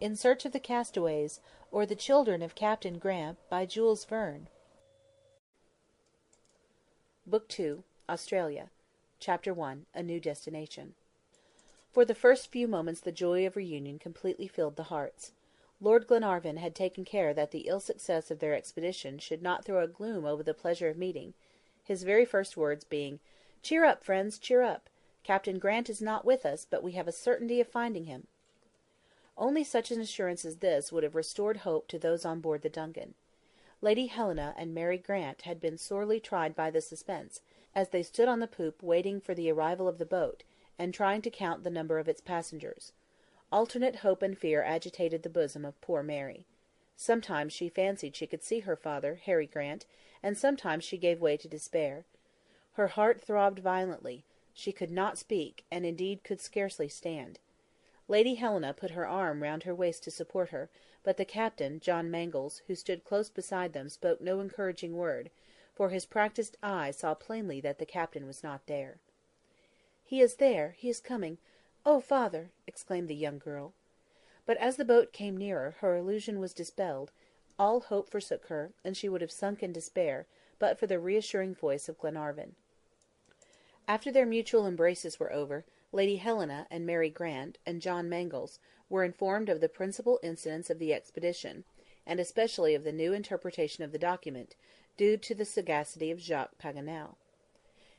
In Search of the Castaways, or The Children of Captain Grant, by Jules Verne. Book 2, Australia. Chapter 1, A New Destination. For the first few moments the joy of reunion completely filled the hearts. Lord Glenarvan had taken care that the ill success of their expedition should not throw a gloom over the pleasure of meeting, his very first words being, "Cheer up, friends, cheer up! Captain Grant is not with us, but we have a certainty of finding him." Only such an assurance as this would have restored hope to those on board the DUNCAN. Lady Helena and Mary Grant had been sorely tried by the suspense, as they stood on the poop waiting for the arrival of the boat, and trying to count the number of its passengers. Alternate hope and fear agitated the bosom of poor Mary. Sometimes she fancied she could see her father, Harry Grant, and sometimes she gave way to despair. Her heart throbbed violently. She could not speak, and indeed could scarcely stand. Lady Helena put her arm round her waist to support her, but the captain, John Mangles, who stood close beside them, spoke no encouraging word, for his practised eye saw plainly that the captain was not there. "He is there! He is coming! Oh, father!" exclaimed the young girl. But as the boat came nearer, her illusion was dispelled, all hope forsook her, and she would have sunk in despair, but for the reassuring voice of Glenarvan. After their mutual embraces were over, Lady Helena and Mary Grant and John Mangles were informed of the principal incidents of the expedition, and especially of the new interpretation of the document, due to the sagacity of Jacques Paganel.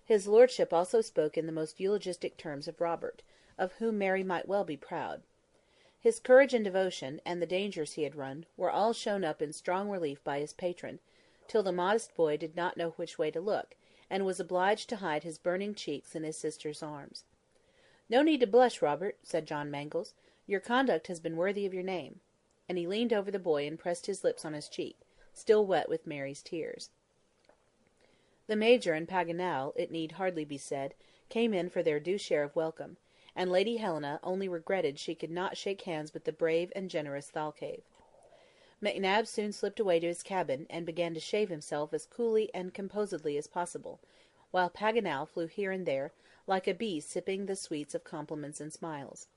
His lordship also spoke in the most eulogistic terms of Robert, of whom Mary might well be proud. His courage and devotion, and the dangers he had run, were all shown up in strong relief by his patron, till the modest boy did not know which way to look, and was obliged to hide his burning cheeks in his sister's arms. "No need to blush, Robert," said John Mangles. "Your conduct has been worthy of your name." And he leaned over the boy and pressed his lips on his cheek, still wet with Mary's tears. The Major and Paganel, it need hardly be said, came in for their due share of welcome, and Lady Helena only regretted she could not shake hands with the brave and generous Thalcave. McNab soon slipped away to his cabin, and began to shave himself as coolly and composedly as possible, while Paganel flew here and there, like a bee sipping the sweets of compliments and smiles.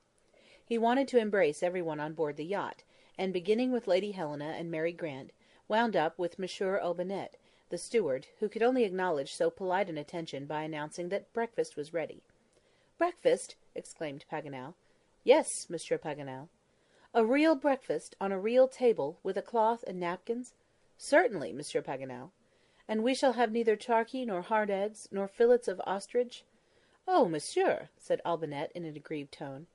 He wanted to embrace every one on board the yacht, and beginning with Lady Helena and Mary Grant, wound up with Monsieur Olbinett, the steward, who could only acknowledge so polite an attention by announcing that breakfast was ready. "Breakfast!" exclaimed Paganel. "Yes, Monsieur Paganel." "A real breakfast, on a real table, with a cloth and napkins?" "Certainly, Monsieur Paganel." "And we shall have neither charqui, nor hard eggs, nor fillets of ostrich?" "Oh, monsieur!" said Olbinett in an aggrieved tone.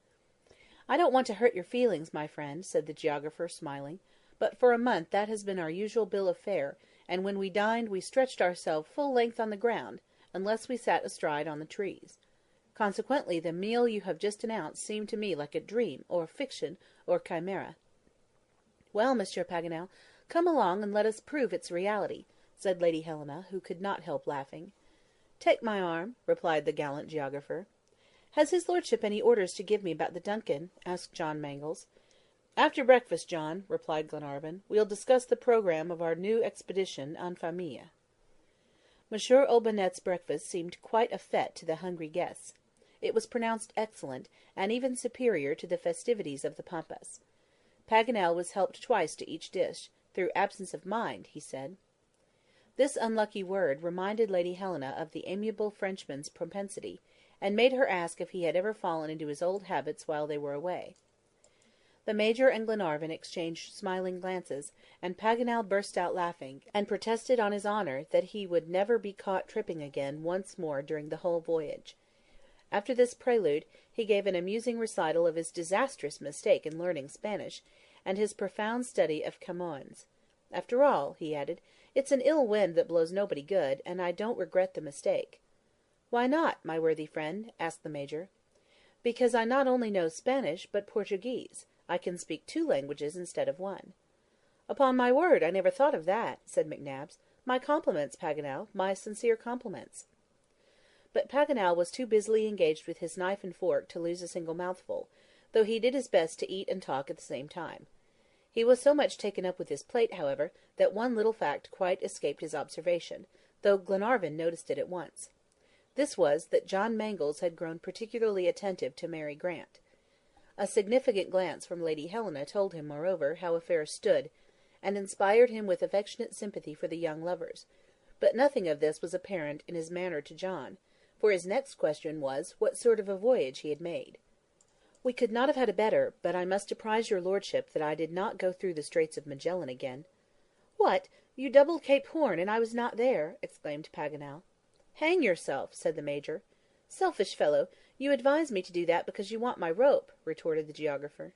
"I don't want to hurt your feelings, my friend," said the geographer, smiling, "but for a month that has been our usual bill of fare, and when we dined we stretched ourselves full length on the ground, unless we sat astride on the trees. Consequently the meal you have just announced seemed to me like a dream, or fiction, or chimera." "Well, Monsieur Paganel, come along and let us prove its reality," said Lady Helena, who could not help laughing. "Take my arm," replied the gallant geographer. "Has his lordship any orders to give me about the DUNCAN?" asked John Mangles. "After breakfast, John," replied Glenarvan, "we'll discuss the programme of our new expedition en famille." Monsieur Olbinett's breakfast seemed quite a fête to the hungry guests. It was pronounced excellent, and even superior to the festivities of the Pampas. Paganel was helped twice to each dish, through absence of mind, he said. This unlucky word reminded Lady Helena of the amiable Frenchman's propensity, and made her ask if he had ever fallen into his old habits while they were away. The Major and Glenarvan exchanged smiling glances, and Paganel burst out laughing, and protested on his honour that he would never be caught tripping again once more during the whole voyage. After this prelude, he gave an amusing recital of his disastrous mistake in learning Spanish, and his profound study of Camoens. "After all," he added, "it's an ill wind that blows nobody good, and I don't regret the mistake." "Why not, my worthy friend?" asked the Major. "Because I not only know Spanish, but Portuguese. I can speak 2 languages instead of 1. "Upon my word, I never thought of that," said McNabbs. "My compliments, Paganel, my sincere compliments." But Paganel was too busily engaged with his knife and fork to lose a single mouthful, though he did his best to eat and talk at the same time. He was so much taken up with his plate, however, that one little fact quite escaped his observation, though Glenarvan noticed it at once. This was, that John Mangles had grown particularly attentive to Mary Grant. A significant glance from Lady Helena told him, moreover, how affairs stood, and inspired him with affectionate sympathy for the young lovers; but nothing of this was apparent in his manner to John, for his next question was, what sort of a voyage he had made. "We could not have had a better, but I must apprise your lordship that I did not go through the Straits of Magellan again." "What! You doubled Cape Horn, and I was not there!" exclaimed Paganel. "Hang yourself!" said the Major. "Selfish fellow! You advise me to do that because you want my rope," retorted the geographer.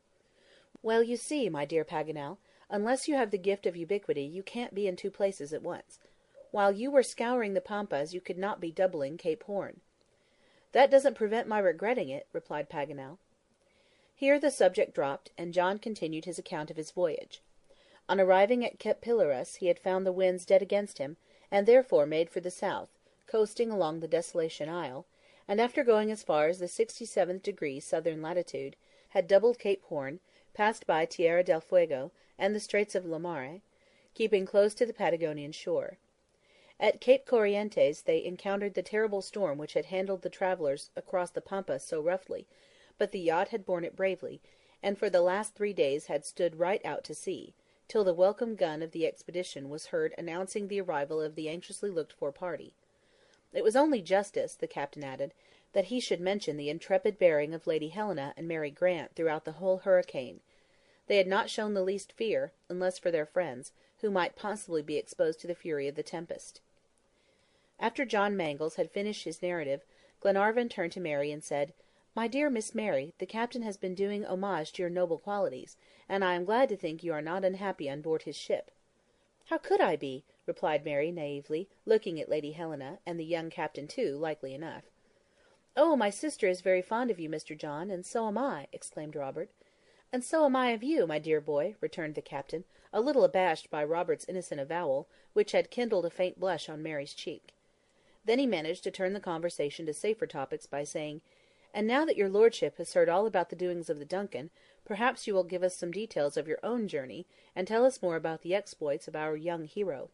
"Well, you see, my dear Paganel, unless you have the gift of ubiquity, you can't be in two places at once. While you were scouring the Pampas, you could not be doubling Cape Horn." "That doesn't prevent my regretting it," replied Paganel. Here the subject dropped, and John continued his account of his voyage. On arriving at Cape Pilares, he had found the winds dead against him, and therefore made for the south, coasting along the Desolation Isle, and after going as far as the 67th degree southern latitude, had doubled Cape Horn, passed by Tierra del Fuego, and the Straits of Lemaire, keeping close to the Patagonian shore. At Cape Corrientes they encountered the terrible storm which had handled the travellers across the Pampas so roughly, but the yacht had borne it bravely, and for the last 3 days had stood right out to sea, till the welcome gun of the expedition was heard announcing the arrival of the anxiously looked-for party. It was only justice, the captain added, that he should mention the intrepid bearing of Lady Helena and Mary Grant throughout the whole hurricane. They had not shown the least fear, unless for their friends, who might possibly be exposed to the fury of the tempest. After John Mangles had finished his narrative, Glenarvan turned to Mary and said, "My dear Miss Mary, the captain has been doing homage to your noble qualities, and I am glad to think you are not unhappy on board his ship." "How could I be?" replied Mary naively, looking at Lady Helena, and the young captain too, likely enough. "Oh, my sister is very fond of you, Mr. John, and so am I," exclaimed Robert. "And so am I of you, my dear boy," returned the captain, a little abashed by Robert's innocent avowal, which had kindled a faint blush on Mary's cheek. Then he managed to turn the conversation to safer topics by saying, "And now that your lordship has heard all about the doings of the DUNCAN, perhaps you will give us some details of your own journey, and tell us more about the exploits of our young hero."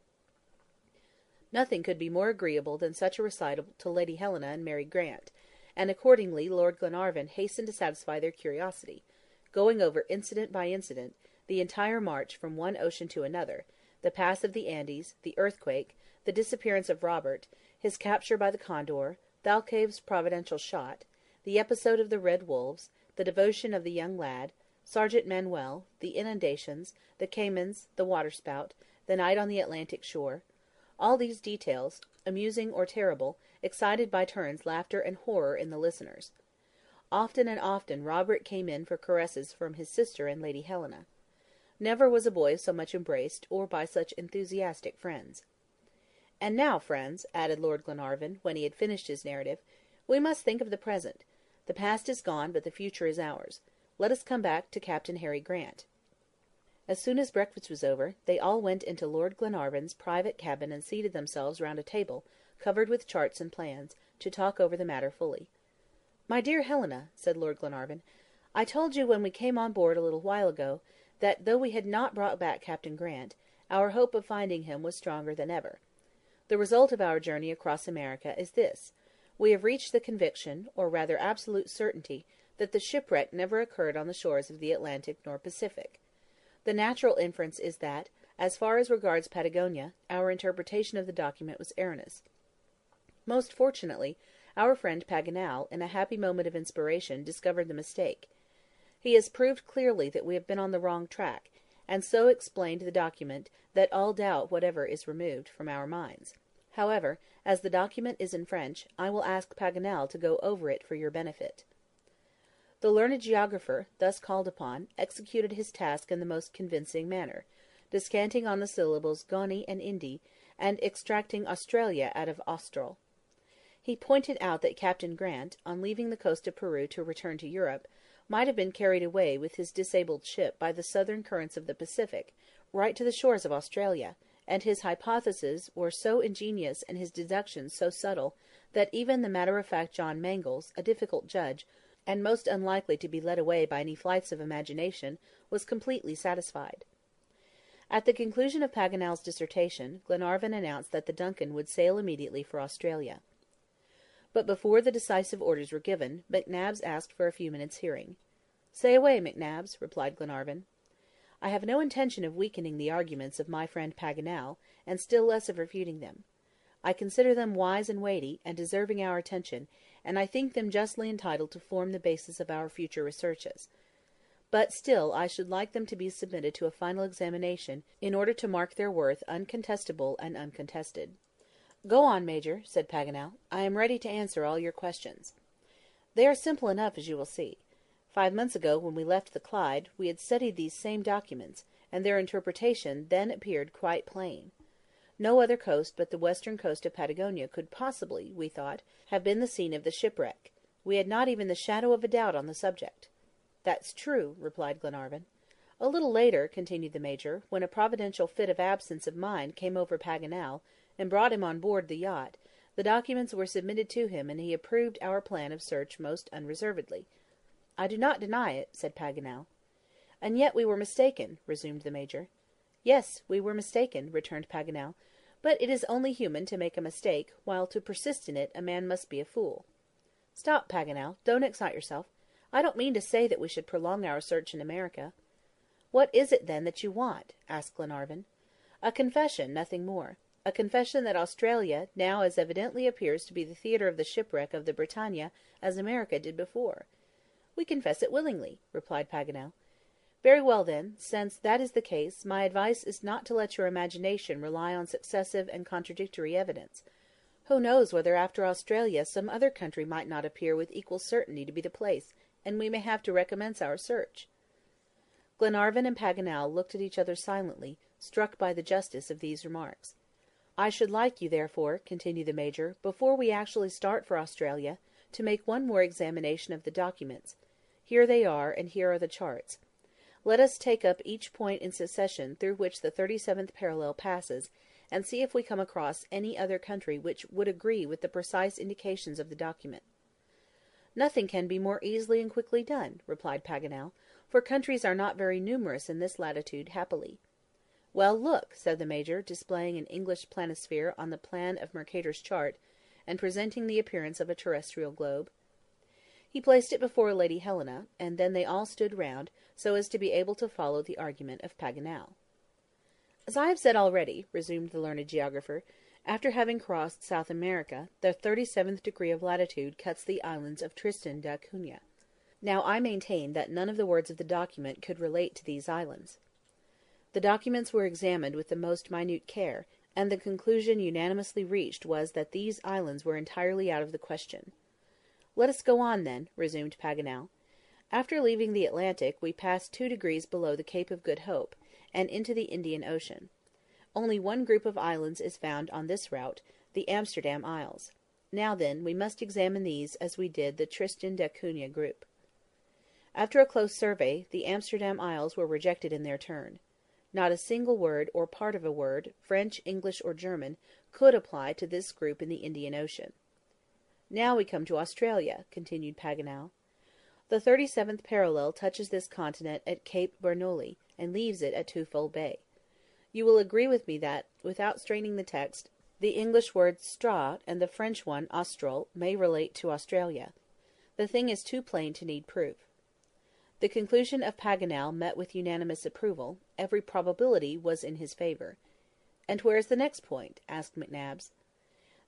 Nothing could be more agreeable than such a recital to Lady Helena and Mary Grant, and accordingly Lord Glenarvan hastened to satisfy their curiosity, going over incident by incident, the entire march from one ocean to another, the pass of the Andes, the earthquake, the disappearance of Robert, his capture by the Condor, Thalcave's providential shot, the episode of the Red Wolves, the devotion of the young lad, Sergeant Manuel, the inundations, the Caymans, the waterspout, the night on the Atlantic shore. All these details, amusing or terrible, excited by turns laughter and horror in the listeners. Often and often Robert came in for caresses from his sister and Lady Helena. Never was a boy so much embraced, or by such enthusiastic friends. "And now, friends," added Lord Glenarvan, when he had finished his narrative, "we must think of the present. The past is gone, but the future is ours. Let us come back to Captain Harry Grant." As soon as breakfast was over, they all went into Lord Glenarvan's private cabin and seated themselves round a table, covered with charts and plans, to talk over the matter fully. "My dear Helena," said Lord Glenarvan, "I told you when we came on board a little while ago, that though we had not brought back Captain Grant, our hope of finding him was stronger than ever. The result of our journey across America is this: we have reached the conviction, or rather absolute certainty, that the shipwreck never occurred on the shores of the Atlantic nor Pacific. The natural inference is that, as far as regards Patagonia, our interpretation of the document was erroneous. Most fortunately, our friend Paganel, in a happy moment of inspiration, discovered the mistake. He has proved clearly that we have been on the wrong track, and so explained the document that all doubt whatever is removed from our minds. However, as the document is in French, I will ask Paganel to go over it for your benefit." The learned geographer, thus called upon, executed his task in the most convincing manner, descanting on the syllables Goni and Indi, and extracting Australia out of Austral. He pointed out that Captain Grant, on leaving the coast of Peru to return to Europe, might have been carried away with his disabled ship by the southern currents of the Pacific, right to the shores of Australia, and his hypotheses were so ingenious and his deductions so subtle, that even the matter-of-fact John Mangles, a difficult judge, and most unlikely to be led away by any flights of imagination, was completely satisfied. At the conclusion of Paganel's dissertation, Glenarvan announced that the DUNCAN would sail immediately for Australia. But before the decisive orders were given, McNabbs asked for a few minutes' hearing. "Say away, McNabbs," replied Glenarvan. "I have no intention of weakening the arguments of my friend Paganel, and still less of refuting them. I consider them wise and weighty, and deserving our attention, and I think them justly entitled to form the basis of our future researches. But still I should like them to be submitted to a final examination, in order to mark their worth uncontestable and uncontested." "Go on, Major," said Paganel. "I am ready to answer all your questions." "They are simple enough, as you will see. 5 months ago, when we left the Clyde, we had studied these same documents, and their interpretation then appeared quite plain. No other coast but the western coast of Patagonia could possibly, we thought, have been the scene of the shipwreck. We had not even the shadow of a doubt on the subject." "That's true," replied Glenarvan. "A little later," continued the Major, "when a providential fit of absence of mind came over Paganel, and brought him on board the yacht, the documents were submitted to him, and he approved our plan of search most unreservedly." "I do not deny it," said Paganel. "And yet we were mistaken," resumed the Major. "Yes, we were mistaken," returned Paganel; "but it is only human to make a mistake, while to persist in it a man must be a fool." "Stop, Paganel, don't excite yourself. I don't mean to say that we should prolong our search in America." "What is it, then, that you want?" asked Glenarvan. "A confession, nothing more. A confession that Australia now as evidently appears to be the theater of the shipwreck of the Britannia as America did before." "We confess it willingly," replied Paganel. "Very well, then, since that is the case, my advice is not to let your imagination rely on successive and contradictory evidence. Who knows whether after Australia some other country might not appear with equal certainty to be the place, and we may have to recommence our search." Glenarvan and Paganel looked at each other silently, struck by the justice of these remarks. "I should like you, therefore," continued the Major, "before we actually start for Australia, to make one more examination of the documents. Here they are, and here are the charts. Let us take up each point in succession through which the 37th parallel passes, and see if we come across any other country which would agree with the precise indications of the document." "Nothing can be more easily and quickly done," replied Paganel, "for countries are not very numerous in this latitude, happily." "Well, look," said the Major, displaying an English planisphere on the plan of Mercator's chart, and presenting the appearance of a terrestrial globe. He placed it before Lady Helena, and then they all stood round, so as to be able to follow the argument of Paganel. "As I have said already," resumed the learned geographer, "after having crossed South America, the 37th degree of latitude cuts the islands of Tristan da Cunha. Now I maintain that none of the words of the document could relate to these islands. The documents were examined with the most minute care, and the conclusion unanimously reached was that these islands were entirely out of the question." "Let us go on, then," resumed Paganel. "After leaving the Atlantic, we passed 2 degrees below the Cape of Good Hope, and into the Indian Ocean. Only one group of islands is found on this route, the Amsterdam Isles. Now, then, we must examine these as we did the Tristan da Cunha group." After a close survey, the Amsterdam Isles were rejected in their turn. Not a single word, or part of a word, French, English, or German, could apply to this group in the Indian Ocean. "Now we come to Australia," continued Paganel. "The 37th parallel touches this continent at Cape Bernouilli, and leaves it at Twofold Bay. You will agree with me that, without straining the text, the English word straw and the French one austral may relate to Australia. The thing is too plain to need proof." The conclusion of Paganel met with unanimous approval; every probability was in his favour. "And where is the next point?" asked McNabbs.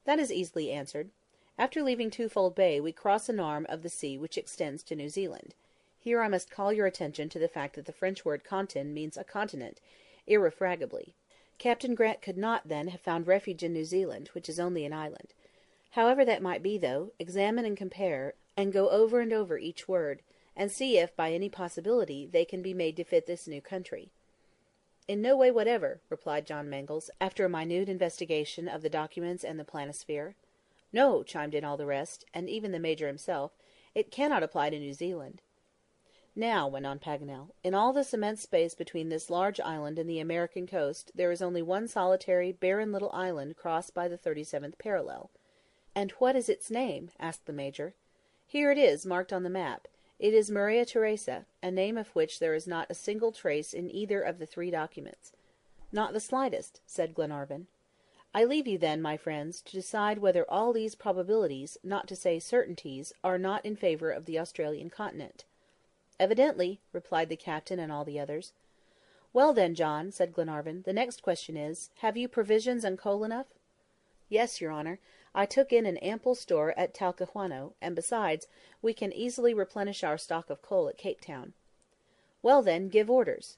"That is easily answered. After leaving Twofold Bay, we cross an arm of the sea which extends to New Zealand. Here I must call your attention to the fact that the French word contin means a continent, irrefragably. Captain Grant could not, then, have found refuge in New Zealand, which is only an island. However that might be, though, examine and compare, and go over and over each word, and see if, by any possibility, they can be made to fit this new country." "In no way whatever," replied John Mangles, after a minute investigation of the documents and the planisphere. "No," chimed in all the rest, and even the Major himself, "it cannot apply to New Zealand." "Now," went on Paganel, "in all this immense space between this large island and the American coast there is only one solitary, barren little island crossed by the 37th parallel." "And what is its name?" asked the Major. "Here it is, marked on the map. It is Maria Theresa, a name of which there is not a single trace in either of the 3 documents." "Not the slightest," said Glenarvan. "I leave you, then, my friends, to decide whether all these probabilities, not to say certainties, are not in favour of the Australian continent." "Evidently," replied the captain and all the others. "Well, then, John," said Glenarvan, "the next question is, have you provisions and coal enough?" "Yes, your Honor. I took in an ample store at Talcahuano, and besides, we can easily replenish our stock of coal at Cape Town." "Well, then, give orders."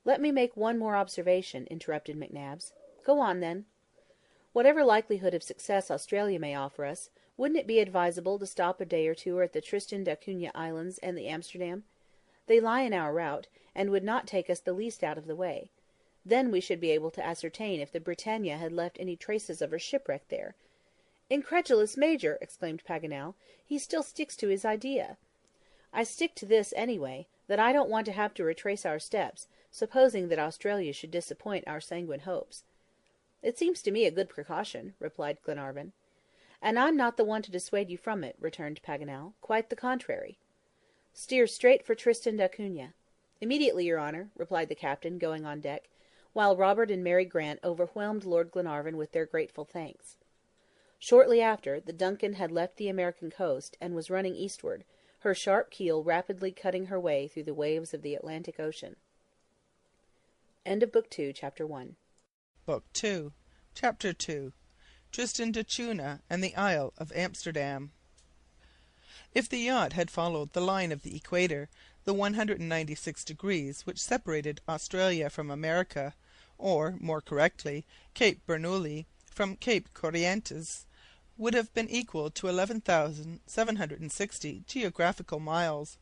"Let me make one more observation," interrupted McNabbs. "Go on, then." "Whatever likelihood of success Australia may offer us, wouldn't it be advisable to stop a day or two at the Tristan da Cunha Islands and the Amsterdam? They lie in our route, and would not take us the least out of the way. Then we should be able to ascertain if the BRITANNIA had left any traces of her shipwreck there." "Incredulous Major!" exclaimed Paganel. "He still sticks to his idea." "I stick to this, anyway, that I don't want to have to retrace our steps, supposing that Australia should disappoint our sanguine hopes." "It seems to me a good precaution," replied Glenarvan. "And I'm not the one to dissuade you from it," returned Paganel. "Quite the contrary." "Steer straight for Tristan da Cunha." "Immediately, your Honor," replied the captain, going on deck, while Robert and Mary Grant overwhelmed Lord Glenarvan with their grateful thanks. Shortly after, the DUNCAN had left the American coast, and was running eastward, her sharp keel rapidly cutting her way through the waves of the Atlantic Ocean. End of Book 2, Chapter 1. Book 2, Chapter 2. Tristan d'Acunha and the Isle of Amsterdam. If the yacht had followed the line of the equator, the 196 degrees which separated Australia from America, or, more correctly, Cape Bernouilli from Cape Corrientes, would have been equal to 11,760 geographical miles.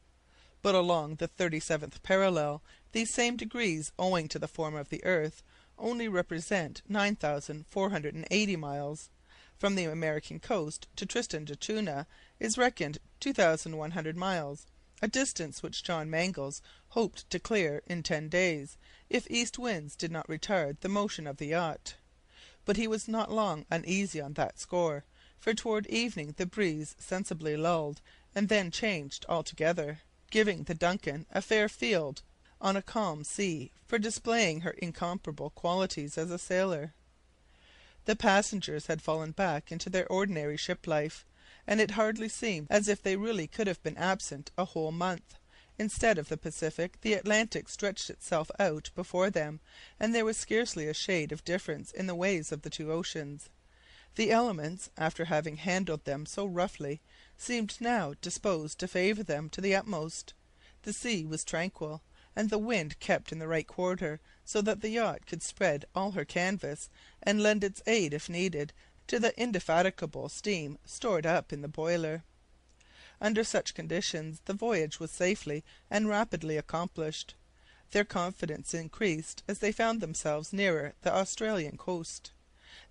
But along the 37th parallel, these same degrees, owing to the form of the earth, only represent 9,480 miles. From the American coast to Tristan d'Acunha is reckoned 2,100 miles, a distance which John Mangles hoped to clear in 10 days, if east winds did not retard the motion of the yacht. But he was not long uneasy on that score, for toward evening the breeze sensibly lulled, and then changed altogether, giving the DUNCAN a fair field on a calm sea for displaying her incomparable qualities as a sailor. The passengers had fallen back into their ordinary ship life, and it hardly seemed as if they really could have been absent a whole month. Instead of the Pacific, the Atlantic stretched itself out before them, and there was scarcely a shade of difference in the ways of the two oceans. The elements, after having handled them so roughly, seemed now disposed to favour them to the utmost. The sea was tranquil, and the wind kept in the right quarter, so that the yacht could spread all her canvas, and lend its aid, if needed, to the indefatigable steam stored up in the boiler. Under such conditions the voyage was safely and rapidly accomplished. Their confidence increased as they found themselves nearer the Australian coast.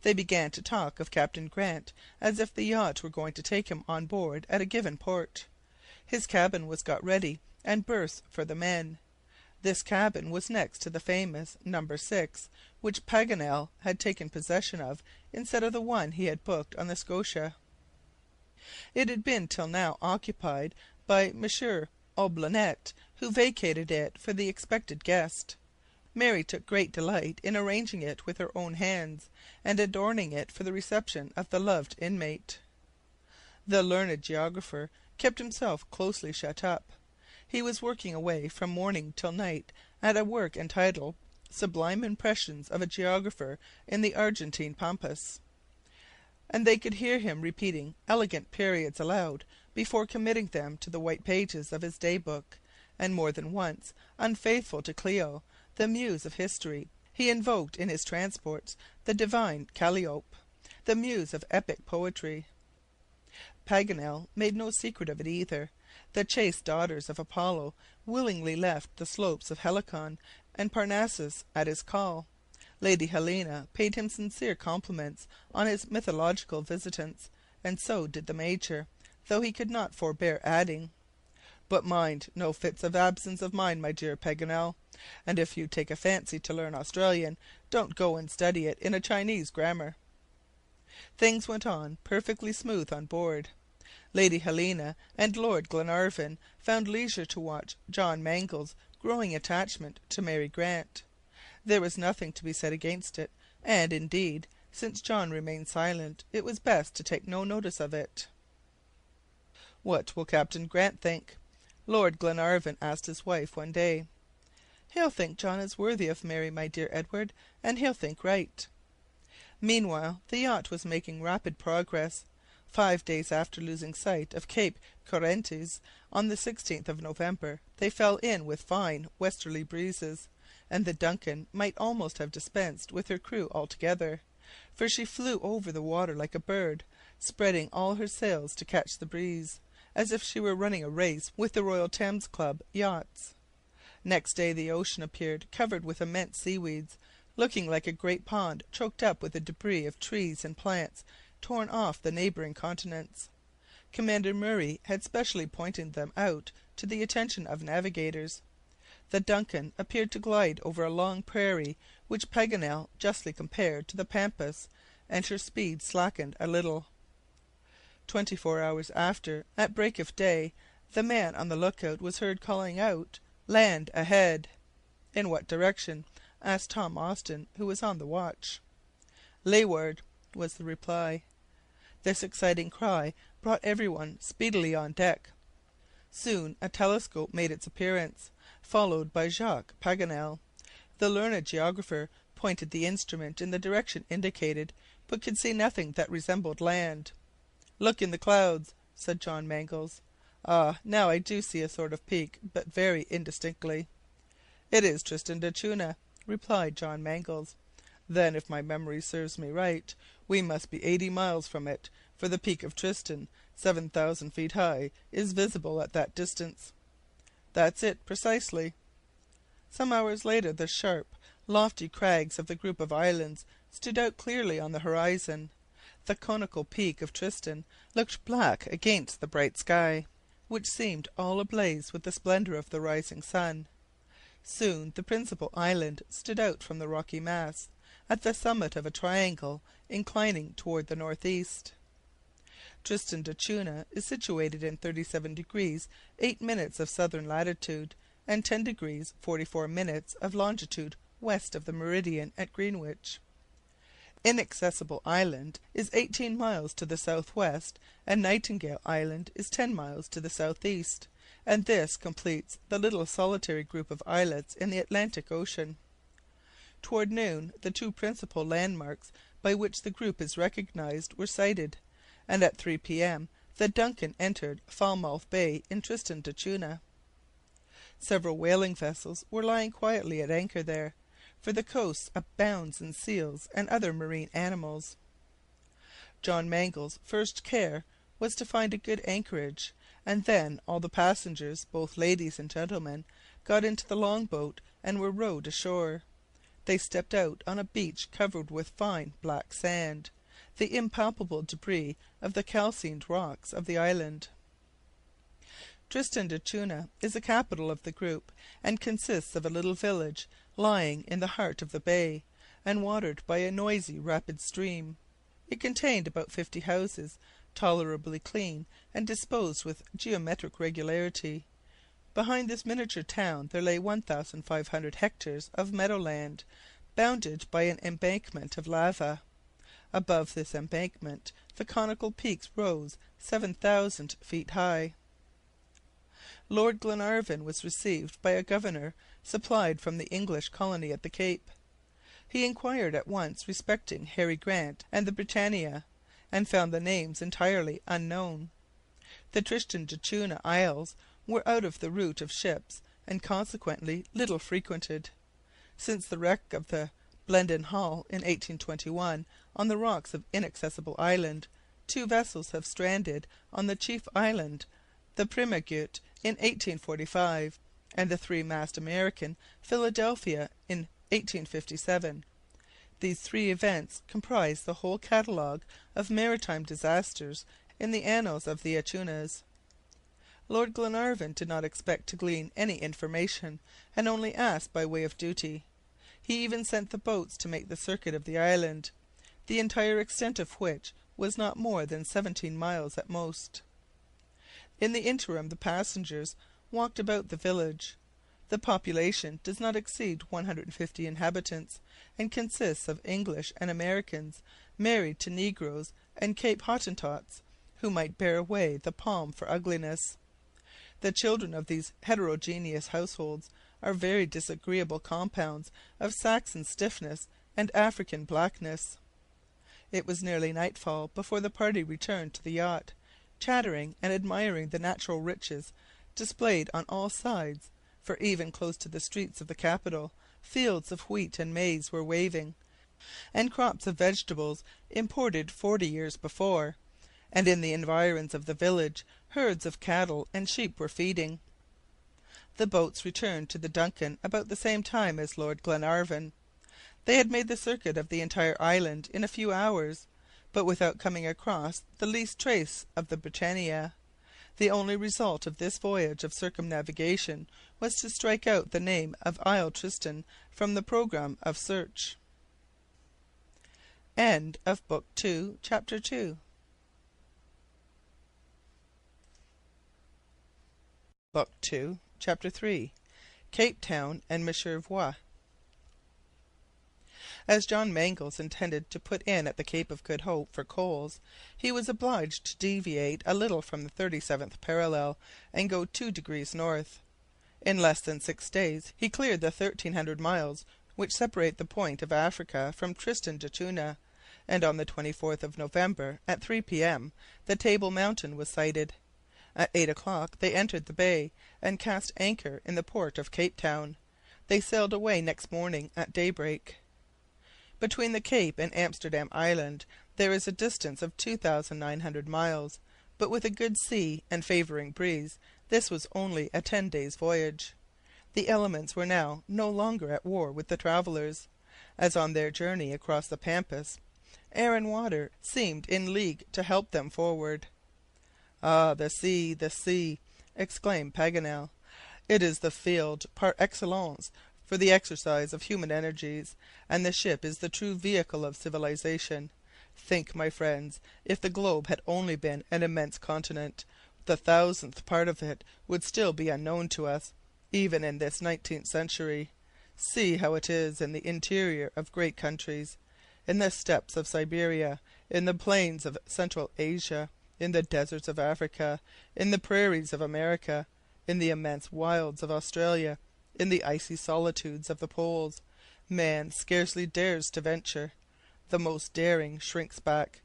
They began to talk of Captain Grant as if the yacht were going to take him on board at a given port. His cabin was got ready, and berths for the men. This cabin was next to the famous No. 6, which Paganel had taken possession of instead of the one he had booked on the Scotia. It had been till now occupied by Monsieur Olbinett, who vacated it for the expected guest. Mary took great delight in arranging it with her own hands, and adorning it for the reception of the loved inmate. The learned geographer kept himself closely shut up. He was working away from morning till night at a work entitled Sublime Impressions of a Geographer in the Argentine Pampas, and they could hear him repeating elegant periods aloud before committing them to the white pages of his day-book, and more than once, unfaithful to Clio, the muse of history, he invoked in his transports the divine Calliope, the muse of epic poetry. Paganel made no secret of it either. The chaste daughters of Apollo willingly left the slopes of Helicon and Parnassus at his call. Lady Helena paid him sincere compliments on his mythological visitants, and so did the Major, though he could not forbear adding, "But mind no fits of absence of mind, my dear Paganel, and if you take a fancy to learn Australian, don't go and study it in a Chinese grammar." Things went on perfectly smooth on board. Lady Helena and Lord Glenarvan found leisure to watch John Mangles' growing attachment to Mary Grant. There was nothing to be said against it, and, indeed, since John remained silent, it was best to take no notice of it. "What will Captain Grant think?" Lord Glenarvan asked his wife one day. "He'll think John is worthy of Mary, my dear Edward, and he'll think right." Meanwhile the yacht was making rapid progress. 5 days after losing sight of Cape Corrientes, on the 16th of November, they fell in with fine westerly breezes, and the DUNCAN might almost have dispensed with her crew altogether, for she flew over the water like a bird, spreading all her sails to catch the breeze, as if she were running a race with the Royal Thames Club yachts. Next day the ocean appeared covered with immense seaweeds, looking like a great pond choked up with the debris of trees and plants torn off the neighbouring continents. Commander Murray had specially pointed them out to the attention of navigators. The DUNCAN appeared to glide over a long prairie which Paganel justly compared to the Pampas, and her speed slackened a little. 24 hours after, at break of day, the man on the lookout was heard calling out, "Land ahead!" "In what direction?" asked Tom Austin, who was on the watch. "Leeward," was the reply. This exciting cry brought everyone speedily on deck. Soon a telescope made its appearance, followed by Jacques Paganel. The learned geographer pointed the instrument in the direction indicated, but could see nothing that resembled land. "Look in the clouds," said John Mangles. "Ah, now I do see a sort of peak, but very indistinctly." "It is Tristan d'Acunha," replied John Mangles. "Then, if my memory serves me right, we must be 80 miles from it, for the peak of Tristan, 7,000 feet high, is visible at that distance." "That's it, precisely." Some hours later the sharp, lofty crags of the group of islands stood out clearly on the horizon. The conical peak of Tristan looked black against the bright sky, which seemed all ablaze with the splendor of the rising sun. Soon the principal island stood out from the rocky mass, at the summit of a triangle inclining toward the northeast. Tristan d'Acunha is situated in 37 degrees 8 minutes of southern latitude, and 10 degrees 44 minutes of longitude west of the meridian at Greenwich. Inaccessible Island is 18 miles to the southwest, and Nightingale Island is 10 miles to the southeast, and this completes the little solitary group of islets in the Atlantic Ocean. Toward noon the two principal landmarks by which the group is recognized were sighted, and at 3 p.m. the DUNCAN entered Falmouth Bay in Tristan d'Acunha. Several whaling vessels were lying quietly at anchor there, for the coast abounds in seals and other marine animals. John Mangles' first care was to find a good anchorage, and then all the passengers, both ladies and gentlemen, got into the longboat and were rowed ashore. They stepped out on a beach covered with fine black sand, the impalpable debris of the calcined rocks of the island. Tristan d'Acunha is the capital of the group, and consists of a little village lying in the heart of the bay, and watered by a noisy, rapid stream. It contained about 50 houses, tolerably clean, and disposed with geometric regularity. Behind this miniature town there lay 1,500 hectares of meadowland, bounded by an embankment of lava. Above this embankment the conical peaks rose 7,000 feet high. Lord Glenarvan was received by a governor supplied from the English colony at the Cape. He inquired at once respecting Harry Grant and the Britannia, and found the names entirely unknown. The Tristan d'Acunha Isles were out of the route of ships, and consequently little frequented. Since the wreck of the Blendon Hall in 1821 on the rocks of Inaccessible Island, 2 vessels have stranded on the chief island, the Primagut, in 1845, and the 3-mast American Philadelphia in 1857. These 3 events comprise the whole catalogue of maritime disasters in the annals of the Acunhas. Lord Glenarvan did not expect to glean any information, and only asked by way of duty. He even sent the boats to make the circuit of the island, the entire extent of which was not more than 17 miles at most. In the interim the passengers walked about the village. The population does not exceed 150 inhabitants, and consists of English and Americans, married to negroes and Cape Hottentots, who might bear away the palm for ugliness. The children of these heterogeneous households are very disagreeable compounds of Saxon stiffness and African blackness. It was nearly nightfall before the party returned to the yacht, chattering and admiring the natural riches displayed on all sides, for even close to the streets of the capital fields of wheat and maize were waving, and crops of vegetables imported 40 years before, and in the environs of the village herds of cattle and sheep were feeding. The boats returned to the DUNCAN about the same time as Lord Glenarvan. They had made the circuit of the entire island in a few hours, but without coming across the least trace of the BRITANNIA. The only result of this voyage of circumnavigation was to strike out the name of Isle Tristan from the programme of search. End of Book 2, Chapter 2. Book 2, Chapter 3. Cape Town and Monsieur Voigt. As John Mangles intended to put in at the Cape of Good Hope for coals, he was obliged to deviate a little from the 37th parallel and go 2 degrees north. In less than 6 days he cleared the 1,300 miles which separate the point of Africa from Tristan d'Acunha, and on the 24th of November, at 3 p.m., the Table Mountain was sighted. At 8 o'clock they entered the bay, and cast anchor in the port of Cape Town. They sailed away next morning at daybreak. Between the Cape and Amsterdam Island there is a distance of 2,900 miles, but with a good sea and favouring breeze this was only a 10 days' voyage. The elements were now no longer at war with the travellers. As on their journey across the Pampas, air and water seemed in league to help them forward. "Ah, the sea, the sea!" exclaimed Paganel. "It is the field par excellence for the exercise of human energies, and the ship is the true vehicle of civilization. Think, my friends, if the globe had only been an immense continent, the 1,000th part of it would still be unknown to us, even in this 19th century. See how it is in the interior of great countries, in the steppes of Siberia, in the plains of Central Asia, in the deserts of Africa, in the prairies of America, in the immense wilds of Australia, in the icy solitudes of the poles. Man scarcely dares to venture. The most daring shrinks back.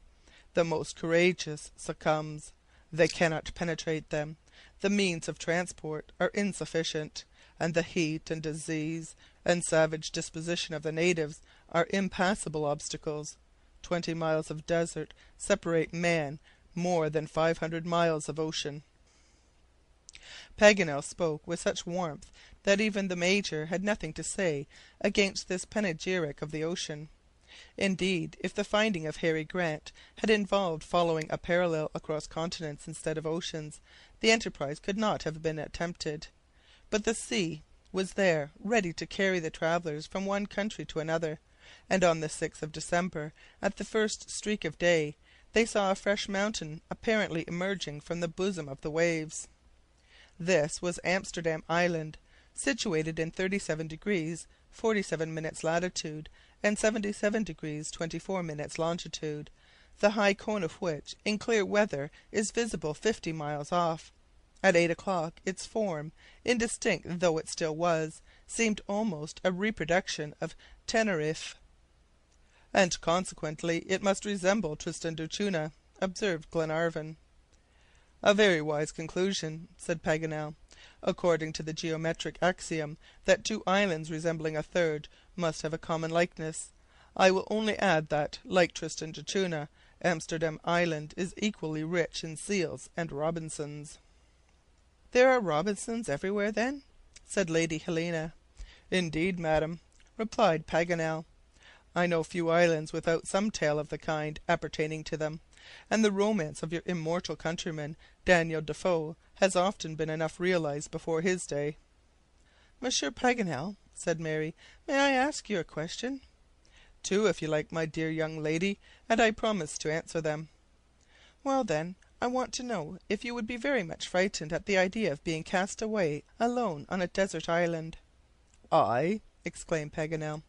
The most courageous succumbs. They cannot penetrate them. The means of transport are insufficient, and the heat and disease and savage disposition of the natives are impassable obstacles. 20 miles of desert separate man more than 500 miles of ocean." Paganel spoke with such warmth that even the Major had nothing to say against this panegyric of the ocean. Indeed, if the finding of Harry Grant had involved following a parallel across continents instead of oceans, the enterprise could not have been attempted. But the sea was there ready to carry the travellers from one country to another, and on the 6th of December, at the first streak of day, they saw a fresh mountain apparently emerging from the bosom of the waves. This was Amsterdam Island, situated in 37 degrees 47 minutes latitude and 77 degrees 24 minutes longitude, the high cone of which in clear weather is visible 50 miles off. At 8 o'clock its form, indistinct though it still was, seemed almost a reproduction of Teneriffe. "And consequently it must resemble Tristan d'Acunha," observed Glenarvan. "A very wise conclusion," said Paganel. "According to the geometric axiom that 2 islands resembling a third must have a common likeness, I will only add that, like Tristan d'Acunha, Amsterdam Island is equally rich in seals and Robinsons." "There are Robinsons everywhere, then?" said Lady Helena. "Indeed, madam," replied Paganel. "I know few islands without some tale of the kind appertaining to them, and the romance of your immortal countryman, Daniel Defoe, has often been enough realized before his day." "Monsieur Paganel," said Mary, "may I ask you a question?" "Two, if you like, my dear young lady, and I promise to answer them." "Well, then, I want to know if you would be very much frightened at the idea of being cast away alone on a desert island." "I?" exclaimed Paganel.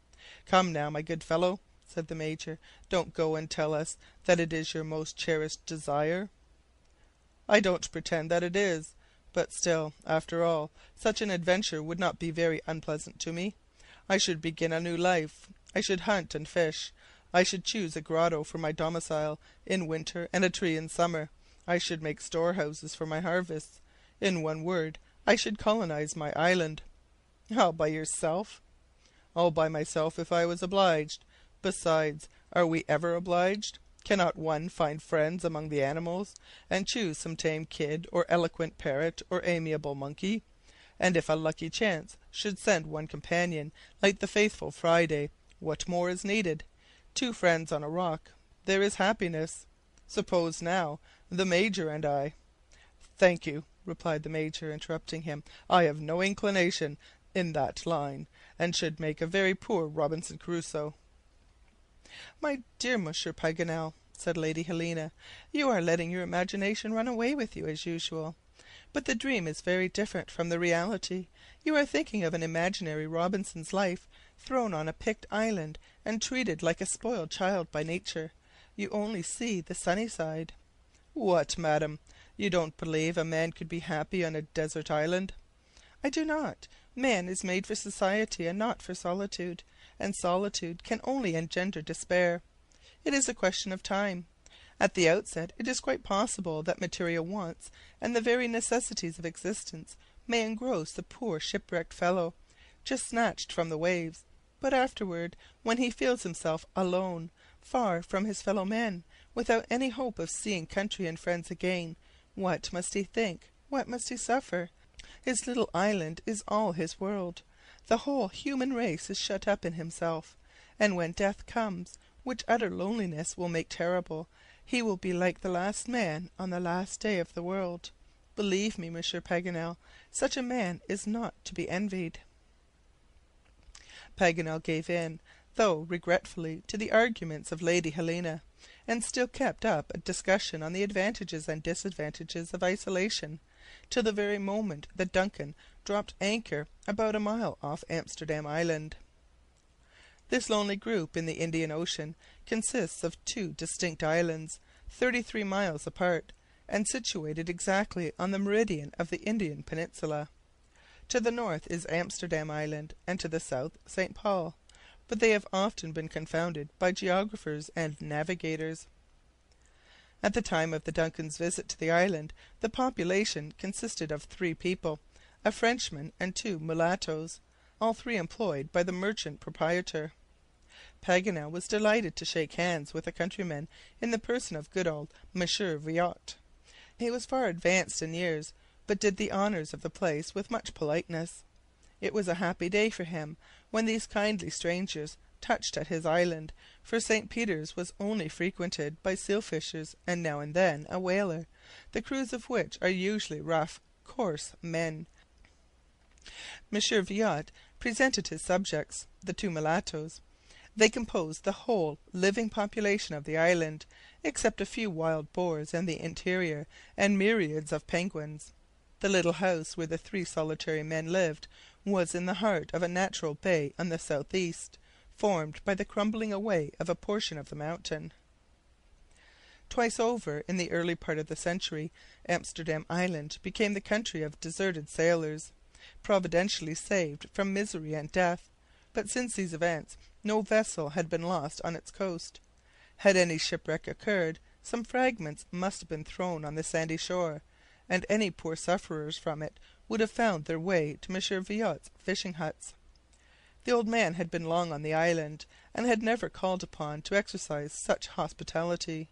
"Come now, my good fellow," said the Major, "don't go and tell us that it is your most cherished desire." "I don't pretend that it is, But still, after all, such an adventure would not be very unpleasant to me. I should begin a new life. I should hunt and fish. I should choose a grotto for my domicile in winter and a tree in summer. I should make storehouses for my harvests. In one word, I should colonize my island." "All by yourself?" "All by myself if I was obliged. Besides, are we ever obliged? Cannot one find friends among the animals, and choose some tame kid, or eloquent parrot, or amiable monkey? And if a lucky chance should send one companion, like the faithful Friday, what more is needed? 2 friends on a rock. There is happiness. Suppose, now, the Major and I—" "Thank you," replied the Major, interrupting him. "I have no inclination in that line, and should make a very poor Robinson Crusoe." "My dear Monsieur Paganel," said Lady Helena, "you are letting your imagination run away with you, as usual. But the dream is very different from the reality. You are thinking of an imaginary Robinson's life, thrown on a picked island, and treated like a spoiled child by nature. You only see the sunny side." "What, madam! You don't believe a man could be happy on a desert island?" "I do not. Man is made for society and not for solitude, and solitude can only engender despair. It is a question of time. At the outset it is quite possible that material wants and the very necessities of existence may engross the poor shipwrecked fellow, just snatched from the waves. But afterward, when he feels himself alone, far from his fellow men, without any hope of seeing country and friends again, what must he think? What must he suffer? His little island is all his world. The whole human race is shut up in himself, and when death comes, which utter loneliness will make terrible, he will be like the last man on the last day of the world. Believe me, Monsieur Paganel, such a man is not to be envied." Paganel gave in, though regretfully, to the arguments of Lady Helena, and still kept up a discussion on the advantages and disadvantages of isolation, till the very moment the DUNCAN dropped anchor about a mile off Amsterdam Island. This lonely group in the Indian Ocean consists of 2 distinct islands, 33 miles apart, and situated exactly on the meridian of the Indian peninsula. To the north is Amsterdam Island, and to the south St. Paul, but they have often been confounded by geographers and navigators. At the time of the DUNCAN's visit to the island, the population consisted of 3 people, a Frenchman and 2 mulattoes, all 3 employed by the merchant proprietor. Paganel was delighted to shake hands with a countryman in the person of good old Monsieur Viot. He was far advanced in years, but did the honours of the place with much politeness. It was a happy day for him when these kindly strangers touched at his island, for St. Peter's was only frequented by seal fishers and now and then a whaler, the crews of which are usually rough, coarse men. Monsieur Viot presented his subjects, the 2 mulattoes. They composed the whole living population of the island, except a few wild boars in the interior and myriads of penguins. The little house where the 3 solitary men lived was in the heart of a natural bay on the southeast, formed by the crumbling away of a portion of the mountain. Twice over, in the early part of the century, Amsterdam Island became the country of deserted sailors, providentially saved from misery and death, but since these events no vessel had been lost on its coast. Had any shipwreck occurred, some fragments must have been thrown on the sandy shore, and any poor sufferers from it would have found their way to Monsieur Viot's fishing huts. The old man had been long on the island, and had never called upon to exercise such hospitality.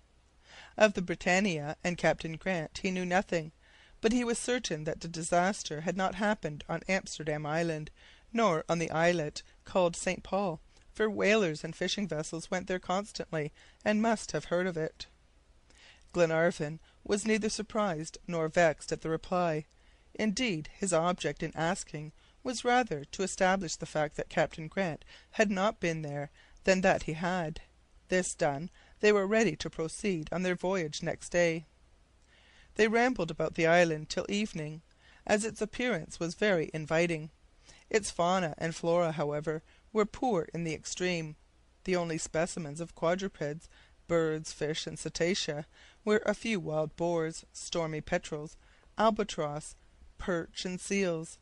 Of the Britannia and Captain Grant he knew nothing, but he was certain that the disaster had not happened on Amsterdam Island, nor on the islet called St. Paul, for whalers and fishing vessels went there constantly, and must have heard of it. Glenarvan was neither surprised nor vexed at the reply. Indeed, his object in asking was rather to establish the fact that Captain Grant had not been there than that he had. This done, they were ready to proceed on their voyage next day. They rambled about the island till evening, as its appearance was very inviting. Its fauna and flora, however, were poor in the extreme. The only specimens of quadrupeds, birds, fish, and cetacea, were a few wild boars, stormy petrels, albatross, perch, and seals.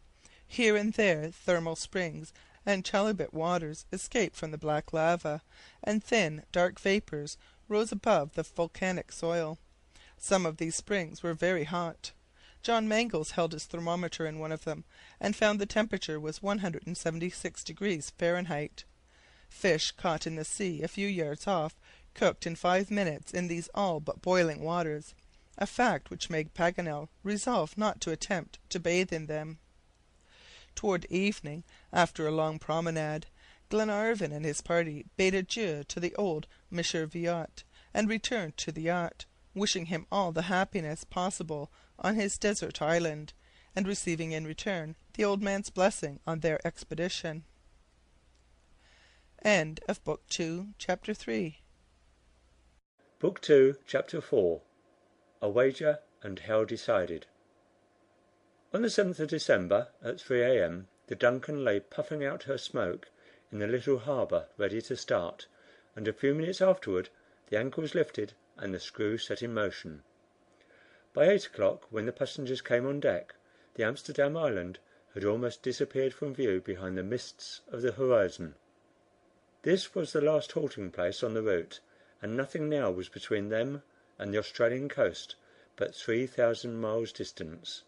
Here and there thermal springs and chalybeate waters escaped from the black lava, and thin, dark vapours rose above the volcanic soil. Some of these springs were very hot. John Mangles held his thermometer in one of them, and found the temperature was 176 degrees Fahrenheit. Fish caught in the sea a few yards off cooked in 5 minutes in these all but boiling waters, a fact which made Paganel resolve not to attempt to bathe in them. Toward evening, after a long promenade, Glenarvan and his party bade adieu to the old Monsieur Viot, and returned to the yacht, wishing him all the happiness possible on his desert island, and receiving in return the old man's blessing on their expedition. End of Book 2, Chapter 3. Book 2, Chapter 4. A Wager, and How Decided. On the 7th of December, at 3 a.m., the Duncan lay puffing out her smoke in the little harbour, ready to start, and a few minutes afterward the anchor was lifted and the screw set in motion. By 8 o'clock, when the passengers came on deck, the Amsterdam Island had almost disappeared from view behind the mists of the horizon. This was the last halting place on the route, and nothing now was between them and the Australian coast but 3,000 miles distance.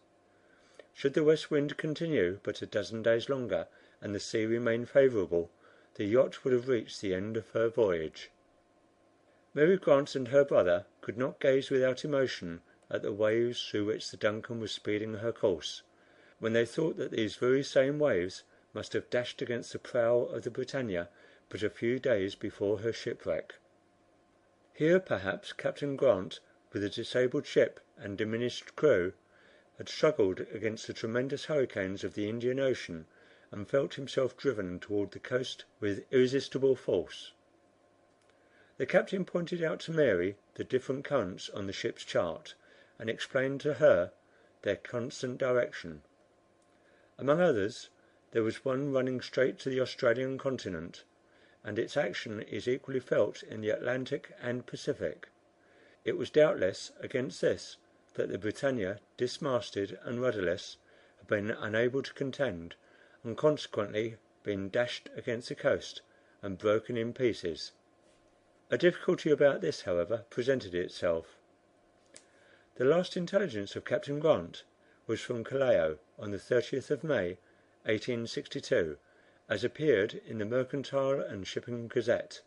Should the west wind continue but a dozen days longer, and the sea remain favourable, the yacht would have reached the end of her voyage. Mary Grant and her brother could not gaze without emotion at the waves through which the Duncan was speeding her course, when they thought that these very same waves must have dashed against the prow of the Britannia but a few days before her shipwreck. Here, perhaps, Captain Grant, with a disabled ship and diminished crew, had struggled against the tremendous hurricanes of the Indian Ocean, and felt himself driven toward the coast with irresistible force. The captain pointed out to Mary the different currents on the ship's chart, and explained to her their constant direction. Among others, there was one running straight to the Australian continent, and its action is equally felt in the Atlantic and Pacific. It was doubtless against this that the Britannia, dismasted and rudderless, had been unable to contend, and consequently been dashed against the coast and broken in pieces. A difficulty about this, however, presented itself. The last intelligence of Captain Grant was from Callao on the 30th of May, 1862, as appeared in the Mercantile and Shipping Gazette.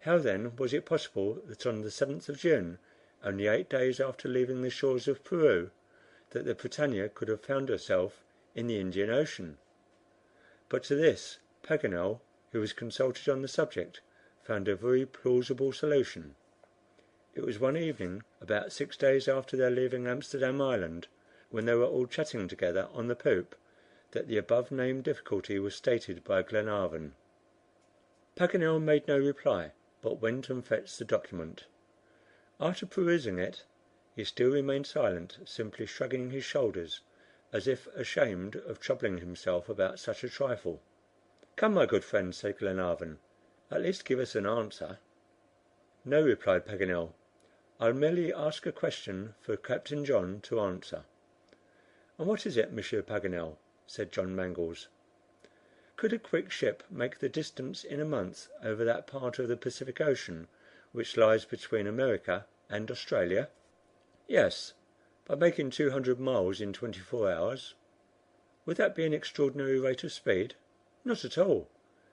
How then was it possible that on the 7th of June, only 8 days after leaving the shores of Peru, that the Britannia could have found herself in the Indian Ocean? But to this Paganel, who was consulted on the subject, found a very plausible solution. It was one evening, about 6 days after their leaving Amsterdam Island, when they were all chatting together on the poop, that the above-named difficulty was stated by Glenarvan. Paganel made no reply, but went and fetched the document. After perusing it, he still remained silent, simply shrugging his shoulders, as if ashamed of troubling himself about such a trifle. "Come, my good friend," said Glenarvan, "at least give us an answer." "No," replied Paganel. "I'll merely ask a question for Captain John to answer." "And what is it, Monsieur Paganel?" said John Mangles. "Could a quick ship make the distance in a month over that part of the Pacific Ocean which lies between America and Australia?" "Yes, by making 200 miles in 24 hours." "Would that be an extraordinary rate of speed?" "Not at all.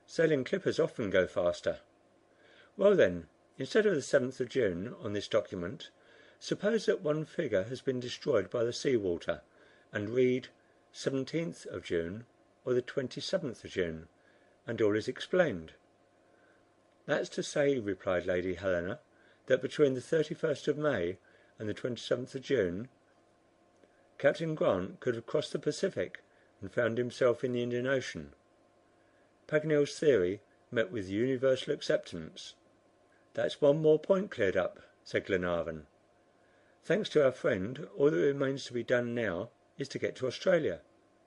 Sailing clippers often go faster." "Well, then, instead of the 7th of June on this document, suppose that one figure has been destroyed by the sea water, and read 17th of June or the 27th of June, and all is explained." "That's to say," replied Lady Helena, "that between the 31st of May and the 27th of June, Captain Grant could have crossed the Pacific and found himself in the Indian Ocean." Paganel's theory met with universal acceptance. "That's one more point cleared up," said Glenarvan. "Thanks to our friend, all that remains to be done now is to get to Australia,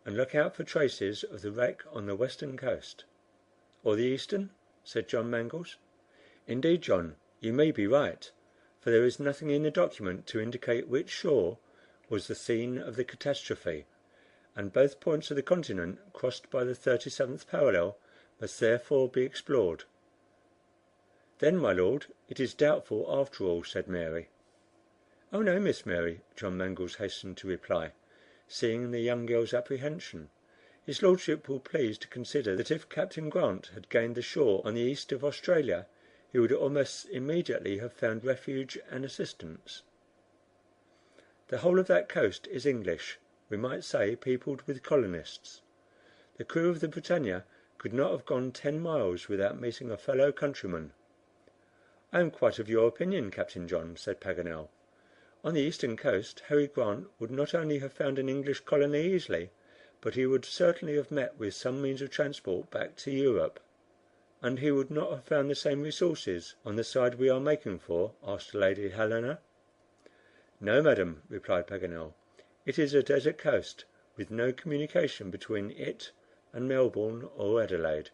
and look out for traces of the wreck on the western coast." "Or the eastern?" said John Mangles. "Indeed, John, you may be right, for there is nothing in the document to indicate which shore was the scene of the catastrophe, and both points of the continent crossed by the 37th parallel must therefore be explored." "Then, my lord, it is doubtful after all," said Mary. "Oh no, Miss Mary," John Mangles hastened to reply, seeing the young girl's apprehension. "His lordship will please to consider that if Captain Grant had gained the shore on the east of Australia, he would almost immediately have found refuge and assistance. The whole of that coast is English, we might say peopled with colonists. The crew of the Britannia could not have gone 10 miles without meeting a fellow countryman." "I am quite of your opinion, Captain John," said Paganel. "On the eastern coast Harry Grant would not only have found an English colony easily, but he would certainly have met with some means of transport back to Europe." "And he would not have found the same resources on the side we are making for?" asked Lady Helena. "No, madam," replied Paganel. "It is a desert coast, with no communication between it and Melbourne or Adelaide.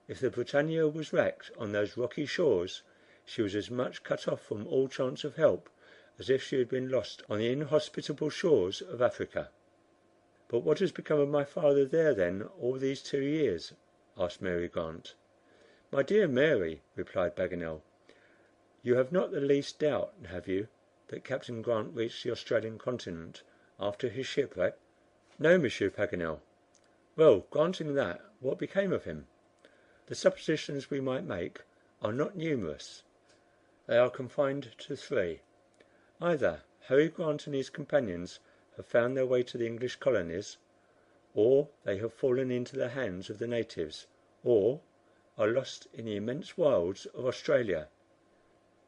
If the Britannia was wrecked on those rocky shores, she was as much cut off from all chance of help as if she had been lost on the inhospitable shores of Africa." "But what has become of my father there, then, all these 2 years?" asked Mary Grant. "My dear Mary," replied Paganel, "you have not the least doubt, have you, that Captain Grant reached the Australian continent after his shipwreck?" "No, Monsieur Paganel." "Well, granting that, what became of him?" "The suppositions we might make are not numerous. They are confined to 3. Either Harry Grant and his companions have found their way to the English colonies, or they have fallen into the hands of the natives, or are lost in the immense wilds of Australia."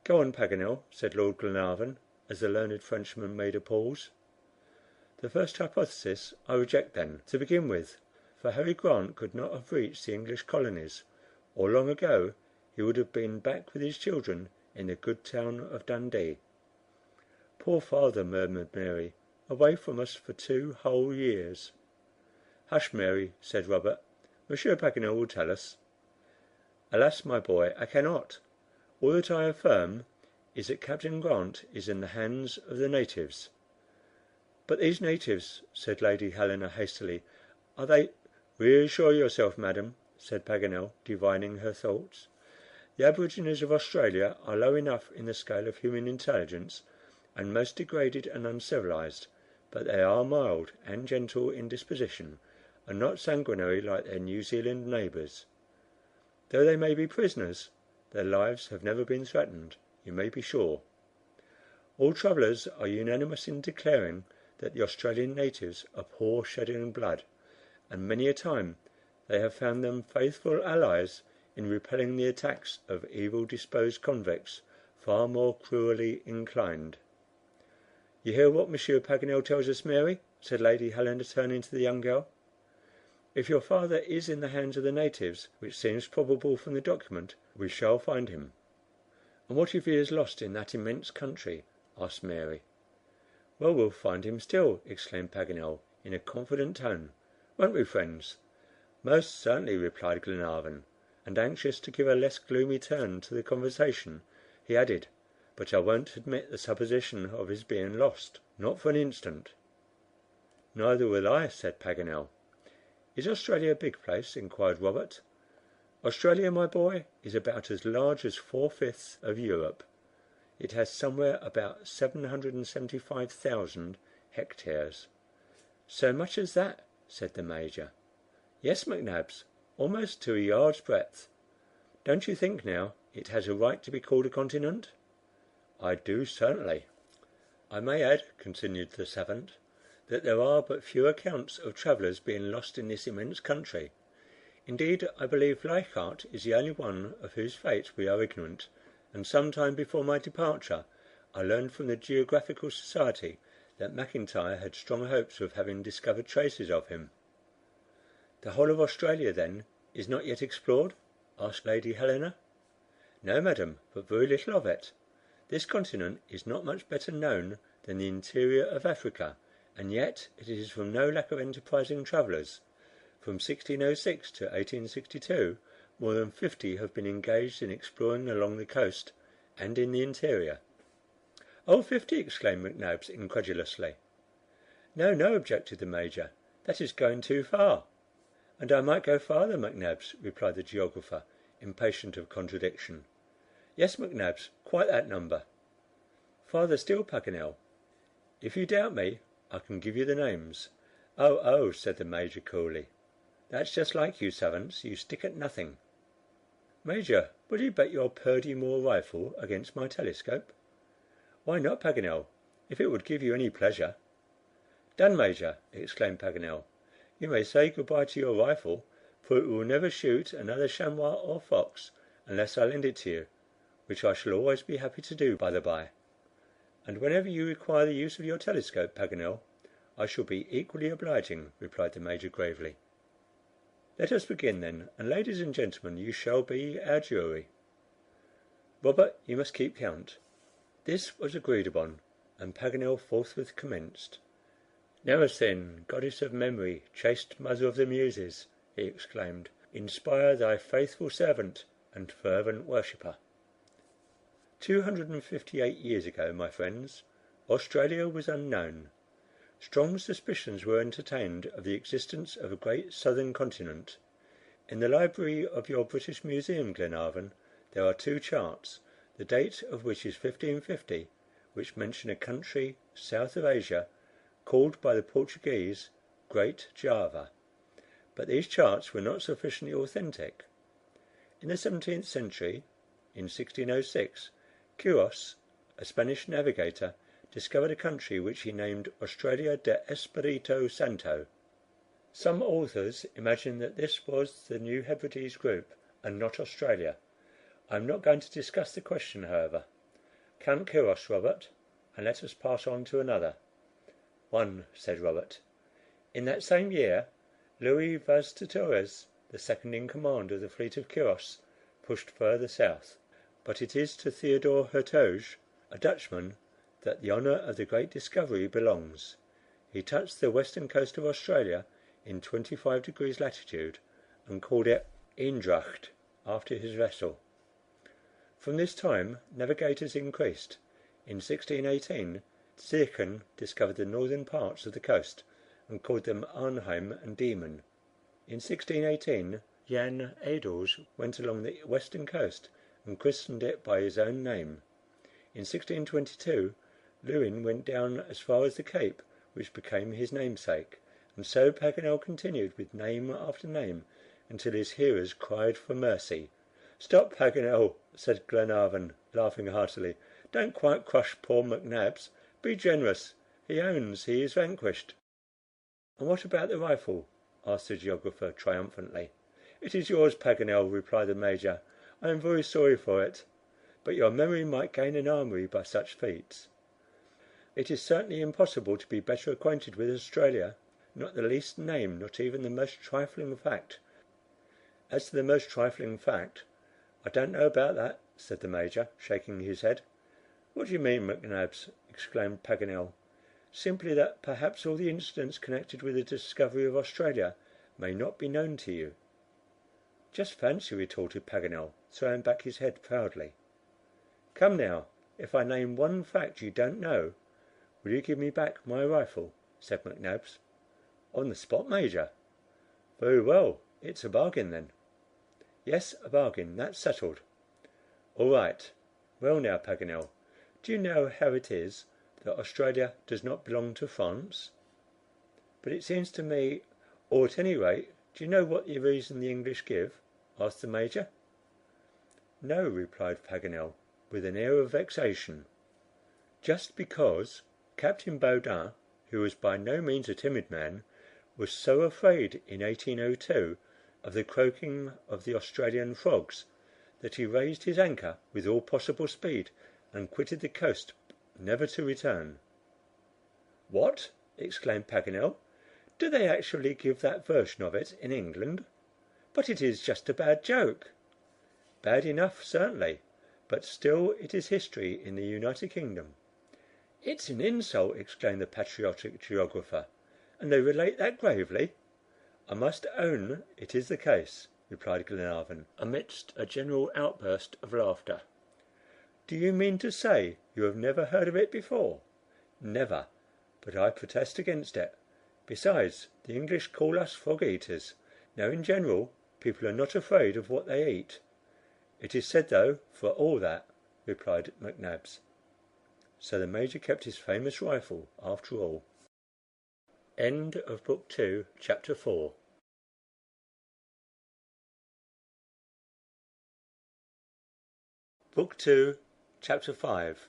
"Go on, Paganel," said Lord Glenarvan, as the learned Frenchman made a pause. "The first hypothesis I reject, then, to begin with, for Harry Grant could not have reached the English colonies, or long ago he would have been back with his children in the good town of Dundee." "Poor father," murmured Mary, "away from us for 2 whole years." "Hush, Mary," said Robert. "Monsieur Paganel will tell us." "Alas, my boy, I cannot. All that I affirm is that Captain Grant is in the hands of the natives." "But these natives," said Lady Helena hastily, "are they—" "Reassure yourself, madam," said Paganel, divining her thoughts. "The aborigines of Australia are low enough in the scale of human intelligence, and most degraded and uncivilized, but they are mild and gentle in disposition, and not sanguinary like their New Zealand neighbors. Though they may be prisoners, their lives have never been threatened, you may be sure. All travelers are unanimous in declaring that the Australian natives abhor shedding blood, and many a time they have found them faithful allies in repelling the attacks of evil disposed convicts far more cruelly inclined." "You hear what Monsieur Paganel tells us, Mary?" said Lady Helena, turning to the young girl. "If your father is in the hands of the natives, which seems probable from the document, we shall find him." "And what if he is lost in that immense country?" asked Mary. "Well, we'll find him still," exclaimed Paganel, in a confident tone. "Won't we, friends?" "Most certainly," replied Glenarvan; and, anxious to give a less gloomy turn to the conversation, he added, "but I won't admit the supposition of his being lost, not for an instant." "Neither will I," said Paganel. "Is Australia a big place?" inquired Robert. "Australia, my boy, is about as large as 4/5 of Europe. It has somewhere about 775,000 hectares." "So much as that?" said the Major. "Yes, McNabbs, almost to a yard's breadth. Don't you think, now, it has a right to be called a continent?" "I do, certainly." "I may add," continued the savant, "that there are but few accounts of travelers being lost in this immense country. Indeed, I believe Leichhardt is the only one of whose fate we are ignorant, and some time before my departure I learned from the Geographical Society that Mackintyre had strong hopes of having discovered traces of him." "The whole of Australia, then, is not yet explored?" asked Lady Helena. "No, madam, but very little of it. This continent is not much better known than the interior of Africa, and yet it is from no lack of enterprising travelers. From 1606 to 1862 more than 50 have been engaged in exploring along the coast and in the interior." "Oh, 50!" exclaimed McNabbs, incredulously. "No, no," objected the Major. That is going too far." "And I might go farther, McNabbs," replied the geographer, impatient of contradiction. "Yes, McNabbs, quite that number." "Farther still, Paganel." "If you doubt me, I can give you the names." "Oh, oh," said the Major, coolly. "That's just like you savants. You stick at nothing." "Major, will you bet your Purdy Moore rifle against my telescope?" "Why not, Paganel, if it would give you any pleasure?" "Done, Major!" exclaimed Paganel. "You may say good bye to your rifle, for it will never shoot another chamois or fox unless I lend it to you, which I shall always be happy to do, by the by. And whenever you require the use of your telescope, Paganel, I shall be equally obliging," replied the Major, gravely. "Let us begin, then, and, ladies and gentlemen, you shall be our jury. Robert, you must keep count." This was agreed upon, and Paganel forthwith commenced. "Mnemosyne, goddess of memory, chaste mother of the Muses," he exclaimed, "inspire thy faithful servant and fervent worshipper." 258 years ago, my friends, Australia was unknown. Strong suspicions were entertained of the existence of a great southern continent. In the library of your British Museum, Glenarvan, there are two charts, the date of which is 1550, which mention a country south of Asia called by the Portuguese Great Java. But these charts were not sufficiently authentic. In the 17th century, in 1606, Quiros, a Spanish navigator, discovered a country which he named Australia de Espiritu Santo. Some authors imagine that this was the New Hebrides group, and not Australia. I am not going to discuss the question, however. Count Quiros, Robert, and let us pass on to another. "One," said Robert. "In that same year, Louis Vaz de Torres, the second in command of the fleet of Quiros, pushed further south. But it is to Theodore Hertoge, a Dutchman, that the honour of the great discovery belongs. He touched the western coast of Australia in 25 degrees latitude, and called it Eendracht, after his vessel. From this time navigators increased. In 1618 Zeecken discovered the northern parts of the coast, and called them Arnheim and Diemen. In 1618 Jan Edels went along the western coast and christened it by his own name. In 1622 Lewin went down as far as the Cape, which became his namesake, and so Paganel continued with name after name until his hearers cried for mercy. "Stop, Paganel," said Glenarvan, laughing heartily. "Don't quite crush poor McNabbs. Be generous. He owns he is vanquished." "And what about the rifle?" asked the geographer, triumphantly. "It is yours, Paganel," replied the Major. "I am very sorry for it, but your memory might gain an armory by such feats. It is certainly impossible to be better acquainted with Australia. Not the least name, not even the most trifling fact." "As to the most trifling fact, I don't know about that," said the Major, shaking his head. "What do you mean, McNabbs?" exclaimed Paganel. "Simply that perhaps all the incidents connected with the discovery of Australia may not be known to you." "Just fancy!" retorted Paganel, throwing back his head proudly. "Come now, if I name one fact you don't know, will you give me back my rifle?" said McNabbs. "On the spot, Major." "Very well, it's a bargain, then." "Yes, a bargain. That's settled." "All right. Well, now, Paganel, do you know how it is that Australia does not belong to France?" "But it seems to me, or at any rate, do you know what the reason the English give?" asked the Major. "No," replied Paganel, with an air of vexation. "Just because Captain Baudin, who was by no means a timid man, was so afraid in 1802 of the croaking of the Australian frogs, that he raised his anchor with all possible speed and quitted the coast, never to return." "What!" exclaimed Paganel. "Do they actually give that version of it in England? But it is just a bad joke." "Bad enough, certainly, but still it is history in the United Kingdom." "It's an insult!" exclaimed the patriotic geographer. "And they relate that gravely?" "I must own it is the case," replied Glenarvan, amidst a general outburst of laughter. "Do you mean to say you have never heard of it before?" "Never; but I protest against it. Besides, the English call us frog eaters. Now, in general, people are not afraid of what they eat. It is said, though, for all that," replied McNabbs. So the Major kept his famous rifle after all. End of Book 2, Chapter 4. Book 2, Chapter 5.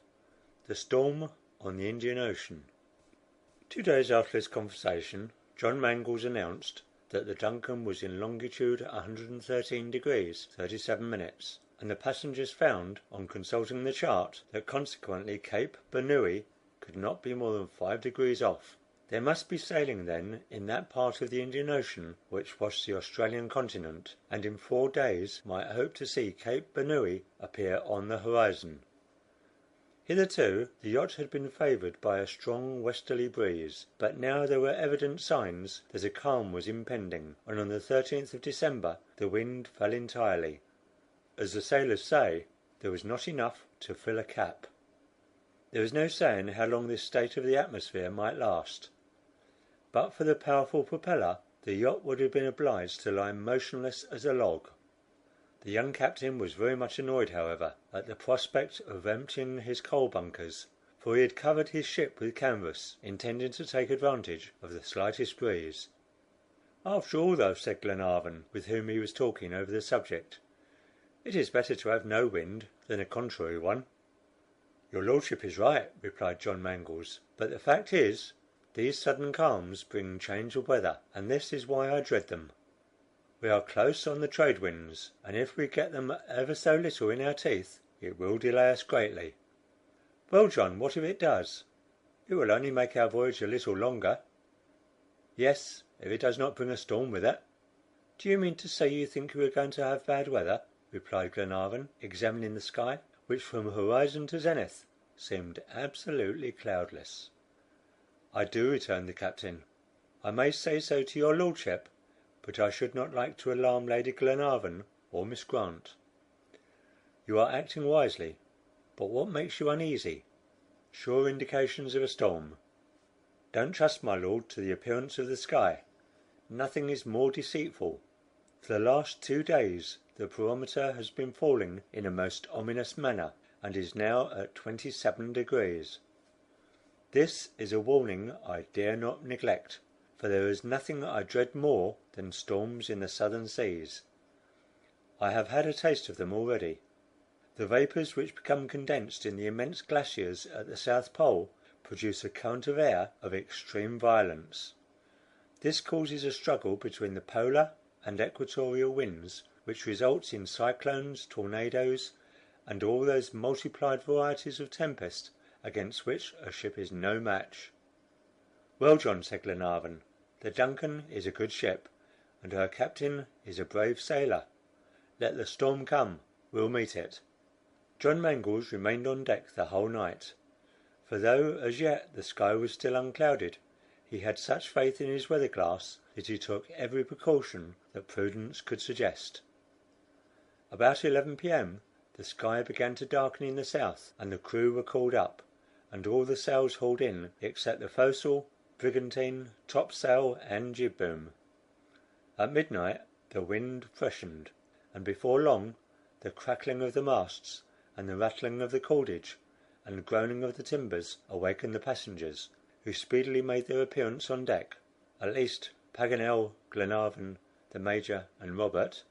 The Storm on the Indian Ocean. 2 days after this conversation, John Mangles announced that the Duncan was in longitude 113 degrees 37 minutes, and the passengers found, on consulting the chart, that consequently Cape Bernouilli could not be more than 5 degrees off. They must be sailing then in that part of the Indian Ocean which washed the Australian continent, and in 4 days might hope to see Cape Bernouilli appear on the horizon. Hitherto the yacht had been favoured by a strong westerly breeze, but now there were evident signs that a calm was impending, and on the 13th of December the wind fell entirely. As the sailors say, there was not enough to fill a cap. There was no saying how long this state of the atmosphere might last. But for the powerful propeller, the yacht would have been obliged to lie motionless as a log. The young captain was very much annoyed, however, at the prospect of emptying his coal bunkers, for he had covered his ship with canvas, intending to take advantage of the slightest breeze. "After all, though," said Glenarvan, with whom he was talking over the subject, "it is better to have no wind than a contrary one." "Your lordship is right," replied John Mangles, "but the fact is, these sudden calms bring change of weather, and this is why I dread them. We are close on the trade winds, and if we get them ever so little in our teeth, it will delay us greatly." "Well, John, what if it does?" "It will only make our voyage a little longer." "Yes, if it does not bring a storm with it." "Do you mean to say you think we are going to have bad weather?" replied Glenarvan, examining the sky, which from horizon to zenith seemed absolutely cloudless. "I do," returned the captain. "I may say so to your lordship, but I should not like to alarm Lady Glenarvan or Miss Grant." "You are acting wisely, but what makes you uneasy?" "Sure indications of a storm." "Don't trust, my lord, to the appearance of the sky. Nothing is more deceitful. For the last 2 days the barometer has been falling in a most ominous manner, and is now at 27 degrees. This is a warning I dare not neglect, for there is nothing I dread more than storms in the southern seas. I have had a taste of them already. The vapours which become condensed in the immense glaciers at the South Pole produce a current of air of extreme violence. This causes a struggle between the polar and equatorial winds, which results in cyclones, tornadoes, and all those multiplied varieties of tempest against which a ship is no match." "Well, John," said Glenarvan, "the Duncan is a good ship, and her captain is a brave sailor. Let the storm come, we'll meet it." John Mangles remained on deck the whole night, for though as yet the sky was still unclouded, he had such faith in his weather glass that he took every precaution that prudence could suggest. About 11 p.m. the sky began to darken in the south, and the crew were called up, and all the sails hauled in except the forecastle, brigantine, topsail, and jib boom. At midnight the wind freshened, and before long the crackling of the masts, and the rattling of the cordage, and groaning of the timbers awakened the passengers, who speedily made their appearance on deck, at least Paganel, Glenarvan, the Major, and Robert.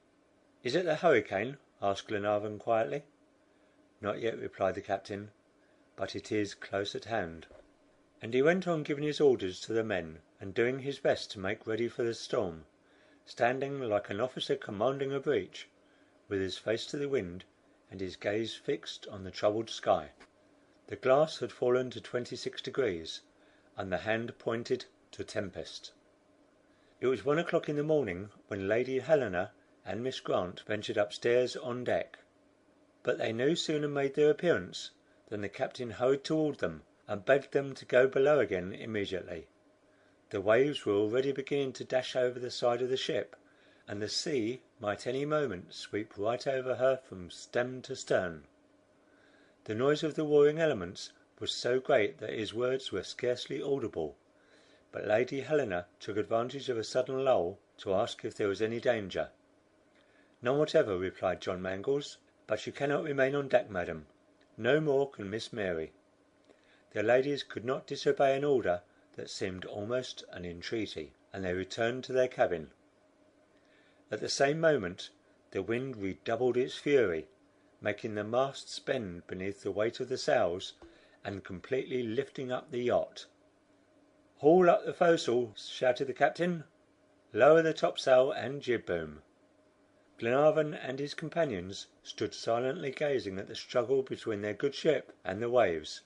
"Is it the hurricane?" asked Glenarvan quietly. "Not yet," replied the captain, "but it is close at hand." And he went on giving his orders to the men, and doing his best to make ready for the storm, standing like an officer commanding a breach, with his face to the wind and his gaze fixed on the troubled sky. The glass had fallen to 26 degrees, and the hand pointed to tempest. It was 1 o'clock in the morning when Lady Helena and Miss Grant ventured upstairs on deck, but they no sooner made their appearance than the captain hurried toward them and begged them to go below again immediately. The waves were already beginning to dash over the side of the ship, and the sea might any moment sweep right over her from stem to stern. The noise of the warring elements was so great that his words were scarcely audible, but Lady Helena took advantage of a sudden lull to ask if there was any danger. "None whatever," replied John Mangles; "but you cannot remain on deck, madam. No more can Miss Mary." The ladies could not disobey an order that seemed almost an entreaty, and they returned to their cabin. At the same moment the wind redoubled its fury, making the masts bend beneath the weight of the sails, and completely lifting up the yacht. "Haul up the foresail!" shouted the captain. "Lower the topsail and jib boom." Glenarvan and his companions stood silently gazing at the struggle between their good ship and the waves,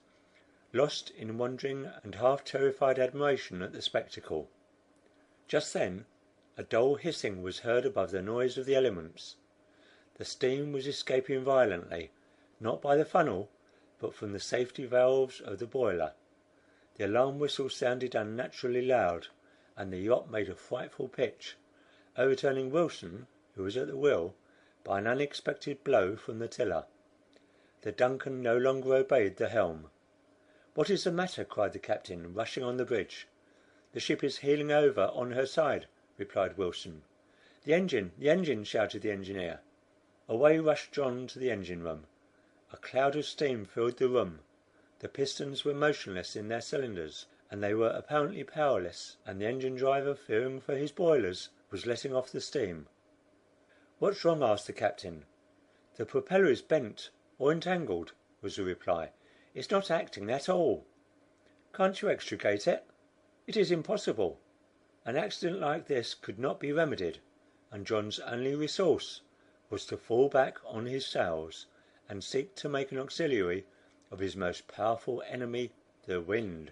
lost in wondering and half terrified admiration at the spectacle. Just then a dull hissing was heard above the noise of the elements. The steam was escaping violently, not by the funnel, but from the safety valves of the boiler. The alarm whistle sounded unnaturally loud, and the yacht made a frightful pitch, overturning Wilson, who was at the wheel, by an unexpected blow from the tiller. The Duncan no longer obeyed the helm. "What is the matter?" cried the captain, rushing on the bridge. "The ship is heeling over on her side," replied Wilson. The engine!" shouted the engineer. Away rushed John to the engine room. A cloud of steam filled the room. The pistons were motionless in their cylinders, and they were apparently powerless, and the engine driver, fearing for his boilers, was letting off the steam. "What's wrong?" asked the captain. "The propeller is bent or entangled," was the reply. "It's not acting at all." "Can't you extricate it?" "It is impossible. An accident like this could not be remedied, and John's only resource was to fall back on his sails, and seek to make an auxiliary of his most powerful enemy, the wind.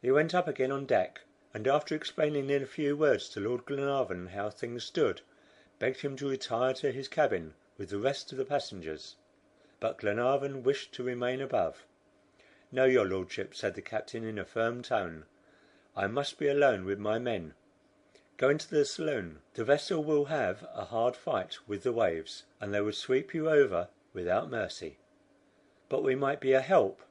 He went up again on deck, and after explaining in a few words to Lord Glenarvan how things stood, begged him to retire to his cabin with the rest of the passengers. But Glenarvan wished to remain above. "No, your lordship," said the captain in a firm tone. "I must be alone with my men. Go into the saloon. The vessel will have a hard fight with the waves, and they would sweep you over without mercy." "But we might be a help."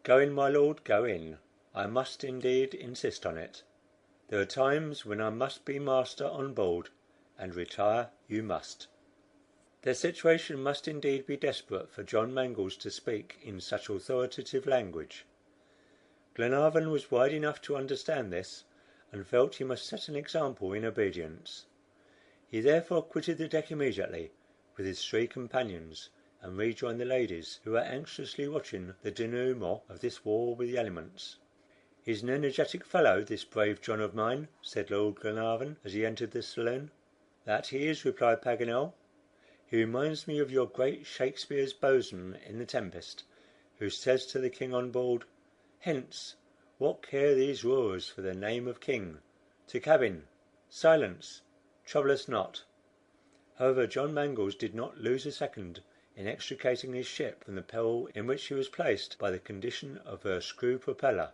"Go in, my lord, go in. I must indeed insist on it. There are times when I must be master on board, and retire you must." Their situation must indeed be desperate for John Mangles to speak in such authoritative language. Glenarvan was wide enough to understand this, and felt he must set an example in obedience. He therefore quitted the deck immediately with his three companions, and rejoined the ladies, who were anxiously watching the denouement of this war with the elements. "He's an energetic fellow, this brave John of mine," said Lord Glenarvan, as he entered the saloon. "That he is," replied Paganel. "He reminds me of your great Shakespeare's boatswain in the Tempest, who says to the king on board, 'Hence, what care these roars for the name of king? To cabin! Silence! Trouble us not!'" However, John Mangles did not lose a second in extricating his ship from the peril in which she was placed by the condition of her screw propeller.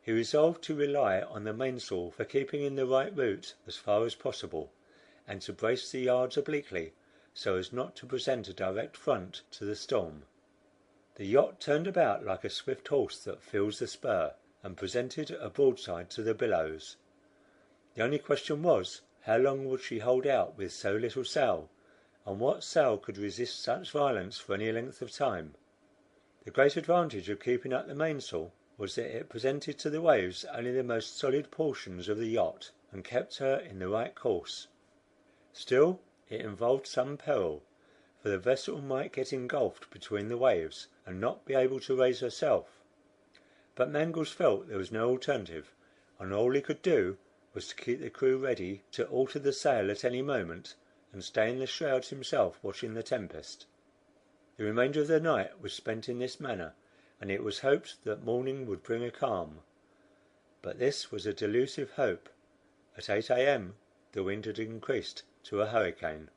He resolved to rely on the mainsail for keeping in the right route as far as possible, and to brace the yards obliquely, so as not to present a direct front to the storm. The yacht turned about like a swift horse that feels the spur, and presented a broadside to the billows. The only question was, how long would she hold out with so little sail, and what sail could resist such violence for any length of time? The great advantage of keeping up the mainsail was that it presented to the waves only the most solid portions of the yacht, and kept her in the right course. Still, it involved some peril, for the vessel might get engulfed between the waves, and not be able to raise herself. But Mangles felt there was no alternative, and all he could do was to keep the crew ready to alter the sail at any moment, and stay in the shrouds himself watching the tempest. The remainder of the night was spent in this manner, and it was hoped that morning would bring a calm. But this was a delusive hope. At 8 a.m. the wind had increased to a hurricane.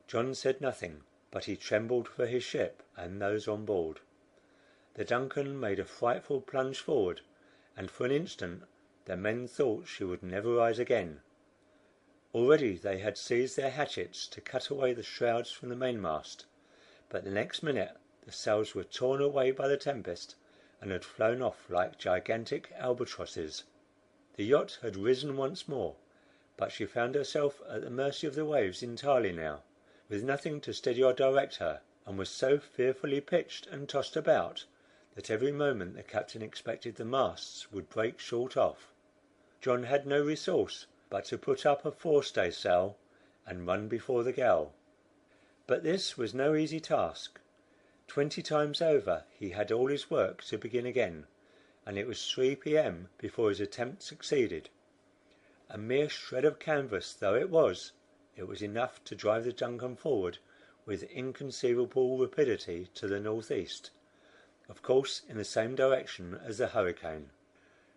John said nothing, but he trembled for his ship and those on board. The Duncan made a frightful plunge forward, and for an instant the men thought she would never rise again. Already they had seized their hatchets to cut away the shrouds from the mainmast, but the next minute the sails were torn away by the tempest, and had flown off like gigantic albatrosses. The yacht had risen once more, but she found herself at the mercy of the waves entirely now, with nothing to steady or direct her, and was so fearfully pitched and tossed about that every moment the captain expected the masts would break short off. John had no resource but to put up a forestaysail and run before the gale. But this was no easy task. 20 times over he had all his work to begin again, and it was 3 p.m. before his attempt succeeded. A mere shred of canvas though it was enough to drive the DUNCAN forward with inconceivable rapidity to the northeast, of course in the same direction as the hurricane.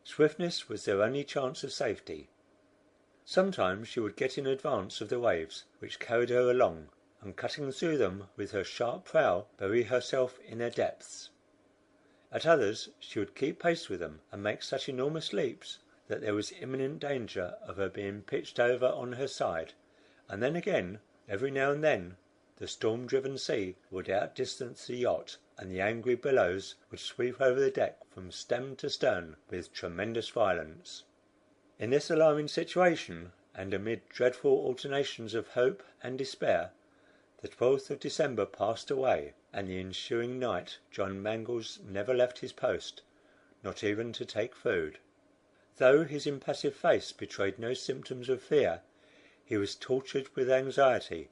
Swiftness was their only chance of safety. Sometimes she would get in advance of the waves, which carried her along, and cutting through them with her sharp prow, bury herself in their depths. At others she would keep pace with them, and make such enormous leaps that there was imminent danger of her being pitched over on her side, and then again, every now and then, the storm-driven sea would outdistance the yacht, and the angry billows would sweep over the deck from stem to stern with tremendous violence. In this alarming situation, and amid dreadful alternations of hope and despair, the 12th of December passed away, and the ensuing night John Mangles never left his post, not even to take food. Though his impassive face betrayed no symptoms of fear, he was tortured with anxiety,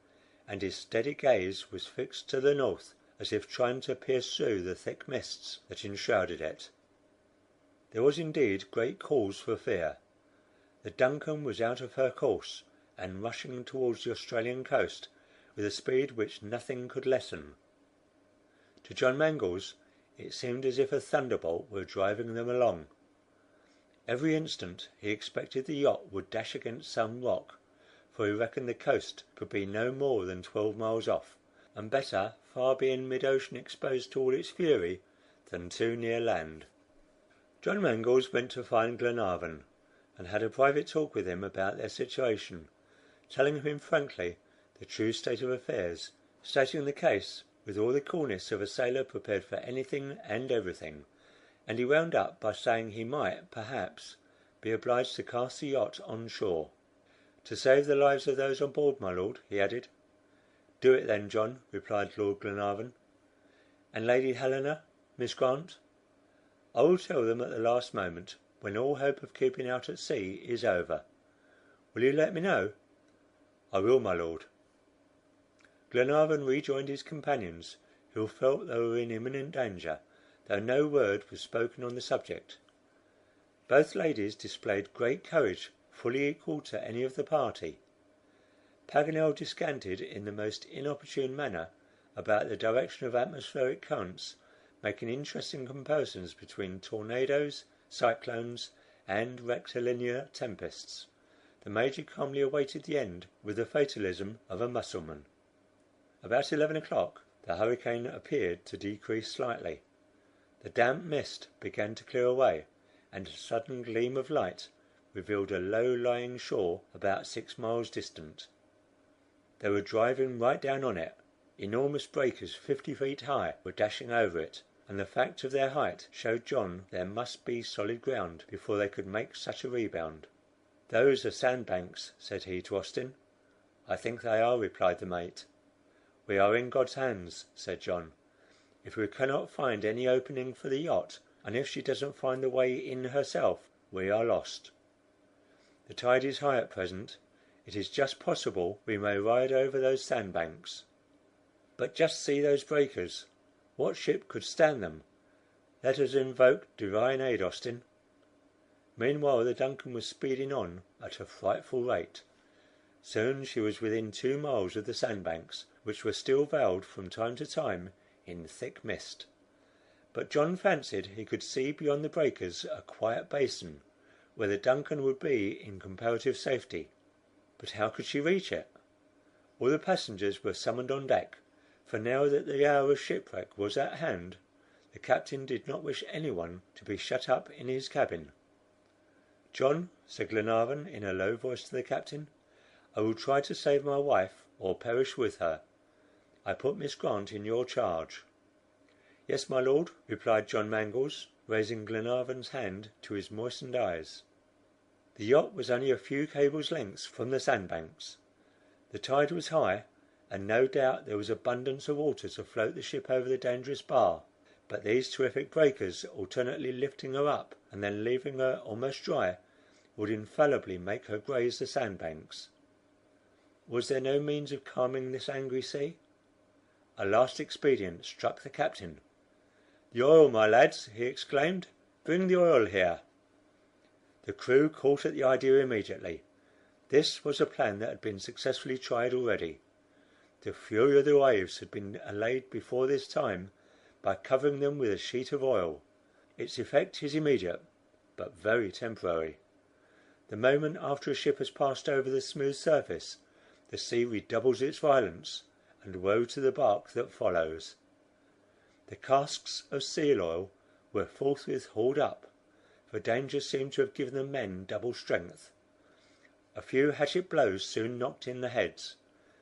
and his steady gaze was fixed to the north, as if trying to pierce through the thick mists that enshrouded it. There was indeed great cause for fear. The DUNCAN was out of her course, and rushing towards the Australian coast with a speed which nothing could lessen. To John Mangles it seemed as if a thunderbolt were driving them along. Every instant he expected the yacht would dash against some rock, for he reckoned the coast could be no more than 12 miles off, and better far be in mid-ocean exposed to all its fury than too near land. John Mangles went to find Glenarvan, and had a private talk with him about their situation, telling him frankly the true state of affairs, stating the case with all the coolness of a sailor prepared for anything and everything, and he wound up by saying he might, perhaps, be obliged to cast the yacht on shore. "To save the lives of those on board, my lord," he added. "Do it then, John," replied Lord Glenarvan. "And Lady Helena, Miss Grant?" "I will tell them at the last moment, when all hope of keeping out at sea is over. Will you let me know?" "I will, my lord." Glenarvan rejoined his companions, who felt they were in imminent danger, though no word was spoken on the subject. Both ladies displayed great courage, fully equal to any of the party. Paganel descanted in the most inopportune manner about the direction of atmospheric currents, making interesting comparisons between tornadoes, cyclones, and rectilinear tempests. The Major calmly awaited the end with the fatalism of a Mussulman. About 11 o'clock the hurricane appeared to decrease slightly. The damp mist began to clear away, and a sudden gleam of light revealed a low-lying shore about 6 miles distant. They were driving right down on it. Enormous breakers 50 feet high were dashing over it, and the fact of their height showed John there must be solid ground before they could make such a rebound. "Those are sandbanks," said he to Austin. "I think they are," replied the mate. "We are in God's hands," said John. "If we cannot find any opening for the yacht, and if she doesn't find the way in herself, we are lost. The tide is high at present. It is just possible we may ride over those sandbanks. But just see those breakers. What ship could stand them? Let us invoke divine aid, Austin." Meanwhile the DUNCAN was speeding on at a frightful rate. Soon she was within 2 miles of the sandbanks, which were still veiled from time to time in thick mist. But John fancied he could see beyond the breakers a quiet basin, where the DUNCAN would be in comparative safety. But how could she reach it? All the passengers were summoned on deck, for now that the hour of shipwreck was at hand, the captain did not wish anyone to be shut up in his cabin. "John," said Glenarvan in a low voice to the captain, "I will try to save my wife or perish with her. I put Miss Grant in your charge." "Yes, my lord," replied John Mangles. raising Glenarvan's hand to his moistened eyes. The yacht was only a few cables' lengths from the sandbanks. The tide was high, and no doubt there was abundance of water to float the ship over the dangerous bar, but these terrific breakers, alternately lifting her up and then leaving her almost dry, would infallibly make her graze the sandbanks. Was there no means of calming this angry sea? A last expedient struck the captain. "The oil, my lads!" he exclaimed. "Bring the oil here!" The crew caught at the idea immediately. This was a plan that had been successfully tried already. The fury of the waves had been allayed before this time by covering them with a sheet of oil. Its effect is immediate, but very temporary. The moment after a ship has passed over the smooth surface, the sea redoubles its violence, and woe to the bark that follows. The casks of seal oil were forthwith hauled up, for danger seemed to have given the men double strength. A few hatchet blows soon knocked in the heads.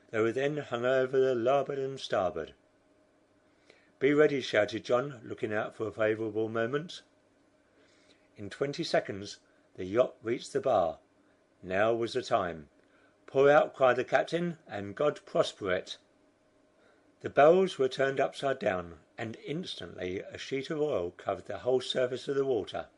They were then hung over the larboard and starboard. "Be ready!" shouted John, looking out for a favourable moment. In 20 seconds the yacht reached the bar. Now was the time. "Pour out!" cried the captain, "and God prosper it!" The barrels were turned upside down, and instantly a sheet of oil covered the whole surface of the water.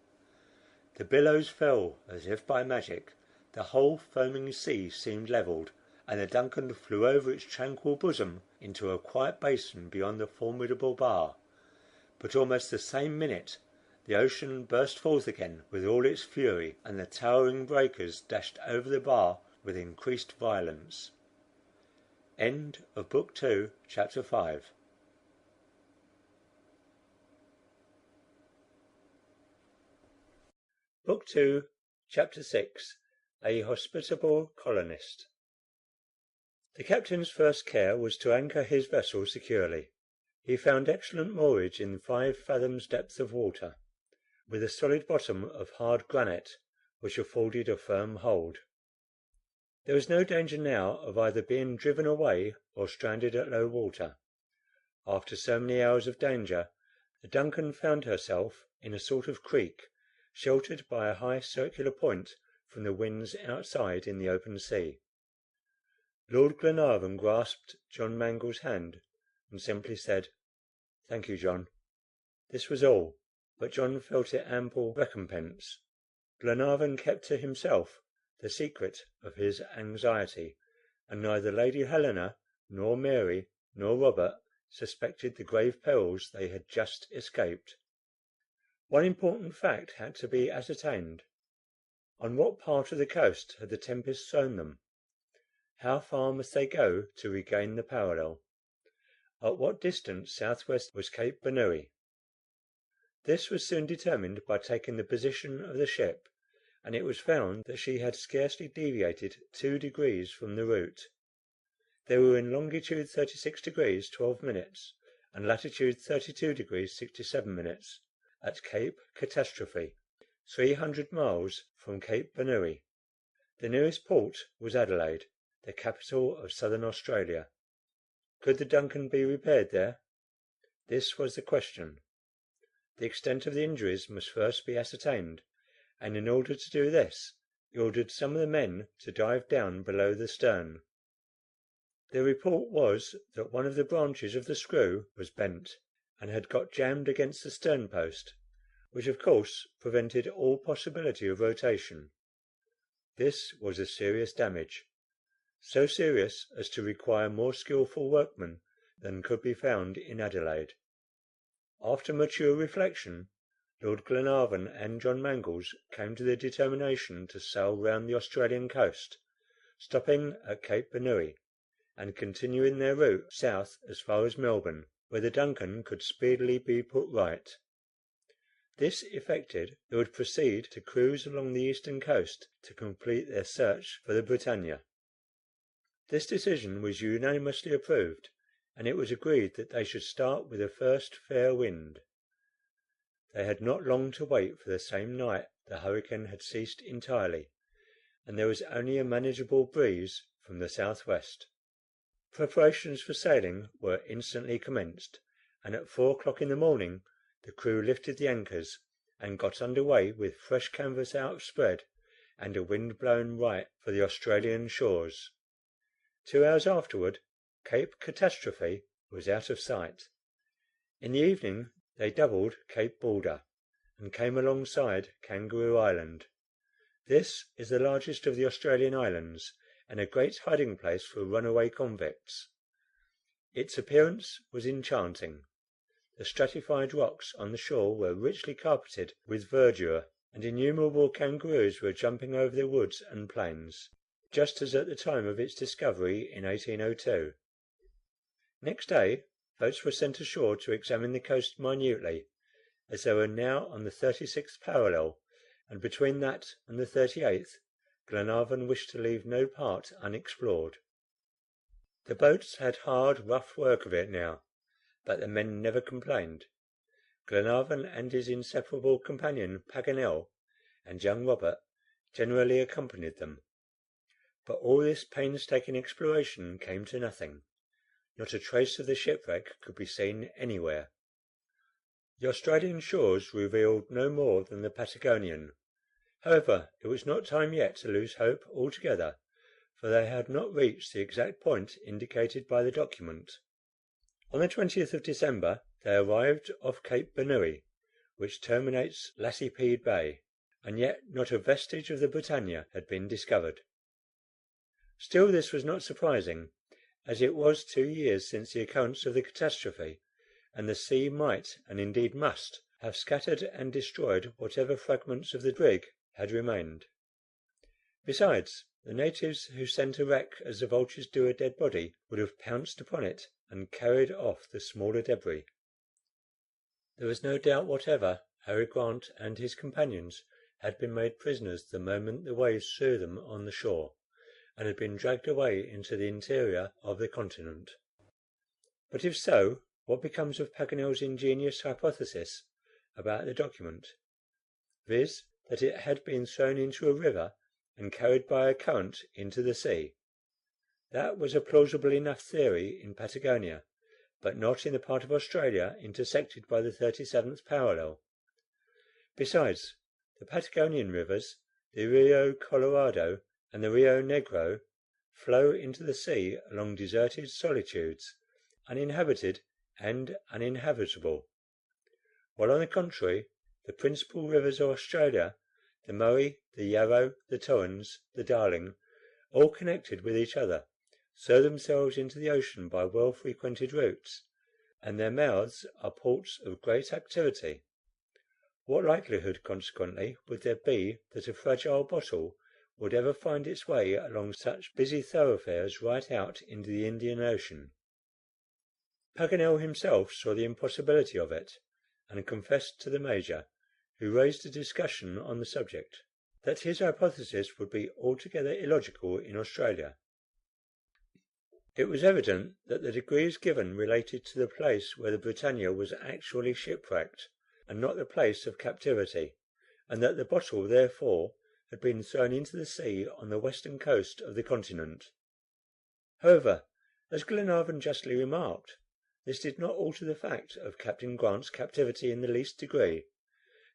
The billows fell as if by magic, the whole foaming sea seemed levelled, and the DUNCAN flew over its tranquil bosom into a quiet basin beyond the formidable bar. But almost the same minute the ocean burst forth again with all its fury, and the towering breakers dashed over the bar with increased violence. End of Book 2, Chapter 5. Book 2, Chapter 6. A Hospitable Colonist. The captain's first care was to anchor his vessel securely. He found excellent moorage in 5 fathoms depth of water, with a solid bottom of hard granite, which afforded a firm hold. There was no danger now of either being driven away or stranded at low water. After so many hours of danger, the DUNCAN found herself in a sort of creek, sheltered by a high circular point from the winds outside in the open sea. Lord Glenarvan grasped John Mangles' hand and simply said, "Thank you, John." This was all, but John felt it ample recompense. Glenarvan kept to himself the secret of his anxiety, and neither Lady Helena, nor Mary, nor Robert suspected the grave perils they had just escaped. One important fact had to be ascertained. On what part of the coast had the tempest thrown them? How far must they go to regain the parallel? At what distance southwest was Cape Bernouilli? This was soon determined by taking the position of the ship, and it was found that she had scarcely deviated 2 degrees from the route. They were in longitude 36 degrees 12 minutes and latitude 32 degrees 67 minutes at Cape Catastrophe, 300 miles from Cape Bernouilli. The nearest port was Adelaide, the capital of Southern Australia. Could the DUNCAN be repaired there? This was the question. The extent of the injuries must first be ascertained, and in order to do this he ordered some of the men to dive down below the stern. The report was that one of the branches of the screw was bent, and had got jammed against the stern post, which of course prevented all possibility of rotation. This was a serious damage, so serious as to require more skilful workmen than could be found in Adelaide. After mature reflection, Lord Glenarvan and John Mangles came to the determination to sail round the Australian coast, stopping at Cape Bernouilli, and continuing their route south as far as Melbourne, where the DUNCAN could speedily be put right. This effected, they would proceed to cruise along the eastern coast to complete their search for the BRITANNIA. This decision was unanimously approved, and it was agreed that they should start with the first fair wind. They had not long to wait, for the same night the hurricane had ceased entirely, and there was only a manageable breeze from the southwest. Preparations for sailing were instantly commenced, and at 4 o'clock in the morning the crew lifted the anchors and got under way with fresh canvas outspread and a wind blowing right for the Australian shores. 2 hours afterward Cape Catastrophe was out of sight. In the evening they doubled Cape Border, and came alongside Kangaroo Island. This is the largest of the Australian islands, and a great hiding place for runaway convicts. Its appearance was enchanting. The stratified rocks on the shore were richly carpeted with verdure, and innumerable kangaroos were jumping over the woods and plains, just as at the time of its discovery in 1802. Next day boats were sent ashore to examine the coast minutely, as they were now on the 36th parallel, and between that and the 38th Glenarvan wished to leave no part unexplored. The boats had hard, rough work of it now, but the men never complained. Glenarvan and his inseparable companion Paganel and young Robert generally accompanied them. But all this painstaking exploration came to nothing. Not a trace of the shipwreck could be seen anywhere. The Australian shores revealed no more than the Patagonian. However, it was not time yet to lose hope altogether, for they had not reached the exact point indicated by the document. On the 20th of December they arrived off Cape Bernouilli, which terminates Lassipede Bay, and yet not a vestige of the BRITANNIA had been discovered. Still this was not surprising, as it was 2 years since the occurrence of the catastrophe, and the sea might, and indeed must, have scattered and destroyed whatever fragments of the brig had remained. Besides, the natives who scent a wreck as the vultures do a dead body would have pounced upon it and carried off the smaller debris. There was no doubt whatever Harry Grant and his companions had been made prisoners the moment the waves threw them on the shore, and had been dragged away into the interior of the continent. But if so, what becomes of Paganel's ingenious hypothesis about the document, viz., that it had been thrown into a river and carried by a current into the sea? That was a plausible enough theory in Patagonia, but not in the part of Australia intersected by the 37th parallel. Besides, the Patagonian rivers, the Rio Colorado and the Rio Negro, flow into the sea along deserted solitudes, uninhabited and uninhabitable, while on the contrary the principal rivers of Australia, the Murray, the Yarrow, the Torrens, the Darling, all connected with each other, throw themselves into the ocean by well frequented routes, and their mouths are ports of great activity. What likelihood, consequently, would there be that a fragile bottle would ever find its way along such busy thoroughfares right out into the Indian Ocean? Paganel himself saw the impossibility of it, and confessed to the Major, who raised a discussion on the subject, that his hypothesis would be altogether illogical in Australia. It was evident that the degrees given related to the place where the BRITANNIA was actually shipwrecked, and not the place of captivity, and that the bottle, therefore, had been thrown into the sea on the western coast of the continent. However, as Glenarvan justly remarked, this did not alter the fact of Captain Grant's captivity in the least degree,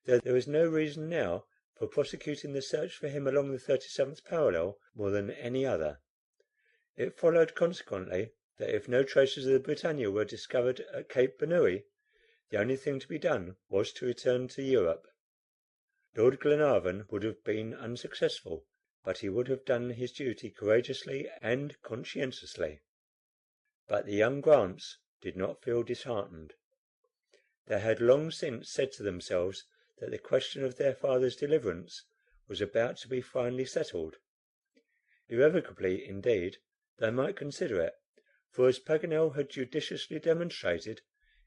though there was no reason now for prosecuting the search for him along the 37th parallel more than any other. It followed, consequently, that if no traces of the BRITANNIA were discovered at Cape Bernouilli, the only thing to be done was to return to Europe. Lord Glenarvan would have been unsuccessful, but he would have done his duty courageously and conscientiously. But the young Grants did not feel disheartened. They had long since said to themselves that the question of their father's deliverance was about to be finally settled. Irrevocably, indeed, they might consider it, for, as Paganel had judiciously demonstrated,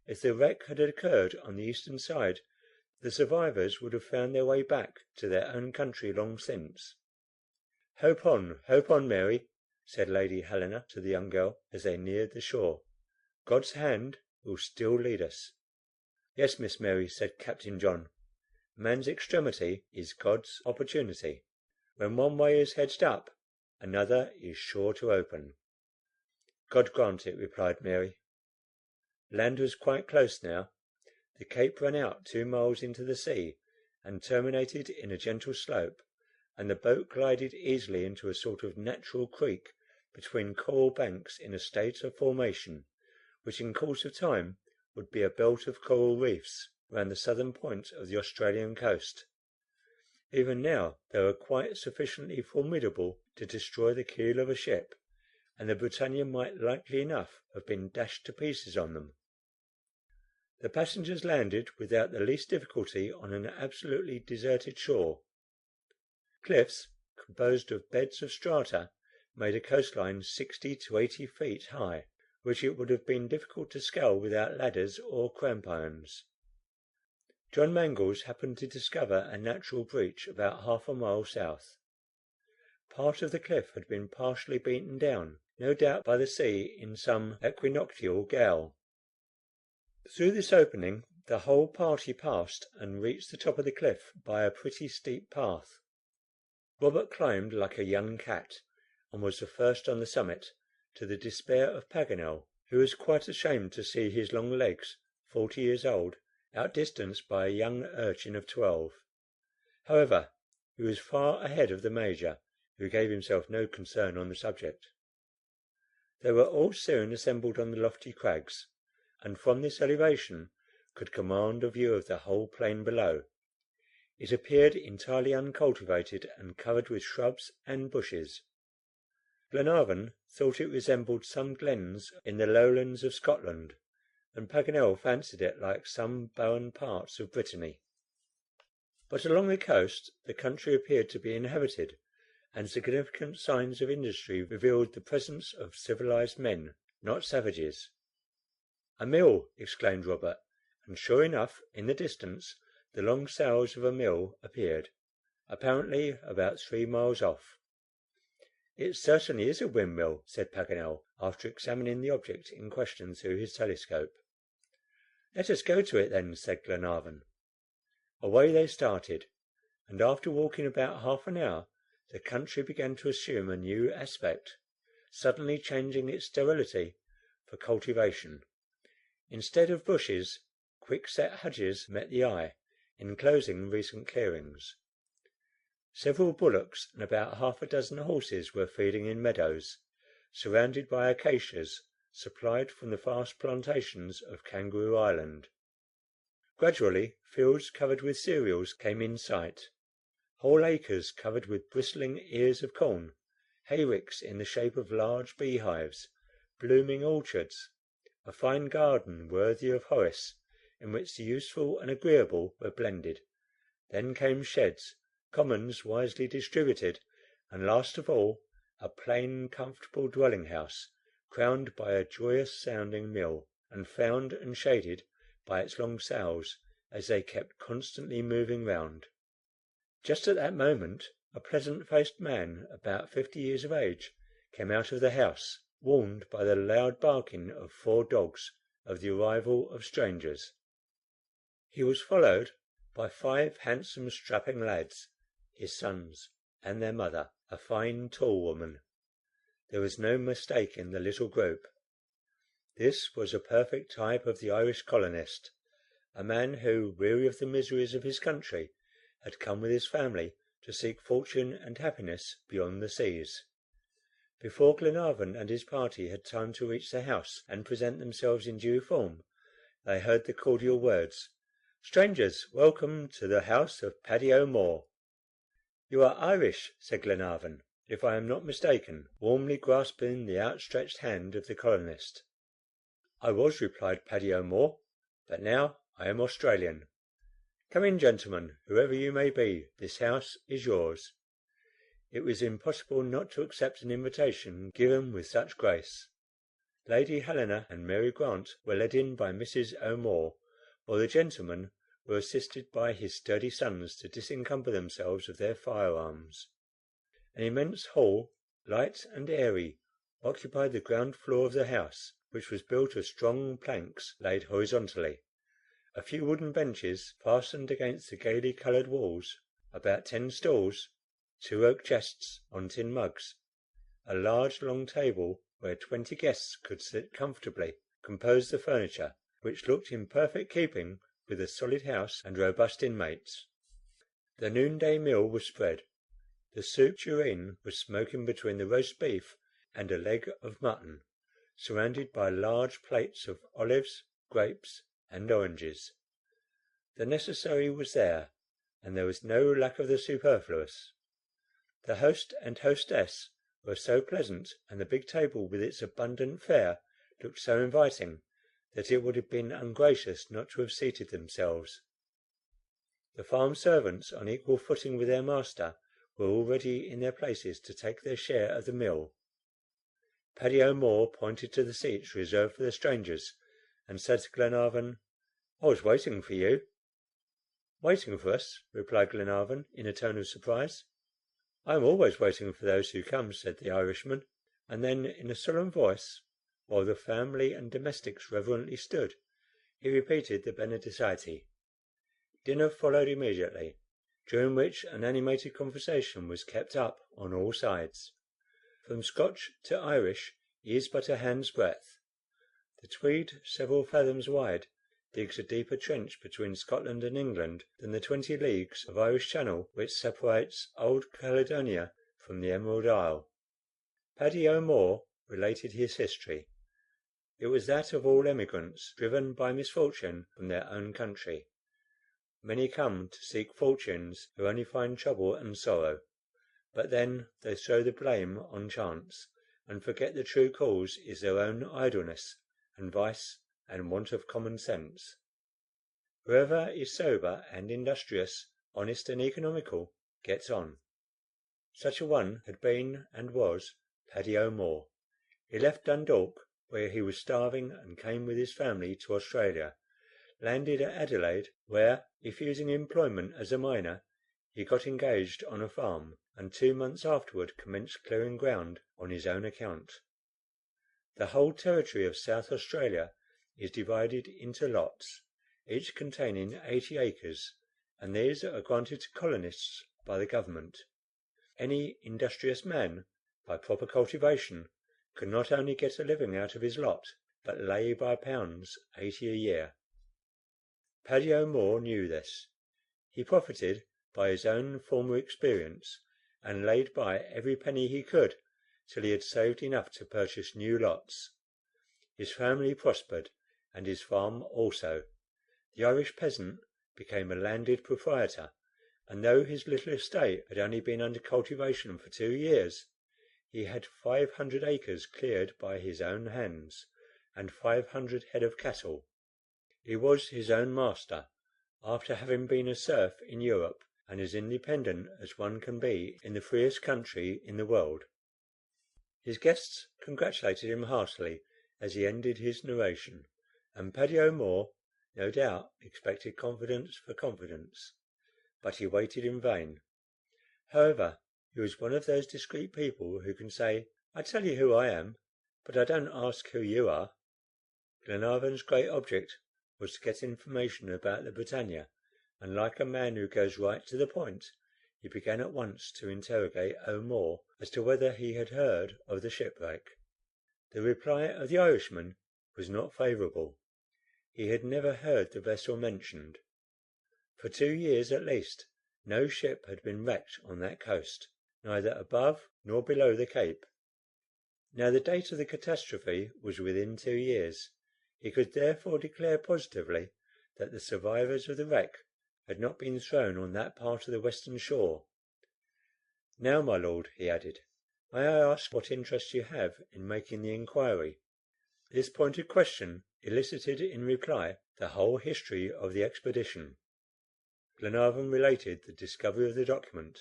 if the wreck had occurred on the eastern side, the survivors would have found their way back to their own country long since. Hope on, Mary," said Lady Helena to the young girl, as they neared the shore. "God's hand will still lead us." "Yes, Miss Mary," said Captain John. "Man's extremity is God's opportunity. When one way is hedged up, another is sure to open." "God grant it," replied Mary. Land was quite close now. The cape ran out 2 miles into the sea, and terminated in a gentle slope, and the boat glided easily into a sort of natural creek between coral banks in a state of formation, which in course of time would be a belt of coral reefs round the southern point of the Australian coast. Even now they were quite sufficiently formidable to destroy the keel of a ship, and the BRITANNIA might likely enough have been dashed to pieces on them. The passengers landed without the least difficulty on an absolutely deserted shore. Cliffs, composed of beds of strata, made a coastline 60 to 80 feet high, which it would have been difficult to scale without ladders or cramp-irons. John Mangles happened to discover a natural breach about half a mile south. Part of the cliff had been partially beaten down, no doubt by the sea in some equinoctial gale. Through this opening the whole party passed and reached the top of the cliff by a pretty steep path. Robert climbed like a young cat, and was the first on the summit, to the despair of Paganel, who was quite ashamed to see his long legs, 40 years old, outdistanced by a young urchin of 12. However, he was far ahead of the Major, who gave himself no concern on the subject. They were all soon assembled on the lofty crags, and from this elevation could command a view of the whole plain below. It appeared entirely uncultivated and covered with shrubs and bushes. Glenarvan thought it resembled some glens in the lowlands of Scotland, and Paganel fancied it like some barren parts of Brittany. But along the coast the country appeared to be inhabited, and significant signs of industry revealed the presence of civilized men, not savages. "A mill!" exclaimed Robert, and sure enough, in the distance, the long sails of a mill appeared, apparently about 3 miles off. "It certainly is a windmill," said Paganel, after examining the object in question through his telescope. "Let us go to it, then," said Glenarvan. Away they started, and after walking about half an hour, the country began to assume a new aspect, suddenly changing its sterility for cultivation. Instead of bushes, quick-set hedges met the eye, enclosing recent clearings. Several bullocks and about half a dozen horses were feeding in meadows, surrounded by acacias supplied from the vast plantations of Kangaroo Island. Gradually fields covered with cereals came in sight, whole acres covered with bristling ears of corn, hayricks in the shape of large beehives, blooming orchards, a fine garden worthy of Horace, in which the useful and agreeable were blended. Then came sheds, commons wisely distributed, and last of all, a plain, comfortable dwelling house, crowned by a joyous sounding mill, and found and shaded by its long sails, as they kept constantly moving round. Just at that moment a pleasant-faced man, about 50 years of age, came out of the house, warned by the loud barking of 4 dogs of the arrival of strangers. He was followed by 5 handsome strapping lads, his sons, and their mother, a fine tall woman. There was no mistake in the little group. This was a perfect type of the Irish colonist, a man who, weary of the miseries of his country, had come with his family to seek fortune and happiness beyond the seas. Before Glenarvan and his party had time to reach the house and present themselves in due form, they heard the cordial words, "Strangers, welcome to the house of Paddy O'Moore." "You are Irish," said Glenarvan, "if I am not mistaken," warmly grasping the outstretched hand of the colonist. "I was," replied Paddy O'Moore, "but now I am Australian. Come in, gentlemen, whoever you may be, this house is yours." It was impossible not to accept an invitation given with such grace. Lady Helena and Mary Grant were led in by Mrs. O'Moore, while the gentlemen were assisted by his sturdy sons to disencumber themselves of their firearms. An immense hall, light and airy, occupied the ground floor of the house, which was built of strong planks laid horizontally. A few wooden benches fastened against the gaily colored walls, about 10 stools, 2 oak chests on tin mugs, a large long table where 20 guests could sit comfortably, composed the furniture, which looked in perfect keeping with the solid house and robust inmates. The noonday meal was spread. The soup tureen was smoking between the roast beef and a leg of mutton, surrounded by large plates of olives, grapes, and oranges. The necessary was there, and there was no lack of the superfluous. The host and hostess were so pleasant, and the big table with its abundant fare looked so inviting, that it would have been ungracious not to have seated themselves. The farm servants, on equal footing with their master, were already in their places to take their share of the meal. Paddy O'Moore pointed to the seats reserved for the strangers, and said to Glenarvan, "I was waiting for you." "Waiting for us?" replied Glenarvan, in a tone of surprise. "I am always waiting for those who come," said the Irishman; and then, in a solemn voice, while the family and domestics reverently stood, he repeated the Benedicite. Dinner followed immediately, during which an animated conversation was kept up on all sides. From Scotch to Irish is but a hand's breadth. The Tweed, several fathoms wide, digs a deeper trench between Scotland and England than the 20 leagues of Irish Channel which separates Old Caledonia from the Emerald Isle. Paddy O'Moore related his history. It was that of all emigrants driven by misfortune from their own country. Many come to seek fortunes who only find trouble and sorrow, but then they throw the blame on chance, and forget the true cause is their own idleness and vice and want of common sense. Whoever is sober and industrious, honest and economical, gets on. Such a one had been and was Paddy O'Moore. He left Dundalk, where he was starving, and came with his family to Australia, landed at Adelaide, where, refusing employment as a miner, he got engaged on a farm, and 2 months afterward commenced clearing ground on his own account. The whole territory of South Australia is divided into lots, each containing 80 acres, and these are granted to colonists by the government. Any industrious man, by proper cultivation, can not only get a living out of his lot, but lay by pounds 80 a year. Paddy O'Moore knew this. He profited by his own former experience, and laid by every penny he could till he had saved enough to purchase new lots. His family prospered, and his farm also. The Irish peasant became a landed proprietor, and though his little estate had only been under cultivation for 2 years, he had 500 acres cleared by his own hands, and 500 head of cattle. He was his own master, after having been a serf in Europe, and as independent as one can be in the freest country in the world. His guests congratulated him heartily as he ended his narration, and Paddy O'Moore, no doubt, expected confidence for confidence, but he waited in vain. However, he was one of those discreet people who can say, "I tell you who I am, but I don't ask who you are." Glenarvan's great object was to get information about the BRITANNIA, and like a man who goes right to the point, he began at once to interrogate O'Moore as to whether he had heard of the shipwreck. The reply of the Irishman was not favorable. He had never heard the vessel mentioned. For 2 years at least no ship had been wrecked on that coast, neither above nor below the Cape. Now the date of the catastrophe was within 2 years. He could therefore declare positively that the survivors of the wreck had not been thrown on that part of the western shore. "Now, my Lord," he added, "may I ask what interest you have in making the inquiry?" This pointed question elicited in reply the whole history of the expedition. Glenarvan related the discovery of the document,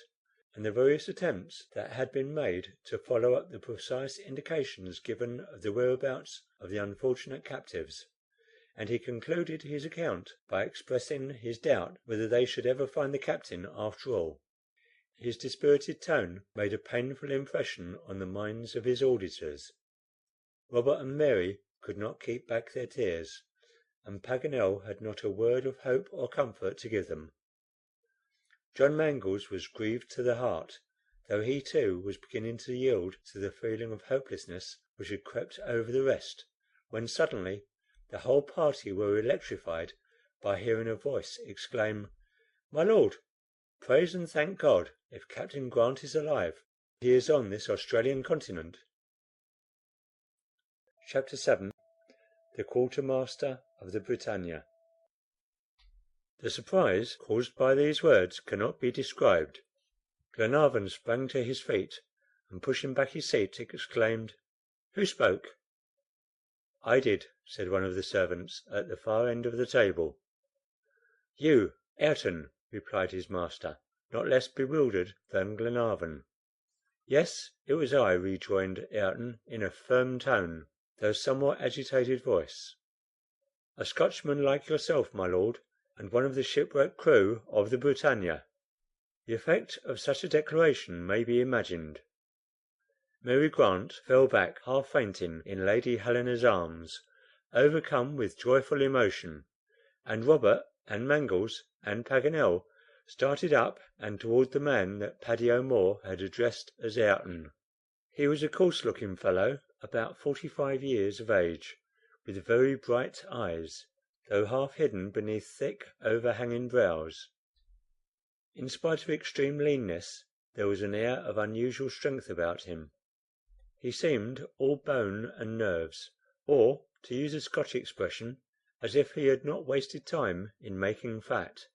and the various attempts that had been made to follow up the precise indications given of the whereabouts of the unfortunate captives, and he concluded his account by expressing his doubt whether they should ever find the captain after all. His dispirited tone made a painful impression on the minds of his auditors. Robert and Mary could not keep back their tears, and Paganel had not a word of hope or comfort to give them. John Mangles was grieved to the heart, though he too was beginning to yield to the feeling of hopelessness which had crept over the rest, when suddenly the whole party were electrified by hearing a voice exclaim, "My Lord! Praise and thank God, if Captain Grant is alive, he is on this Australian continent. Chapter 7. The Quartermaster of the Britannia. The surprise caused by these words cannot be described. Glenarvan sprang to his feet, and pushing back his seat, exclaimed, "Who spoke?" "I did," said one of the servants at the far end of the table. "You, Ayrton," replied his master, not less bewildered than Glenarvan. "Yes, it was I," rejoined Ayrton in a firm tone, though somewhat agitated voice. "A Scotchman like yourself, my Lord, and one of the shipwrecked crew of the Britannia." The effect of such a declaration may be imagined. Mary Grant fell back half fainting in Lady Helena's arms, overcome with joyful emotion, and Robert and Mangles and Paganel started up and toward the man that Paddy O'Moore had addressed as Ayrton. He was a coarse looking fellow, about 45 years of age, with very bright eyes, though half hidden beneath thick overhanging brows. In spite of extreme leanness, there was an air of unusual strength about him. He seemed all bone and nerves, or, to use a Scotch expression, as if he had not wasted time in making fat.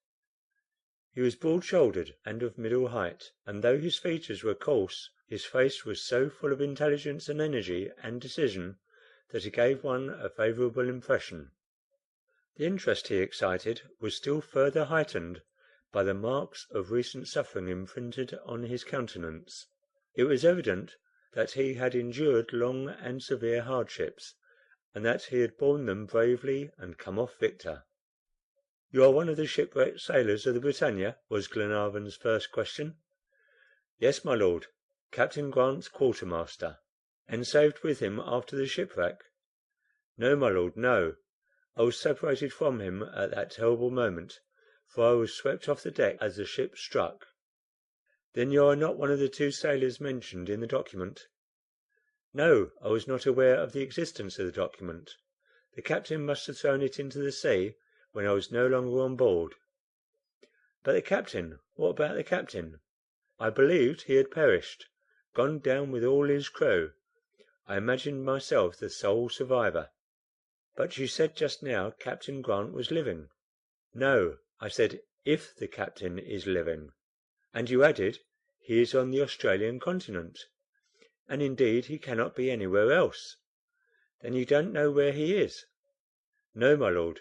He was broad shouldered and of middle height, and though his features were coarse, his face was so full of intelligence and energy and decision that he gave one a favorable impression. The interest he excited was still further heightened by the marks of recent suffering imprinted on his countenance. It was evident that he had endured long and severe hardships, and that he had borne them bravely and come off victor. "You are one of the shipwrecked sailors of the Britannia?" was Glenarvan's first question. "Yes, my Lord, Captain Grant's quartermaster." "And saved with him after the shipwreck?" "No, my Lord, no. I was separated from him at that terrible moment, for I was swept off the deck as the ship struck." "Then you are not one of the two sailors mentioned in the document?" "No, I was not aware of the existence of the document. The captain must have thrown it into the sea when I was no longer on board." "But the captain? What about the captain?" "I believed he had perished, gone down with all his crew. I imagined myself the sole survivor." "But you said just now Captain Grant was living." "No, I said if the captain is living." "And you added, he is on the Australian continent." "And indeed he cannot be anywhere else." "Then you don't know where he is?" "No, my Lord.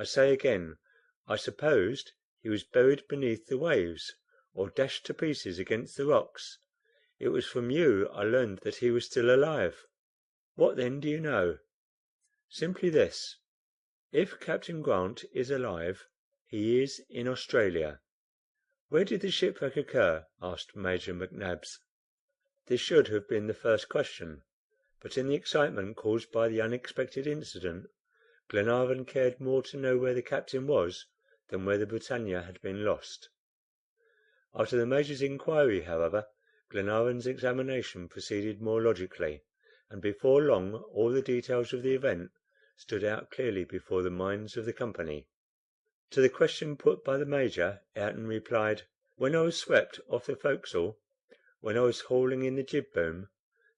I say again, I supposed he was buried beneath the waves, or dashed to pieces against the rocks. It was from you I learned that he was still alive." "What then do you know?" "Simply this: if Captain Grant is alive, he is in Australia." "Where did the shipwreck occur?" asked Major McNabbs. This should have been the first question, but in the excitement caused by the unexpected incident, Glenarvan cared more to know where the captain was than where the Britannia had been lost. After the Major's inquiry, however, Glenarvan's examination proceeded more logically, and before long all the details of the event stood out clearly before the minds of the company. To the question put by the Major, Ayrton replied, "When I was swept off the forecastle, when I was hauling in the jib boom,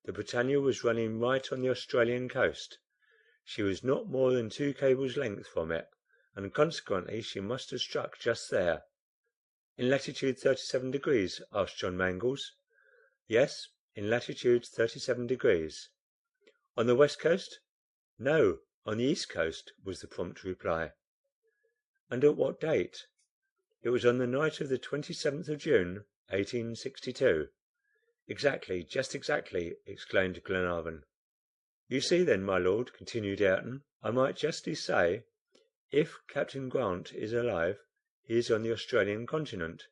the Britannia was running right on the Australian coast. She was not more than 2 cables' length from it, and consequently she must have struck just there." "In latitude 37 degrees?" asked John Mangles. "Yes, in latitude 37 degrees." "On the west coast?" "No, on the east coast," was the prompt reply. "And at what date?" "It was on the night of the 27th of June, 1862." "Exactly, just exactly!" exclaimed Glenarvan. "You see, then, my Lord," continued Ayrton, "I might justly say, if Captain Grant is alive, he is on the Australian continent,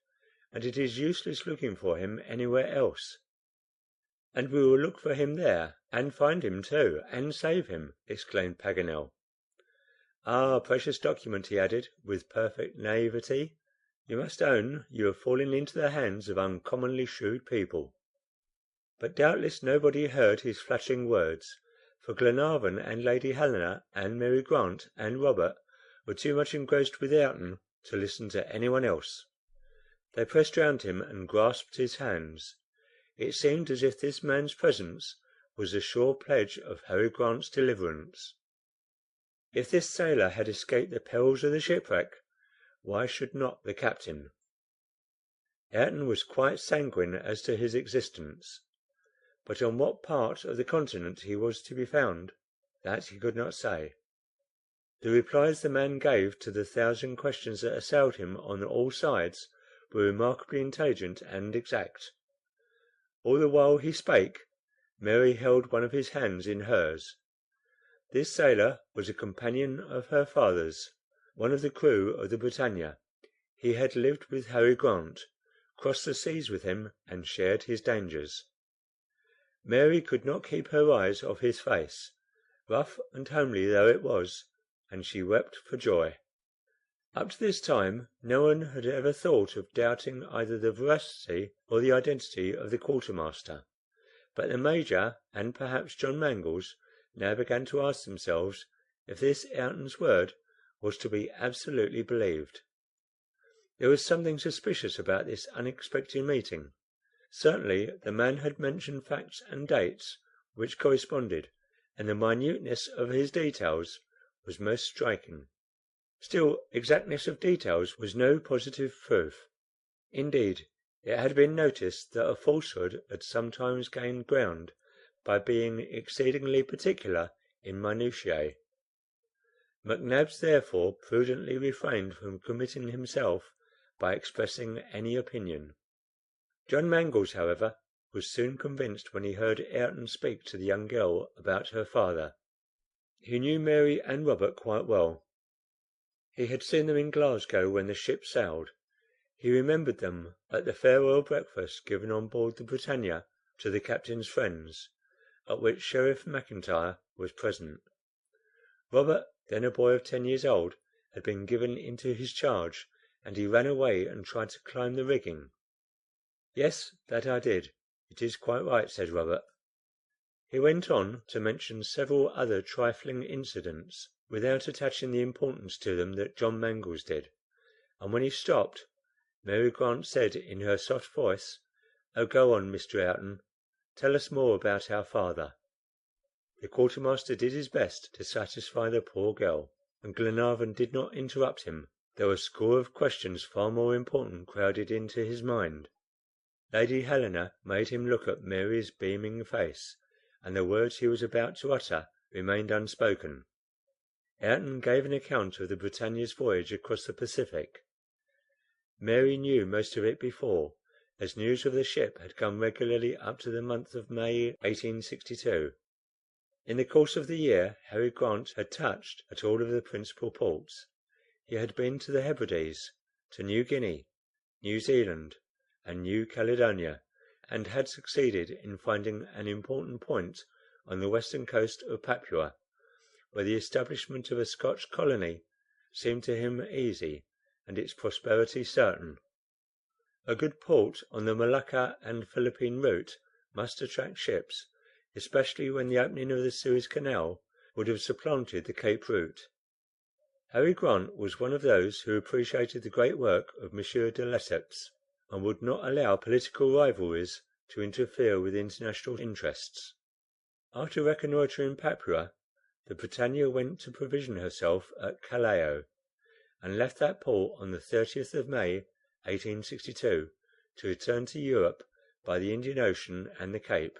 and it is useless looking for him anywhere else." "And we will look for him there, and find him too, and save him!" exclaimed Paganel. "Ah, precious document!" he added, with perfect naivety. "You must own you have fallen into the hands of uncommonly shrewd people." But doubtless nobody heard his flattering words, for Glenarvan and Lady Helena and Mary Grant and Robert were too much engrossed with Ayrton to listen to anyone else. They pressed round him and grasped his hands. It seemed as if this man's presence was a sure pledge of Harry Grant's deliverance. If this sailor had escaped the perils of the shipwreck, why should not the captain? Ayrton was quite sanguine as to his existence, but on what part of the continent he was to be found, that he could not say. The replies the man gave to the thousand questions that assailed him on all sides were remarkably intelligent and exact. All the while he spake, Mary held one of his hands in hers. This sailor was a companion of her father's, one of the crew of the BRITANNIA. He had lived with Harry Grant, crossed the seas with him, and shared his dangers. Mary could not keep her eyes off his face, rough and homely though it was, and she wept for joy. Up to this time no one had ever thought of doubting either the veracity or the identity of the quartermaster, but the Major, and perhaps John Mangles, now began to ask themselves if this Ayrton's word was to be absolutely believed. There was something suspicious about this unexpected meeting. Certainly the man had mentioned facts and dates which corresponded, and the minuteness of his details was most striking. Still, exactness of details was no positive proof. Indeed, it had been noticed that a falsehood had sometimes gained ground by being exceedingly particular in minutiae. McNabbs therefore prudently refrained from committing himself by expressing any opinion. John Mangles, however, was soon convinced when he heard Ayrton speak to the young girl about her father. He knew Mary and Robert quite well. He had seen them in Glasgow when the ship sailed. He remembered them at the farewell breakfast given on board the BRITANNIA to the captain's friends, at which Sheriff McIntyre was present. Robert, then a boy of 10 years old, had been given into his charge, and he ran away and tried to climb the rigging. "Yes, that I did. It is quite right," said Robert. He went on to mention several other trifling incidents, without attaching the importance to them that John Mangles did, and when he stopped, Mary Grant said in her soft voice, "Oh, go on, Mr. Ayrton. Tell us more about our father." The quartermaster did his best to satisfy the poor girl, and Glenarvan did not interrupt him, though a score of questions far more important crowded into his mind. Lady Helena made him look at Mary's beaming face, and the words he was about to utter remained unspoken. Ayrton gave an account of the BRITANNIA's voyage across the Pacific. Mary knew most of it before, as news of the ship had come regularly up to the month of May, 1862. In the course of the year Harry Grant had touched at all of the principal ports. He had been to the Hebrides, to New Guinea, New Zealand, and New Caledonia, and had succeeded in finding an important point on the western coast of Papua, where the establishment of a Scotch colony seemed to him easy and its prosperity certain. A good port on the Molucca and Philippine route must attract ships, especially when the opening of the Suez Canal would have supplanted the Cape route. Harry Grant was one of those who appreciated the great work of M. de Lesseps, and would not allow political rivalries to interfere with international interests. After reconnoitering Papua, the BRITANNIA went to provision herself at Callao, and left that port on the 30th of May, 1862, to return to Europe by the Indian Ocean and the Cape.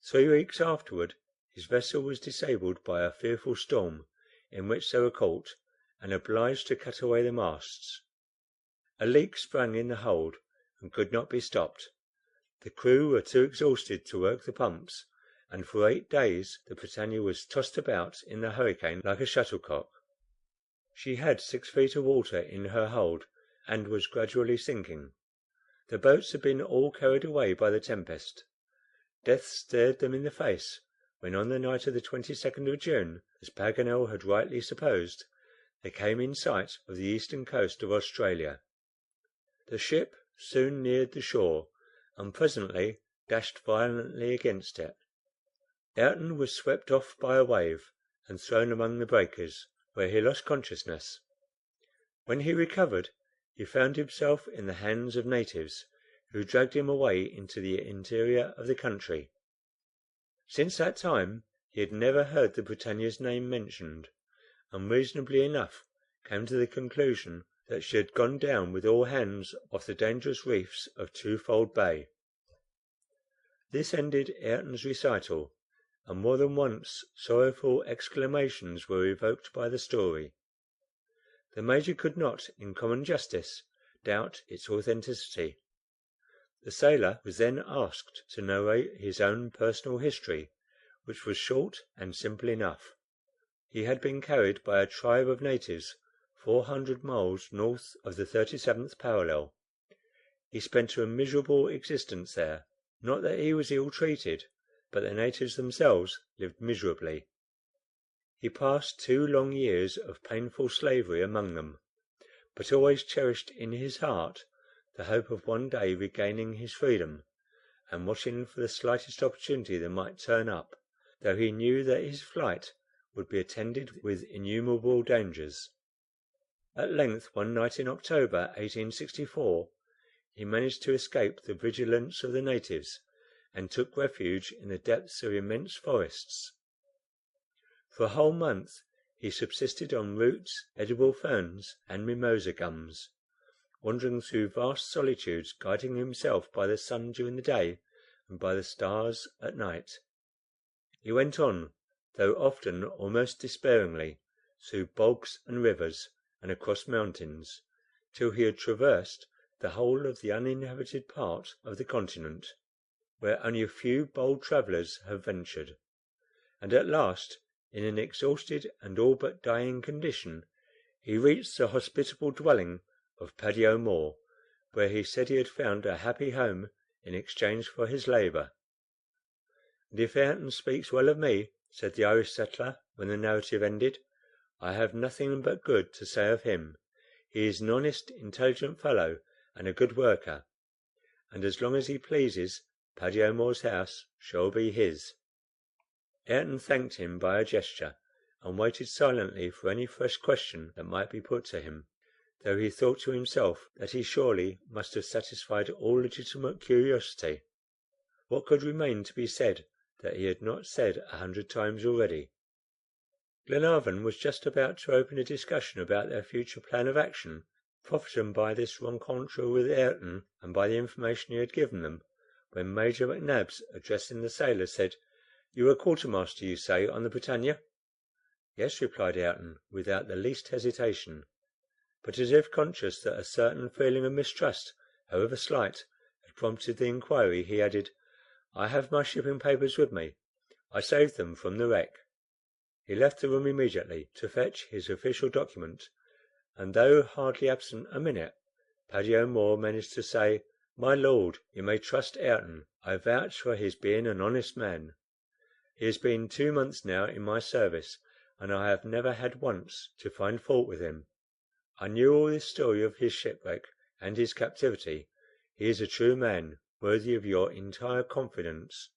3 weeks afterward his vessel was disabled by a fearful storm, in which they were caught, and obliged to cut away the masts. A leak sprang in the hold, and could not be stopped. The crew were too exhausted to work the pumps, and for 8 days the BRITANNIA was tossed about in the hurricane like a shuttlecock. She had 6 feet of water in her hold, and was gradually sinking. The boats had been all carried away by the tempest. Death stared them in the face when, on the night of the 22nd of June, as Paganel had rightly supposed, they came in sight of the eastern coast of Australia. The ship soon neared the shore, and presently dashed violently against it. Ayrton was swept off by a wave, and thrown among the breakers, where he lost consciousness. When he recovered, he found himself in the hands of natives, who dragged him away into the interior of the country. Since that time he had never heard the BRITANNIA's name mentioned, and reasonably enough came to the conclusion that she had gone down with all hands off the dangerous reefs of Twofold Bay. This ended Ayrton's recital, and more than once sorrowful exclamations were evoked by the story. The Major could not, in common justice, doubt its authenticity. The sailor was then asked to narrate his own personal history, which was short and simple enough. He had been carried by a tribe of natives 400 miles north of the 37th parallel. He spent a miserable existence there. Not that he was ill treated, but the natives themselves lived miserably. He passed 2 long years of painful slavery among them, but always cherished in his heart the hope of one day regaining his freedom, and watching for the slightest opportunity that might turn up, though he knew that his flight would be attended with innumerable dangers. At length, one night in October, 1864, he managed to escape the vigilance of the natives, and took refuge in the depths of immense forests. For a whole month he subsisted on roots, edible ferns, and mimosa gums, wandering through vast solitudes, guiding himself by the sun during the day and by the stars at night. He went on, though often almost despairingly, through bogs and rivers, and across mountains, till he had traversed the whole of the uninhabited part of the continent, where only a few bold travellers have ventured, and at last, in an exhausted and all but dying condition, he reached the hospitable dwelling of Paddy O'Moore, where he said he had found a happy home in exchange for his labour. "And if Ayrton speaks well of me," said the Irish settler, when the narrative ended, "I have nothing but good to say of him. He is an honest, intelligent fellow, and a good worker, and as long as he pleases, Paddy O'Moore's house shall be his." Ayrton thanked him by a gesture, and waited silently for any fresh question that might be put to him, though he thought to himself that he surely must have satisfied all legitimate curiosity. What could remain to be said that he had not said 100 times already? Glenarvan was just about to open a discussion about their future plan of action, profiting by this rencontre with Ayrton and by the information he had given them, when Major McNabbs, addressing the sailor, said, "You were quartermaster, you say, on the BRITANNIA?" "Yes," replied Ayrton, without the least hesitation; but as if conscious that a certain feeling of mistrust, however slight, had prompted the inquiry, he added, "I have my shipping papers with me. I saved them from the wreck." He left the room immediately to fetch his official document, and though hardly absent a minute, Paddy O'Moore managed to say, "My Lord, you may trust Ayrton. I vouch for his being an honest man. He has been 2 months now in my service, and I have never had once to find fault with him. I knew all this story of his shipwreck and his captivity. He is a true man, worthy of your entire confidence."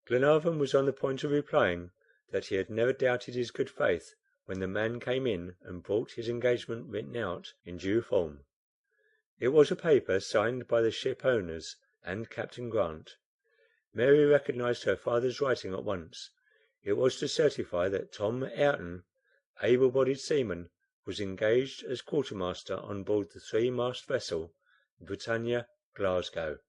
Glenarvan was on the point of replying that he had never doubted his good faith, when the man came in and brought his engagement written out in due form. It was a paper signed by the ship owners and Captain Grant. Mary recognized her father's writing at once. It was to certify that Tom Ayrton, able bodied seaman, was engaged as quartermaster on board the 3-mast vessel, the BRITANNIA, Glasgow.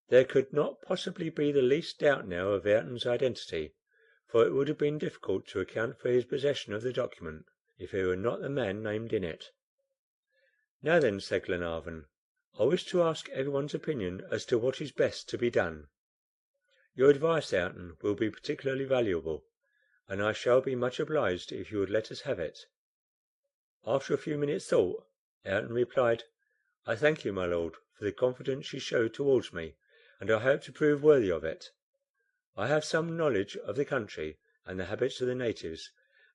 There could not possibly be the least doubt now of Ayrton's identity, for it would have been difficult to account for his possession of the document if he were not the man named in it. "Now then," said Glenarvan, "I wish to ask everyone's opinion as to what is best to be done. Your advice, Ayrton, will be particularly valuable, and I shall be much obliged if you would let us have it." After a few minutes' thought, Ayrton replied, "I thank you, my Lord, for the confidence you show towards me, and I hope to prove worthy of it. I have some knowledge of the country and the habits of the natives,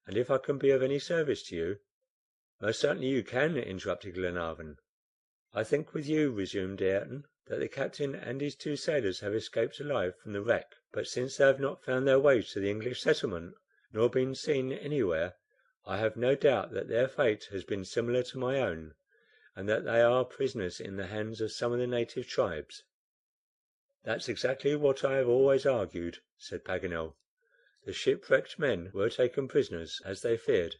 and if I can be of any service to you—" "Most certainly you can," interrupted Glenarvan. "I think with you," resumed Ayrton, "that the captain and his 2 sailors have escaped alive from the wreck, but since they have not found their way to the English settlement, nor been seen anywhere, I have no doubt that their fate has been similar to my own. and that they are prisoners in the hands of some of the native tribes." "That's exactly what I have always argued," said Paganel. "The shipwrecked men were taken prisoners, as they feared.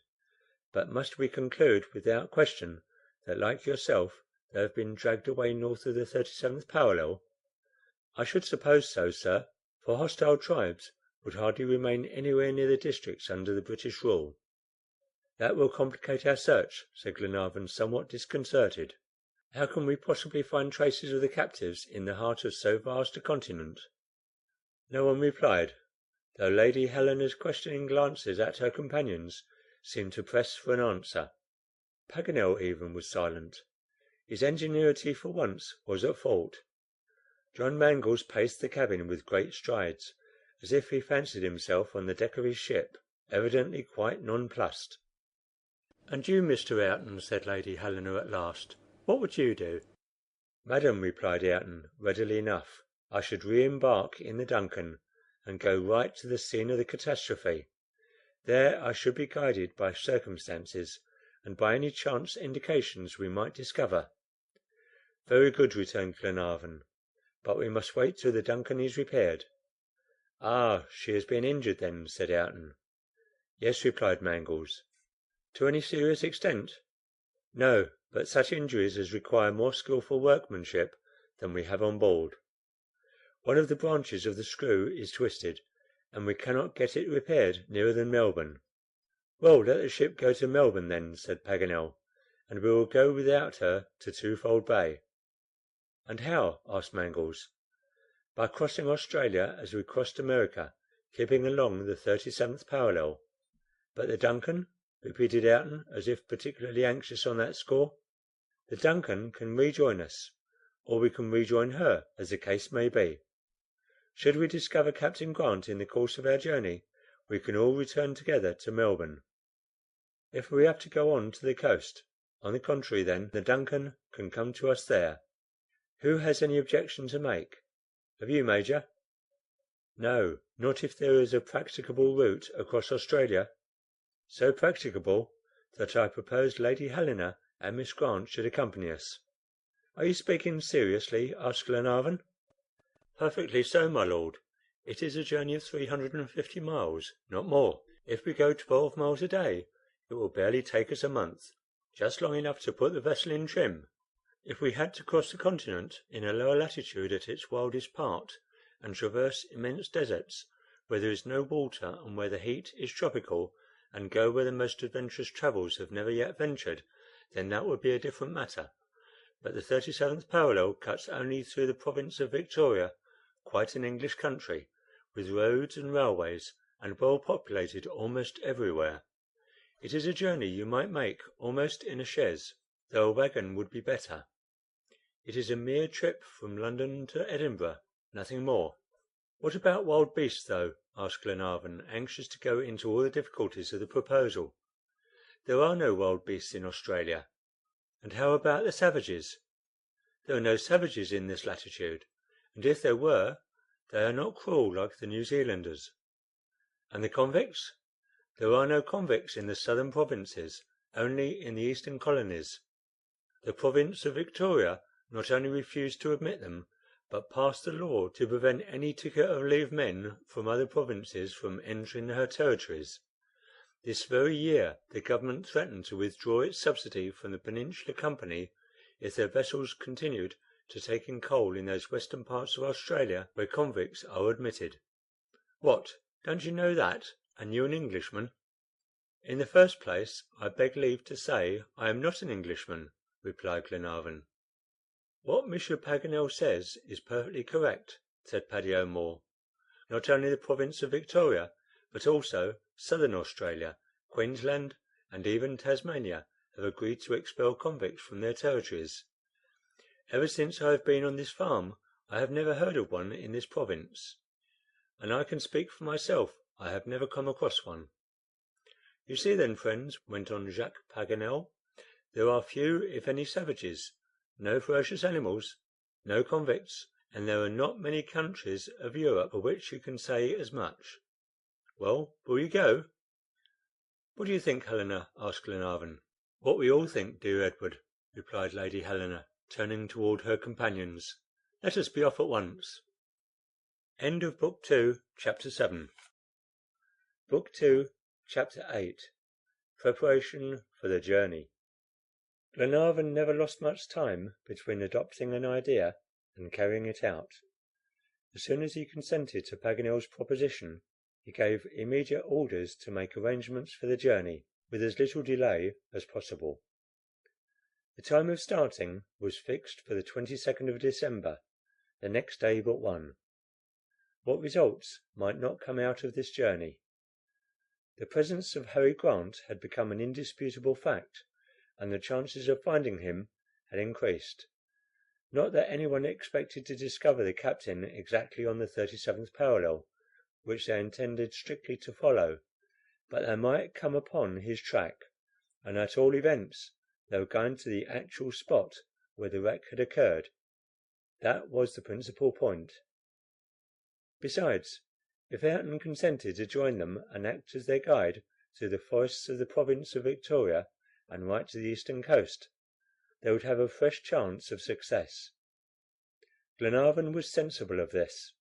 But must we conclude without question that, like yourself, they have been dragged away north of the 37th parallel?" "I should suppose so, sir, for hostile tribes would hardly remain anywhere near the districts under the British rule." "That will complicate our search," said Glenarvan, somewhat disconcerted. "How can we possibly find traces of the captives in the heart of so vast a continent?" No one replied, though Lady Helena's questioning glances at her companions seemed to press for an answer. Paganel even was silent. His ingenuity for once was at fault. John Mangles paced the cabin with great strides, as if he fancied himself on the deck of his ship, evidently quite nonplussed. "And you, Mr. Ayrton," said Lady Helena at last, "what would you do?" "Madam," replied Ayrton, readily enough, "I should re embark in the DUNCAN, and go right to the scene of the catastrophe. There I should be guided by circumstances, and by any chance indications we might discover." "Very good," returned Glenarvan, "but we must wait till the DUNCAN is repaired." "Ah, she has been injured, then?" said Ayrton. "Yes," replied Mangles. "To any serious extent?" "No, but such injuries as require more skillful workmanship than we have on board. One of the branches of the screw is twisted, and we cannot get it repaired nearer than Melbourne." "Well, let the ship go to Melbourne, then," said Paganel, "and we will go without her to Twofold Bay." "And how?" asked Mangles. "By crossing Australia as we crossed America, keeping along the 37th parallel." "But the DUNCAN?" repeated Ayrton, as if particularly anxious on that score. "The DUNCAN can rejoin us, or we can rejoin her, as the case may be. Should we discover Captain Grant in the course of our journey, we can all return together to Melbourne. If we have to go on to the coast, on the contrary, then the DUNCAN can come to us there. Who has any objection to make? Have you, Major?" "No, not if there is a practicable route across Australia." "So practicable that I propose Lady Helena and Miss Grant should accompany us." "Are you speaking seriously?" asked Glenarvan. "Perfectly so, my Lord. It is a journey of 350 miles, not more. If we go 12 miles a day, it will barely take us a month, just long enough to put the vessel in trim. If we had to cross the continent in a lower latitude at its wildest part, and traverse immense deserts, where there is no water and where the heat is tropical, and go where the most adventurous travellers have never yet ventured, then that would be a different matter. But the 37th parallel cuts only through the province of Victoria, quite an English country, with roads and railways, and well populated almost everywhere. It is a journey you might make almost in a chaise, though a wagon would be better. It is a mere trip from London to Edinburgh, nothing more." "What about wild beasts, though?" asked Glenarvan, anxious to go into all the difficulties of the proposal. "There are no wild beasts in Australia." "And how about the savages?" "There are no savages in this latitude, and if there were, they are not cruel like the New Zealanders." "And the convicts?" "There are no convicts in the southern provinces, only in the eastern colonies. The province of Victoria not only refused to admit them, but passed a law to prevent any ticket of leave men from other provinces from entering her territories. This very year the government threatened to withdraw its subsidy from the Peninsular Company if their vessels continued to take in coal in those western parts of Australia where convicts are admitted." "What! don't you know that, and you an Englishman?" "In the first place, I beg leave to say I am not an Englishman," replied Glenarvan. "What M. Paganel says is perfectly correct," said Paddy O'Moore. "Not only the province of Victoria, but also southern Australia, Queensland, and even Tasmania, have agreed to expel convicts from their territories. Ever since I have been on this farm I have never heard of one in this province, and I can speak for myself, I have never come across one." "You see, then, friends," went on Jacques Paganel, "there are few, if any, savages, no ferocious animals, no convicts, and there are not many countries of Europe for which you can say as much. Well, will you go?" "What do you think, Helena?" asked Glenarvan. "What we all think, dear Edward. replied Lady Helena, turning toward her companions. "Let us be off at once." End of Book 2, Chapter 7. Book 2, Chapter 8. Preparation for the Journey. Glenarvan never lost much time between adopting an idea and carrying it out. As soon as he consented to Paganel's proposition, he gave immediate orders to make arrangements for the journey with as little delay as possible. The time of starting was fixed for the 22nd of December, the next day but one. What results might not come out of this journey? The presence of Harry Grant had become an indisputable fact, and the chances of finding him had increased. Not that anyone expected to discover the captain exactly on the 37th parallel, which they intended strictly to follow, but they might come upon his track, and at all events they were going to the actual spot where the wreck had occurred. That was the principal point. Besides, if Ayrton consented to join them and act as their guide through the forests of the province of Victoria and right to the eastern coast, they would have a fresh chance of success. Glenarvan was sensible of this,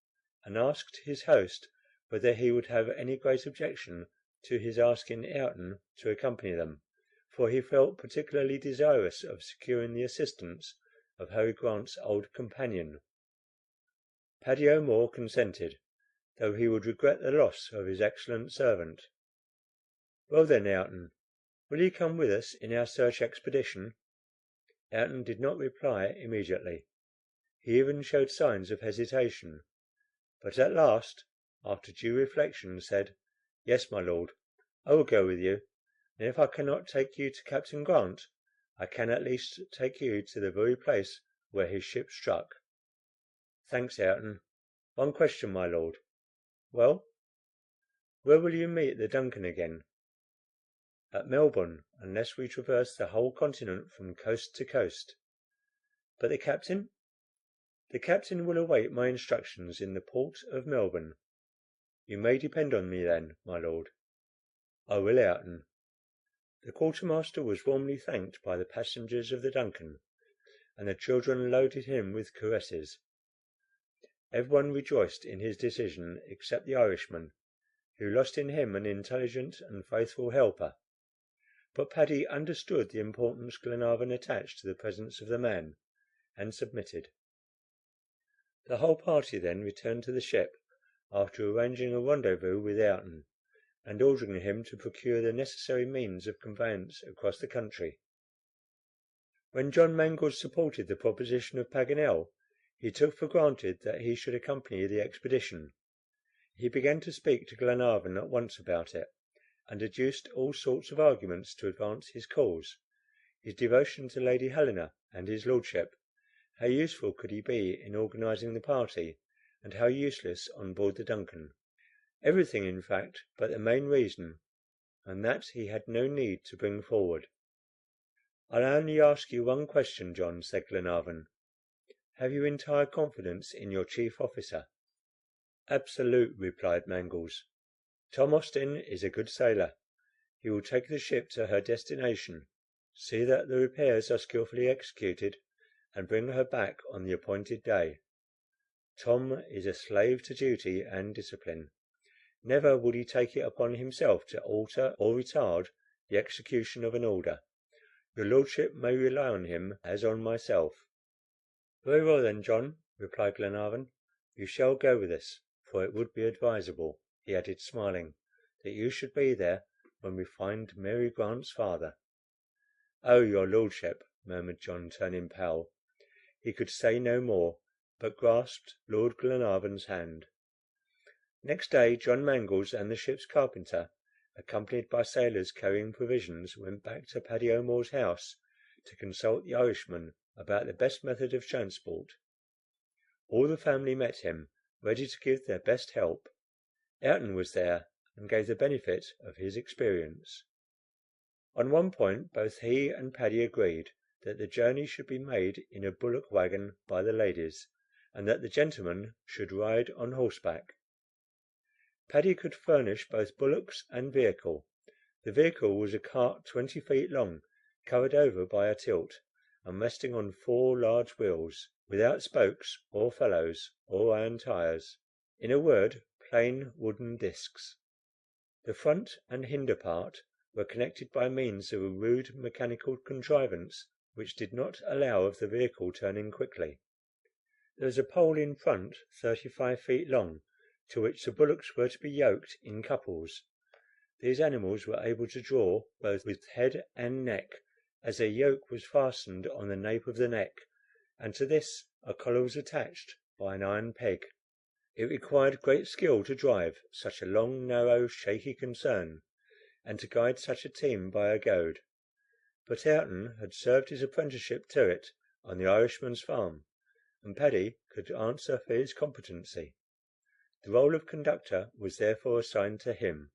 and asked his host whether he would have any great objection to his asking Ayrton to accompany them, for he felt particularly desirous of securing the assistance of Harry Grant's old companion. Paddy O'Moore consented, though he would regret the loss of his excellent servant. "Well then, Ayrton, will you come with us in our search expedition?" Ayrton did not reply immediately. He even showed signs of hesitation, but at last, after due reflection, said, "Yes, my Lord, I will go with you, and if I cannot take you to Captain Grant, I can at least take you to the very place where his ship struck." "Thanks, Ayrton. One question, my Lord." "Well?" "Where will you meet the DUNCAN again?" "At Melbourne, unless we traverse the whole continent from coast to coast." "But the captain?" "The captain will await my instructions in the port of Melbourne." "You may depend on me, then, my Lord." "I will, Ayrton." The quartermaster was warmly thanked by the passengers of the DUNCAN, and the children loaded him with caresses. Everyone rejoiced in his decision except the Irishman, who lost in him an intelligent and faithful helper. But Paddy understood the importance Glenarvan attached to the presence of the man, and submitted. The whole party then returned to the ship, after arranging a rendezvous with Ayrton, and ordering him to procure the necessary means of conveyance across the country. When John Mangles supported the proposition of Paganel, he took for granted that he should accompany the expedition. He began to speak to Glenarvan at once about it, and adduced all sorts of arguments to advance his cause: his devotion to Lady Helena and his lordship, how useful could he be in organizing the party, and how useless on board the DUNCAN. Everything, in fact, but the main reason, and that he had no need to bring forward. "I'll only ask you one question, John," said Glenarvan. "Have you entire confidence in your chief officer?" "Absolute," replied Mangles. "Tom Austin is a good sailor. He will take the ship to her destination, see that the repairs are skillfully executed, and bring her back on the appointed day. Tom is a slave to duty and discipline. Never would he take it upon himself to alter or retard the execution of an order. Your lordship may rely on him as on myself." "Very well then, John," replied Glenarvan. "You shall go with us, for it would be advisable," he added, smiling, "that you should be there when we find Mary Grant's father." "Oh, your lordship," murmured John, turning pale. He could say no more, but grasped Lord Glenarvan's hand. Next day John Mangles and the ship's carpenter, accompanied by sailors carrying provisions, went back to Paddy O'Moore's house to consult the Irishman about the best method of transport. All the family met him, ready to give their best help. Ayrton was there, and gave the benefit of his experience. On one point both he and Paddy agreed, that the journey should be made in a bullock wagon by the ladies, and that the gentlemen should ride on horseback. Paddy could furnish both bullocks and vehicle. The vehicle was a cart 20 feet long, covered over by a tilt, and resting on four large wheels, without spokes or felloes or iron tires; in a word, plain wooden discs. The front and hinder part were connected by means of a rude mechanical contrivance which did not allow of the vehicle turning quickly. There was a pole in front 35 feet long, to which the bullocks were to be yoked in couples. These animals were able to draw both with head and neck, as their yoke was fastened on the nape of the neck, and to this a collar was attached by an iron peg. It required great skill to drive such a long, narrow, shaky concern, and to guide such a team by a goad. But Ayrton had served his apprenticeship to it on the Irishman's farm, and Paddy could answer for his competency. The role of conductor was therefore assigned to him.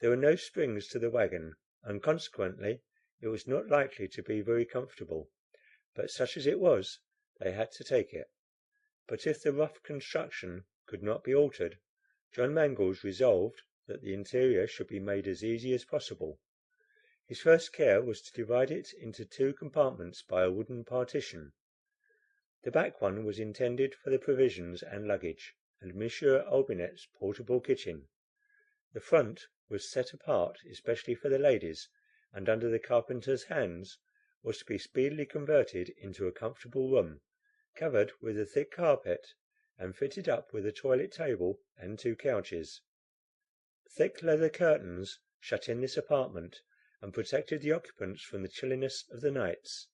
There were no springs to the wagon, and consequently it was not likely to be very comfortable, but such as it was, they had to take it. But if the rough construction could not be altered, John Mangles resolved that the interior should be made as easy as possible. His first care was to divide it into two compartments by a wooden partition. The back one was intended for the provisions and luggage, and Monsieur Olbinett's portable kitchen. The front was set apart especially for the ladies, and under the carpenter's hands was to be speedily converted into a comfortable room, covered with a thick carpet, and fitted up with a toilet table and two couches. Thick leather curtains shut in this apartment, and protected the occupants from the chilliness of the nights.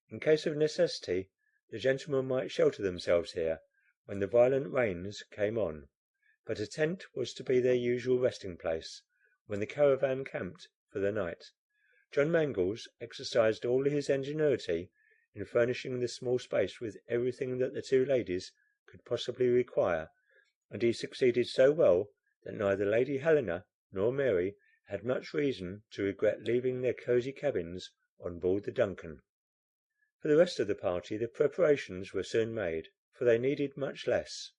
In case of necessity, the gentlemen might shelter themselves here when the violent rains came on, but a tent was to be their usual resting place when the caravan camped for the night. John Mangles exercised all his ingenuity in furnishing the small space with everything that the two ladies could possibly require, and he succeeded so well that neither Lady Helena nor Mary had much reason to regret leaving their cosy cabins on board the DUNCAN. For the rest of the party the preparations were soon made, for they needed much less.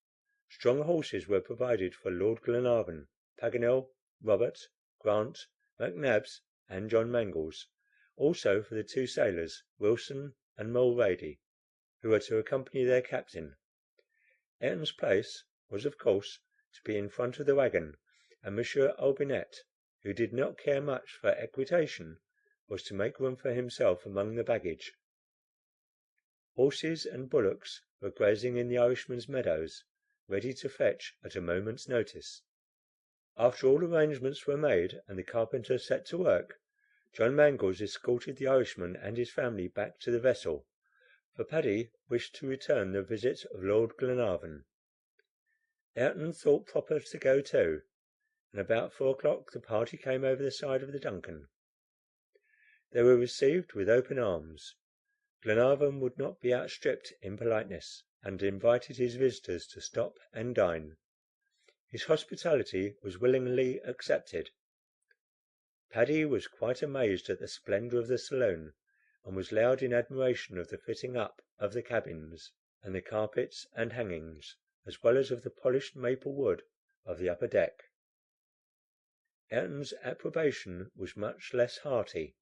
Strong horses were provided for Lord Glenarvan, Paganel, Robert, Grant, McNabbs, and John Mangles; also for the two sailors, Wilson and Mulrady, who were to accompany their captain. Ayrton's place was, of course, to be in front of the wagon, and Monsieur Olbinett, who did not care much for equitation, was to make room for himself among the baggage. Horses and bullocks were grazing in the Irishman's meadows, ready to fetch at a moment's notice. After all arrangements were made and the carpenter set to work, John Mangles escorted the Irishman and his family back to the vessel, for Paddy wished to return the visit of Lord Glenarvan. Ayrton thought proper to go too, and about 4 o'clock the party came over the side of the DUNCAN. They were received with open arms. Glenarvan would not be outstripped in politeness, and invited his visitors to stop and dine. His hospitality was willingly accepted. Paddy was quite amazed at the splendor of the saloon, and was loud in admiration of the fitting up of the cabins, and the carpets and hangings, as well as of the polished maple wood of the upper deck. Ayrton's approbation was much less hearty,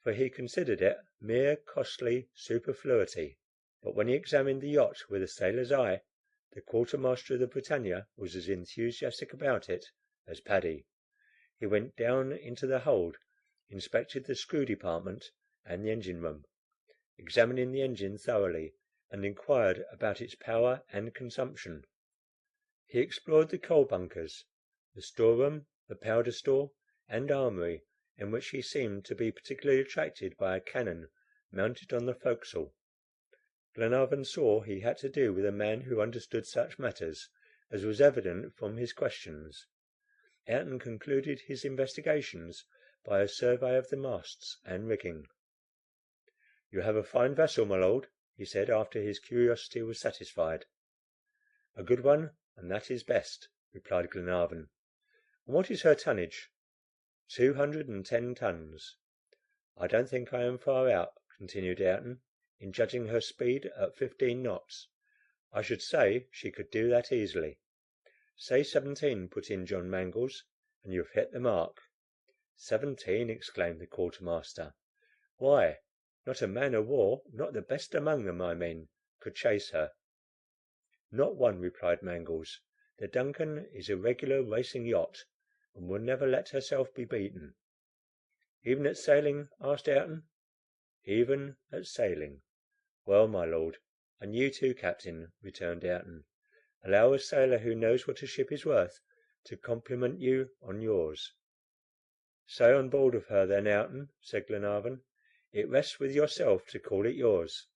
for he considered it mere costly superfluity. But when he examined the yacht with a sailor's eye, the quartermaster of the BRITANNIA was as enthusiastic about it as Paddy. He went down into the hold, inspected the screw department and the engine room, examining the engine thoroughly, and inquired about its power and consumption. He explored the coal bunkers, the storeroom, the powder store, and armory, in which he seemed to be particularly attracted by a cannon mounted on the forecastle. Glenarvan saw he had to do with a man who understood such matters, as was evident from his questions. Ayrton concluded his investigations by a survey of the masts and rigging. "You have a fine vessel, my Lord," he said, after his curiosity was satisfied. "A good one, and that is best," replied Glenarvan. "And what is her tonnage?" 210 tons. "I don't think I am far out," continued Ayrton, "in judging her speed at 15 knots. I should say she could do that easily." "Say 17," put in John Mangles, "and you've hit the mark." "17!" exclaimed the quartermaster. "Why, Not a man of war, not the best among them, I mean, could chase her." "Not one," replied Mangles. "The DUNCAN is a regular racing yacht, and will never let herself be beaten." "Even at sailing?" asked Ayrton. "Even at sailing." "Well, my Lord, and you too, captain," returned Ayrton, "allow a sailor who knows what a ship is worth to compliment you on yours." "Say on board of her, then, Ayrton," said Glenarvan. "It rests with yourself to call it yours."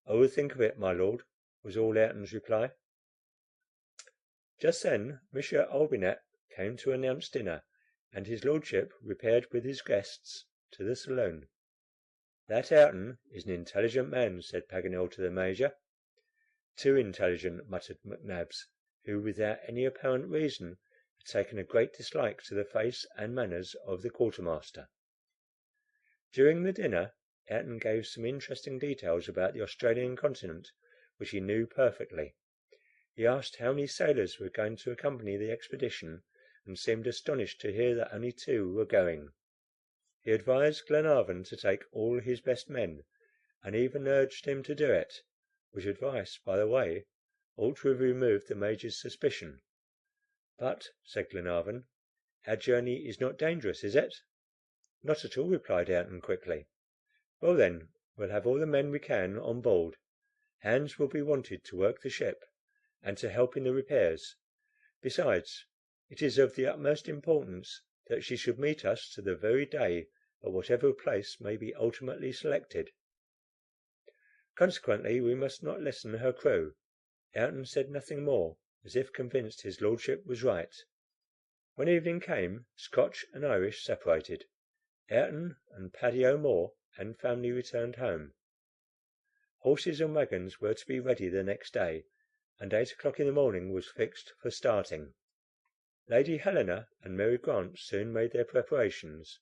"I will think of it, my Lord," was all Ayrton's reply. Just then M. Olbinett came to announce dinner, and his Lordship repaired with his guests to the saloon. "That Ayrton is an intelligent man," said Paganel to the Major. "Too intelligent," muttered McNabbs, who, without any apparent reason, had taken a great dislike to the face and manners of the quartermaster. During the dinner Ayrton gave some interesting details about the Australian continent, which he knew perfectly. He asked how many sailors were going to accompany the expedition, and seemed astonished to hear that only 2 were going. He advised Glenarvan to take all his best men, and even urged him to do it, which advice, by the way, ought to have removed the Major's suspicion. "But," said Glenarvan, "our journey is not dangerous, is it?" "Not at all," replied Ayrton quickly. "Well, then, we'll have all the men we can on board. Hands will be wanted to work the ship, and to help in the repairs. Besides, it is of the utmost importance that she should meet us to the very day at whatever place may be ultimately selected. Consequently, we must not lessen her crew." Ayrton said nothing more, as if convinced his Lordship was right. When evening came, Scotch and Irish separated. Ayrton and Paddy O'Moore and family returned home. Horses and wagons were to be ready the next day, and 8 o'clock in the morning was fixed for starting. Lady Helena and Mary Grant soon made their preparations.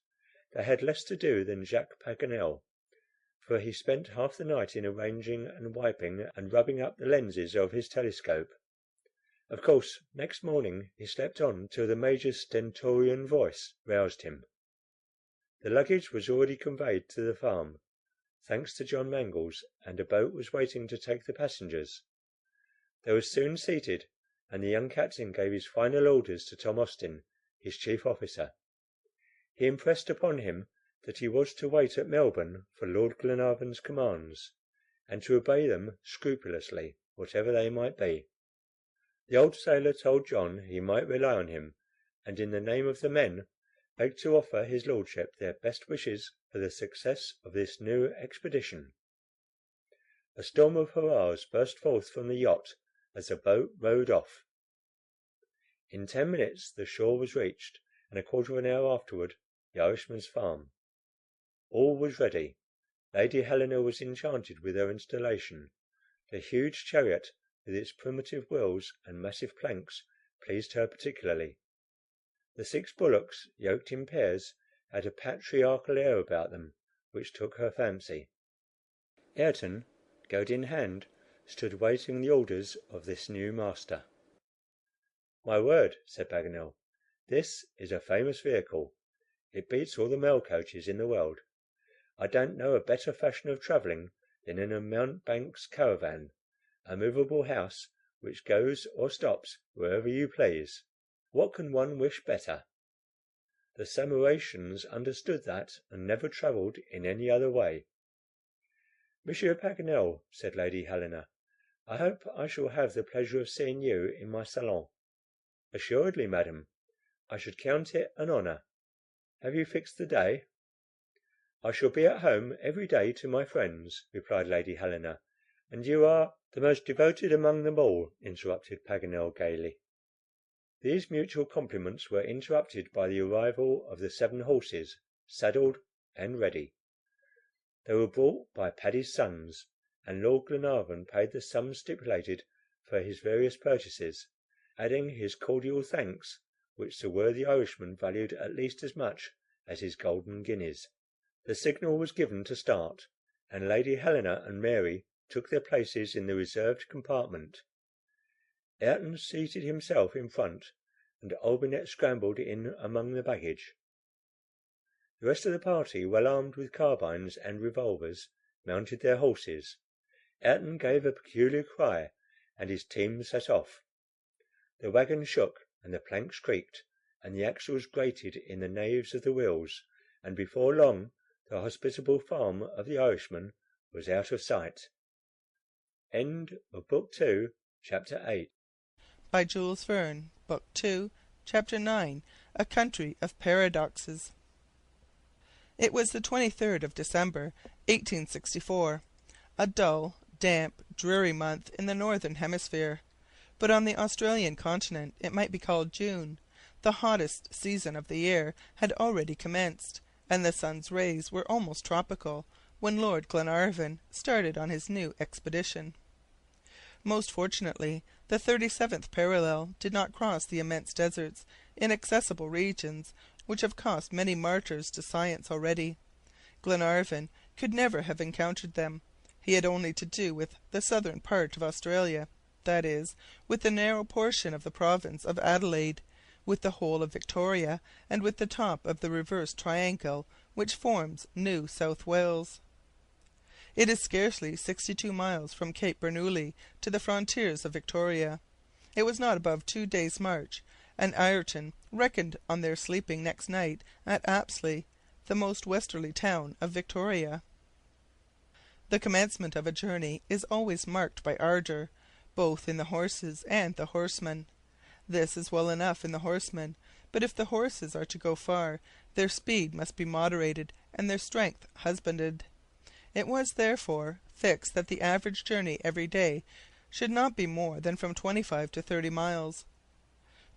They had less to do than Jacques Paganel, for he spent half the night in arranging and wiping and rubbing up the lenses of his telescope. Of course, next morning he slept on till the Major's stentorian voice roused him. The luggage was already conveyed to the farm, thanks to John Mangles, and a boat was waiting to take the passengers. They were soon seated, and the young captain gave his final orders to Tom Austin, his chief officer. He impressed upon him that he was to wait at Melbourne for Lord Glenarvan's commands, and to obey them scrupulously, whatever they might be. The old sailor told John he might rely on him, and in the name of the men begged to offer his Lordship their best wishes for the success of this new expedition. A storm of hurrahs burst forth from the yacht as the boat rowed off. In 10 minutes the shore was reached, and a quarter of an hour afterward the Irishman's farm. All was ready. Lady Helena was enchanted with her installation. The huge chariot, with its primitive wheels and massive planks, pleased her particularly. The 6 bullocks, yoked in pairs, had a patriarchal air about them which took her fancy. Ayrton, goad in hand, stood waiting the orders of this new master. "My word," said Paganel, "this is a famous vehicle. It beats all the mail coaches in the world. I don't know a better fashion of traveling than in a mountebank's caravan, a movable house which goes or stops wherever you please. What can one wish better? The Samaratians understood that, and never traveled in any other way." "Monsieur Paganel," said Lady Helena, "I hope I shall have the pleasure of seeing you in my salon." "Assuredly, madam. I should count it an honor. Have you fixed the day?" "I shall be at home every day to my friends," replied Lady Helena. "And you are " "The most devoted among them all," interrupted Paganel gaily. These mutual compliments were interrupted by the arrival of the 7 horses, saddled and ready. They were brought by Paddy's sons, and Lord Glenarvan paid the sum stipulated for his various purchases, adding his cordial thanks, which the worthy Irishman valued at least as much as his golden guineas. The signal was given to start, and Lady Helena and Mary took their places in the reserved compartment. Ayrton seated himself in front, and Olbinett scrambled in among the baggage. The rest of the party, well armed with carbines and revolvers, mounted their horses. Ayrton gave a peculiar cry, and his team set off. The wagon shook, and the planks creaked, and the axles grated in the naves of the wheels, and before long the hospitable farm of the Irishman was out of sight. End of Book 2, Chapter 8. By Jules Verne, Book 2, Chapter 9, A Country of Paradoxes. It was the 23rd of December, 1864, a dull, damp, dreary month in the northern hemisphere, but on the Australian continent it might be called June. The hottest season of the year had already commenced, and the sun's rays were almost tropical, when Lord Glenarvan started on his new expedition. Most fortunately, the 37th parallel did not cross the immense deserts, inaccessible regions, which have cost many martyrs to science already. Glenarvan could never have encountered them. He had only to do with the southern part of Australia, that is, with the narrow portion of the province of Adelaide, with the whole of Victoria, and with the top of the reversed triangle which forms New South Wales. It is scarcely 62 miles from Cape Bernouilli to the frontiers of Victoria. It was not above 2 days' march, and Ayrton reckoned on their sleeping next night at Apsley, the most westerly town of Victoria. The commencement of a journey is always marked by ardour, both in the horses and the horsemen. This is well enough in the horsemen, but if the horses are to go far, their speed must be moderated and their strength husbanded. It was, therefore, fixed that the average journey every day should not be more than from 25 to 30 miles.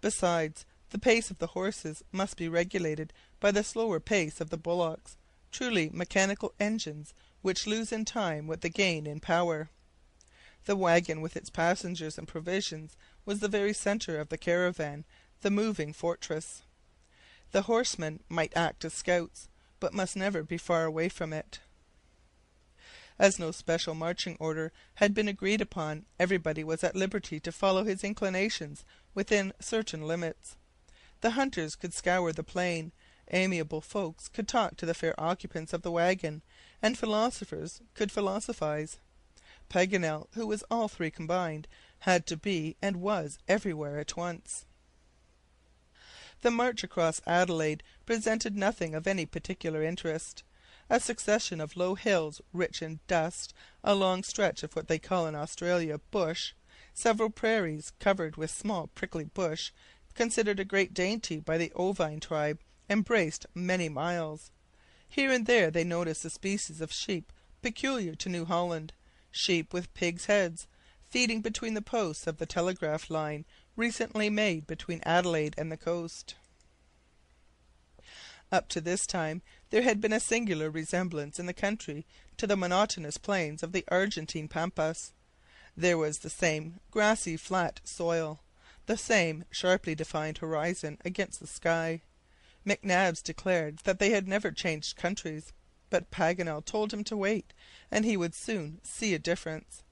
Besides, the pace of the horses must be regulated by the slower pace of the bullocks, truly mechanical engines which lose in time what they gain in power. The wagon with its passengers and provisions was the very centre of the caravan, the moving fortress. The horsemen might act as scouts, but must never be far away from it. As no special marching order had been agreed upon, everybody was at liberty to follow his inclinations within certain limits. The hunters could scour the plain, amiable folks could talk to the fair occupants of the wagon, and philosophers could philosophize. Paganel, who was all three combined, had to be and was everywhere at once. The march across Adelaide presented nothing of any particular interest. A succession of low hills rich in dust, a long stretch of what they call in Australia bush, several prairies covered with small prickly bush, considered a great dainty by the ovine tribe, embraced many miles. Here and there they noticed a species of sheep peculiar to New Holland, sheep with pigs' heads, feeding between the posts of the telegraph line recently made between Adelaide and the coast. Up to this time there had been a singular resemblance in the country to the monotonous plains of the Argentine pampas. There was the same grassy flat soil, the same sharply defined horizon against the sky. McNabbs declared that they had never changed countries, but Paganel told him to wait, and he would soon see a difference.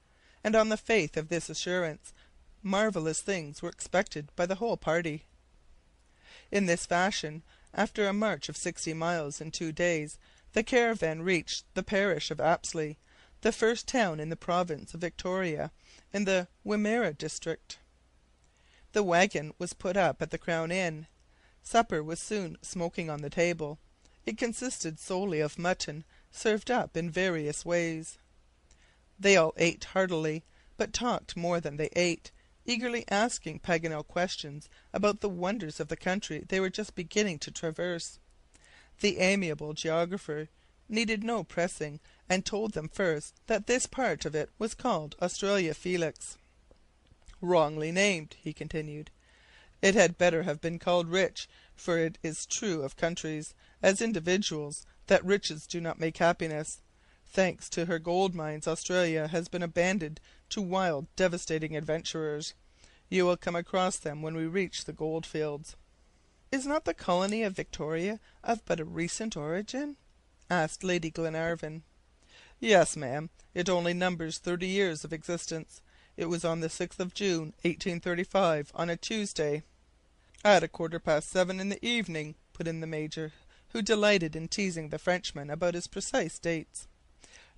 And on the faith of this assurance, marvellous things were expected by the whole party. In this fashion, after a march of 60 miles in 2 days, the caravan reached the parish of Apsley, the first town in the province of Victoria, in the Wimmera district. The wagon was put up at the Crown Inn. Supper was soon smoking on the table. It consisted solely of mutton, served up in various ways. They all ate heartily, but talked more than they ate, eagerly asking Paganel questions about the wonders of the country they were just beginning to traverse. The amiable geographer needed no pressing, and told them first that this part of it was called Australia Felix. "Wrongly named," he continued. "It had better have been called Rich, for it is true of countries, as individuals, that riches do not make happiness. Thanks to her gold mines, Australia has been abandoned to wild, devastating adventurers. You will come across them when we reach the gold fields." "Is not the colony of Victoria of but a recent origin?" asked Lady Glenarvan. "Yes, ma'am. It only numbers 30 years of existence. It was on the 6th of June, 1835, on a Tuesday." "At 7:15 in the evening," put in the Major, who delighted in teasing the Frenchman about his precise dates.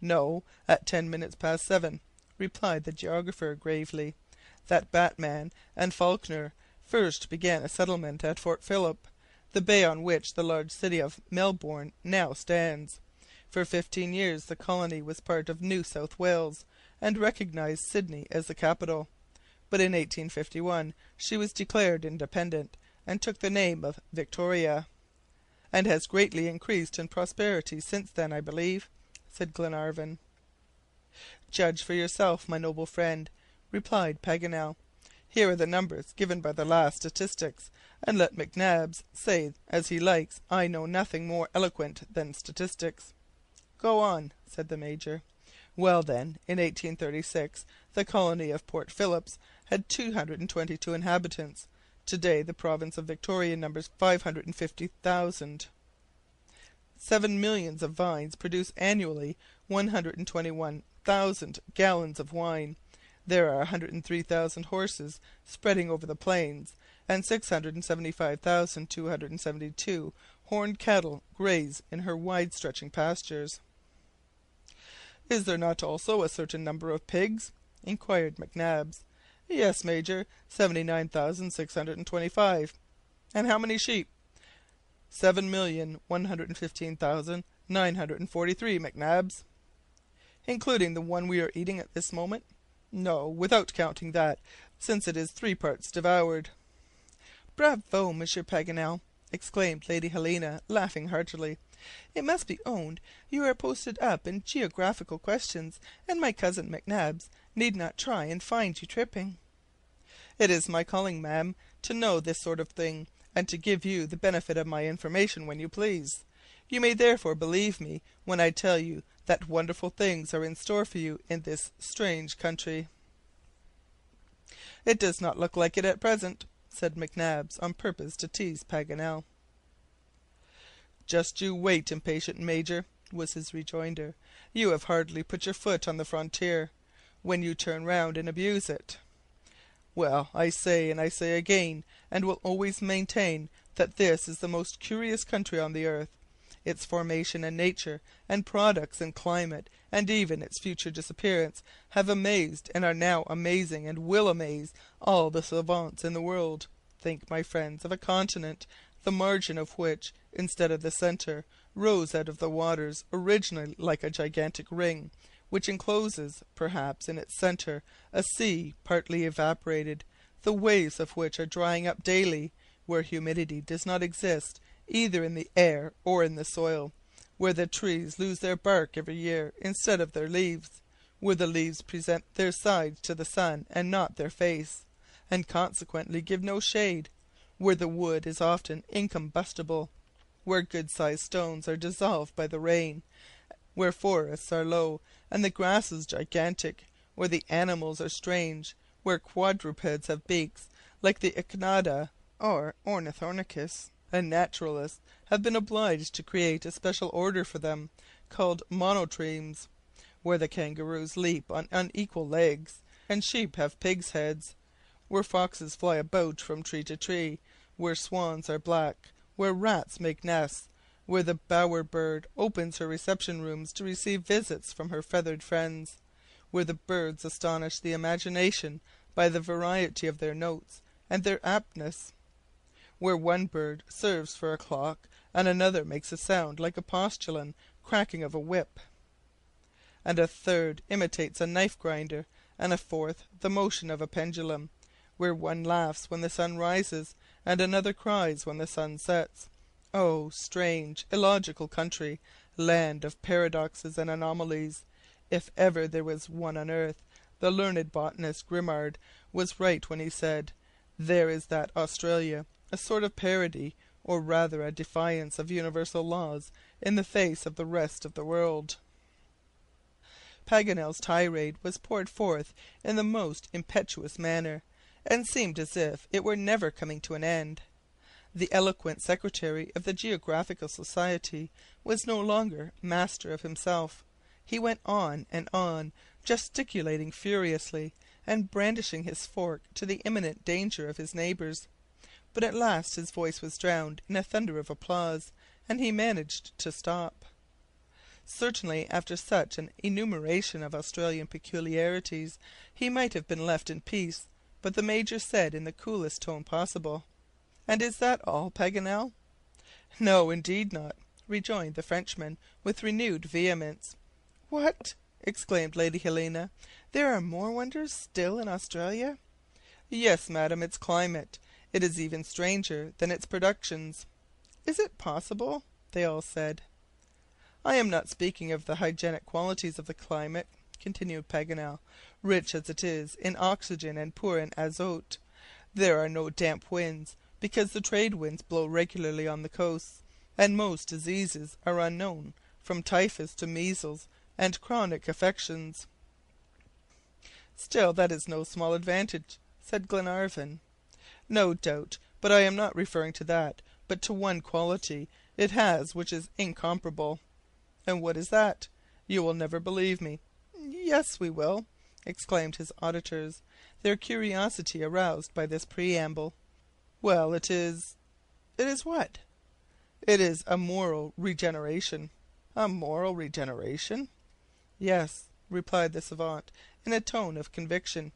"No, at 10 minutes past 7," replied the geographer gravely. "That Batman and Falkner first began a settlement at Fort Phillip, the bay on which the large city of Melbourne now stands. For 15 years the colony was part of New South Wales, and recognized Sydney as the capital. But in 1851 she was declared independent, and took the name of Victoria." "And has greatly increased in prosperity since then, I believe," said Glenarvan. "Judge for yourself, my noble friend," replied Paganel. "Here are the numbers given by the last statistics, and let McNabbs say as he likes, I know nothing more eloquent than statistics." "Go on," said the Major. "Well, then, in 1836 the colony of Port Phillips had 222 inhabitants. Today the province of Victoria numbers 550,000. 7 millions of vines produce annually 121,000 gallons of wine. There are 103,000 horses spreading over the plains, and 675,272 horned cattle graze in her wide-stretching pastures." "Is there not also a certain number of pigs?" inquired McNabbs. "Yes, Major, 79,625. "And how many sheep?" 7,115,943, McNabbs. "Including the one we are eating at this moment?" "No, without counting that, since it is 3 parts devoured." "Bravo, Monsieur Paganel!" exclaimed Lady Helena, laughing heartily. "It must be owned you are posted up in geographical questions, and my cousin McNabbs need not try and find you tripping." "It is my calling, ma'am, to know this sort of thing, and to give you the benefit of my information when you please. You may therefore believe me when I tell you that wonderful things are in store for you in this strange country." "It does not look like it at present," said McNabbs, on purpose to tease Paganel. "Just you wait, impatient Major," was his rejoinder. "You have hardly put your foot on the frontier, when you turn round and abuse it. Well, I say, and I say again, and will always maintain, that this is the most curious country on the earth. Its formation and nature, and products and climate, and even its future disappearance, have amazed, and are now amazing, and will amaze, all the savants in the world. Think, my friends, of a continent, the margin of which, instead of the centre, rose out of the waters originally like a gigantic ring, which encloses, perhaps, in its centre, a sea partly evaporated, the waves of which are drying up daily, where humidity does not exist, either in the air or in the soil, where the trees lose their bark every year instead of their leaves, where the leaves present their sides to the sun and not their face, and consequently give no shade, where the wood is often incombustible, where good-sized stones are dissolved by the rain, where forests are low and the grasses gigantic, where the animals are strange, where quadrupeds have beaks, like the ichnida or ornithorhynchus, and naturalists have been obliged to create a special order for them, called monotremes, where the kangaroos leap on unequal legs, and sheep have pigs' heads, where foxes fly about from tree to tree, where swans are black, where rats make nests, where the bower bird opens her reception rooms to receive visits from her feathered friends, where the birds astonish the imagination by the variety of their notes and their aptness, where one bird serves for a clock, and another makes a sound like a postilion cracking of a whip, and a third imitates a knife grinder, and a fourth the motion of a pendulum, where one laughs when the sun rises, and another cries when the sun sets. Oh, strange, illogical country, land of paradoxes and anomalies! If ever there was one on earth, the learned botanist Grimard was right when he said, "There is that Australia, a sort of parody, or rather a defiance of universal laws, in the face of the rest of the world." Paganel's tirade was poured forth in the most impetuous manner, and seemed as if it were never coming to an end. The eloquent secretary of the Geographical Society was no longer master of himself. He went on and on, gesticulating furiously, and brandishing his fork to the imminent danger of his neighbours. But at last his voice was drowned in a thunder of applause, and he managed to stop. Certainly, after such an enumeration of Australian peculiarities, he might have been left in peace, but the Major said in the coolest tone possible, "And is that all, Paganel?" "No, indeed not," rejoined the Frenchman, with renewed vehemence. "What!" exclaimed Lady Helena, "there are more wonders still in Australia?" "Yes, madam, its climate. It is even stranger than its productions." "Is it possible?" they all said. "I am not speaking of the hygienic qualities of the climate," continued Paganel, "rich as it is in oxygen and poor in azote. There are no damp winds, because the trade winds blow regularly on the coasts, and most diseases are unknown, from typhus to measles and chronic affections." "Still, that is no small advantage," said Glenarvan. "No doubt, but I am not referring to that, but to one quality it has which is incomparable." "And what is that? You will never believe me." "Yes, we will," exclaimed his auditors, their curiosity aroused by this preamble. "Well, it is—" "It is what?" "It is a moral regeneration." "A moral regeneration?" "Yes," replied the savant, in a tone of conviction.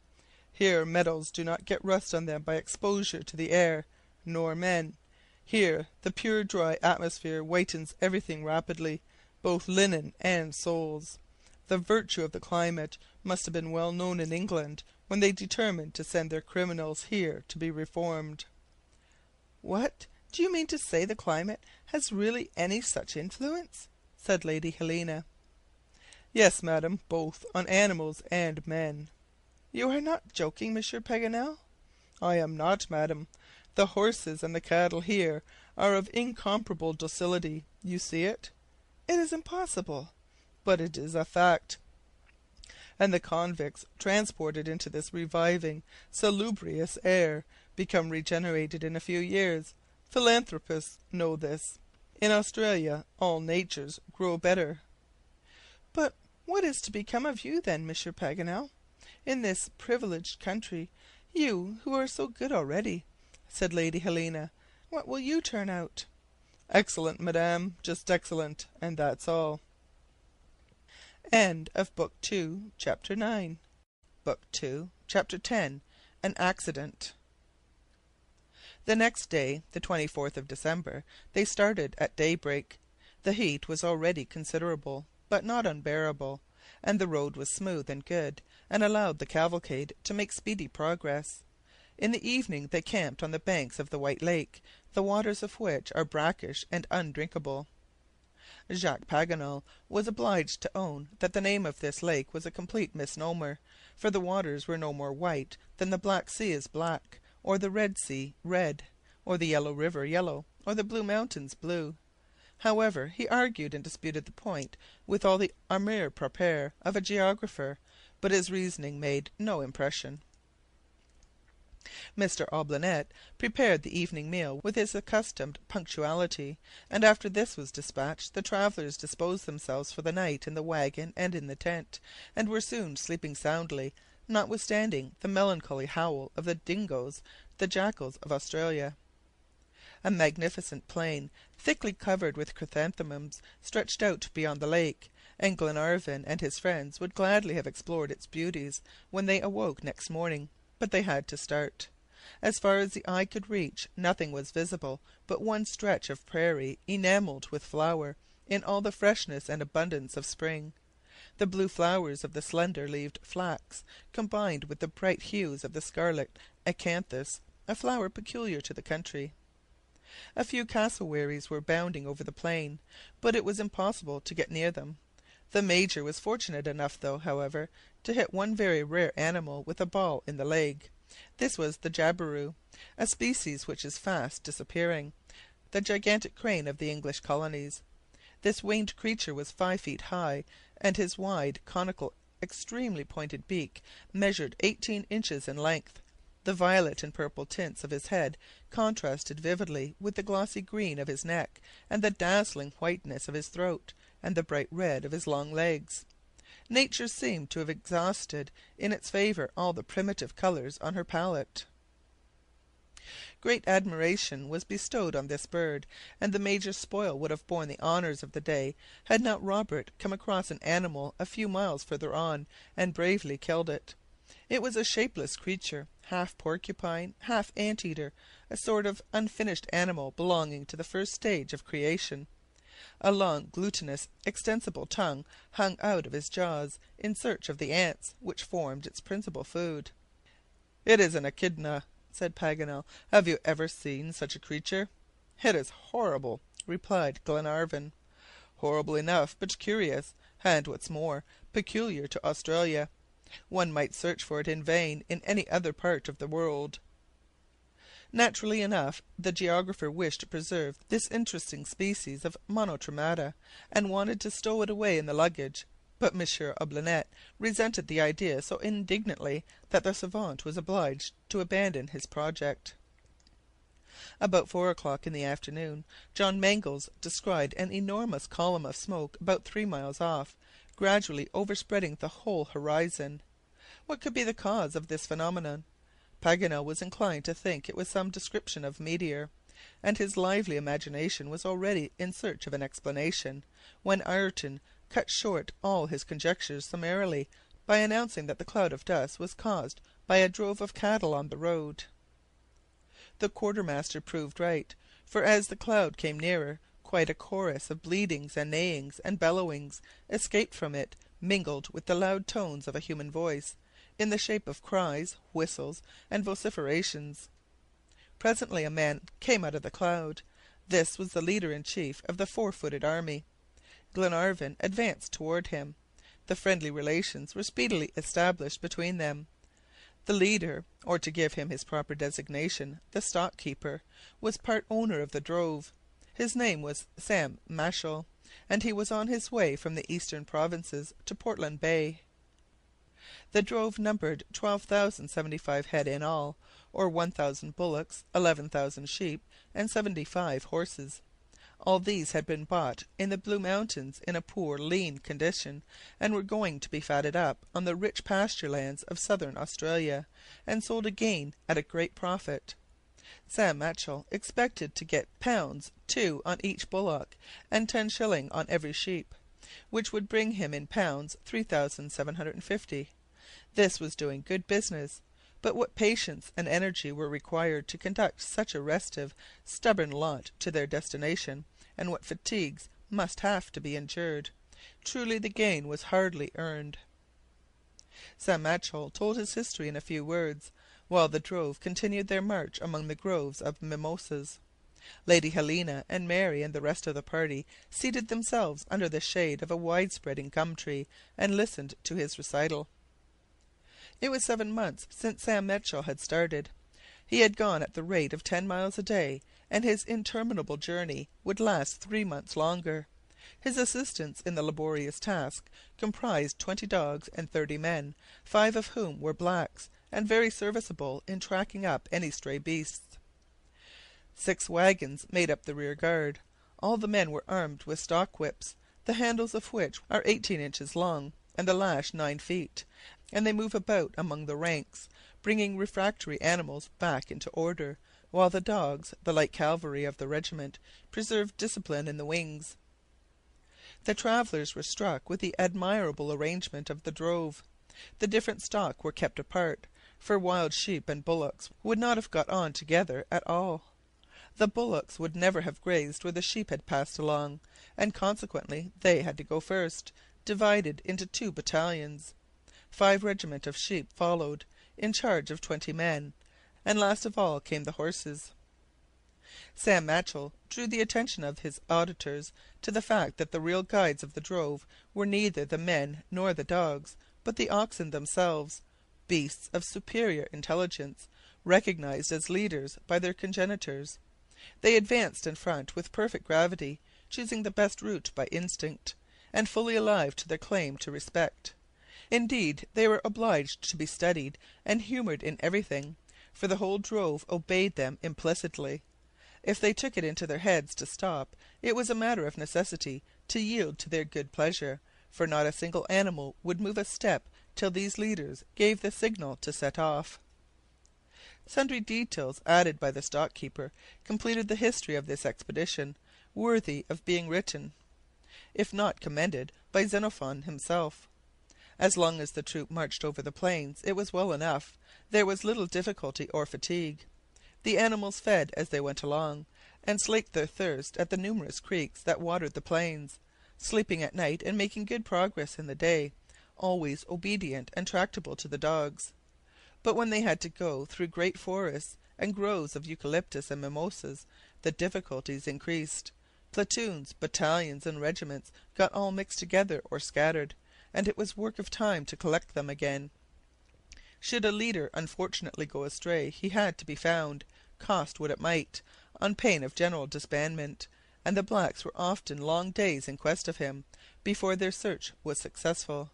"Here metals do not get rust on them by exposure to the air, nor men. Here the pure dry atmosphere whitens everything rapidly, both linen and souls. The virtue of the climate must have been well known in England when they determined to send their criminals here to be reformed." "What! Do you mean to say the climate has really any such influence?" said Lady Helena. "Yes, madam, both on animals and men." "You are not joking, Monsieur Paganel?" "I am not, madam. The horses and the cattle here are of incomparable docility. You see it?" "It is impossible." "But it is a fact. And the convicts, transported into this reviving, salubrious air, become regenerated in a few years. Philanthropists know this. In Australia all natures grow better." "But what is to become of you, then, Monsieur Paganel, in this privileged country, you who are so good already?" said Lady Helena. "What will you turn out?" "Excellent, madame, just excellent, and that's all." End of Book 2, Chapter 9. Book 2, Chapter 10. An Accident. The next day, the 24th of December, they started at daybreak. The heat was already considerable, but not unbearable, and the road was smooth and good, and allowed the cavalcade to make speedy progress. In the evening they camped on the banks of the White Lake, the waters of which are brackish and undrinkable. Jacques Paganel was obliged to own that the name of this lake was a complete misnomer, for the waters were no more white than the Black Sea is black, or the Red Sea red, or the Yellow River yellow, or the Blue Mountains blue. However, he argued and disputed the point with all the amour propre of a geographer, but his reasoning made no impression. Mr. Olbinett prepared the evening meal with his accustomed punctuality, and after this was despatched, the travellers disposed themselves for the night in the wagon and in the tent, and were soon sleeping soundly, notwithstanding the melancholy howl of the dingoes, the jackals of Australia. A magnificent plain, thickly covered with chrysanthemums, stretched out beyond the lake, and Glenarvan and his friends would gladly have explored its beauties when they awoke next morning, but they had to start. As far as the eye could reach, nothing was visible but one stretch of prairie enameled with flower in all the freshness and abundance of spring. The blue flowers of the slender-leaved flax combined with the bright hues of the scarlet acanthus, a flower peculiar to the country. A few cassowaries were bounding over the plain, but it was impossible to get near them. The Major was fortunate enough, however, to hit one very rare animal with a ball in the leg. This was the jabiru, a species which is fast disappearing, the gigantic crane of the English colonies. This winged creature was 5 feet high, and his wide, conical, extremely pointed beak measured 18 inches in length. The violet and purple tints of his head contrasted vividly with the glossy green of his neck, and the dazzling whiteness of his throat, and the bright red of his long legs. Nature seemed to have exhausted in its favor all the primitive colors on her palette. Great admiration was bestowed on this bird, and the major spoil would have borne the honours of the day had not Robert come across an animal a few miles further on, and bravely killed it. It was a shapeless creature, half porcupine, half ant-eater, a sort of unfinished animal belonging to the first stage of creation. A long, glutinous, extensible tongue hung out of his jaws in search of the ants, which formed its principal food. "It is an echidna," said Paganel. "Have you ever seen such a creature?" "It is horrible," replied Glenarvan. "Horrible enough, but curious, and what's more, peculiar to Australia. One might search for it in vain in any other part of the world." Naturally enough, the geographer wished to preserve this interesting species of monotremata, and wanted to stow it away in the luggage, but Monsieur Olbinett resented the idea so indignantly that the savant was obliged to abandon his project. About 4 o'clock in the afternoon, John Mangles descried an enormous column of smoke about 3 miles off, gradually overspreading the whole horizon. What could be the cause of this phenomenon? Paganel was inclined to think it was some description of meteor, and his lively imagination was already in search of an explanation, when Ayrton cut short all his conjectures summarily by announcing that the cloud of dust was caused by a drove of cattle on the road. The quartermaster proved right, for as the cloud came nearer, quite a chorus of bleatings and neighings and bellowings escaped from it, mingled with the loud tones of a human voice, in the shape of cries, whistles, and vociferations. Presently a man came out of the cloud. This was the leader-in-chief of the 4-footed army. Glenarvan advanced toward him. The friendly relations were speedily established between them. The leader, or to give him his proper designation, the stock-keeper, was part owner of the drove. His name was Sam Machell, and he was on his way from the eastern provinces to Portland Bay. The drove numbered 12,075 head in all, or 1,000 bullocks, 11,000 sheep, and 75 horses. All these had been bought in the Blue Mountains in a poor, lean condition, and were going to be fatted up on the rich pasture lands of southern Australia, and sold again at a great profit. Sam Machell expected to get £2 on each bullock, and 10 shillings on every sheep, which would bring him in pounds 3,750. This was doing good business, but what patience and energy were required to conduct such a restive, stubborn lot to their destination, and what fatigues must have to be endured! Truly the gain was hardly earned. Sam Machell told his history in a few words, while the drove continued their march among the groves of mimosas. Lady Helena and Mary and the rest of the party seated themselves under the shade of a wide-spreading gum tree, and listened to his recital. It was 7 months since Sam Machell had started. He had gone at the rate of 10 miles a day, and his interminable journey would last 3 months longer. His assistants in the laborious task comprised 20 dogs and 30 men, 5 of whom were blacks, and very serviceable in tracking up any stray beasts. 6 wagons made up the rear guard. All the men were armed with stock whips, the handles of which are 18 inches long, and the lash 9 feet, and they move about among the ranks, bringing refractory animals back into order, while the dogs, the light cavalry of the regiment, preserved discipline in the wings. The travellers were struck with the admirable arrangement of the drove. The different stock were kept apart, for wild sheep and bullocks would not have got on together at all. The bullocks would never have grazed where the sheep had passed along, and consequently they had to go first, divided into 2 battalions. 5 regiments of sheep followed, in charge of 20 men, and last of all came the horses. Sam Machell drew the attention of his auditors to the fact that the real guides of the drove were neither the men nor the dogs, but the oxen themselves, beasts of superior intelligence, recognized as leaders by their congenitors. They advanced in front with perfect gravity, choosing the best route by instinct, and fully alive to their claim to respect. Indeed, they were obliged to be studied and humoured in everything, for the whole drove obeyed them implicitly. If they took it into their heads to stop, it was a matter of necessity to yield to their good pleasure, for not a single animal would move a step till these leaders gave the signal to set off. Sundry details added by the stock-keeper completed the history of this expedition, worthy of being written, if not commended, by Xenophon himself. As long as the troop marched over the plains, it was well enough. There was little difficulty or fatigue. The animals fed as they went along, and slaked their thirst at the numerous creeks that watered the plains, sleeping at night and making good progress in the day, always obedient and tractable to the dogs. But when they had to go through great forests and groves of eucalyptus and mimosas, the difficulties increased. Platoons, battalions, and regiments got all mixed together or scattered, and it was work of time to collect them again. Should a leader unfortunately go astray, he had to be found, cost what it might, on pain of general disbandment, and the blacks were often long days in quest of him, before their search was successful.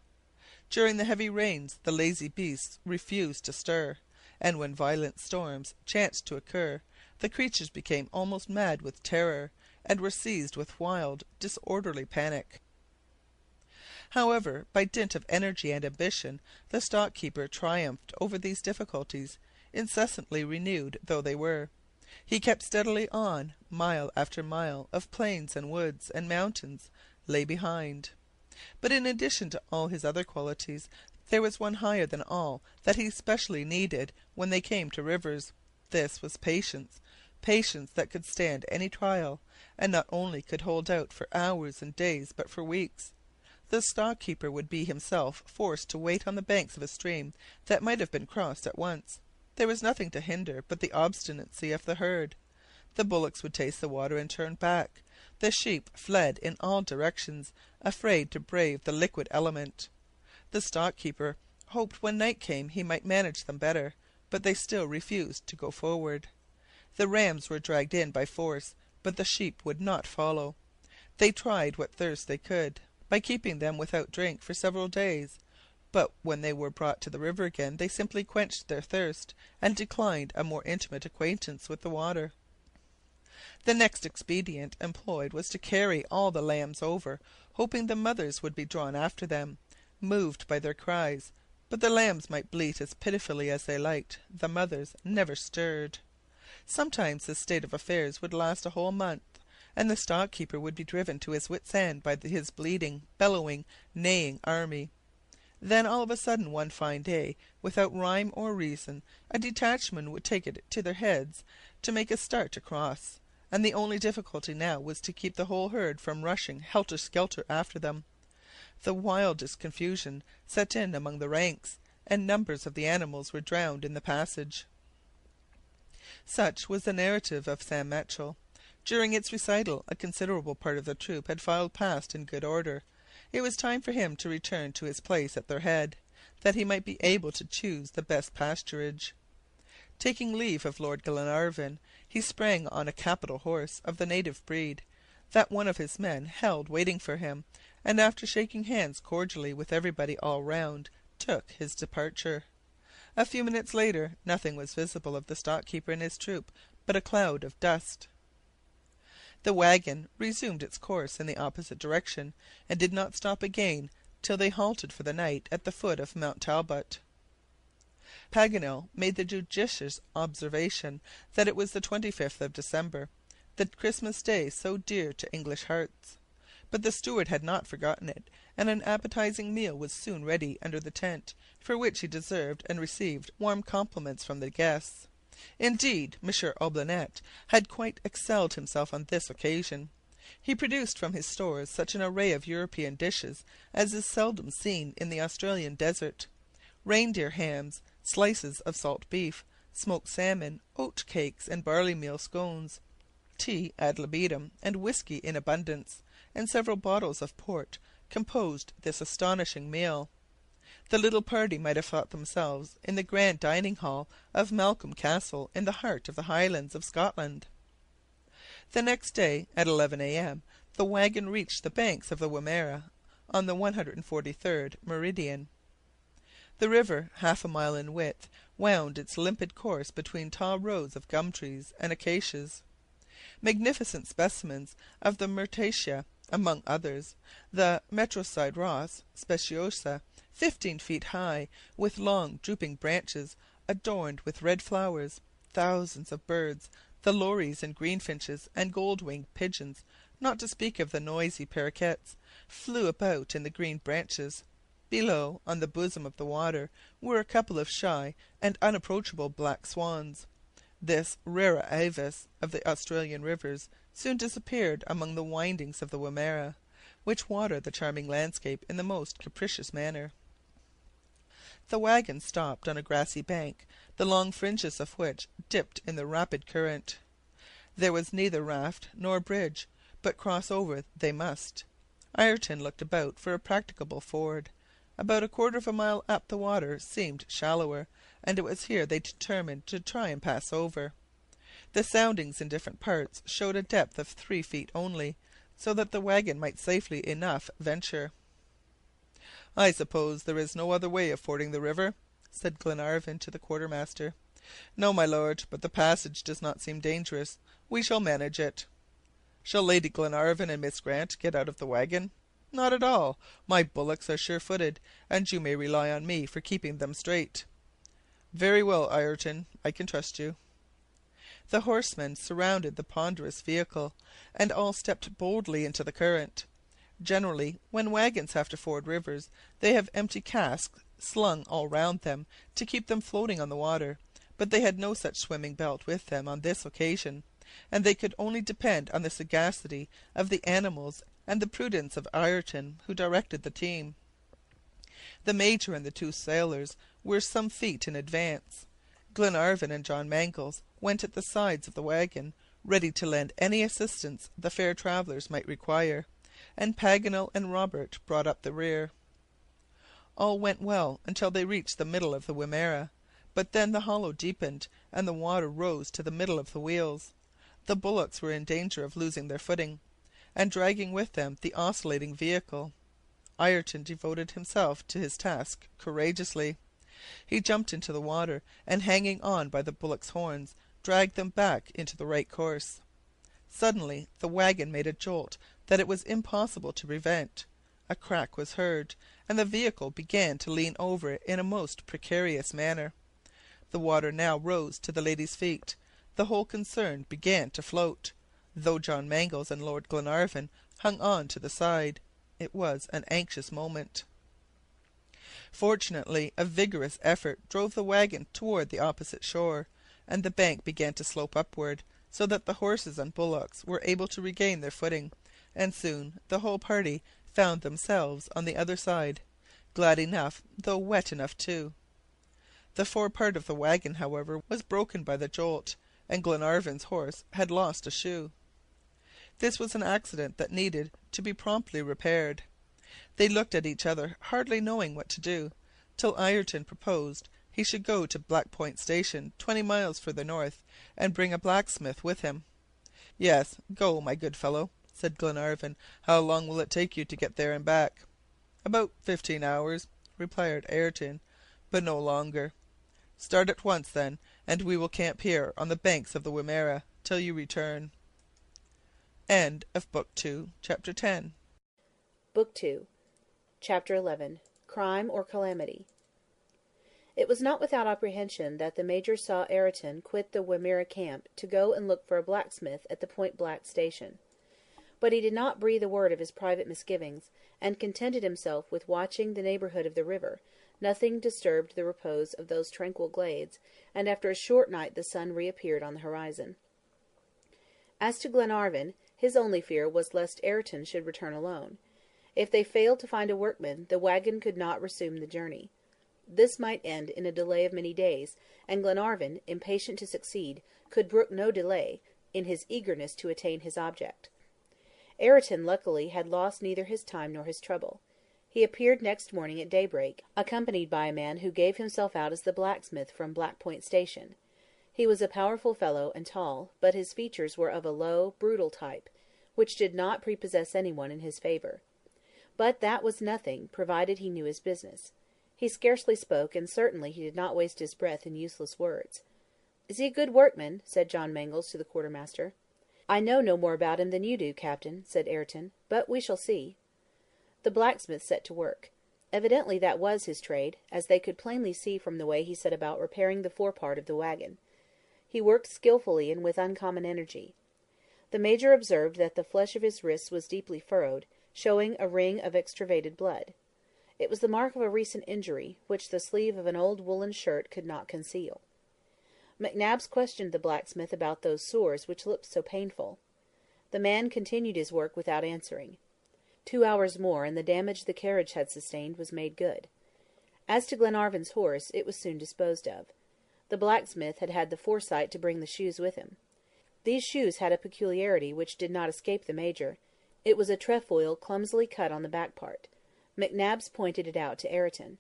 During the heavy rains the lazy beasts refused to stir, and when violent storms chanced to occur, the creatures became almost mad with terror, and were seized with wild, disorderly panic. However, by dint of energy and ambition, the stock-keeper triumphed over these difficulties, incessantly renewed though they were. He kept steadily on. Mile after mile of plains and woods and mountains lay behind. But in addition to all his other qualities, there was one higher than all that he specially needed when they came to rivers. This was patience, patience that could stand any trial, and not only could hold out for hours and days, but for weeks. The stock-keeper would be himself forced to wait on the banks of a stream that might have been crossed at once. There was nothing to hinder but the obstinacy of the herd. The bullocks would taste the water and turn back. The sheep fled in all directions, afraid to brave the liquid element. The stock-keeper hoped when night came he might manage them better, but they still refused to go forward. The rams were dragged in by force, but the sheep would not follow. They tried what thirst they could, by keeping them without drink for several days, but when they were brought to the river again they simply quenched their thirst, and declined a more intimate acquaintance with the water. The next expedient employed was to carry all the lambs over, hoping the mothers would be drawn after them, moved by their cries, but the lambs might bleat as pitifully as they liked, the mothers never stirred. Sometimes this state of affairs would last a whole month, and the stock-keeper would be driven to his wits' end by his bleating, bellowing, neighing army. Then all of a sudden one fine day, without rhyme or reason, a detachment would take it to their heads to make a start across, and the only difficulty now was to keep the whole herd from rushing helter-skelter after them. The wildest confusion set in among the ranks, and numbers of the animals were drowned in the passage. Such was the narrative of Sam Machell. During its recital a considerable part of the troop had filed past in good order. It was time for him to return to his place at their head, that he might be able to choose the best pasturage. Taking leave of Lord Glenarvan, he sprang on a capital horse of the native breed, that one of his men held waiting for him, and after shaking hands cordially with everybody all round, took his departure. A few minutes later nothing was visible of the stock-keeper and his troop but a cloud of dust. The wagon resumed its course in the opposite direction, and did not stop again till they halted for the night at the foot of Mount Talbot. Paganel made the judicious observation that it was the 25th of December, the Christmas day so dear to English hearts. But the steward had not forgotten it, and an appetizing meal was soon ready under the tent, for which he deserved and received warm compliments from the guests. Indeed, Monsieur Olbinett had quite excelled himself on this occasion. He produced from his stores such an array of European dishes as is seldom seen in the Australian desert. Reindeer hams, slices of salt beef, smoked salmon, oat cakes, and barley meal scones, tea ad libitum, and whisky in abundance, and several bottles of port composed this astonishing meal. The little party might have thought themselves in the grand dining hall of Malcolm Castle in the heart of the Highlands of Scotland. The next day, at 11 a.m., the wagon reached the banks of the Wimerra on the 143rd meridian. The river, half a mile in width, wound its limpid course between tall rows of gum trees and acacias. Magnificent specimens of the myrtaceae, among others, the Metroside Ross speciosa, 15 feet high, with long drooping branches adorned with red flowers, thousands of birds, the lories and greenfinches and gold-winged pigeons, not to speak of the noisy paroquets, flew about in the green branches. Below, on the bosom of the water, were a couple of shy and unapproachable black swans. This rara avis of the Australian rivers soon disappeared among the windings of the Wimerra, which water the charming landscape in the most capricious manner. The wagon stopped on a grassy bank, the long fringes of which dipped in the rapid current. There was neither raft nor bridge, but cross over they must. Ayrton looked about for a practicable ford. About a quarter of a mile up the water seemed shallower, and it was here they determined to try and pass over. The soundings in different parts showed a depth of 3 feet only, so that the wagon might safely enough venture. "I suppose there is no other way of fording the river?" said Glenarvan to the quartermaster. "No, my Lord, but the passage does not seem dangerous. We shall manage it." "Shall Lady Glenarvan and Miss Grant get out of the wagon?" "Not at all. My bullocks are sure-footed, and you may rely on me for keeping them straight." "Very well, Ayrton, I can trust you." The horsemen surrounded the ponderous vehicle, and all stepped boldly into the current. Generally, when wagons have to ford rivers, they have empty casks slung all round them to keep them floating on the water, but they had no such swimming belt with them on this occasion, and they could only depend on the sagacity of the animals and the prudence of Ayrton, who directed the team. The Major and the 2 sailors were some feet in advance. Glenarvan and John Mangles went at the sides of the wagon, ready to lend any assistance the fair travelers might require, and Paganel and Robert brought up the rear. All went well until they reached the middle of the Wimerra, but then the hollow deepened, and the water rose to the middle of the wheels. The bullocks were in danger of losing their footing, and dragging with them the oscillating vehicle. Ayrton devoted himself to his task courageously. He jumped into the water, and hanging on by the bullocks' horns, dragged them back into the right course. Suddenly the wagon made a jolt that it was impossible to prevent. A crack was heard, and the vehicle began to lean over in a most precarious manner. The water now rose to the ladies' feet. The whole concern began to float, though John Mangles and Lord Glenarvan hung on to the side. It was an anxious moment. Fortunately, a vigorous effort drove the wagon toward the opposite shore, and the bank began to slope upward, so that the horses and bullocks were able to regain their footing, and soon the whole party found themselves on the other side, glad enough, though wet enough too. The forepart of the wagon, however, was broken by the jolt, and Glenarvan's horse had lost a shoe. This was an accident that needed to be promptly repaired. They looked at each other, hardly knowing what to do, till Ayrton proposed he should go to Black Point Station, 20 miles further north, and bring a blacksmith with him. "Yes, go, my good fellow," said Glenarvan. "How long will it take you to get there and back?" "About 15 hours," replied Ayrton, "but no longer." "Start at once, then, and we will camp here on the banks of the Wimerra till you return." End of Book 2, Chapter 10. Book 2, Chapter 11. Crime or Calamity. It was not without apprehension that the Major saw Ayrton quit the Wimerra camp to go and look for a blacksmith at the Point Black station. But he did not breathe a word of his private misgivings, and contented himself with watching the neighborhood of the river. Nothing disturbed the repose of those tranquil glades, and after a short night the sun reappeared on the horizon. As to Glenarvan, his only fear was lest Ayrton should return alone. If they failed to find a workman, the wagon could not resume the journey. This might end in a delay of many days, and Glenarvan, impatient to succeed, could brook no delay in his eagerness to attain his object. Ayrton, luckily, had lost neither his time nor his trouble. He appeared next morning at daybreak, accompanied by a man who gave himself out as the blacksmith from Black Point Station. He was a powerful fellow and tall, but his features were of a low, brutal type, which did not prepossess anyone in his favor. But that was nothing, provided he knew his business. He scarcely spoke, and certainly he did not waste his breath in useless words. "Is he a good workman?" said John Mangles to the quartermaster. "I know no more about him than you do, captain," said Ayrton, "but we shall see." The blacksmith set to work. Evidently that was his trade, as they could plainly see from the way he set about repairing the forepart of the wagon. He worked skilfully and with uncommon energy. The Major observed that the flesh of his wrists was deeply furrowed, showing a ring of extravasated blood. It was the mark of a recent injury, which the sleeve of an old woollen shirt could not conceal. McNabbs questioned the blacksmith about those sores which looked so painful. The man continued his work without answering. 2 hours more, and the damage the carriage had sustained was made good. As to Glenarvan's horse, it was soon disposed of. The blacksmith had had the foresight to bring the shoes with him. These shoes had a peculiarity which did not escape the Major. It was a trefoil clumsily cut on the back part. McNabbs pointed it out to Ayrton.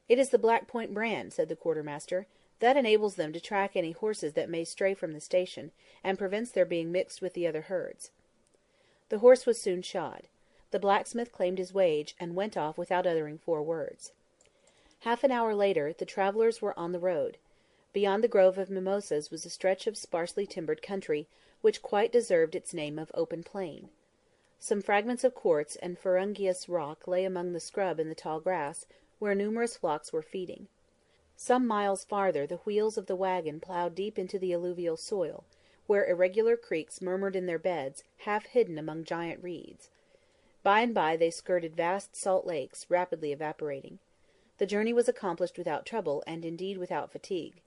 "It is the Black Point brand," said the quartermaster. "That enables them to track any horses that may stray from the station, and prevents their being mixed with the other herds." The horse was soon shod. The blacksmith claimed his wage, and went off without uttering 4 words. Half an hour later, the travellers were on the road. Beyond the grove of mimosas was a stretch of sparsely timbered country, which quite deserved its name of open plain. Some fragments of quartz and ferruginous rock lay among the scrub and the tall grass, where numerous flocks were feeding. Some miles farther the wheels of the wagon ploughed deep into the alluvial soil, where irregular creeks murmured in their beds, half hidden among giant reeds. By and by they skirted vast salt lakes, rapidly evaporating. The journey was accomplished without trouble, and indeed without fatigue.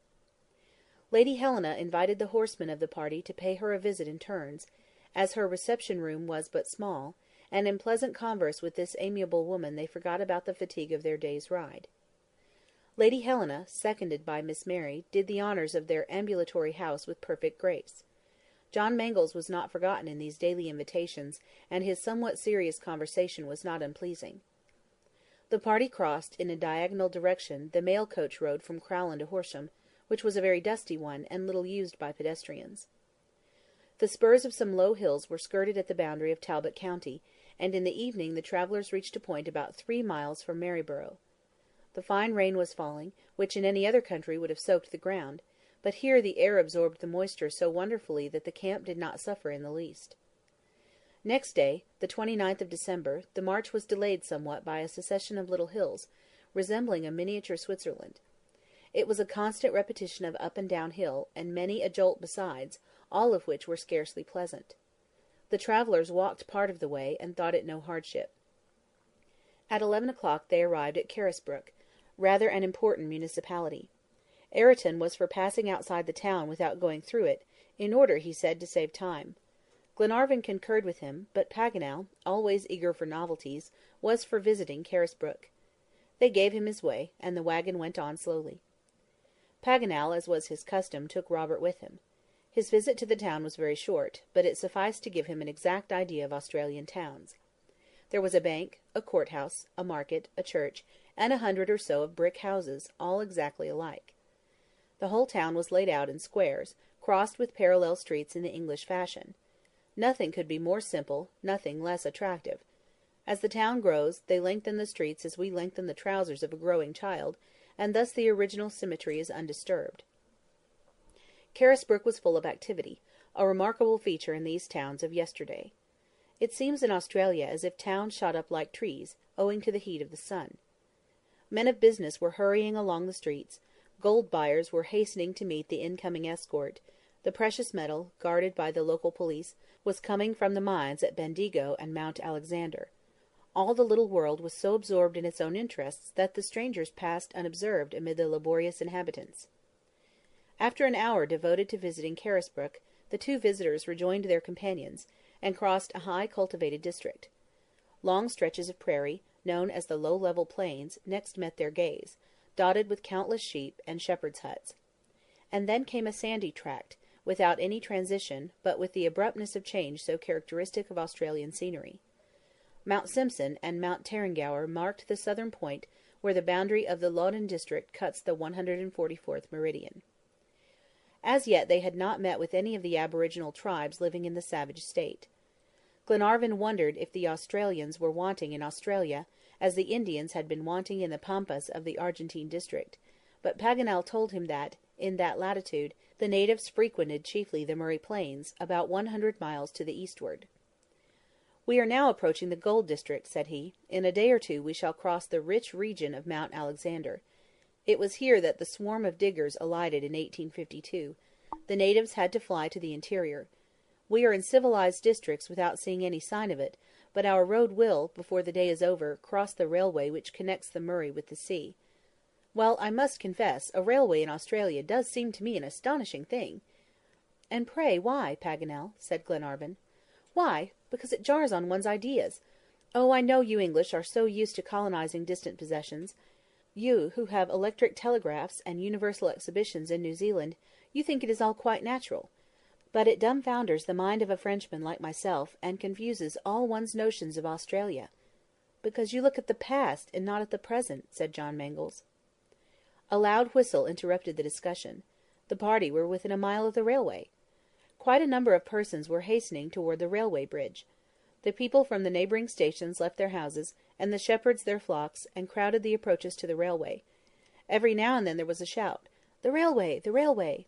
Lady Helena invited the horsemen of the party to pay her a visit in turns, as her reception-room was but small, and in pleasant converse with this amiable woman they forgot about the fatigue of their day's ride. Lady Helena, seconded by Miss Mary, did the honours of their ambulatory house with perfect grace. John Mangles was not forgotten in these daily invitations, and his somewhat serious conversation was not unpleasing. The party crossed, in a diagonal direction, the mail coach road from Crowland to Horsham, which was a very dusty one, and little used by pedestrians. The spurs of some low hills were skirted at the boundary of Talbot County, and in the evening the travellers reached a point about 3 miles from Maryborough. The fine rain was falling, which in any other country would have soaked the ground, but here the air absorbed the moisture so wonderfully that the camp did not suffer in the least. Next day, the 29th of December, the march was delayed somewhat by a succession of little hills, resembling a miniature Switzerland. It was a constant repetition of up and down hill, and many a jolt besides, all of which were scarcely pleasant. The travellers walked part of the way, and thought it no hardship. At 11 o'clock they arrived at Carisbrook, rather an important municipality. Ayrton was for passing outside the town without going through it, in order, he said, to save time. Glenarvan concurred with him, but Paganel, always eager for novelties, was for visiting Carisbrook. They gave him his way, and the wagon went on slowly. Paganel, as was his custom, took Robert with him. His visit to the town was very short, but it sufficed to give him an exact idea of Australian towns. There was a bank, a courthouse, a market, a church, and 100 or so of brick houses, all exactly alike. The whole town was laid out in squares, crossed with parallel streets in the English fashion. Nothing could be more simple, nothing less attractive. As the town grows, they lengthen the streets as we lengthen the trousers of a growing child, and thus the original symmetry is undisturbed. Carisbrook was full of activity, a remarkable feature in these towns of yesterday. It seems in Australia as if towns shot up like trees, owing to the heat of the sun. Men of business were hurrying along the streets, gold buyers were hastening to meet the incoming escort, the precious metal, guarded by the local police, was coming from the mines at Bendigo and Mount Alexander. All the little world was so absorbed in its own interests that the strangers passed unobserved amid the laborious inhabitants. After an hour devoted to visiting Carisbrook, the 2 visitors rejoined their companions, and crossed a high cultivated district. Long stretches of prairie, known as the low level plains, next met their gaze, dotted with countless sheep and shepherds' huts. And then came a sandy tract, without any transition, but with the abruptness of change so characteristic of Australian scenery. Mount Simpson and Mount Tarrangower marked the southern point where the boundary of the Loddon district cuts the 144th meridian. As yet they had not met with any of the aboriginal tribes living in the savage state. Glenarvan wondered if the Australians were wanting in Australia, as the Indians had been wanting in the pampas of the Argentine district, but Paganel told him that, in that latitude, the natives frequented chiefly the Murray Plains, about 100 miles to the eastward. "We are now approaching the gold district," said he. "In a day or 2 we shall cross the rich region of Mount Alexander. It was here that the swarm of diggers alighted in 1852. The natives had to fly to the interior. We are in civilized districts without seeing any sign of it, but our road will, before the day is over, cross the railway which connects the Murray with the sea. Well, I must confess, a railway in Australia does seem to me an astonishing thing." "And pray why, Paganel?" said Glenarvan. "Why? Because it jars on one's ideas. Oh, I know you English are so used to colonizing distant possessions. You, who have electric telegraphs and universal exhibitions in New Zealand, you think it is all quite natural. But it dumbfounders the mind of a Frenchman like myself, and confuses all one's notions of Australia." "Because you look at the past, and not at the present," said John Mangles. A loud whistle interrupted the discussion. The party were within a mile of the railway. Quite a number of persons were hastening toward the railway bridge. The people from the neighbouring stations left their houses, and the shepherds their flocks, and crowded the approaches to the railway. Every now and then there was a shout, "The railway! The railway!"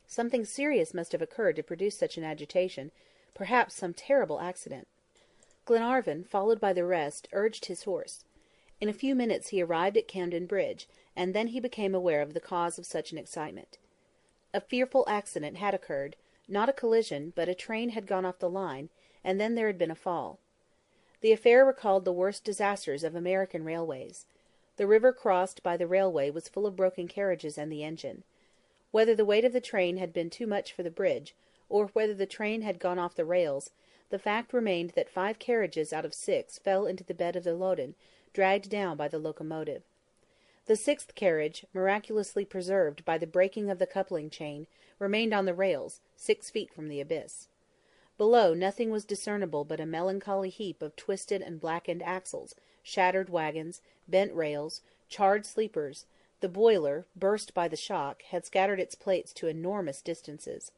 Something serious must have occurred to produce such an agitation, perhaps some terrible accident. Glenarvan, followed by the rest, urged his horse. In a few minutes he arrived at Camden Bridge, and then he became aware of the cause of such an excitement. A fearful accident had occurred, not a collision, but a train had gone off the line, and then there had been a fall. The affair recalled the worst disasters of American railways. The river crossed by the railway was full of broken carriages and the engine. Whether the weight of the train had been too much for the bridge, or whether the train had gone off the rails, the fact remained that 5 carriages out of 6 fell into the bed of the Loddon, dragged down by the locomotive. The 6th carriage, miraculously preserved by the breaking of the coupling chain, remained on the rails, 6 feet from the abyss. Below nothing was discernible but a melancholy heap of twisted and blackened axles, shattered wagons, bent rails, charred sleepers. The boiler, burst by the shock, had scattered its plates to enormous distances.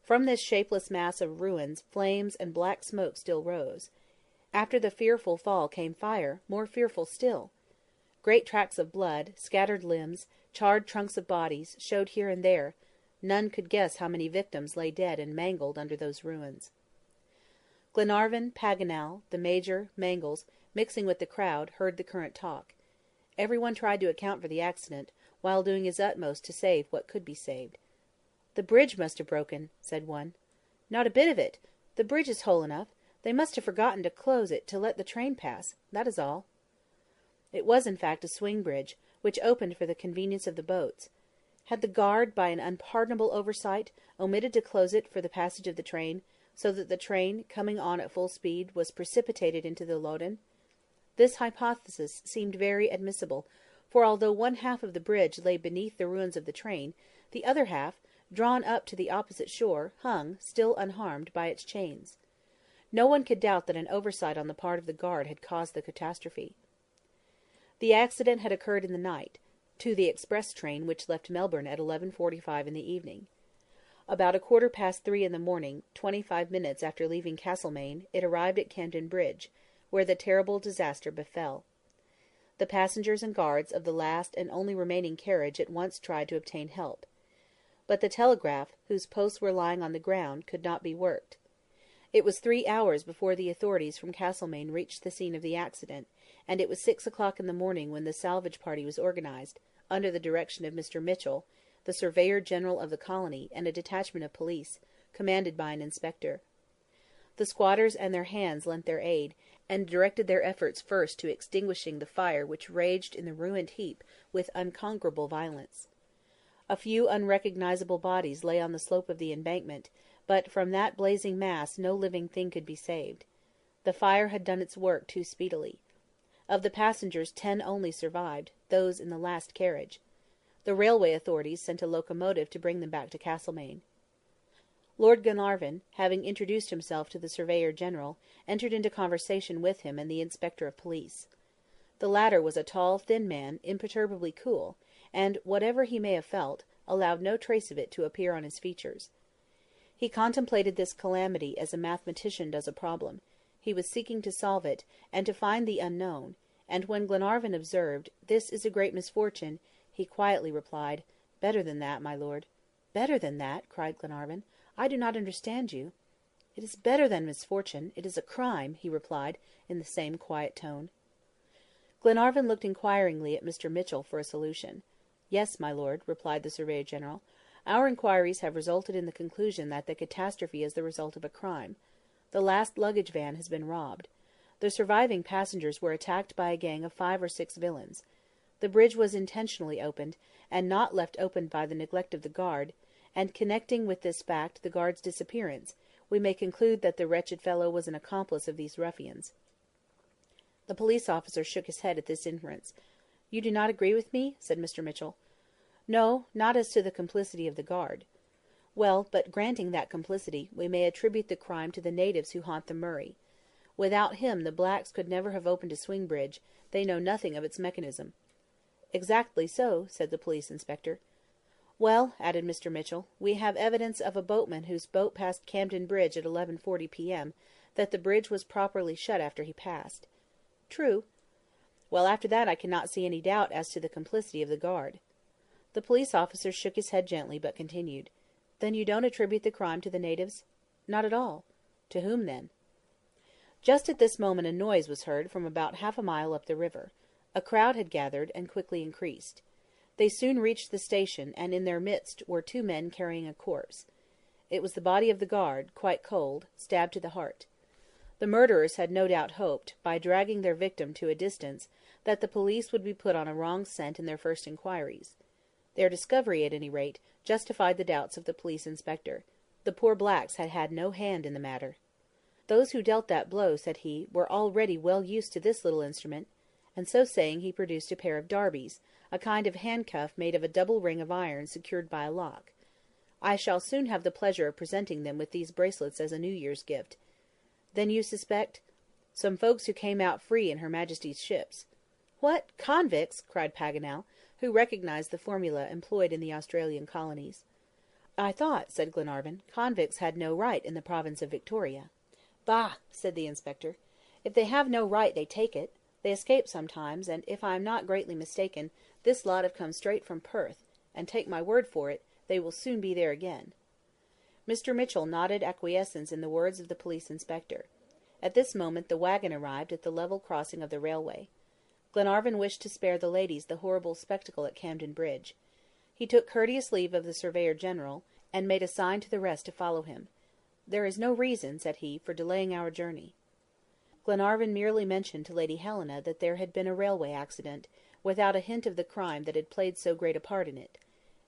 From this shapeless mass of ruins flames and black smoke still rose. After the fearful fall came fire, more fearful still. Great tracts of blood, scattered limbs, charred trunks of bodies, showed here and there. None could guess how many victims lay dead and mangled under those ruins. Glenarvan, Paganel, the Major, Mangles, mixing with the crowd, heard the current talk. Everyone tried to account for the accident, while doing his utmost to save what could be saved. "The bridge must have broken," said one. "Not a bit of it. The bridge is whole enough. They must have forgotten to close it to let the train pass. That is all." It was in fact a swing bridge, which opened for the convenience of the boats. Had the guard, by an unpardonable oversight, omitted to close it for the passage of the train, so that the train, coming on at full speed, was precipitated into the Loddon? This hypothesis seemed very admissible, for although one half of the bridge lay beneath the ruins of the train, the other half, drawn up to the opposite shore, hung, still unharmed, by its chains. No one could doubt that an oversight on the part of the guard had caused the catastrophe. The accident had occurred in the night, to the express train which left Melbourne at 11:45 in the evening. About 3:15 in the morning, 25 minutes after leaving Castlemaine, it arrived at Camden Bridge, where the terrible disaster befell. The passengers and guards of the last and only remaining carriage at once tried to obtain help. But the telegraph, whose posts were lying on the ground, could not be worked. It was 3 hours before the authorities from Castlemaine reached the scene of the accident, and it was 6 o'clock in the morning when the salvage party was organized, under the direction of Mr. Mitchell, the Surveyor General of the colony, and a detachment of police, commanded by an inspector. The squatters and their hands lent their aid, and directed their efforts first to extinguishing the fire which raged in the ruined heap with unconquerable violence. A few unrecognizable bodies lay on the slope of the embankment, but from that blazing mass no living thing could be saved. The fire had done its work too speedily. Of the passengers 10 only survived, those in the last carriage. The railway authorities sent a locomotive to bring them back to Castlemaine. Lord Glenarvan, having introduced himself to the Surveyor General, entered into conversation with him and the Inspector of Police. The latter was a tall, thin man, imperturbably cool, and, whatever he may have felt, allowed no trace of it to appear on his features. He contemplated this calamity as a mathematician does a problem. He was seeking to solve it, and to find the unknown, and when Glenarvan observed, "This is a great misfortune," he quietly replied, "Better than that, my lord." "Better than that!" cried Glenarvan. "I do not understand you." "It is better than misfortune. It is a crime," he replied, in the same quiet tone. Glenarvan looked inquiringly at Mr. Mitchell for a solution. "Yes, my lord," replied the Surveyor General. Our inquiries have resulted in the conclusion that the catastrophe is the result of a crime. The last luggage van has been robbed. The surviving passengers were attacked by a gang of 5 or 6 villains. The bridge was intentionally opened, and not left open by the neglect of the guard, and connecting with this fact the guard's disappearance, we may conclude that the wretched fellow was an accomplice of these ruffians." The police officer shook his head at this inference. "You do not agree with me?" said Mr. Mitchell. "No, not as to the complicity of the guard." "Well, but granting that complicity, we may attribute the crime to the natives who haunt the Murray. Without him the blacks could never have opened a swing bridge; they know nothing of its mechanism." "Exactly so," said the police inspector. "Well," added Mr. Mitchell, "we have evidence of a boatman whose boat passed Camden Bridge at 11:40 p.m., that the bridge was properly shut after he passed." "True." "Well, after that I cannot see any doubt as to the complicity of the guard." The police officer shook his head gently, but continued, "Then you don't attribute the crime to the natives?" "Not at all." "To whom, then?" Just at this moment a noise was heard from about half a mile up the river. A crowd had gathered, and quickly increased. They soon reached the station, and in their midst were 2 men carrying a corpse. It was the body of the guard, quite cold, stabbed to the heart. The murderers had no doubt hoped, by dragging their victim to a distance, that the police would be put on a wrong scent in their first inquiries. Their discovery, at any rate, justified the doubts of the police inspector. The poor blacks had had no hand in the matter. "Those who dealt that blow," said he, "were already well used to this little instrument," and so saying he produced a pair of darbies, a kind of handcuff made of a double ring of iron secured by a lock. "I shall soon have the pleasure of presenting them with these bracelets as a New Year's gift." "Then you suspect—" "Some folks who came out free in Her Majesty's ships." "What! Convicts?" cried Paganel, who recognised the formula employed in the Australian colonies. "I thought," said Glenarvan, "convicts had no right in the province of Victoria." "Bah!" said the inspector. "If they have no right they take it. They escape sometimes, and, if I am not greatly mistaken, this lot have come straight from Perth, and, take my word for it, they will soon be there again." Mr. Mitchell nodded acquiescence in the words of the police inspector. At this moment the waggon arrived at the level crossing of the railway. Glenarvan wished to spare the ladies the horrible spectacle at Camden Bridge. He took courteous leave of the Surveyor General, and made a sign to the rest to follow him. "There is no reason," said he, "for delaying our journey." Glenarvan merely mentioned to Lady Helena that there had been a railway accident, without a hint of the crime that had played so great a part in it.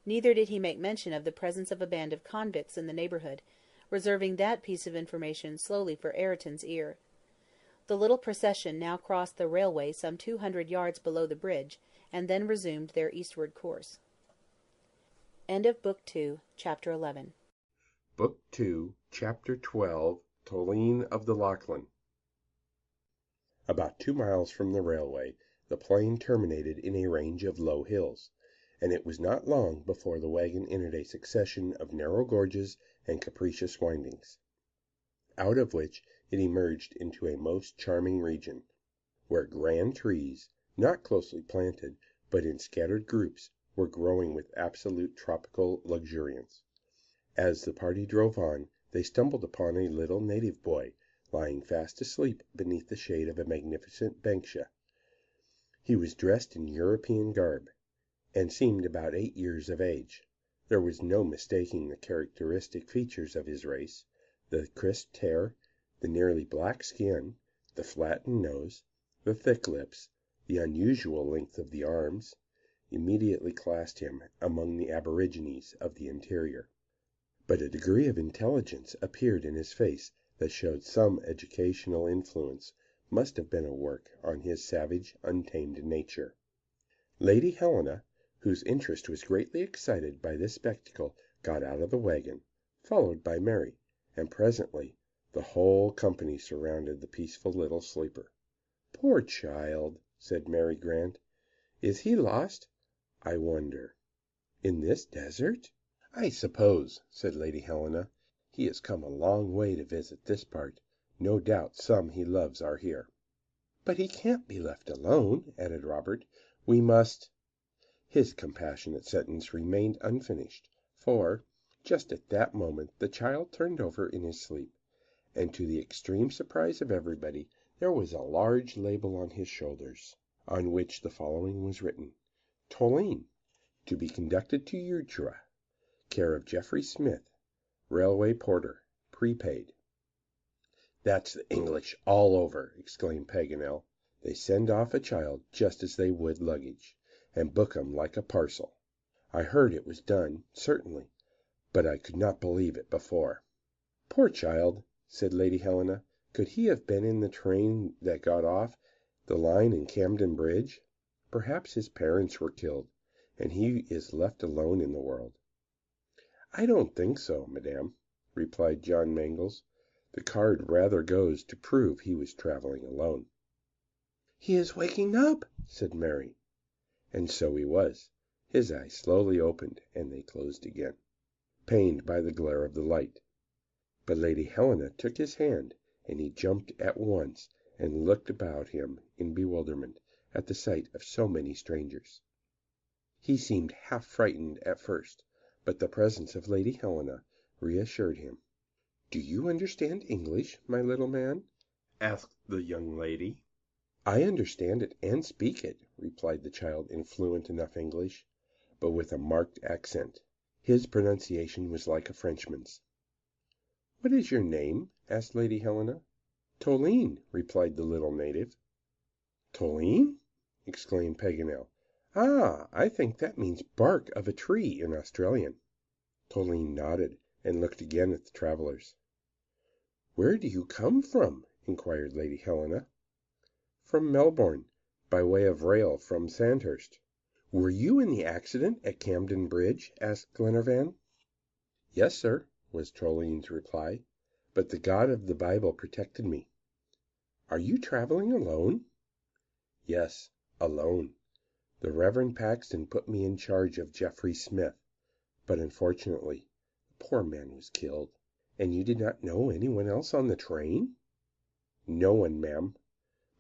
Neither did he make mention of the presence of a band of convicts in the neighbourhood, reserving that piece of information solely for Ayrton's ear. The little procession now crossed the railway some 200 yards below the bridge, and then resumed their eastward course. End of Book 2, Chapter 11. Book 2, Chapter 12, Toline of the Lachlan. About 2 miles from the railway, the plain terminated in a range of low hills, and it was not long before the wagon entered a succession of narrow gorges and capricious windings, out of which it emerged into a most charming region, where grand trees, not closely planted, but in scattered groups, were growing with absolute tropical luxuriance. As the party drove on, they stumbled upon a little native boy, lying fast asleep beneath the shade of a magnificent banksia. He was dressed in European garb, and seemed about 8 years of age. There was no mistaking the characteristic features of his race. The crisped hair, the nearly black skin, the flattened nose, the thick lips, the unusual length of the arms, immediately classed him among the aborigines of the interior. But a degree of intelligence appeared in his face that showed some educational influence must have been at work on his savage, untamed nature. Lady Helena, whose interest was greatly excited by this spectacle, got out of the wagon, followed by Mary, and presently the whole company surrounded the peaceful little sleeper. "Poor child!" said Mary Grant. "Is he lost, I wonder, in this desert?" "I suppose," said Lady Helena, "he has come a long way to visit this part. No doubt some he loves are here." "But he can't be left alone," added Robert. "We must—" His compassionate sentence remained unfinished, for, just at that moment, the child turned over in his sleep, and to the extreme surprise of everybody, there was a large label on his shoulders, on which the following was written: "Toline, to be conducted to Utrecht. care of Geoffrey Smith, railway porter, prepaid." "That's the English all over!" exclaimed Paganel. "They send off a child just as they would luggage, and book 'em like a parcel. I heard it was done, certainly, but I could not believe it before." "Poor child!" said Lady Helena. "Could he have been in the train that got off the line in Camden Bridge? Perhaps his parents were killed, and he is left alone in the world." "I don't think so, madame," replied John Mangles. "The card rather goes to prove he was traveling alone." "He is waking up," said Mary. And so he was. His eyes slowly opened, and they closed again, pained by the glare of the light. But Lady Helena took his hand, and he jumped at once and looked about him in bewilderment at the sight of so many strangers. He seemed half frightened at first, but the presence of Lady Helena reassured him. "Do you understand English, my little man?" asked the young lady. "I understand it and speak it," replied the child in fluent enough English, but with a marked accent. His pronunciation was like a Frenchman's. "What is your name?" asked Lady Helena. "Toline," replied the little native. "Toline!" exclaimed Paganel. "Ah, I think that means bark of a tree in Australian." Toline nodded, and looked again at the travelers. "Where do you come from?" inquired Lady Helena. "From Melbourne, by way of rail from Sandhurst." "Were you in the accident at Camden Bridge?" asked Glenarvan. "Yes, sir," was Toline's reply, "but the God of the Bible protected me." "Are you traveling alone?" "Yes, alone. The Reverend Paxton put me in charge of Geoffrey Smith, but unfortunately the poor man was killed." "And you did not know anyone else on the train?" "No one, ma'am.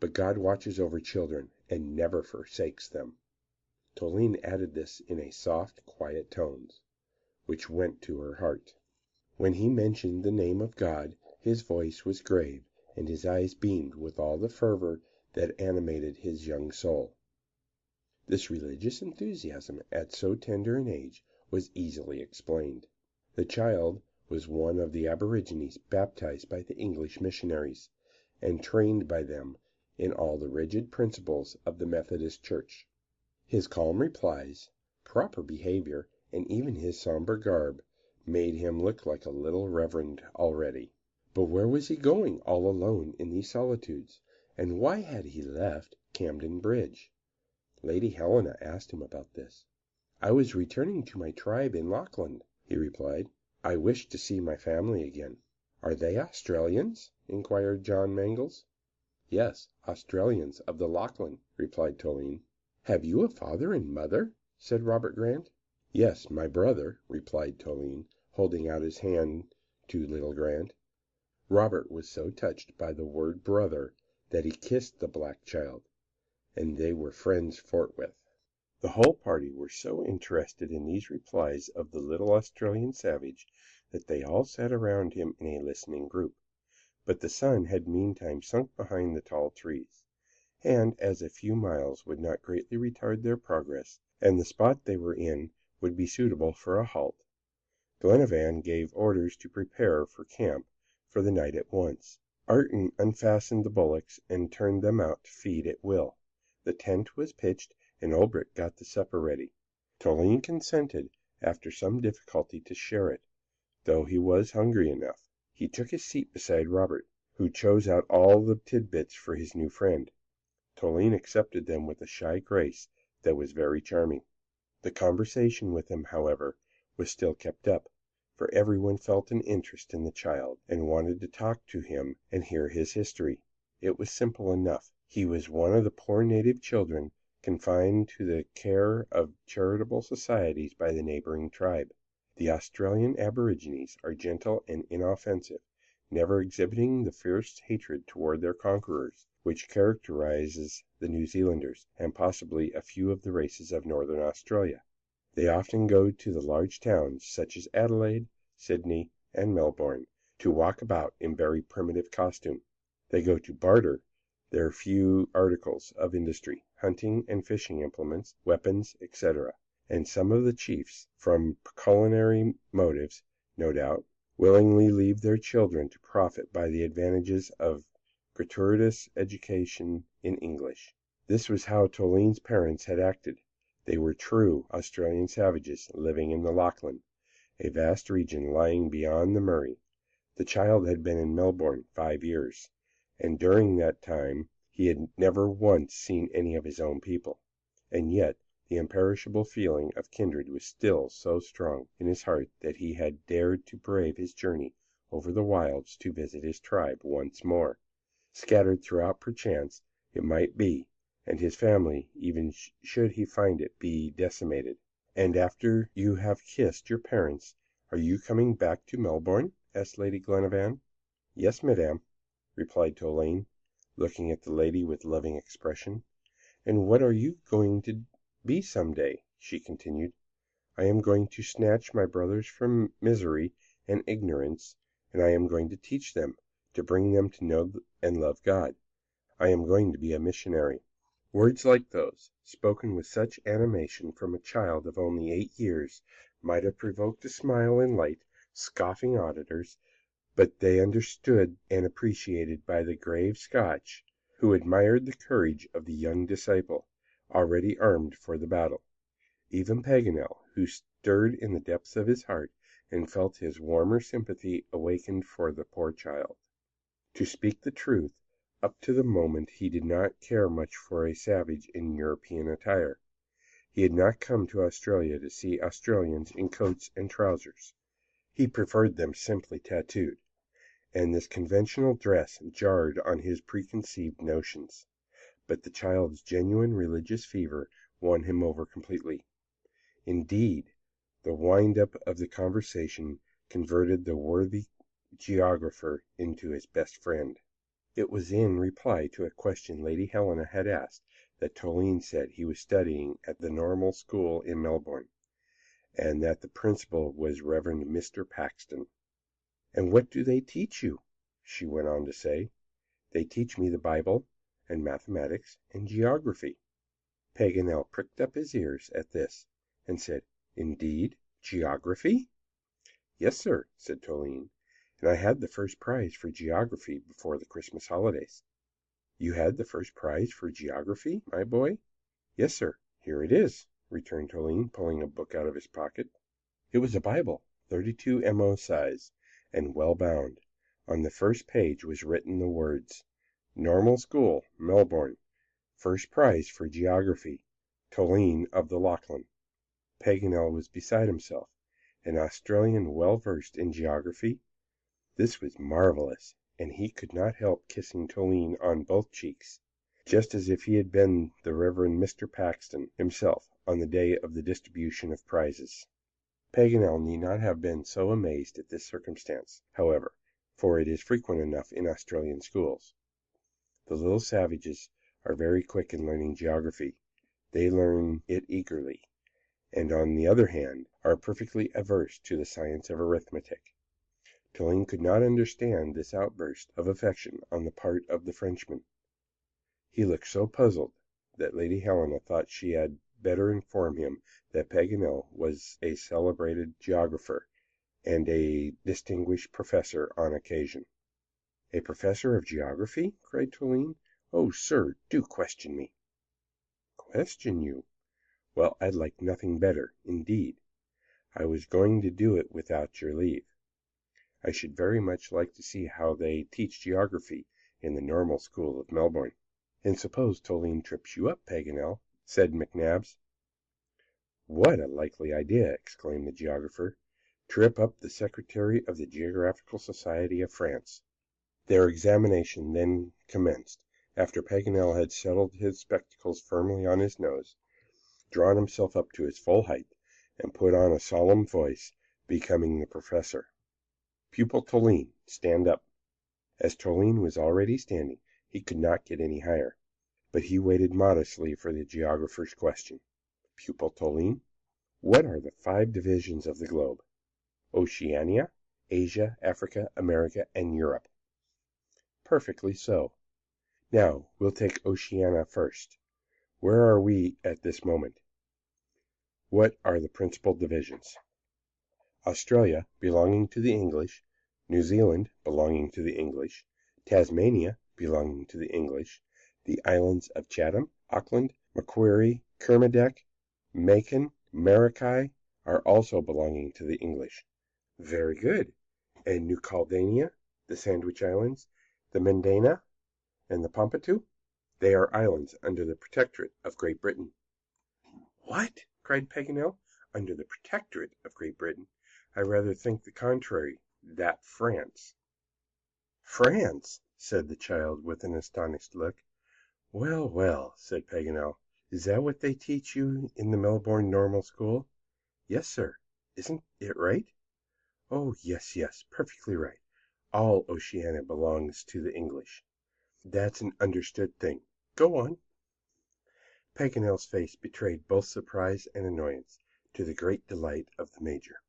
But God watches over children and never forsakes them." Toline added this in soft, quiet tones, which went to her heart. When he mentioned the name of God, his voice was grave, and his eyes beamed with all the fervor that animated his young soul. This religious enthusiasm at so tender an age was easily explained. The child was one of the aborigines baptized by the English missionaries, and trained by them in all the rigid principles of the Methodist Church. His calm replies, proper behavior, and even his somber garb made him look like a little reverend already. But where was he going all alone in these solitudes, and why had he left Camden Bridge? Lady Helena asked him about this. "I was returning to my tribe in Lachlan," he replied. "I wished to see my family again." "Are they Australians?" inquired John Mangles. "Yes, Australians of the Lachlan," replied Toline. "Have you a father and mother?" said Robert Grant. "Yes, my brother," replied Toline, holding out his hand to little Grant. Robert was so touched by the word brother that he kissed the black child, and they were friends forthwith. The whole party were so interested in these replies of the little Australian savage that they all sat around him in a listening group. But the sun had meantime sunk behind the tall trees, and as a few miles would not greatly retard their progress, and the spot they were in would be suitable for a halt, Glenarvan gave orders to prepare for camp for the night at once. Ayrton unfastened the bullocks and turned them out to feed at will. The tent was pitched, and Olbrich got the supper ready. Toline consented after some difficulty to share it, though he was hungry enough. He took his seat beside Robert, who chose out all the tidbits for his new friend. Toline accepted them with a shy grace that was very charming. The conversation with him, however, was still kept up, for everyone felt an interest in the child, and wanted to talk to him and hear his history. It was simple enough. He was one of the poor native children confined to the care of charitable societies by the neighboring tribe. The Australian aborigines are gentle and inoffensive, never exhibiting the fierce hatred toward their conquerors which characterizes the New Zealanders, and possibly a few of the races of northern Australia. They often go to the large towns, such as Adelaide, Sydney, and Melbourne, to walk about in very primitive costume. They go to barter their few articles of industry, hunting and fishing implements, weapons, etc., and some of the chiefs, from culinary motives, no doubt, willingly leave their children to profit by the advantages of gratuitous education in English. This was how Toline's parents had acted. They were true Australian savages living in the Lachlan, a vast region lying beyond the Murray. The child had been in Melbourne 5 years, and during that time he had never once seen any of his own people. And yet the imperishable feeling of kindred was still so strong in his heart that he had dared to brave his journey over the wilds to visit his tribe once more, scattered throughout perchance it might be, and his family, even should he find it, be decimated. "And after you have kissed your parents, are you coming back to Melbourne?" asked Lady Glenarvan. "Yes, madame," replied Toline, looking at the lady with loving expression. "And what are you going to be some day?" she continued. "I am going to snatch my brothers from misery and ignorance, and I am going to teach them, to bring them to know and love God. I am going to be a missionary." Words like those, spoken with such animation from a child of only 8 years, might have provoked a smile in light, scoffing auditors, but they understood and appreciated by the grave Scotch, who admired the courage of the young disciple, already armed for the battle. Even Paganel, who stirred in the depths of his heart, and felt his warmer sympathy awakened for the poor child. To speak the truth, up to the moment he did not care much for a savage in European attire. He had not come to Australia to see Australians in coats and trousers. He preferred them simply tattooed, and this conventional dress jarred on his preconceived notions. But the child's genuine religious fever won him over completely. Indeed, the wind-up of the conversation converted the worthy geographer into his best friend. It was in reply to a question Lady Helena had asked that Toline said he was studying at the Normal School in Melbourne, and that the principal was Reverend Mr. Paxton. "And what do they teach you?" she went on to say. "They teach me the Bible, and mathematics, and geography." Paganel pricked up his ears at this, and said, "Indeed, geography?" "Yes, sir," said Toline, "and I had the first prize for geography before the Christmas holidays." "You had the first prize for geography, my boy?" "Yes, sir. Here it is," returned Toline, pulling a book out of his pocket. It was a Bible, 32mo size, and well bound. On the first page was written the words, "Normal School, Melbourne. First prize for geography. Toline of the Lachlan." Paganel was beside himself. An Australian well versed in geography! This was marvelous, and he could not help kissing Toline on both cheeks, just as if he had been the Reverend Mr. Paxton himself on the day of the distribution of prizes. Paganel need not have been so amazed at this circumstance, however, for it is frequent enough in Australian schools. The little savages are very quick in learning geography. They learn it eagerly, and on the other hand are perfectly averse to the science of arithmetic. Toline could not understand this outburst of affection on the part of the Frenchman. He looked so puzzled that Lady Helena thought she had better inform him that Paganel was a celebrated geographer, and a distinguished professor on occasion. "A professor of geography?" cried Toline. "Oh, sir, do question me." "Question you? Well, I'd like nothing better, indeed. I was going to do it without your leave. I should very much like to see how they teach geography in the Normal School of Melbourne." "And suppose Toline trips you up, Paganel?" said McNabbs. "What a likely idea!" exclaimed the geographer. "Trip up the secretary of the Geographical Society of France." Their examination then commenced, after Paganel had settled his spectacles firmly on his nose, drawn himself up to his full height, and put on a solemn voice becoming the professor. "Pupil Toline, stand up." As Toline was already standing, he could not get any higher, but he waited modestly for the geographer's question. "Pupil Toline, what are the 5 divisions of the globe?" "Oceania, Asia, Africa, America, and Europe." "Perfectly so. Now we'll take Oceania first. Where are we at this moment?" What are the principal divisions? Australia, belonging to the English; New Zealand, belonging to the English; Tasmania, belonging to the English; the islands of Chatham, Auckland, Macquarie, Kermadec, Makin, Maracay, are also belonging to the English. Very good. And New Caledonia, the Sandwich Islands, the Mendana, and the Pomotou? They are islands under the protectorate of Great Britain. What? cried Paganel. Under the protectorate of Great Britain? I rather think the contrary, that France. France! said the child with an astonished look. Well, well, said Paganel. Is that what they teach you in the Melbourne Normal School? Yes, sir. Isn't it right? Oh, yes, yes, perfectly right. All Oceania belongs to the English. That's an understood thing. Go on. Paganel's face betrayed both surprise and annoyance, to the great delight of the Major.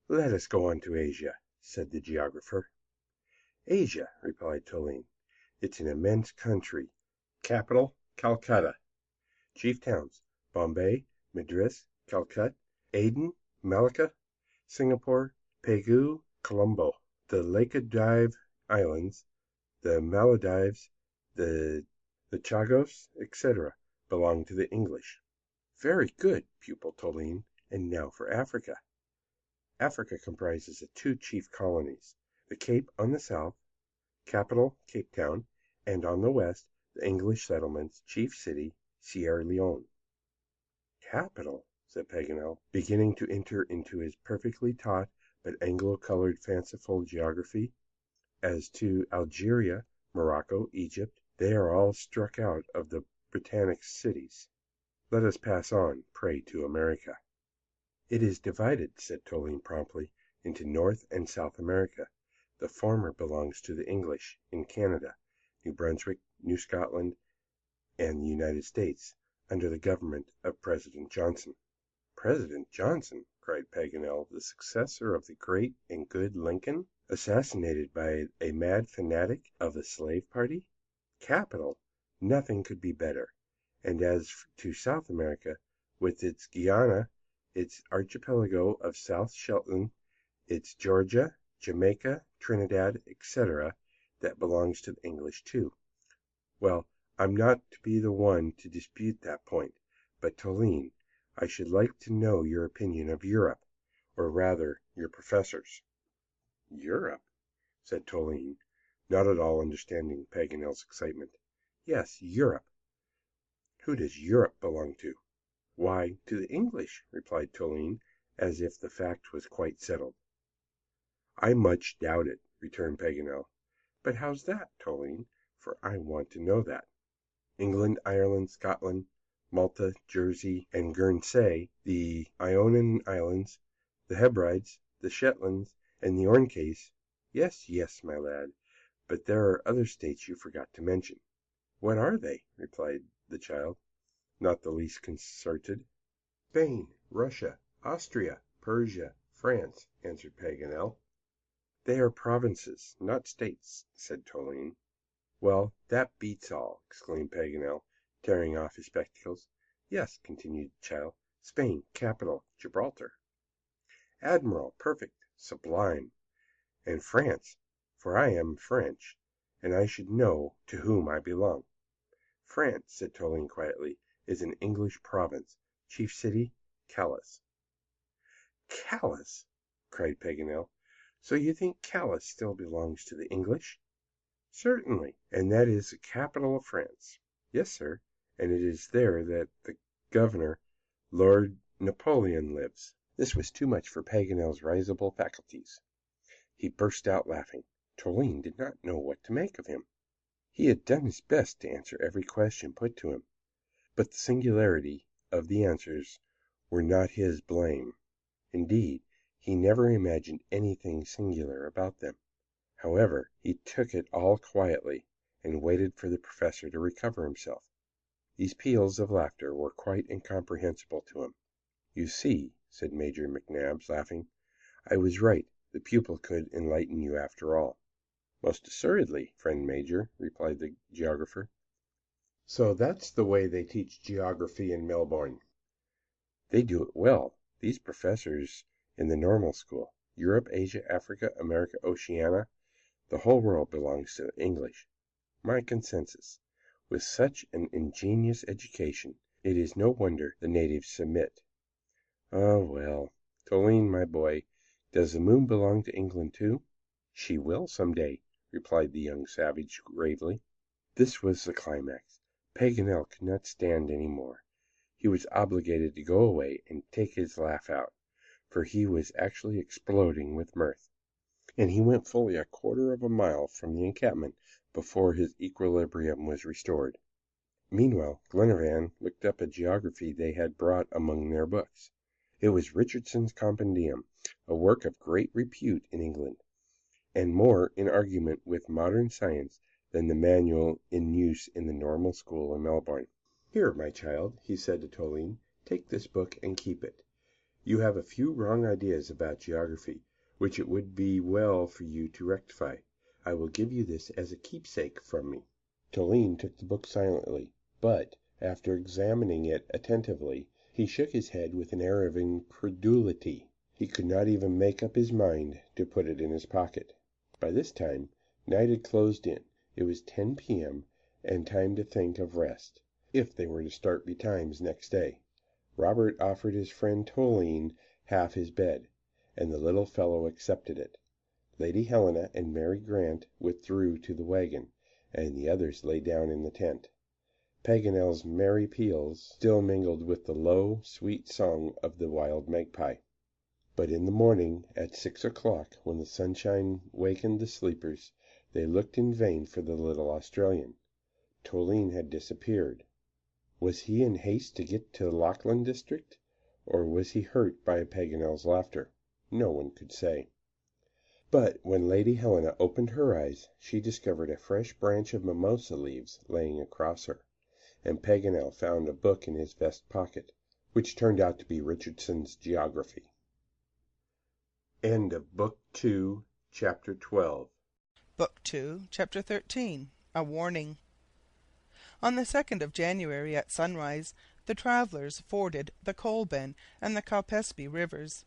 Let us go on to Asia, said the geographer. Asia, replied Toline. It's an immense country. Capital, Calcutta. Chief towns, Bombay, Madras, Calcutta, Aden, Malacca, Singapore, Pegu, Colombo. The Laccadive Islands, the Maldives, the Chagos, etc., belong to the English. Very good, pupil Toline. And now for Africa. Africa comprises of two chief colonies, the Cape on the south, capital Cape Town, and on the west, the English settlements, chief city, Sierra Leone. Capital, said Paganel, beginning to enter into his perfectly taught but Anglo-colored fanciful geography. As to Algeria, Morocco, Egypt, they are all struck out of the Britannic cities. Let us pass on, pray, to America. It is divided, said Toline promptly, into North and South America. The former belongs to the English in Canada, New Brunswick, New Scotland, and the United States, under the government of President Johnson. President Johnson, cried Paganel, the successor of the great and good Lincoln, assassinated by a mad fanatic of the slave party? Capital! Nothing could be better. And as to South America, with its Guiana, its archipelago of South Shetland, its Georgia, Jamaica, Trinidad, etc., that belongs to the English too. Well, I'm not to be the one to dispute that point, but Toline, I should like to know your opinion of Europe, or rather your professor's. Europe? said Toline, not at all understanding Paganel's excitement. Yes, Europe. Who does Europe belong to? Why, to the English, replied Toline, as if the fact was quite settled. I much doubt it, returned Paganel. But how's that, Toline? For I want to know that. England, Ireland, Scotland, Malta, Jersey, and Guernsey, the Ionian Islands, the Hebrides, the Shetlands, and the Orkneys. Yes, yes, my lad, but there are other states you forgot to mention. What are they? replied the child, not the least concerted. Spain, Russia, Austria, Persia, France, answered Paganel. They are provinces, not states, said Toline. Well, that beats all, exclaimed Paganel, tearing off his spectacles. Yes, continued the child, Spain, capital, Gibraltar. Admiral, perfect, sublime. And France, for I am French, and I should know to whom I belong. France, said Toline quietly, is an English province. Chief city, Calais. Calais! cried Paganel. So you think Calais still belongs to the English? Certainly, and that is the capital of France. Yes, sir, and it is there that the governor, Lord Napoleon, lives. This was too much for Paganel's risible faculties. He burst out laughing. Toline did not know what to make of him. He had done his best to answer every question put to him, but the singularity of the answers were not his blame. Indeed, he never imagined anything singular about them. However, he took it all quietly, and waited for the professor to recover himself. These peals of laughter were quite incomprehensible to him. You see, said Major McNabbs, laughing, I was right. The pupil could enlighten you after all. Most assuredly, friend Major, replied the geographer. So that's the way they teach geography in Melbourne. They do it well, these professors in the normal school. Europe, Asia, Africa, America, Oceania, the whole world belongs to the English. My consensus. With such an ingenious education, it is no wonder the natives submit. Oh, well, Toline, my boy, does the moon belong to England too?" "She will some day," replied the young savage gravely. This was the climax. Paganel could not stand any more. He was obliged to go away and take his laugh out, for he was actually exploding with mirth, and he went fully a quarter of a mile from the encampment before his equilibrium was restored. Meanwhile Glenarvan looked up a geography they had brought among their books. It was Richardson's Compendium, a work of great repute in England, and more in argument with modern science than the manual in use in the normal school in Melbourne. "Here, my child," he said to Toline, "take this book and keep it. You have a few wrong ideas about geography, which it would be well for you to rectify. I will give you this as a keepsake from me." Toline took the book silently, but, after examining it attentively, he shook his head with an air of incredulity. He could not even make up his mind to put it in his pocket. By this time night had closed in. It was 10 p.m. and time to think of rest, if they were to start betimes next day. Robert offered his friend Toline half his bed, and the little fellow accepted it. Lady Helena and Mary Grant withdrew to the wagon, and the others lay down in the tent. Paganel's merry peals still mingled with the low, sweet song of the wild magpie. But in the morning, at 6 o'clock, when the sunshine wakened the sleepers, they looked in vain for the little Australian. Toline had disappeared. Was he in haste to get to the Lachlan district, or was he hurt by Paganel's laughter? No one could say. But when Lady Helena opened her eyes, she discovered a fresh branch of mimosa leaves laying across her, and Paganel found a book in his vest pocket, which turned out to be Richardson's Geography. End of Book 2, Chapter 12. Book 2, Chapter 13. A Warning. On the 2nd of January, at sunrise, the travelers forded the Colban and the Caupespe rivers.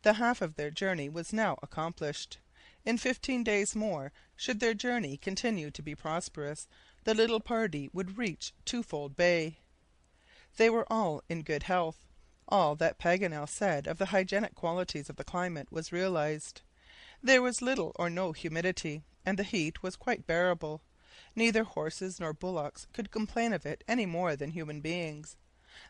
The half of their journey was now accomplished. In 15 days more, should their journey continue to be prosperous, the little party would reach Twofold Bay. They were all in good health. All that Paganel said of the hygienic qualities of the climate was realized. There was little or no humidity, and the heat was quite bearable. Neither horses nor bullocks could complain of it any more than human beings.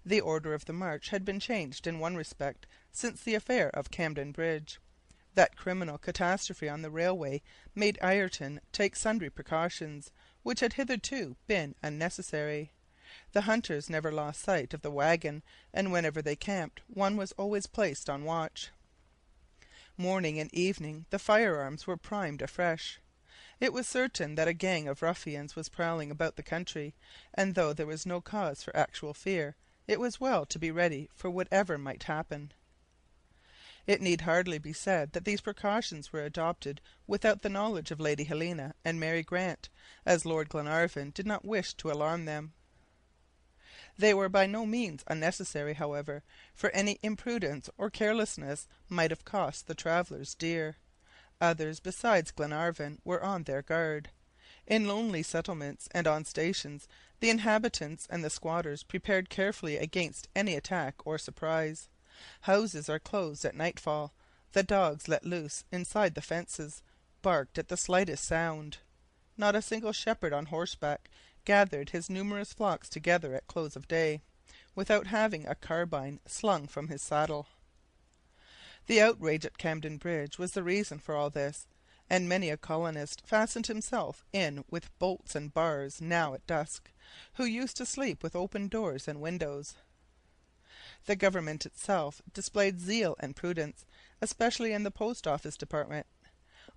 The order of the march had been changed in one respect since the affair of Camden Bridge. That criminal catastrophe on the railway made Ayrton take sundry precautions, which had hitherto been unnecessary. The hunters never lost sight of the wagon, and whenever they camped, one was always placed on watch. Morning and evening the firearms were primed afresh. It was certain that a gang of ruffians was prowling about the country, and though there was no cause for actual fear, it was well to be ready for whatever might happen. It need hardly be said that these precautions were adopted without the knowledge of Lady Helena and Mary Grant, as Lord Glenarvan did not wish to alarm them. They were by no means unnecessary, however, for any imprudence or carelessness might have cost the travelers dear. Others besides Glenarvan were on their guard. In lonely settlements and on stations, the inhabitants and the squatters prepared carefully against any attack or surprise. Houses are closed at nightfall. The dogs let loose inside the fences barked at the slightest sound. Not a single shepherd on horseback gathered his numerous flocks together at close of day, without having a carbine slung from his saddle. The outrage at Camden Bridge was the reason for all this, and many a colonist fastened himself in with bolts and bars now at dusk, who used to sleep with open doors and windows. The government itself displayed zeal and prudence, especially in the post office department.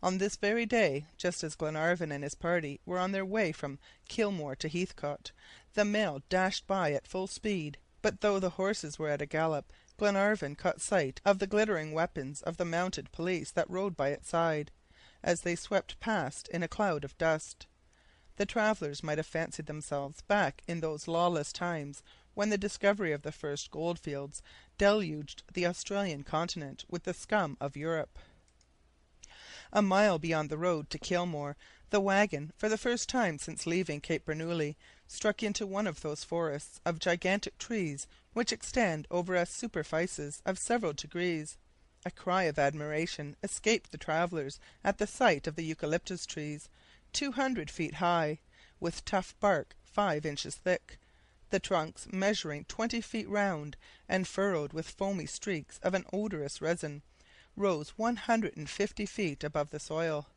On this very day, just as Glenarvan and his party were on their way from Kilmore to Heathcote, the mail dashed by at full speed, but though the horses were at a gallop, Glenarvan caught sight of the glittering weapons of the mounted police that rode by its side, as they swept past in a cloud of dust. The travelers might have fancied themselves back in those lawless times when the discovery of the first goldfields deluged the Australian continent with the scum of Europe. A mile beyond the road to Kilmore, the wagon, for the first time since leaving Cape Bernouilli, struck into one of those forests of gigantic trees which extend over a superficies of several degrees. A cry of admiration escaped the travellers at the sight of the eucalyptus trees, 200 feet high, with tough bark 5 inches thick, the trunks measuring 20 feet round, and furrowed with foamy streaks of an odorous resin, rose 150 feet above the soil.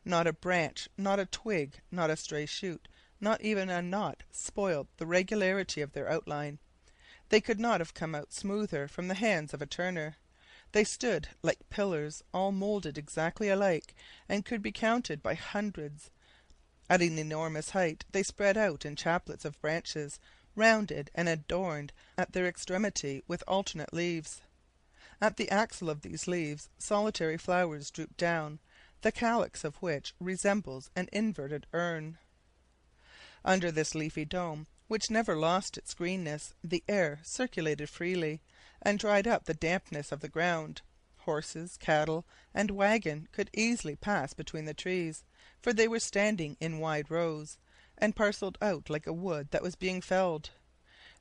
Not a branch, not a twig, not a stray shoot, not even a knot spoiled the regularity of their outline. They could not have come out smoother from the hands of a turner. They stood like pillars, all moulded exactly alike, and could be counted by hundreds. At an enormous height they spread out in chaplets of branches, rounded and adorned at their extremity with alternate leaves. At the axil of these leaves solitary flowers droop down, the calyx of which resembles an inverted urn. Under this leafy dome, which never lost its greenness, the air circulated freely, and dried up the dampness of the ground. Horses, cattle, and wagon could easily pass between the trees, for they were standing in wide rows, and parcelled out like a wood that was being felled.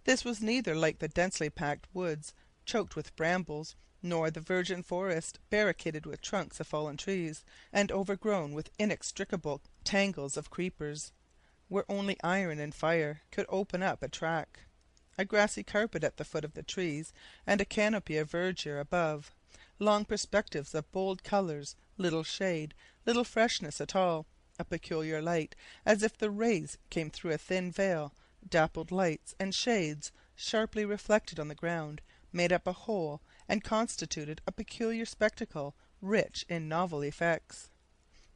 This was neither like the densely packed woods, choked with brambles, nor the virgin forest, barricaded with trunks of fallen trees, and overgrown with inextricable tangles of creepers, where only iron and fire could open up a track. A grassy carpet at the foot of the trees, and a canopy of verdure above, long perspectives of bold colours, little shade, little freshness at all, a peculiar light, as if the rays came through a thin veil, dappled lights and shades sharply reflected on the ground, made up a whole, and constituted a peculiar spectacle, rich in novel effects.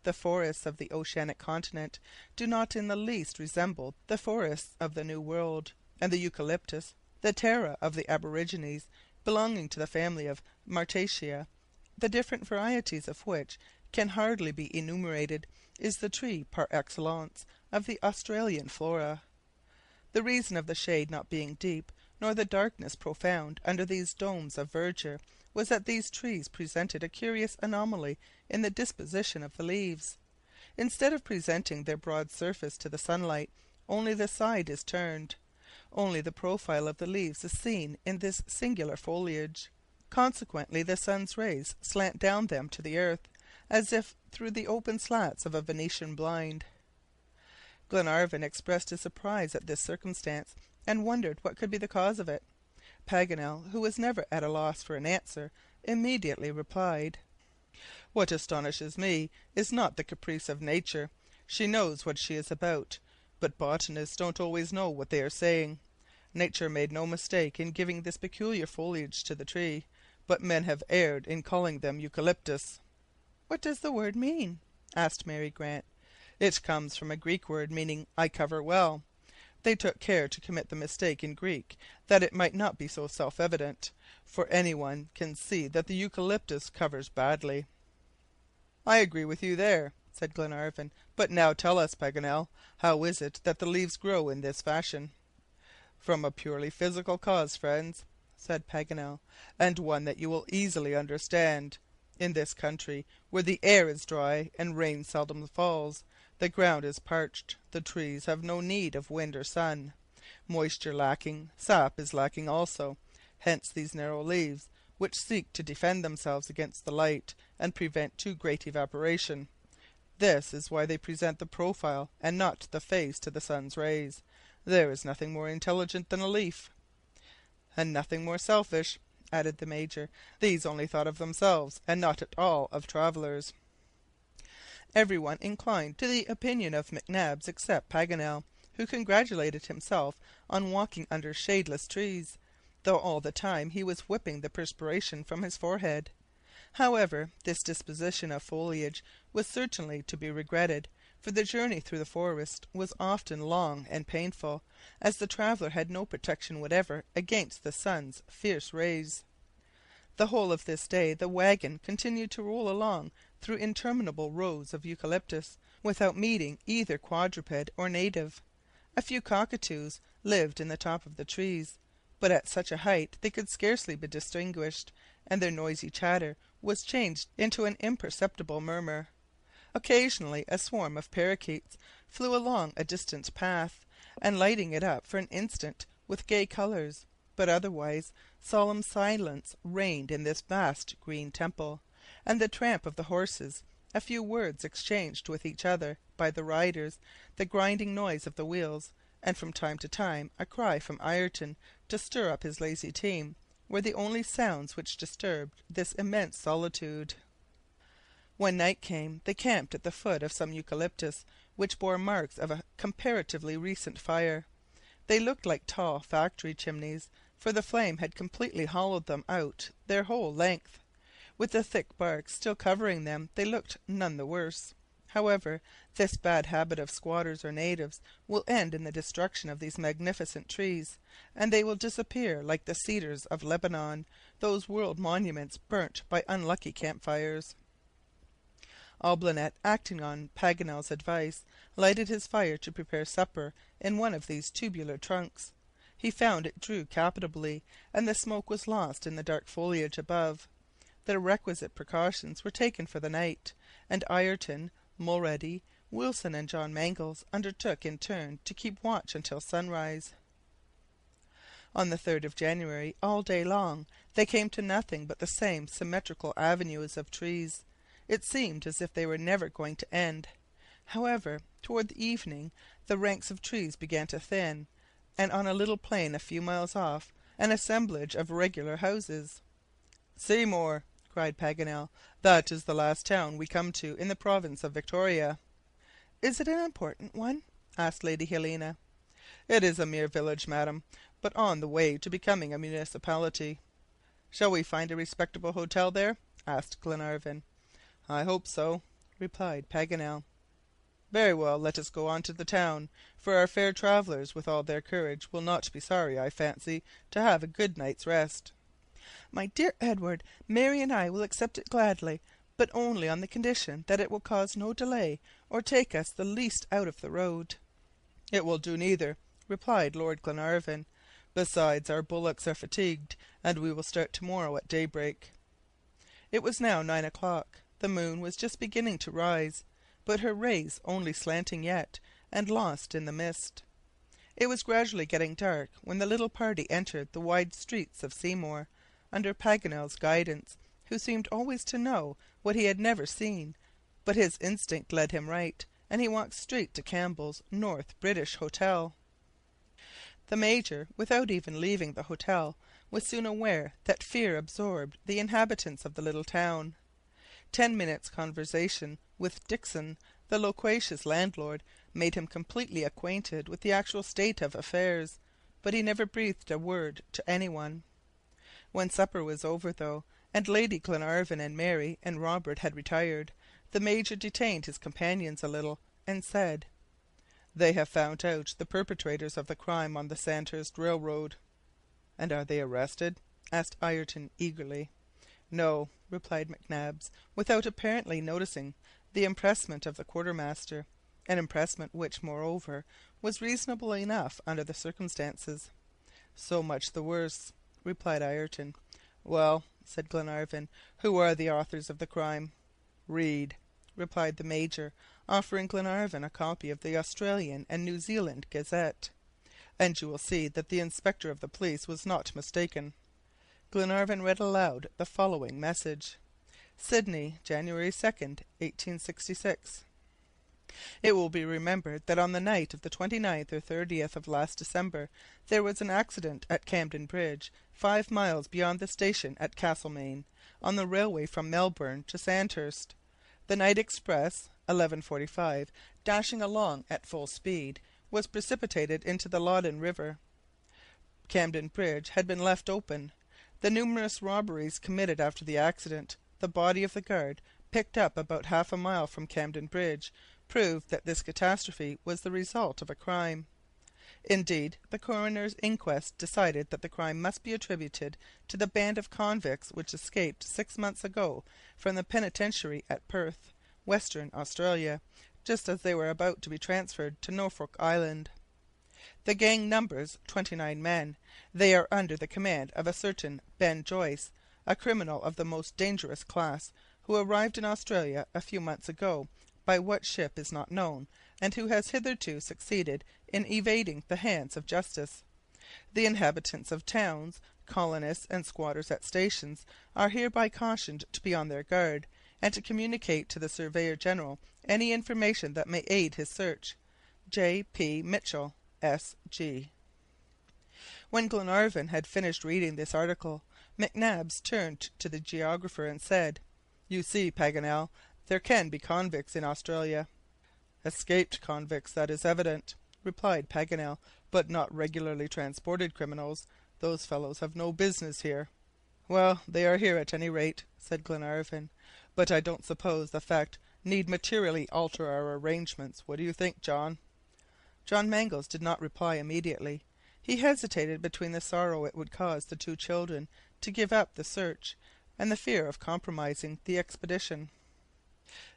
The forests of the oceanic continent do not in the least resemble the forests of the New World, and the eucalyptus, the Tara of the aborigines, belonging to the family of Myrtaceae, the different varieties of which can hardly be enumerated, is the tree par excellence of the Australian flora. The reason of the shade not being deep, nor the darkness profound under these domes of verdure, was that these trees presented a curious anomaly in the disposition of the leaves. Instead of presenting their broad surface to the sunlight, only the side is turned. Only the profile of the leaves is seen in this singular foliage. Consequently, the sun's rays slant down them to the earth, as if through the open slats of a Venetian blind. Glenarvan expressed his surprise at this circumstance, and wondered what could be the cause of it. Paganel, who was never at a loss for an answer, immediately replied: "What astonishes me is not the caprice of nature. She knows what she is about, but botanists don't always know what they are saying. Nature made no mistake in giving this peculiar foliage to the tree, but men have erred in calling them eucalyptus." "What does the word mean?" asked Mary Grant. "It comes from a Greek word meaning 'I cover well.' They took care to commit the mistake in Greek, that it might not be so self-evident, for any one can see that the eucalyptus covers badly." "I agree with you there," said Glenarvan. "But now tell us, Paganel, how is it that the leaves grow in this fashion?" "From a purely physical cause, friends," said Paganel, "and one that you will easily understand. In this country, where the air is dry and rain seldom falls, the ground is parched, the trees have no need of wind or sun. Moisture lacking, sap is lacking also. Hence these narrow leaves, which seek to defend themselves against the light, and prevent too great evaporation. This is why they present the profile and not the face to the sun's rays. There is nothing more intelligent than a leaf." "And nothing more selfish," added the Major. "These only thought of themselves, and not at all of travellers." Every one inclined to the opinion of McNabbs except Paganel, who congratulated himself on walking under shadeless trees, though all the time he was whipping the perspiration from his forehead. However, this disposition of foliage was certainly to be regretted, for the journey through the forest was often long and painful, as the traveller had no protection whatever against the sun's fierce rays. The whole of this day the wagon continued to roll along through interminable rows of eucalyptus, without meeting either quadruped or native. A few cockatoos lived in the top of the trees, but at such a height they could scarcely be distinguished, and their noisy chatter was changed into an imperceptible murmur. Occasionally a swarm of parakeets flew along a distant path, and lighting it up for an instant with gay colours, but otherwise solemn silence reigned in this vast green temple, and the tramp of the horses, a few words exchanged with each other by the riders, the grinding noise of the wheels, and from time to time a cry from Ayrton to stir up his lazy team, were the only sounds which disturbed this immense solitude. When night came, they camped at the foot of some eucalyptus, which bore marks of a comparatively recent fire. They looked like tall factory chimneys, for the flame had completely hollowed them out their whole length. With the thick bark still covering them, they looked none the worse. However, this bad habit of squatters or natives will end in the destruction of these magnificent trees, and they will disappear like the cedars of Lebanon, those world monuments burnt by unlucky campfires. Olbinett, acting on Paganel's advice, lighted his fire to prepare supper in one of these tubular trunks. He found it drew capitally, and the smoke was lost in the dark foliage above. The requisite precautions were taken for the night, and Ayrton, Mulrady, Wilson, and John Mangles undertook in turn to keep watch until sunrise. On the 3rd of January, all day long, they came to nothing but the same symmetrical avenues of trees. It seemed as if they were never going to end. However, toward the evening the ranks of trees began to thin, and on a little plain a few miles off an assemblage of regular houses. "Seymour!" cried Paganel. "That is the last town we come to in the province of Victoria." "Is it an important one?" asked Lady Helena. "It is a mere village, madam, but on the way to becoming a municipality." "Shall we find a respectable hotel there?" asked Glenarvan. "I hope so," replied Paganel. "Very well, let us go on to the town, for our fair travelers, with all their courage, will not be sorry, I fancy, to have a good night's rest." "My dear Edward, Mary and I will accept it gladly, but only on the condition that it will cause no delay, or take us the least out of the road." "It will do neither," replied Lord Glenarvan. "Besides, our bullocks are fatigued, and we will start tomorrow at daybreak." It was now 9 o'clock. The moon was just beginning to rise, but her rays only slanting yet, and lost in the mist. It was gradually getting dark when the little party entered the wide streets of Seymour, under Paganel's guidance, who seemed always to know what he had never seen, but his instinct led him right, and he walked straight to Campbell's North British Hotel. The Major, without even leaving the hotel, was soon aware that fear absorbed the inhabitants of the little town. 10 minutes' conversation with Dickson, the loquacious landlord, made him completely acquainted with the actual state of affairs, but he never breathed a word to anyone. When supper was over, though, and Lady Glenarvan and Mary and Robert had retired, the Major detained his companions a little, and said, "They have found out the perpetrators of the crime on the Sandhurst Railroad." "And are they arrested?" asked Ayrton eagerly. "No," replied McNabbs, without apparently noticing the empressement of the quartermaster, an empressment which, moreover, was reasonable enough under the circumstances. "So much the worse," replied Ayrton. "Well," said Glenarvan, "who are the authors of the crime?" "Read," replied the Major, offering Glenarvan a copy of the Australian and New Zealand Gazette, "and you will see that the inspector of the police was not mistaken." Glenarvan read aloud the following message: Sydney, January 2nd, 1866. It will be remembered that on the night of the 29th or 30th of last December there was an accident at Camden Bridge, 5 miles beyond the station at Castlemaine, on the railway from Melbourne to Sandhurst. The night express, 11:45, dashing along at full speed, was precipitated into the Loddon River. Camden Bridge had been left open. The numerous robberies committed after the accident, the body of the guard, picked up about half a mile from Camden Bridge, proved that this catastrophe was the result of a crime. Indeed, the coroner's inquest decided that the crime must be attributed to the band of convicts which escaped 6 months ago from the penitentiary at Perth, Western Australia, just as they were about to be transferred to Norfolk Island. The gang numbers 29 men. They are under the command of a certain Ben Joyce, a criminal of the most dangerous class, who arrived in Australia a few months ago, by what ship is not known, and who has hitherto succeeded in evading the hands of justice. The inhabitants of towns, colonists, and squatters at stations are hereby cautioned to be on their guard, and to communicate to the Surveyor General any information that may aid his search. J. P. Mitchell, S.G. When Glenarvan had finished reading this article, McNabbs turned to the geographer and said, "You see, Paganel, there can be convicts in Australia." "Escaped convicts, that is evident," replied Paganel, "but not regularly transported criminals. Those fellows have no business here." "Well, they are here at any rate," said Glenarvan, "but I don't suppose the fact need materially alter our arrangements. What do you think, John?" John Mangles did not reply immediately. He hesitated between the sorrow it would cause the two children to give up the search, and the fear of compromising the expedition.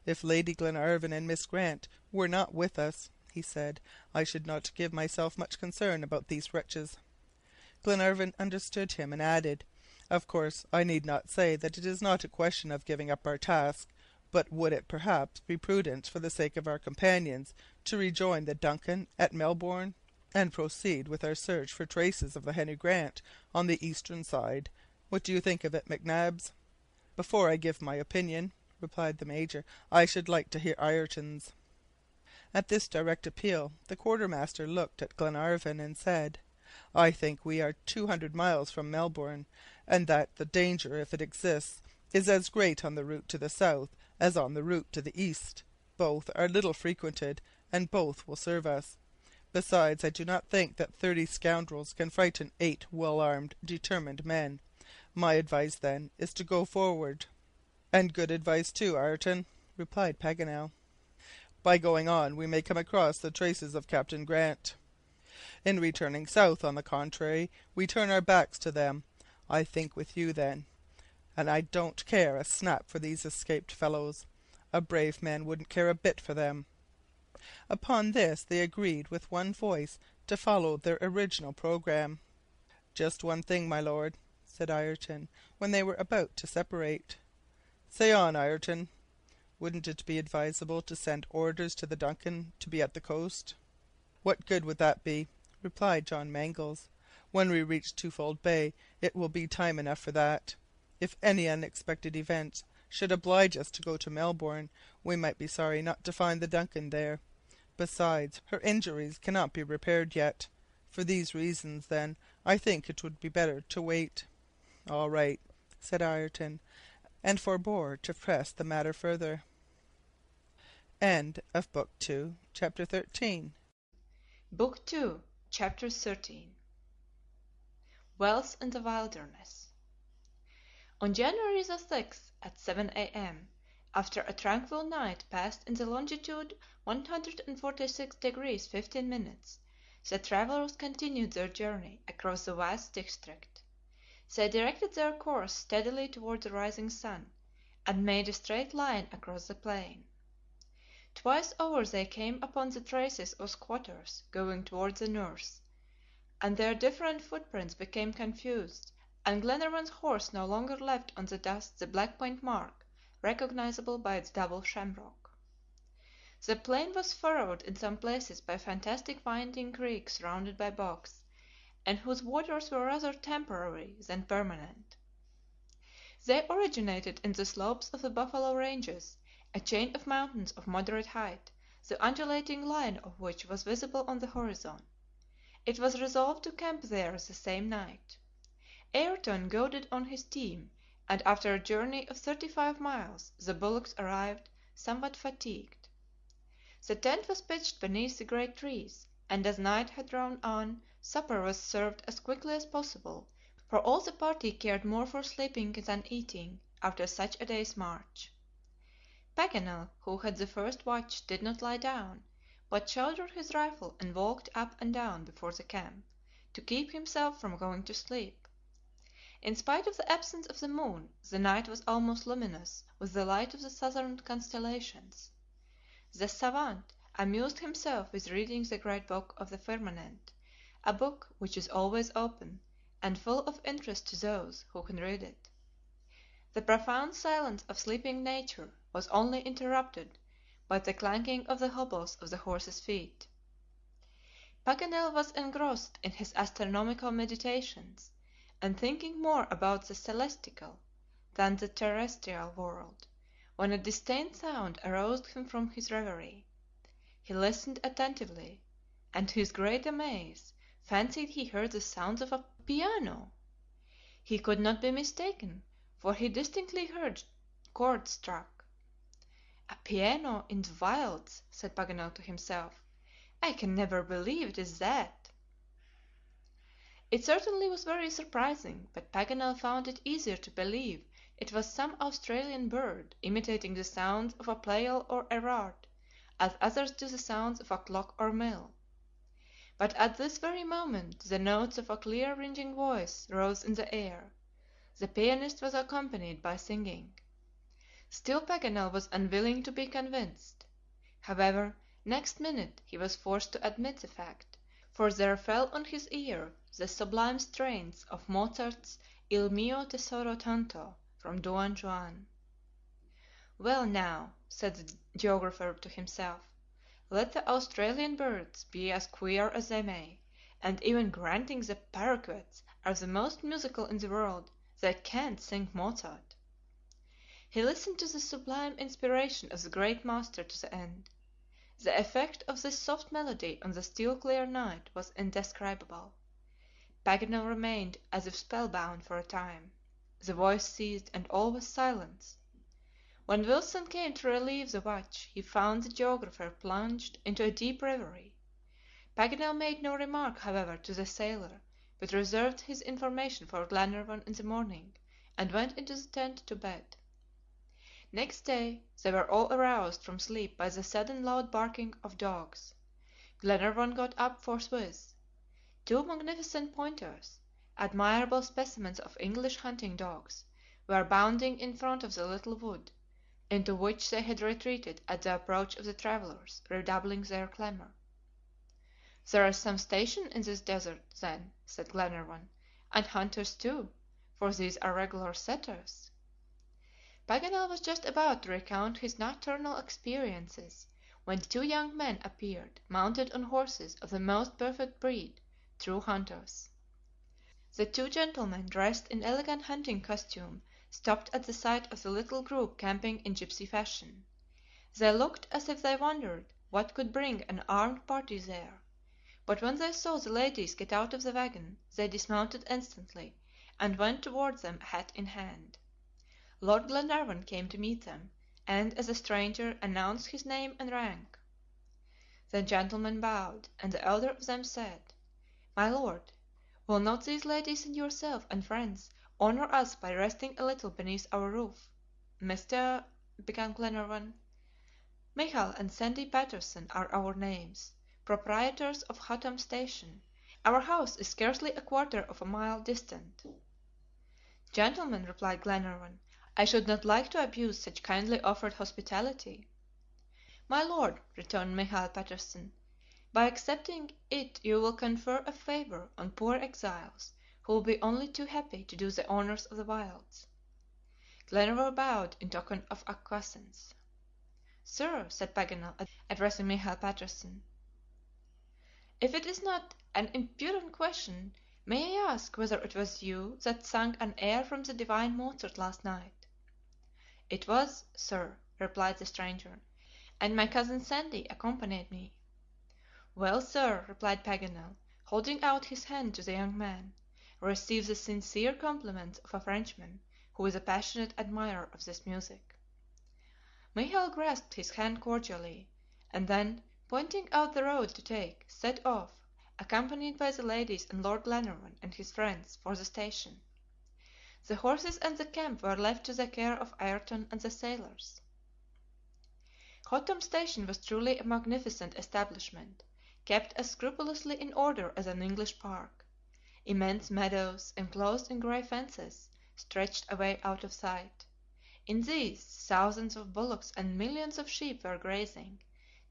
"If Lady Glenarvan and Miss Grant were not with us," he said, "I should not give myself much concern about these wretches." Glenarvan understood him, and added, "Of course, I need not say that it is not a question of giving up our task, but would it perhaps be prudent, for the sake of our companions, to rejoin the DUNCAN at Melbourne, and proceed with our search for traces of the Henry Grant on the eastern side? What do you think of it, McNabbs?" "Before I give my opinion," replied the Major, "I should like to hear Ayrton's." At this direct appeal, the quartermaster looked at Glenarvan and said, "I think we are 200 miles from Melbourne, and that the danger, if it exists, is as great on the route to the south as on the route to the east. Both are little frequented, and both will serve us. Besides, I do not think that 30 scoundrels can frighten 8 well-armed, determined men. My advice, then, is to go forward." "And good advice too, Ayrton," replied Paganel. "By going on we may come across the traces of Captain Grant. In returning south, on the contrary, we turn our backs to them. I think with you, then, and I don't care a snap for these escaped fellows. A brave man wouldn't care a bit for them." Upon this they agreed with one voice to follow their original programme. "Just one thing, my lord," said Ayrton, when they were about to separate. "Say on, Ayrton." "Wouldn't it be advisable to send orders to the DUNCAN to be at the coast?" "What good would that be?" replied John Mangles. "When we reach Twofold Bay it will be time enough for that. If any unexpected event should oblige us to go to Melbourne, we might be sorry not to find the DUNCAN there. Besides, her injuries cannot be repaired yet. For these reasons, then, I think it would be better to wait." "All right," said Ayrton, and forbore to press the matter further. End of Book 2, Chapter 13. Book 2, Chapter 13. Wells in the Wilderness. On January the 6th, at 7 a.m., after a tranquil night passed in the longitude 146 degrees 15', the travelers continued their journey across the vast district. They directed their course steadily toward the rising sun, and made a straight line across the plain. Twice over they came upon the traces of squatters going toward the north, and their different footprints became confused, and Glenarvan's horse no longer left on the dust the black point mark, recognizable by its double shamrock. The plain was furrowed in some places by fantastic winding creeks surrounded by bogs, and whose waters were rather temporary than permanent. They originated in the slopes of the Buffalo Ranges, a chain of mountains of moderate height, the undulating line of which was visible on the horizon. It was resolved to camp there the same night. Ayrton goaded on his team, and after a journey of 35 miles the bullocks arrived, somewhat fatigued. The tent was pitched beneath the great trees, and as night had drawn on, supper was served as quickly as possible, for all the party cared more for sleeping than eating after such a day's march. Paganel, who had the first watch, did not lie down, but shouldered his rifle and walked up and down before the camp, to keep himself from going to sleep. In spite of the absence of the moon, the night was almost luminous with the light of the southern constellations. The SAVANT amused himself with reading the great book of the firmament, a book which is always open, and full of interest to those who can read it. The profound silence of sleeping nature was only interrupted by the clanking of the hobbles of the horses' feet. Paganel was engrossed in his astronomical meditations, and thinking more about the celestial than the terrestrial world, when a distant sound aroused him from his reverie. He listened attentively, and to his great amaze, fancied he heard the sounds of a piano. He could not be mistaken, for he distinctly heard chords struck. "A piano in the wilds!" said Paganel to himself. "I can never believe it is that." It certainly was very surprising, but Paganel found it easier to believe it was some Australian bird imitating the sounds of a plough or a rod, as others do the sounds of a clock or mill. But at this very moment the notes of a clear ringing voice rose in the air. The pianist was accompanied by singing. Still Paganel was unwilling to be convinced. However, next minute he was forced to admit the fact, for there fell on his ear the sublime strains of Mozart's Il mio tesoro tanto from Don Juan. "Well, now," said the geographer to himself, "let the Australian birds be as queer as they may, and even granting the paroquets are the most musical in the world, they can't sing Mozart." He listened to the sublime inspiration of the great master to the end. The effect of this soft melody on the still clear night was indescribable. Paganel remained as if spellbound for a time. The voice ceased, and all was silence. When Wilson came to relieve the watch, he found the geographer plunged into a deep reverie. Paganel made no remark, however, to the sailor, but reserved his information for Glenarvan in the morning, and went into the tent to bed. Next day they were all aroused from sleep by the sudden loud barking of dogs. Glenarvan got up forthwith. Two magnificent pointers, admirable specimens of English hunting dogs, were bounding in front of the little wood, into which they had retreated at the approach of the travelers, redoubling their clamor. "There is some station in this desert, then," said Glenarvan, "and hunters too, for these are regular setters." Paganel was just about to recount his nocturnal experiences when two young men appeared, mounted on horses of the most perfect breed, true hunters. The two gentlemen, dressed in elegant hunting costume, stopped at the sight of the little group camping in gypsy fashion. They looked as if they wondered what could bring an armed party there, but when they saw the ladies get out of the wagon, they dismounted instantly, and went toward them hat in hand. Lord Glenarvan came to meet them, and, as a stranger, announced his name and rank. The gentlemen bowed, and the elder of them said: "My Lord, will not these ladies and yourself and friends honor us by resting a little beneath our roof?" "Mr. " began Glenarvan. "Michael and Sandy Patterson are our names, proprietors of Hottam Station. Our house is scarcely a quarter of a mile distant." "Gentlemen," replied Glenarvan, "I should not like to abuse such kindly offered hospitality." "My Lord," returned Michael Patterson, "by accepting it you will confer a favor on poor exiles, who will be only too happy to do the honors of the wilds." Glenarvan bowed in token of acquiescence. "Sir," said Paganel, addressing Michael Patterson, "if it is not an impudent question, may I ask whether it was you that sang an air from the divine Mozart last night?" "It was, sir," replied the stranger, "and my cousin Sandy accompanied me." "Well, sir," replied Paganel, holding out his hand to the young man, "receive the sincere compliments of a Frenchman who is a passionate admirer of this music." Michael grasped his hand cordially, and then, pointing out the road to take, set off, accompanied by the ladies and Lord Glenarvan and his friends, for the station. The horses and the camp were left to the care of Ayrton and the sailors. Hottam Station was truly a magnificent establishment, kept as scrupulously in order as an English park. Immense meadows, enclosed in gray fences, stretched away out of sight. In these thousands of bullocks and millions of sheep were grazing,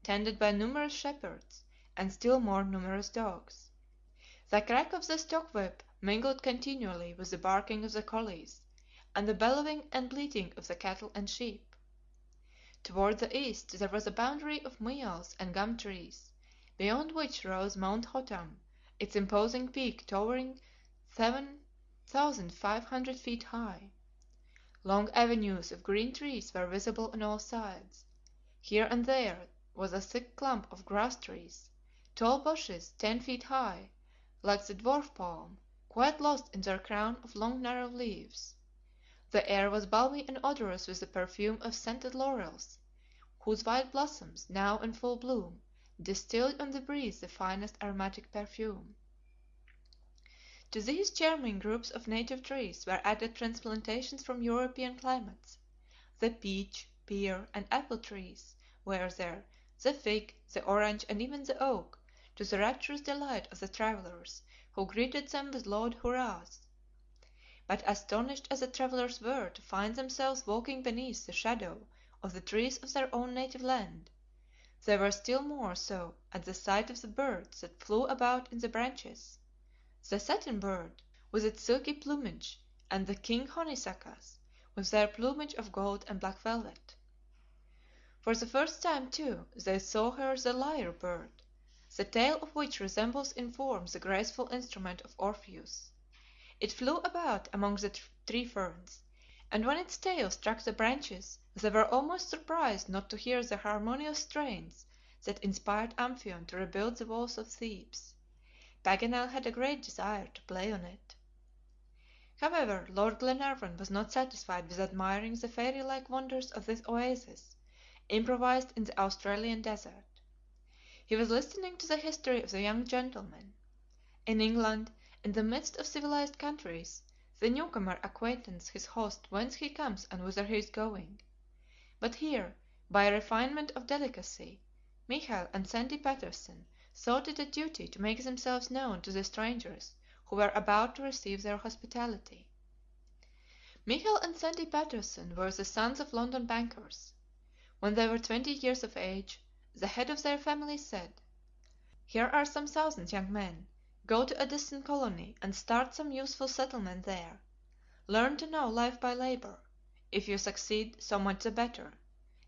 tended by numerous shepherds, and still more numerous dogs. The crack of the stockwhip mingled continually with the barking of the collies, and the bellowing and bleating of the cattle and sheep. Toward the east there was a boundary of myalls and gum trees, beyond which rose Mount Hottam, its imposing peak towering 7,500 feet high. Long avenues of green trees were visible on all sides. Here and there was a thick clump of grass trees, tall bushes 10 feet high, like the dwarf palm, quite lost in their crown of long narrow leaves. The air was balmy and odorous with the perfume of scented laurels, whose white blossoms, now in full bloom, distilled on the breeze the finest aromatic perfume. To these charming groups of native trees were added transplantations from European climates. The peach, pear, and apple trees were there, the fig, the orange, and even the oak, to the rapturous delight of the travelers, who greeted them with loud hurrahs. But astonished as the travelers were to find themselves walking beneath the shadow of the trees of their own native land, they were still more so at the sight of the birds that flew about in the branches. The satin bird, with its silky plumage, and the king honeysuckers, with their plumage of gold and black velvet. For the first time, too, they saw her the lyre bird, the tail of which resembles in form the graceful instrument of Orpheus. It flew about among the tree ferns, and when its tail struck the branches they were almost surprised not to hear the harmonious strains that inspired Amphion to rebuild the walls of Thebes. Paganel had a great desire to play on it. However, Lord Glenarvan was not satisfied with admiring the fairy like wonders of this oasis, improvised in the Australian desert. He was listening to the history of the young gentleman. In England, in the midst of civilized countries, the newcomer acquaints his host whence he comes and whither he is going. But here, by a refinement of delicacy, Michael and Sandy Patterson thought it a duty to make themselves known to the strangers who were about to receive their hospitality. Michael and Sandy Patterson were the sons of London bankers. When they were 20 years of age, the head of their family said: "Here are some thousands, young men. Go to a distant colony, and start some useful settlement there. Learn to know life by labor. If you succeed, so much the better.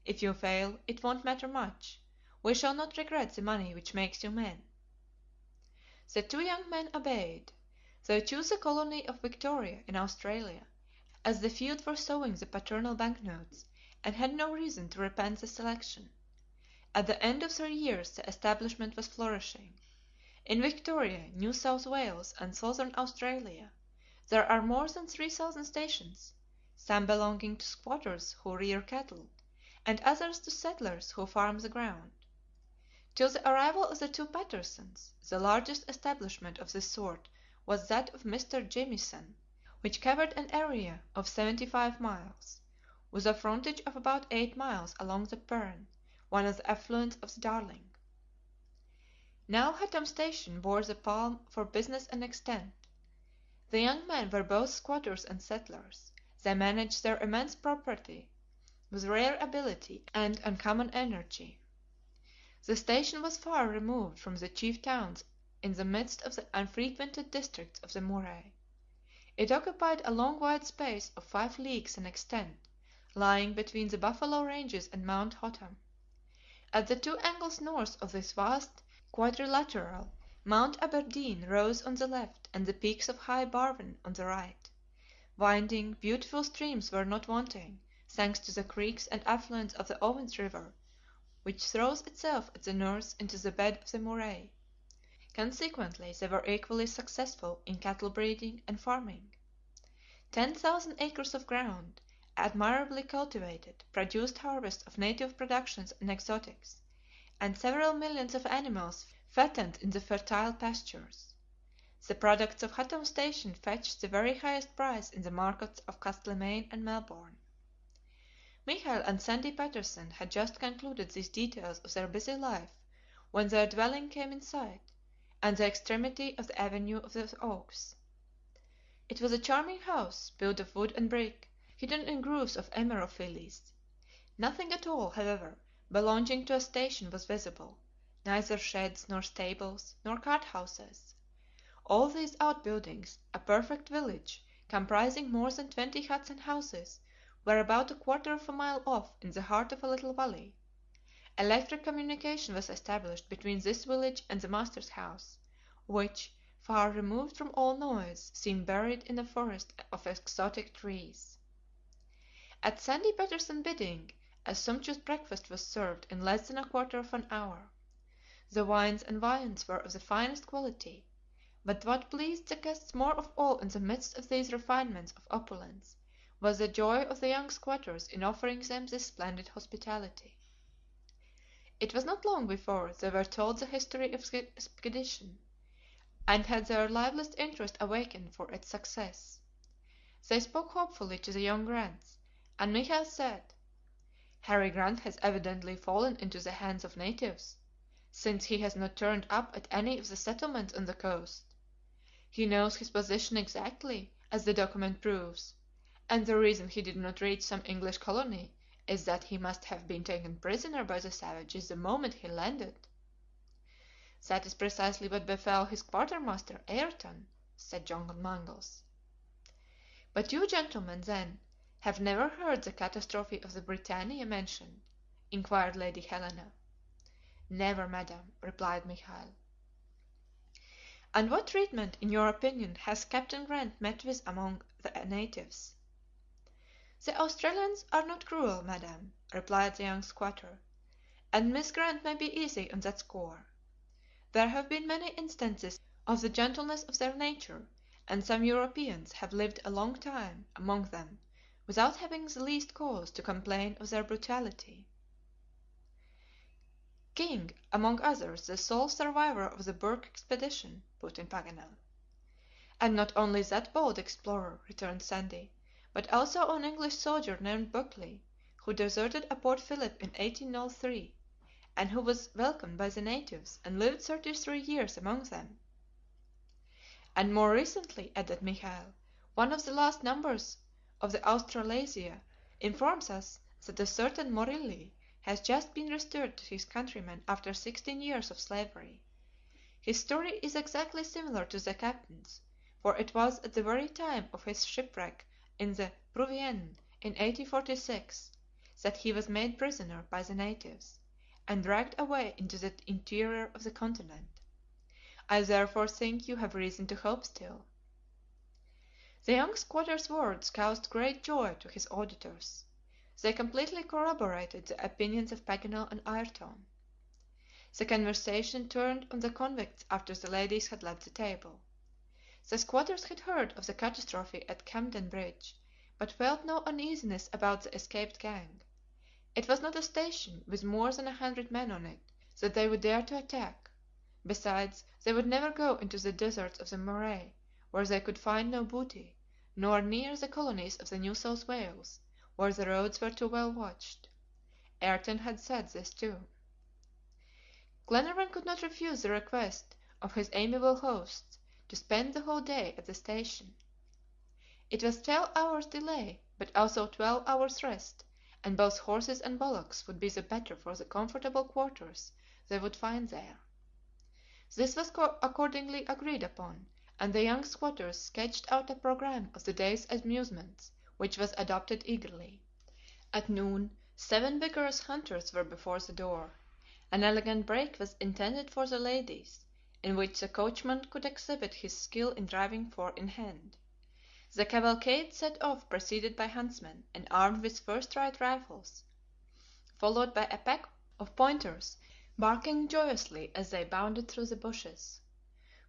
If you fail, it won't matter much. We shall not regret the money which makes you men." The two young men obeyed. They chose the colony of Victoria, in Australia, as the field for sowing the paternal banknotes, and had no reason to repent the selection. At the end of 3 years the establishment was flourishing. In Victoria, New South Wales, and Southern Australia, there are more than 3,000 stations, some belonging to squatters who rear cattle, and others to settlers who farm the ground. Till the arrival of the two Pattersons, the largest establishment of this sort was that of Mr. Jamieson, which covered an area of 75 miles, with a frontage of about 8 miles along the Pearl, one of the affluents of the Darling. Now Hottam Station bore the palm for business and extent. The young men were both squatters and settlers. They managed their immense property with rare ability and uncommon energy. The station was far removed from the chief towns in the midst of the unfrequented districts of the Murray. It occupied a long wide space of 5 leagues in extent, lying between the Buffalo Ranges and Mount Hottam. At the two angles north of this vast quadrilateral, Mount Aberdeen rose on the left and the peaks of High Barven on the right. Winding, beautiful streams were not wanting, thanks to the creeks and affluents of the Owens River, which throws itself at the north into the bed of the Murray. Consequently, they were equally successful in cattle breeding and farming. 10,000 acres of ground, admirably cultivated, produced harvests of native productions and exotics, and several millions of animals fattened in the fertile pastures. The products of Hottam Station fetched the very highest price in the markets of Castlemaine and Melbourne. Michael and Sandy Patterson had just concluded these details of their busy life when their dwelling came in sight, at the extremity of the avenue of the oaks. It was a charming house, built of wood and brick, hidden in groves of emerophiles. Nothing at all, however, belonging to a station was visible, neither sheds, nor stables, nor cart houses. All these outbuildings, a perfect village, comprising more than 20 huts and houses, were about a quarter of a mile off in the heart of a little valley. Electric communication was established between this village and the master's house, which, far removed from all noise, seemed buried in a forest of exotic trees. At Sandy Patterson's bidding, a sumptuous breakfast was served in less than a quarter of an hour. The wines and viands were of the finest quality, but what pleased the guests more of all in the midst of these refinements of opulence was the joy of the young squatters in offering them this splendid hospitality. It was not long before they were told the history of the expedition, and had their liveliest interest awakened for its success. They spoke hopefully to the young Grants, and Michael said, "Harry Grant has evidently fallen into the hands of natives, since he has not turned up at any of the settlements on the coast. He knows his position exactly, as the document proves, and the reason he did not reach some English colony is that he must have been taken prisoner by the savages the moment he landed." "That is precisely what befell his quartermaster, Ayrton," said John Mangles. "But you gentlemen, then, have never heard the catastrophe of the BRITANNIA mentioned?" inquired Lady Helena. "Never, madam," replied Michael. "And what treatment, in your opinion, has Captain Grant met with among the natives?" "The Australians are not cruel, madam," replied the young squatter, "and Miss Grant may be easy on that score. There have been many instances of the gentleness of their nature, and some Europeans have lived a long time among them without having the least cause to complain of their brutality." "King, among others, the sole survivor of the Burke expedition," put in Paganel. "And not only that bold explorer," returned Sandy, "but also an English soldier named Buckley, who deserted at Port Phillip in 1803, and who was welcomed by the natives, and lived 33 years among them." "And more recently," added Michael, "one of the last numbers of the Australasia informs us that a certain Morilli has just been restored to his countrymen after 16 years of slavery. His story is exactly similar to the captain's, for it was at the very time of his shipwreck in the Pruvienne, in 1846, that he was made prisoner by the natives, and dragged away into the interior of the continent. I therefore think you have reason to hope still." The young squatter's words caused great joy to his auditors. They completely corroborated the opinions of Paganel and Ayrton. The conversation turned on the convicts after the ladies had left the table. The squatters had heard of the catastrophe at Camden Bridge, but felt no uneasiness about the escaped gang. It was not a station with more than 100 men on it that they would dare to attack. Besides, they would never go into the deserts of the Murray, where they could find no booty, nor near the colonies of the New South Wales, where the roads were too well watched. Ayrton had said this too. Glenarvan could not refuse the request of his amiable hosts to spend the whole day at the station. It was 12 hours delay, but also 12 hours rest, and both horses and bullocks would be the better for the comfortable quarters they would find there. This was accordingly agreed upon, and the young squatters sketched out a programme of the day's amusements, which was adopted eagerly. At noon, 7 vigorous hunters were before the door. An elegant brake was intended for the ladies, in which the coachman could exhibit his skill in driving four in hand. The cavalcade set off preceded by huntsmen, and armed with first-rate rifles, followed by a pack of pointers, barking joyously as they bounded through the bushes.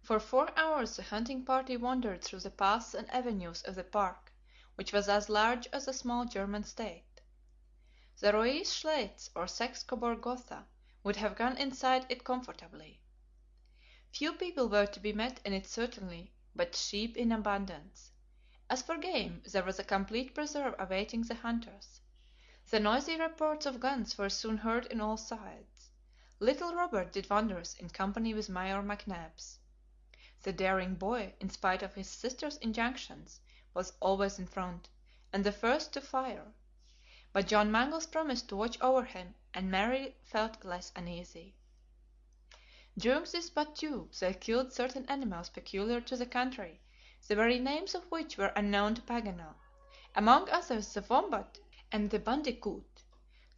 For 4 hours the hunting party wandered through the paths and avenues of the park, which was as large as a small German state. The Reuiss Schleitz or Saxe Coburg Gotha would have gone inside it comfortably. Few people were to be met in it certainly, but sheep in abundance. As for game, there was a complete preserve awaiting the hunters. The noisy reports of guns were soon heard on all sides. Little Robert did wonders in company with Major McNabbs. The daring boy, in spite of his sister's injunctions, was always in front, and the first to fire. But John Mangles promised to watch over him, and Mary felt less uneasy. During this battue they killed certain animals peculiar to the country, the very names of which were unknown to Paganel, among others the wombat and the bandicoot.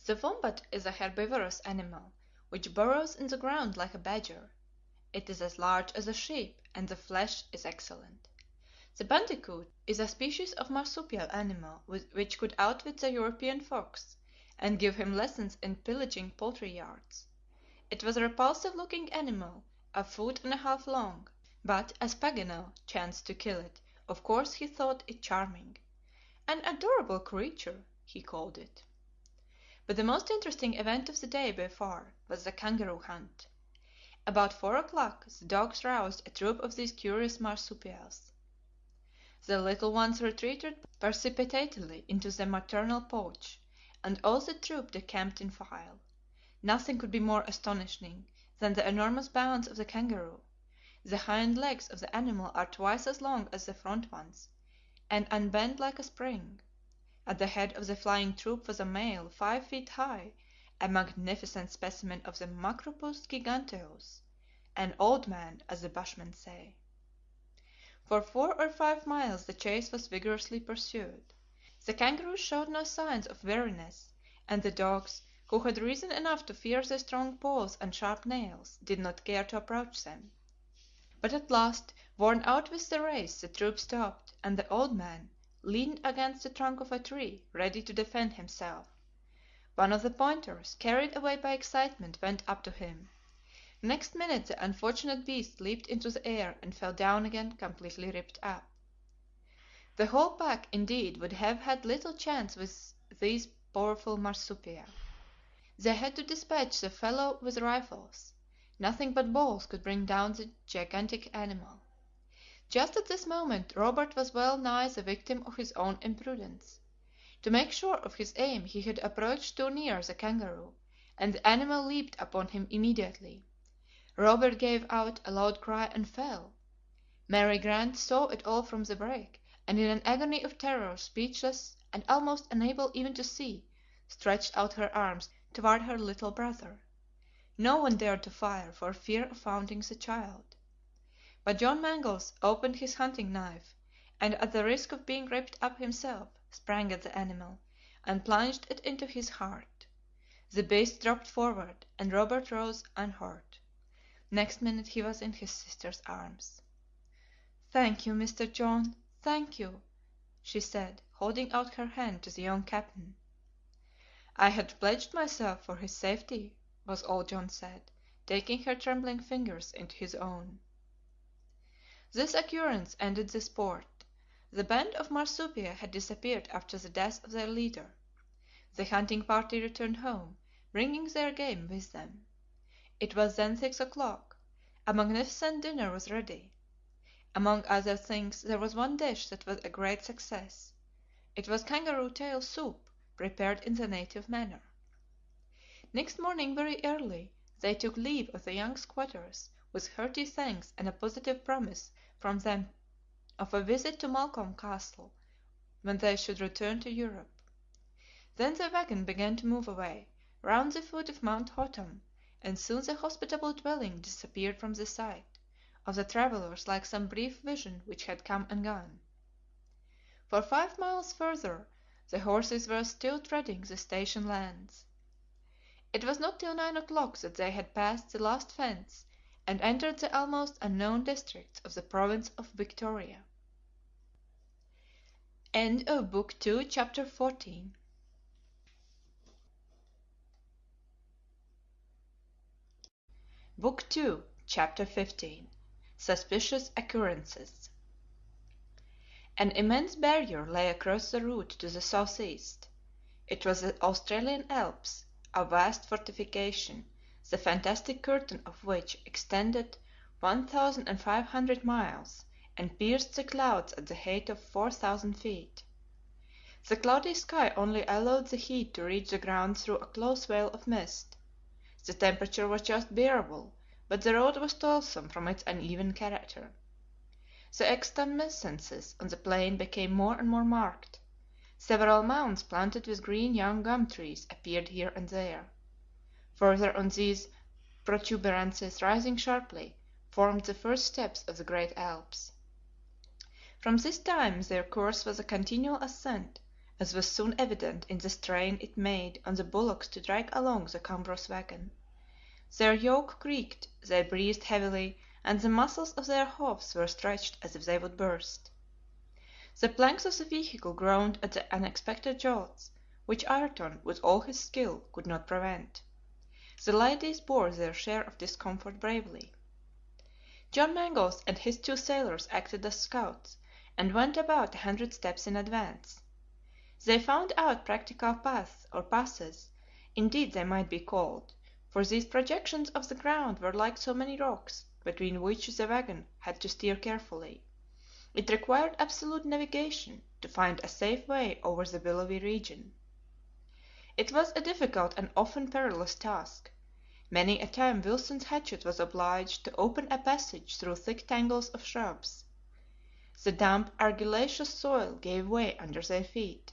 The wombat is a herbivorous animal, which burrows in the ground like a badger. It is as large as a sheep, and the flesh is excellent. The bandicoot is a species of marsupial animal which could outwit the European fox, and give him lessons in pillaging poultry yards. It was a repulsive looking animal, a foot and a half long, but as Paganel chanced to kill it, of course he thought it charming. An adorable creature, he called it. But the most interesting event of the day by far was the kangaroo hunt. About 4 o'clock the dogs roused a troop of these curious marsupials. The little ones retreated precipitately into the maternal pouch, and all the troop decamped in file. Nothing could be more astonishing than the enormous bounds of the kangaroo. The hind legs of the animal are twice as long as the front ones, and unbend like a spring. At the head of the flying troop was a male 5 feet high, a magnificent specimen of the Macropus giganteus, an "old man," as the Bushmen say. For 4 or 5 miles the chase was vigorously pursued. The kangaroos showed no signs of weariness, and the dogs, who had reason enough to fear the strong paws and sharp nails, did not care to approach them. But at last, worn out with the race, the troop stopped, and the "old man" leaned against the trunk of a tree, ready to defend himself. One of the pointers, carried away by excitement, went up to him. Next minute the unfortunate beast leaped into the air and fell down again completely ripped up. The whole pack, indeed, would have had little chance with these powerful marsupia. They had to dispatch the fellow with rifles. Nothing but balls could bring down the gigantic animal. Just at this moment Robert was well nigh the victim of his own imprudence. To make sure of his aim he had approached too near the kangaroo, and the animal leaped upon him immediately. Robert gave out a loud cry and fell. Mary Grant saw it all from the brake, and in an agony of terror, speechless and almost unable even to see, stretched out her arms toward her little brother. No one dared to fire for fear of wounding the child. But John Mangles opened his hunting knife, and at the risk of being ripped up himself, sprang at the animal, and plunged it into his heart. The beast dropped forward, and Robert rose unhurt. Next minute he was in his sister's arms. "Thank you, Mr. John, thank you," she said, holding out her hand to the young captain. "I had pledged myself for his safety," was all John said, taking her trembling fingers into his own. This occurrence ended the sport. The band of marsupia had disappeared after the death of their leader. The hunting party returned home, bringing their game with them. It was then 6 o'clock. A magnificent dinner was ready. Among other things, there was one dish that was a great success. It was kangaroo tail soup, prepared in the native manner. Next morning very early they took leave of the young squatters, with hearty thanks and a positive promise from them of a visit to Malcolm Castle when they should return to Europe. Then the wagon began to move away, round the foot of Mount Hottam, and soon the hospitable dwelling disappeared from the sight of the travelers like some brief vision which had come and gone. For 5 miles further the horses were still treading the station lands. It was not till 9 o'clock that they had passed the last fence and entered the almost unknown districts of the province of Victoria. End of Book 2, Chapter 14. Book 2, Chapter 15. Suspicious Occurrences. An immense barrier lay across the route to the southeast. It was the Australian Alps, a vast fortification, the fantastic curtain of which extended 1,500 miles and pierced the clouds at the height of 4,000 feet. The cloudy sky only allowed the heat to reach the ground through a close veil of mist. The temperature was just bearable, but the road was toilsome from its uneven character. The extumescences on the plain became more and more marked. Several mounds planted with green young gum trees appeared here and there. Further on these protuberances rising sharply, formed the first steps of the great Alps. From this time their course was a continual ascent, as was soon evident in the strain it made on the bullocks to drag along the cumbrous wagon. Their yoke creaked, they breathed heavily, and the muscles of their hooves were stretched as if they would burst. The planks of the vehicle groaned at the unexpected jolts, which Ayrton, with all his skill, could not prevent. The ladies bore their share of discomfort bravely. John Mangles and his two sailors acted as scouts, and went about 100 steps in advance. They found out practical paths or passes, indeed they might be called, for these projections of the ground were like so many rocks, between which the wagon had to steer carefully. It required absolute navigation to find a safe way over the billowy region. It was a difficult and often perilous task. Many a time Wilson's hatchet was obliged to open a passage through thick tangles of shrubs. The damp, argillaceous soil gave way under their feet.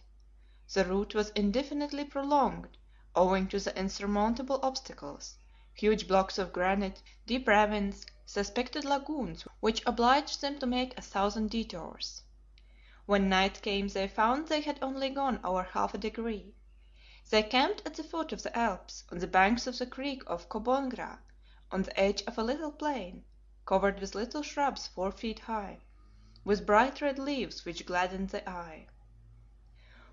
The route was indefinitely prolonged, owing to the insurmountable obstacles, huge blocks of granite, deep ravines, suspected lagoons which obliged them to make 1,000 detours. When night came they found they had only gone over half a degree. They camped at the foot of the Alps, on the banks of the creek of Cobongra, on the edge of a little plain, covered with little shrubs 4 feet high, with bright red leaves which gladdened the eye.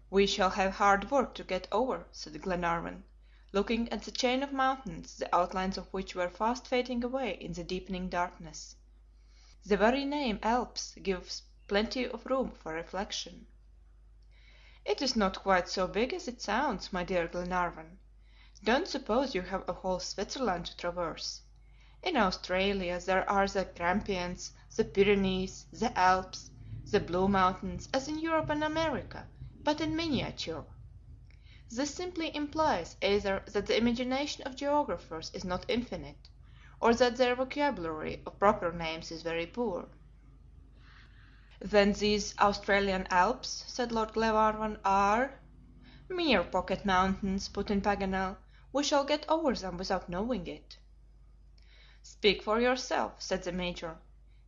"We shall have hard work to get over," said Glenarvan, looking at the chain of mountains, the outlines of which were fast fading away in the deepening darkness. The very name Alps gives plenty of room for reflection. "It is not quite so big as it sounds, my dear Glenarvan. Don't suppose you have a whole Switzerland to traverse. In Australia there are the Grampians, the Pyrenees, the Alps, the Blue Mountains, as in Europe and America, but in miniature. This simply implies either that the imagination of geographers is not infinite, or that their vocabulary of proper names is very poor." "Then these Australian Alps," said Lord Glenarvan, "are—" "Mere pocket mountains," put in Paganel. "We shall get over them without knowing it." "Speak for yourself," said the Major.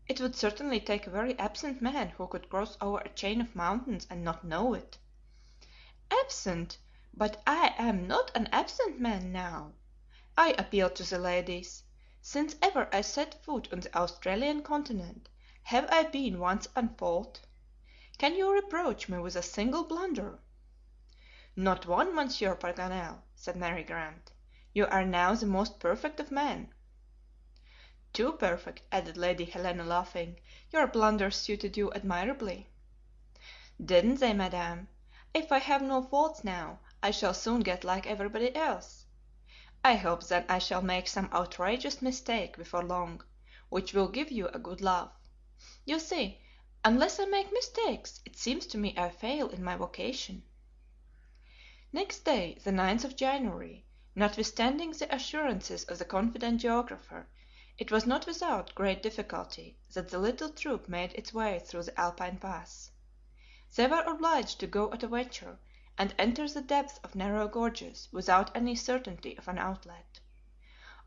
"It would certainly take a very absent man who could cross over a chain of mountains and not know it." "Absent! But I am not an absent man now. I appeal to the ladies. Since ever I set foot on the Australian continent, have I been once at fault? Can you reproach me with a single blunder?" "Not one, Monsieur Paganel," said Mary Grant. "You are now the most perfect of men." "Too perfect," added Lady Helena, laughing. "Your blunders suited you admirably." "Didn't they, Madame? If I have no faults now, I shall soon get like everybody else. I hope then I shall make some outrageous mistake before long, which will give you a good laugh. You see, unless I make mistakes, it seems to me I fail in my vocation." Next day, the 9th of January, notwithstanding the assurances of the confident geographer, it was not without great difficulty that the little troop made its way through the Alpine pass. They were obliged to go at a venture, and enter the depths of narrow gorges without any certainty of an outlet.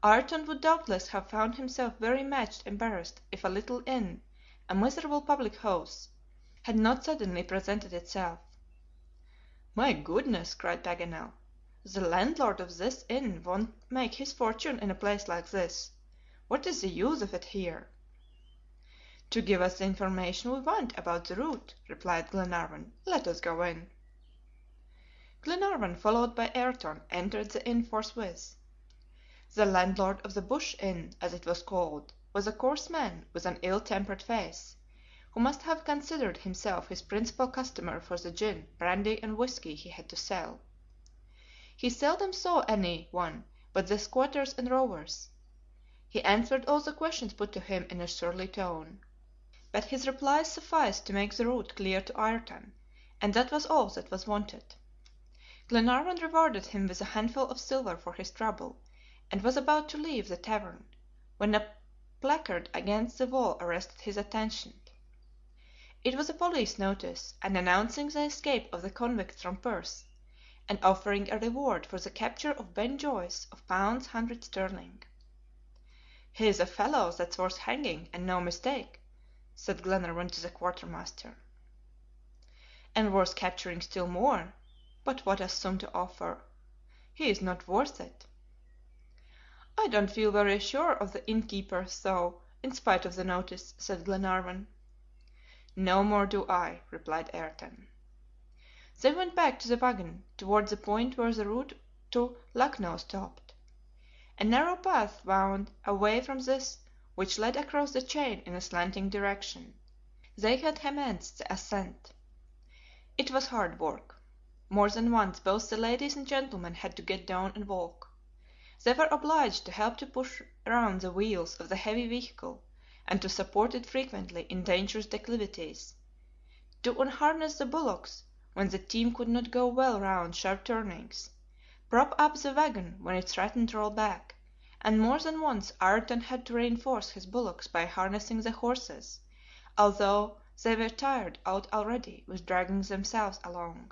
Ayrton would doubtless have found himself very much embarrassed if a little inn, a miserable public house, had not suddenly presented itself. "My goodness!" cried Paganel, "the landlord of this inn won't make his fortune in a place like this. What is the use of it here?" "To give us the information we want about the route," replied Glenarvan. "Let us go in." Glenarvan, followed by Ayrton, entered the inn forthwith. The landlord of the Bush Inn, as it was called, was a coarse man with an ill-tempered face, who must have considered himself his principal customer for the gin, brandy, and whisky he had to sell. He seldom saw any one but the squatters and rovers. He answered all the questions put to him in a surly tone. But his replies sufficed to make the route clear to Ayrton, and that was all that was wanted. Glenarvan rewarded him with a handful of silver for his trouble, and was about to leave the tavern, when a placard against the wall arrested his attention. It was a police notice, and announcing the escape of the convicts from Perth, and offering a reward for the capture of Ben Joyce of £100 sterling. "He's a fellow that's worth hanging, and no mistake," said Glenarvan to the quartermaster. "And worth capturing still more. But what a sum to offer! He is not worth it." "I don't feel very sure of the innkeeper, though, in spite of the notice," said Glenarvan. "No more do I," replied Ayrton. They went back to the wagon, toward the point where the route to Lucknow stopped. A narrow path wound away from this which led across the chain in a slanting direction. They had commenced the ascent. It was hard work. More than once both the ladies and gentlemen had to get down and walk. They were obliged to help to push round the wheels of the heavy vehicle, and to support it frequently in dangerous declivities; to unharness the bullocks when the team could not go well round sharp turnings; prop up the wagon when it threatened to roll back; and more than once Ayrton had to reinforce his bullocks by harnessing the horses, although they were tired out already with dragging themselves along.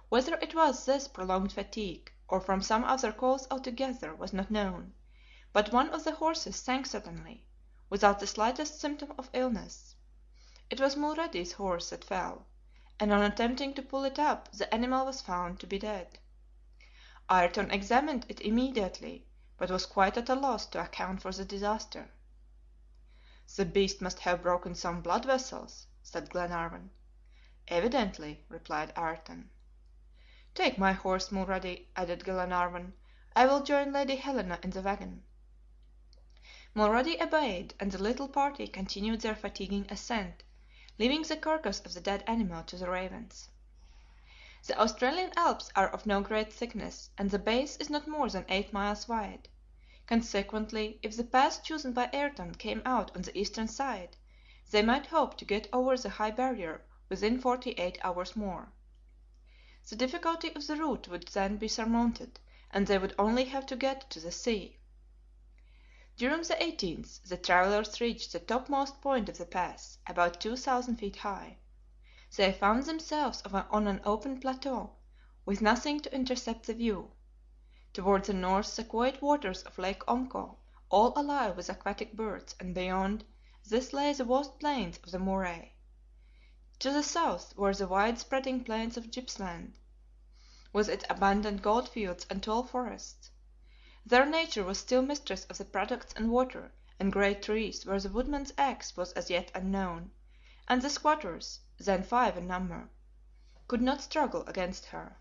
Whether it was this prolonged fatigue, or from some other cause altogether, was not known, but one of the horses sank suddenly, without the slightest symptom of illness. It was Mulrady's horse that fell, and on attempting to pull it up, the animal was found to be dead. Ayrton examined it immediately, but was quite at a loss to account for the disaster. "The beast must have broken some blood vessels," said Glenarvan. "Evidently," replied Ayrton. "Take my horse, Mulrady," added Glenarvan. "I will join Lady Helena in the wagon." Mulrady obeyed, and the little party continued their fatiguing ascent, leaving the carcass of the dead animal to the ravens. The Australian Alps are of no great thickness, and the base is not more than 8 miles wide; consequently, if the pass chosen by Ayrton came out on the eastern side, they might hope to get over the high barrier within 48 hours more. The difficulty of the route would then be surmounted, and they would only have to get to the sea. During the 18th the travelers reached the topmost point of the pass, about 2,000 feet high. They found themselves on an open plateau, with nothing to intercept the view. Toward the north the quiet waters of Lake Omco, all alive with aquatic birds, and beyond this lay the vast plains of the Murray. To the south were the wide spreading plains of Gippsland, with its abundant gold fields and tall forests. There nature was still mistress of the products and water, and great trees where the woodman's axe was as yet unknown, and the squatters, then 5 in number, could not struggle against her.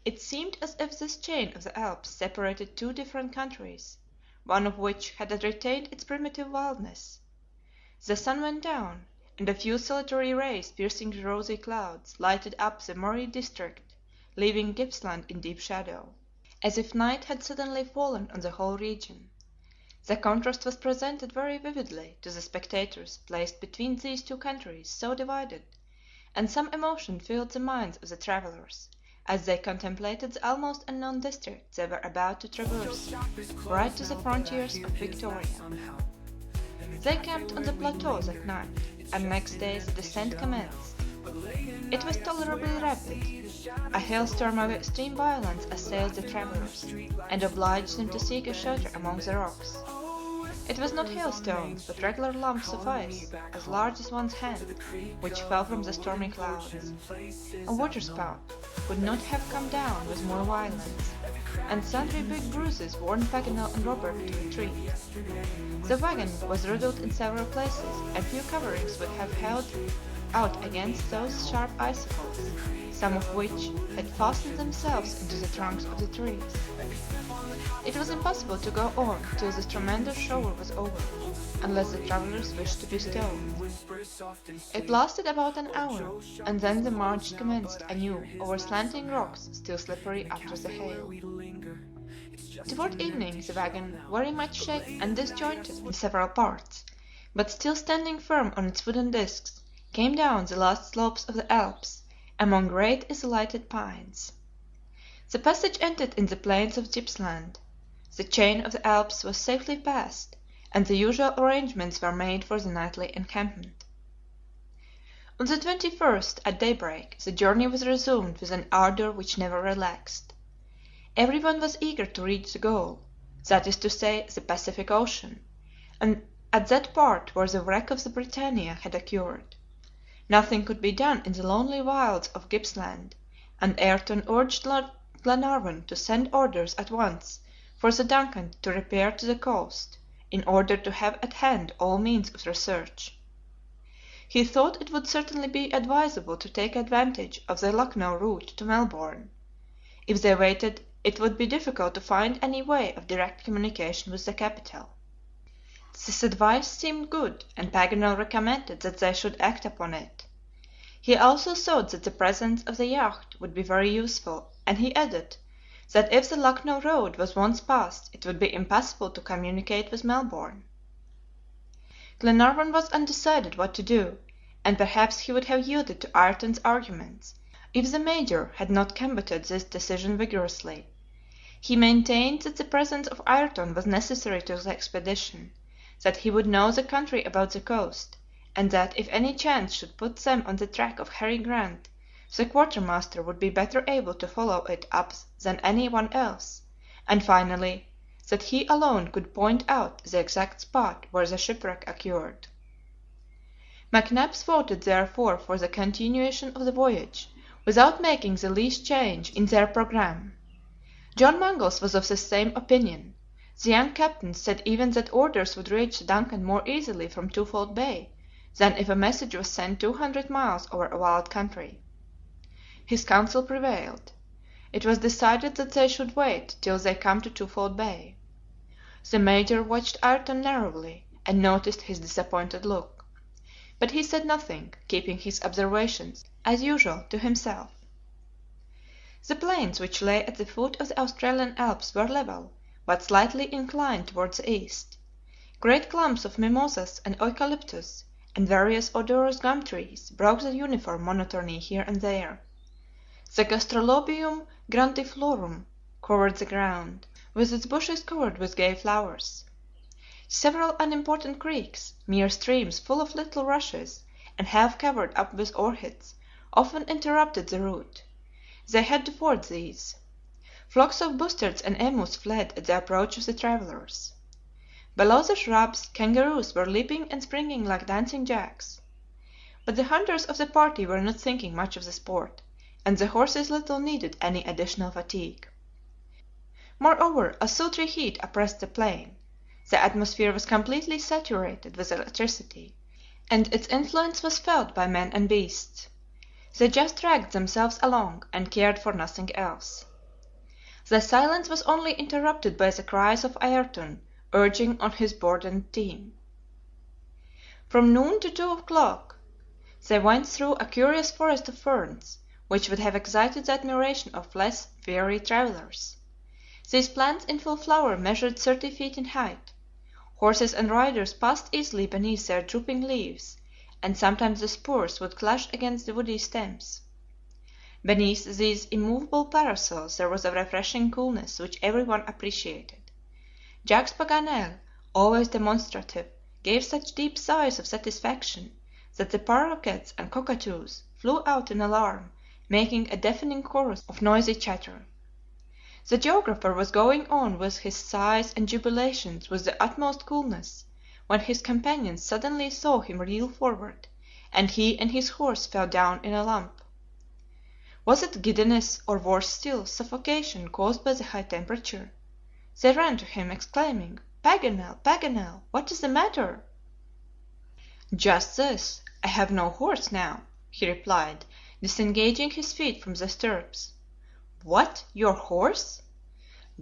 It seemed as if this chain of the Alps separated two different countries, one of which had retained its primitive wildness. The sun went down, and a few solitary rays piercing the rosy clouds lighted up the Murray district, leaving Gippsland in deep shadow, as if night had suddenly fallen on the whole region. The contrast was presented very vividly to the spectators placed between these two countries so divided, and some emotion filled the minds of the travelers as they contemplated the almost unknown district they were about to traverse, right to the frontiers of Victoria. They camped on the plateau that night, and next day the descent commenced. It was tolerably rapid. A hailstorm of extreme violence assailed the travelers, and obliged them to seek a shelter among the rocks. It was not hailstones, but regular lumps of ice, as large as one's hand, which fell from the stormy clouds. A waterspout could not have come down with more violence, and sundry big bruises warned Paganel and Robert to retreat. The wagon was riddled in several places, and few coverings would have held out against those sharp icicles, some of which had fastened themselves into the trunks of the trees. It was impossible to go on till this tremendous shower was over, unless the travelers wished to be stoned. It lasted about an hour, and then the march commenced anew over slanting rocks still slippery after the hail. Toward evening the wagon, very much shaken and disjointed in several parts, but still standing firm on its wooden discs, came down the last slopes of the Alps, among great isolated pines. The passage ended in the plains of Gippsland. The chain of the Alps was safely passed, and the usual arrangements were made for the nightly encampment. On the 21st, at daybreak, the journey was resumed with an ardor which never relaxed. Everyone was eager to reach the goal. that is to say, the Pacific Ocean, and at that part where the wreck of the BRITANNIA had occurred. Nothing could be done in the lonely wilds of Gippsland, and Ayrton urged Lord Glenarvan to send orders at once for the DUNCAN to repair to the coast, in order to have at hand all means of research. He thought it would certainly be advisable to take advantage of the Lucknow route to Melbourne. If they waited it would be difficult to find any way of direct communication with the capital. This advice seemed good, and Paganel recommended that they should act upon it. He also thought that the presence of the yacht would be very useful, and he added, that if the Lucknow road was once passed it would be impossible to communicate with Melbourne. Glenarvan was undecided what to do, and perhaps he would have yielded to Ayrton's arguments, if the Major had not combated this decision vigorously. He maintained that the presence of Ayrton was necessary to the expedition, that he would know the country about the coast, and that if any chance should put them on the track of Harry Grant, the quartermaster would be better able to follow it up than any one else, and finally, that he alone could point out the exact spot where the shipwreck occurred. McNabbs voted therefore for the continuation of the voyage, without making the least change in their programme. John Mangles was of the same opinion. The young captain said even that orders would reach the DUNCAN more easily from Twofold Bay than if a message was sent 200 miles over a wild country. His counsel prevailed. It was decided that they should wait till they come to Twofold Bay. The Major watched Ayrton narrowly, and noticed his disappointed look. But he said nothing, keeping his observations, as usual, to himself. The plains which lay at the foot of the Australian Alps were level, but slightly inclined toward the east. Great clumps of mimosas and eucalyptus, and various odorous gum trees, broke the uniform monotony here and there. The Gastrolobium grandiflorum covered the ground, with its bushes covered with gay flowers. Several unimportant creeks, mere streams full of little rushes, and half covered up with orchids, often interrupted the route. They had to ford these. Flocks of bustards and emus fled at the approach of the travelers. Below the shrubs, kangaroos were leaping and springing like dancing jacks. But the hunters of the party were not thinking much of the sport, and the horses little needed any additional fatigue. Moreover, a sultry heat oppressed the plain. The atmosphere was completely saturated with electricity, and its influence was felt by men and beasts. They just dragged themselves along, and cared for nothing else. The silence was only interrupted by the cries of Ayrton urging on his burdened team. From noon to 2 o'clock they went through a curious forest of ferns, which would have excited the admiration of less weary travelers. These plants in full flower measured 30 feet in height. Horses and riders passed easily beneath their drooping leaves, and sometimes the spurs would clash against the woody stems. Beneath these immovable parasols there was a refreshing coolness which everyone appreciated. Jacques Paganel, always demonstrative, gave such deep sighs of satisfaction that the paroquets and cockatoos flew out in alarm, making a deafening chorus of noisy chatter. The geographer was going on with his sighs and jubilations with the utmost coolness, when his companions suddenly saw him reel forward, and he and his horse fell down in a lump. Was it giddiness, or worse still, suffocation caused by the high temperature? They ran to him, exclaiming, "Paganel, Paganel, what is the matter?" "Just this, I have no horse now," he replied, disengaging his feet from the stirrups. "What, your horse?"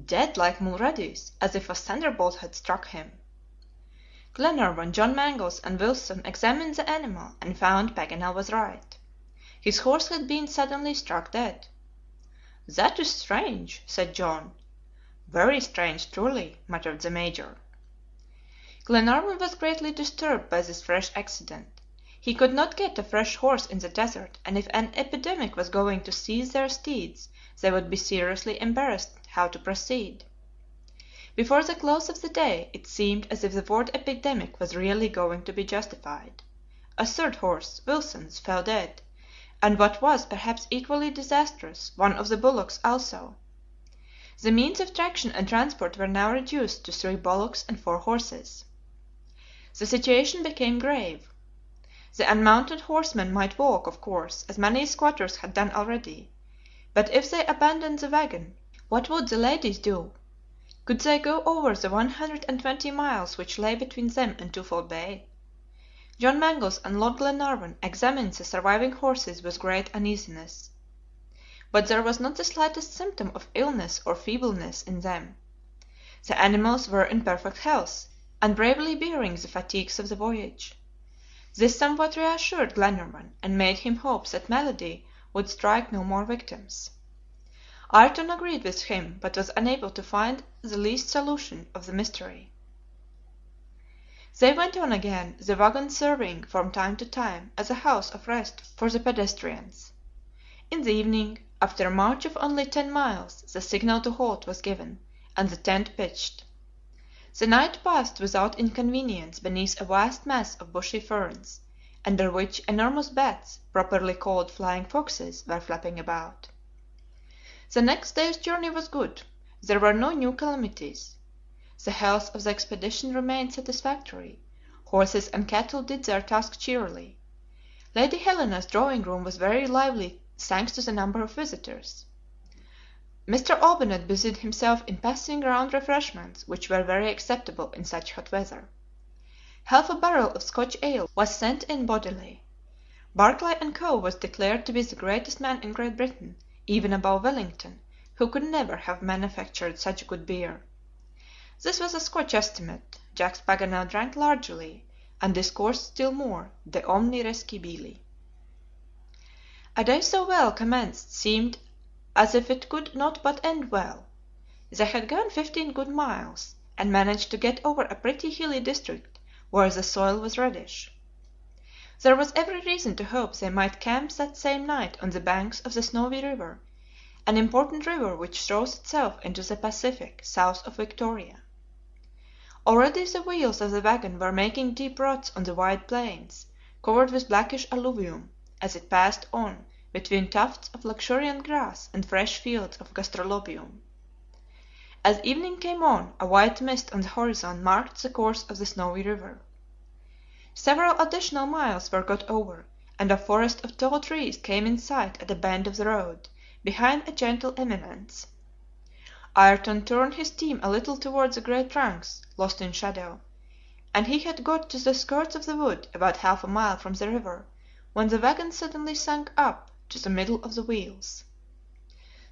"Dead like Mulrady's, as if a thunderbolt had struck him." Glenarvan, John Mangles, and Wilson examined the animal, and found Paganel was right. His horse had been suddenly struck dead. "That is strange," said John. "Very strange, truly," muttered the Major. Glenarvan was greatly disturbed by this fresh accident. He could not get a fresh horse in the desert, and if an epidemic was going to seize their steeds, they would be seriously embarrassed how to proceed. Before the close of the day, it seemed as if the word epidemic was really going to be justified. A third horse, Wilson's, fell dead, and what was perhaps equally disastrous, one of the bullocks also. The means of traction and transport were now reduced to 3 bullocks and 4 horses. The situation became grave. The unmounted horsemen might walk, of course, as many squatters had done already, but if they abandoned the wagon, what would the ladies do? Could they go over the 120 miles which lay between them and Twofold Bay? John Mangles and Lord Glenarvan examined the surviving horses with great uneasiness. But there was not the slightest symptom of illness or feebleness in them. The animals were in perfect health, and bravely bearing the fatigues of the voyage. This somewhat reassured Glenarvan, and made him hope that malady would strike no more victims. Ayrton agreed with him, but was unable to find the least solution of the mystery. They went on again, the wagon serving from time to time as a house of rest for the pedestrians. In the evening, after a march of only 10 miles, the signal to halt was given, and the tent pitched. The night passed without inconvenience beneath a vast mass of bushy ferns, under which enormous bats, properly called flying foxes, were flapping about. The next day's journey was good. There were no new calamities. The health of the expedition remained satisfactory. Horses and cattle did their task cheerily. Lady Helena's drawing room was very lively thanks to the number of visitors. Mr. Olbinett busied himself in passing round refreshments which were very acceptable in such hot weather. Half a barrel of Scotch ale was sent in bodily. Barclay and Co. was declared to be the greatest man in Great Britain, even above Wellington, who could never have manufactured such good beer. This was a Scotch estimate. Jacques Paganel drank largely, and discoursed still more, de omni rescibili. A day so well commenced seemed as if it could not but end well. They had gone 15 good miles, and managed to get over a pretty hilly district where the soil was reddish. There was every reason to hope they might camp that same night on the banks of the Snowy River, an important river which throws itself into the Pacific south of Victoria. Already the wheels of the wagon were making deep ruts on the wide plains, covered with blackish alluvium, as it passed on between tufts of luxuriant grass and fresh fields of gastrolobium. As evening came on, a white mist on the horizon marked the course of the Snowy River. Several additional miles were got over, and a forest of tall trees came in sight at a bend of the road, behind a gentle eminence. Ayrton turned his team a little toward the great trunks, lost in shadow, and he had got to the skirts of the wood, about half a mile from the river, when the wagon suddenly sank up to the middle of the wheels.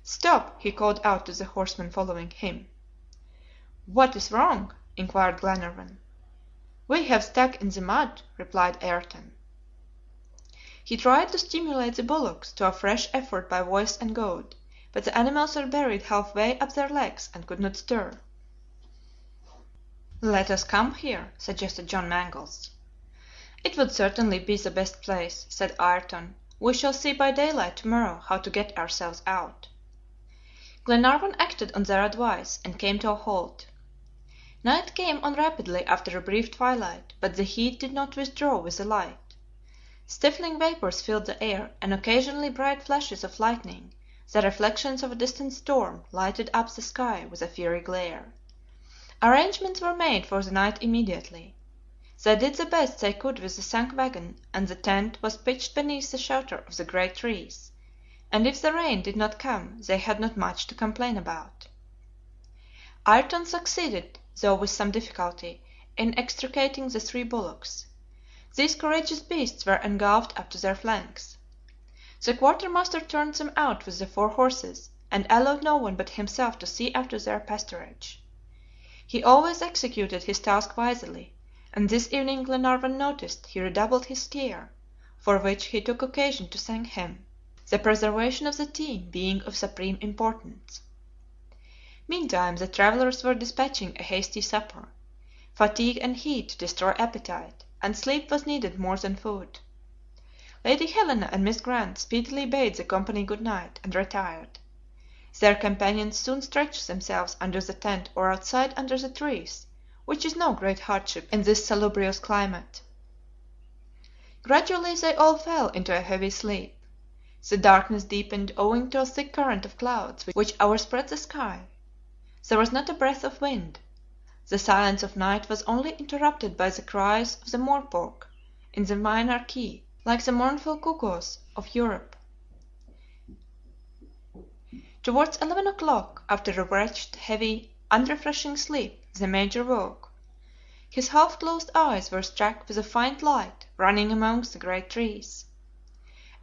"Stop!" he called out to the horsemen following him. "What is wrong?" inquired Glenarvan. "We have stuck in the mud," replied Ayrton. He tried to stimulate the bullocks to a fresh effort by voice and goad, but the animals were buried halfway up their legs and could not stir. "Let us camp here," suggested John Mangles. "It would certainly be the best place," said Ayrton. "We shall see by daylight tomorrow how to get ourselves out." Glenarvan acted on their advice, and came to a halt. Night came on rapidly after a brief twilight, but the heat did not withdraw with the light. Stifling vapors filled the air, and occasionally bright flashes of lightning, the reflections of a distant storm, lighted up the sky with a fiery glare. Arrangements were made for the night immediately. They did the best they could with the sunk wagon, and the tent was pitched beneath the shelter of the great trees, and if the rain did not come they had not much to complain about. Ayrton succeeded, though with some difficulty, in extricating the 3 bullocks. These courageous beasts were engulfed up to their flanks. The quartermaster turned them out with the 4 horses, and allowed no one but himself to see after their pasturage. He always executed his task wisely, and this evening Glenarvan noticed he redoubled his care, for which he took occasion to thank him, the preservation of the team being of supreme importance. Meantime the travelers were dispatching a hasty supper. Fatigue and heat destroy appetite, and sleep was needed more than food. Lady Helena and Miss Grant speedily bade the company good night, and retired. Their companions soon stretched themselves under the tent or outside under the trees, which is no great hardship in this salubrious climate. Gradually they all fell into a heavy sleep. The darkness deepened owing to a thick current of clouds which overspread the sky. There was not a breath of wind. The silence of night was only interrupted by the cries of the moorpork in the minor key, like the mournful cuckoos of Europe. Towards 11 o'clock, after a wretched, heavy, unrefreshing sleep, the Major woke. His half closed eyes were struck with a faint light running amongst the great trees.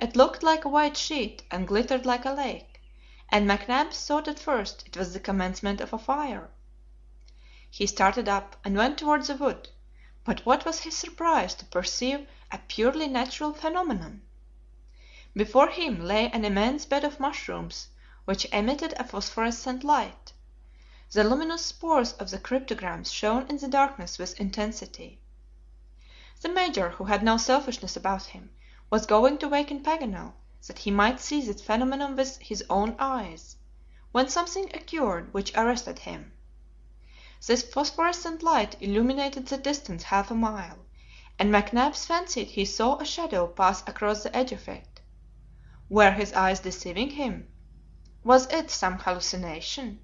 It looked like a white sheet and glittered like a lake, and McNabbs thought at first it was the commencement of a fire. He started up and went toward the wood, but what was his surprise to perceive a purely natural phenomenon! Before him lay an immense bed of mushrooms which emitted a phosphorescent light. The luminous spores of the cryptograms shone in the darkness with intensity. The Major, who had no selfishness about him, was going to waken Paganel that he might see this phenomenon with his own eyes, when something occurred which arrested him. This phosphorescent light illuminated the distance half a mile, and McNabbs fancied he saw a shadow pass across the edge of it. Were his eyes deceiving him? Was it some hallucination?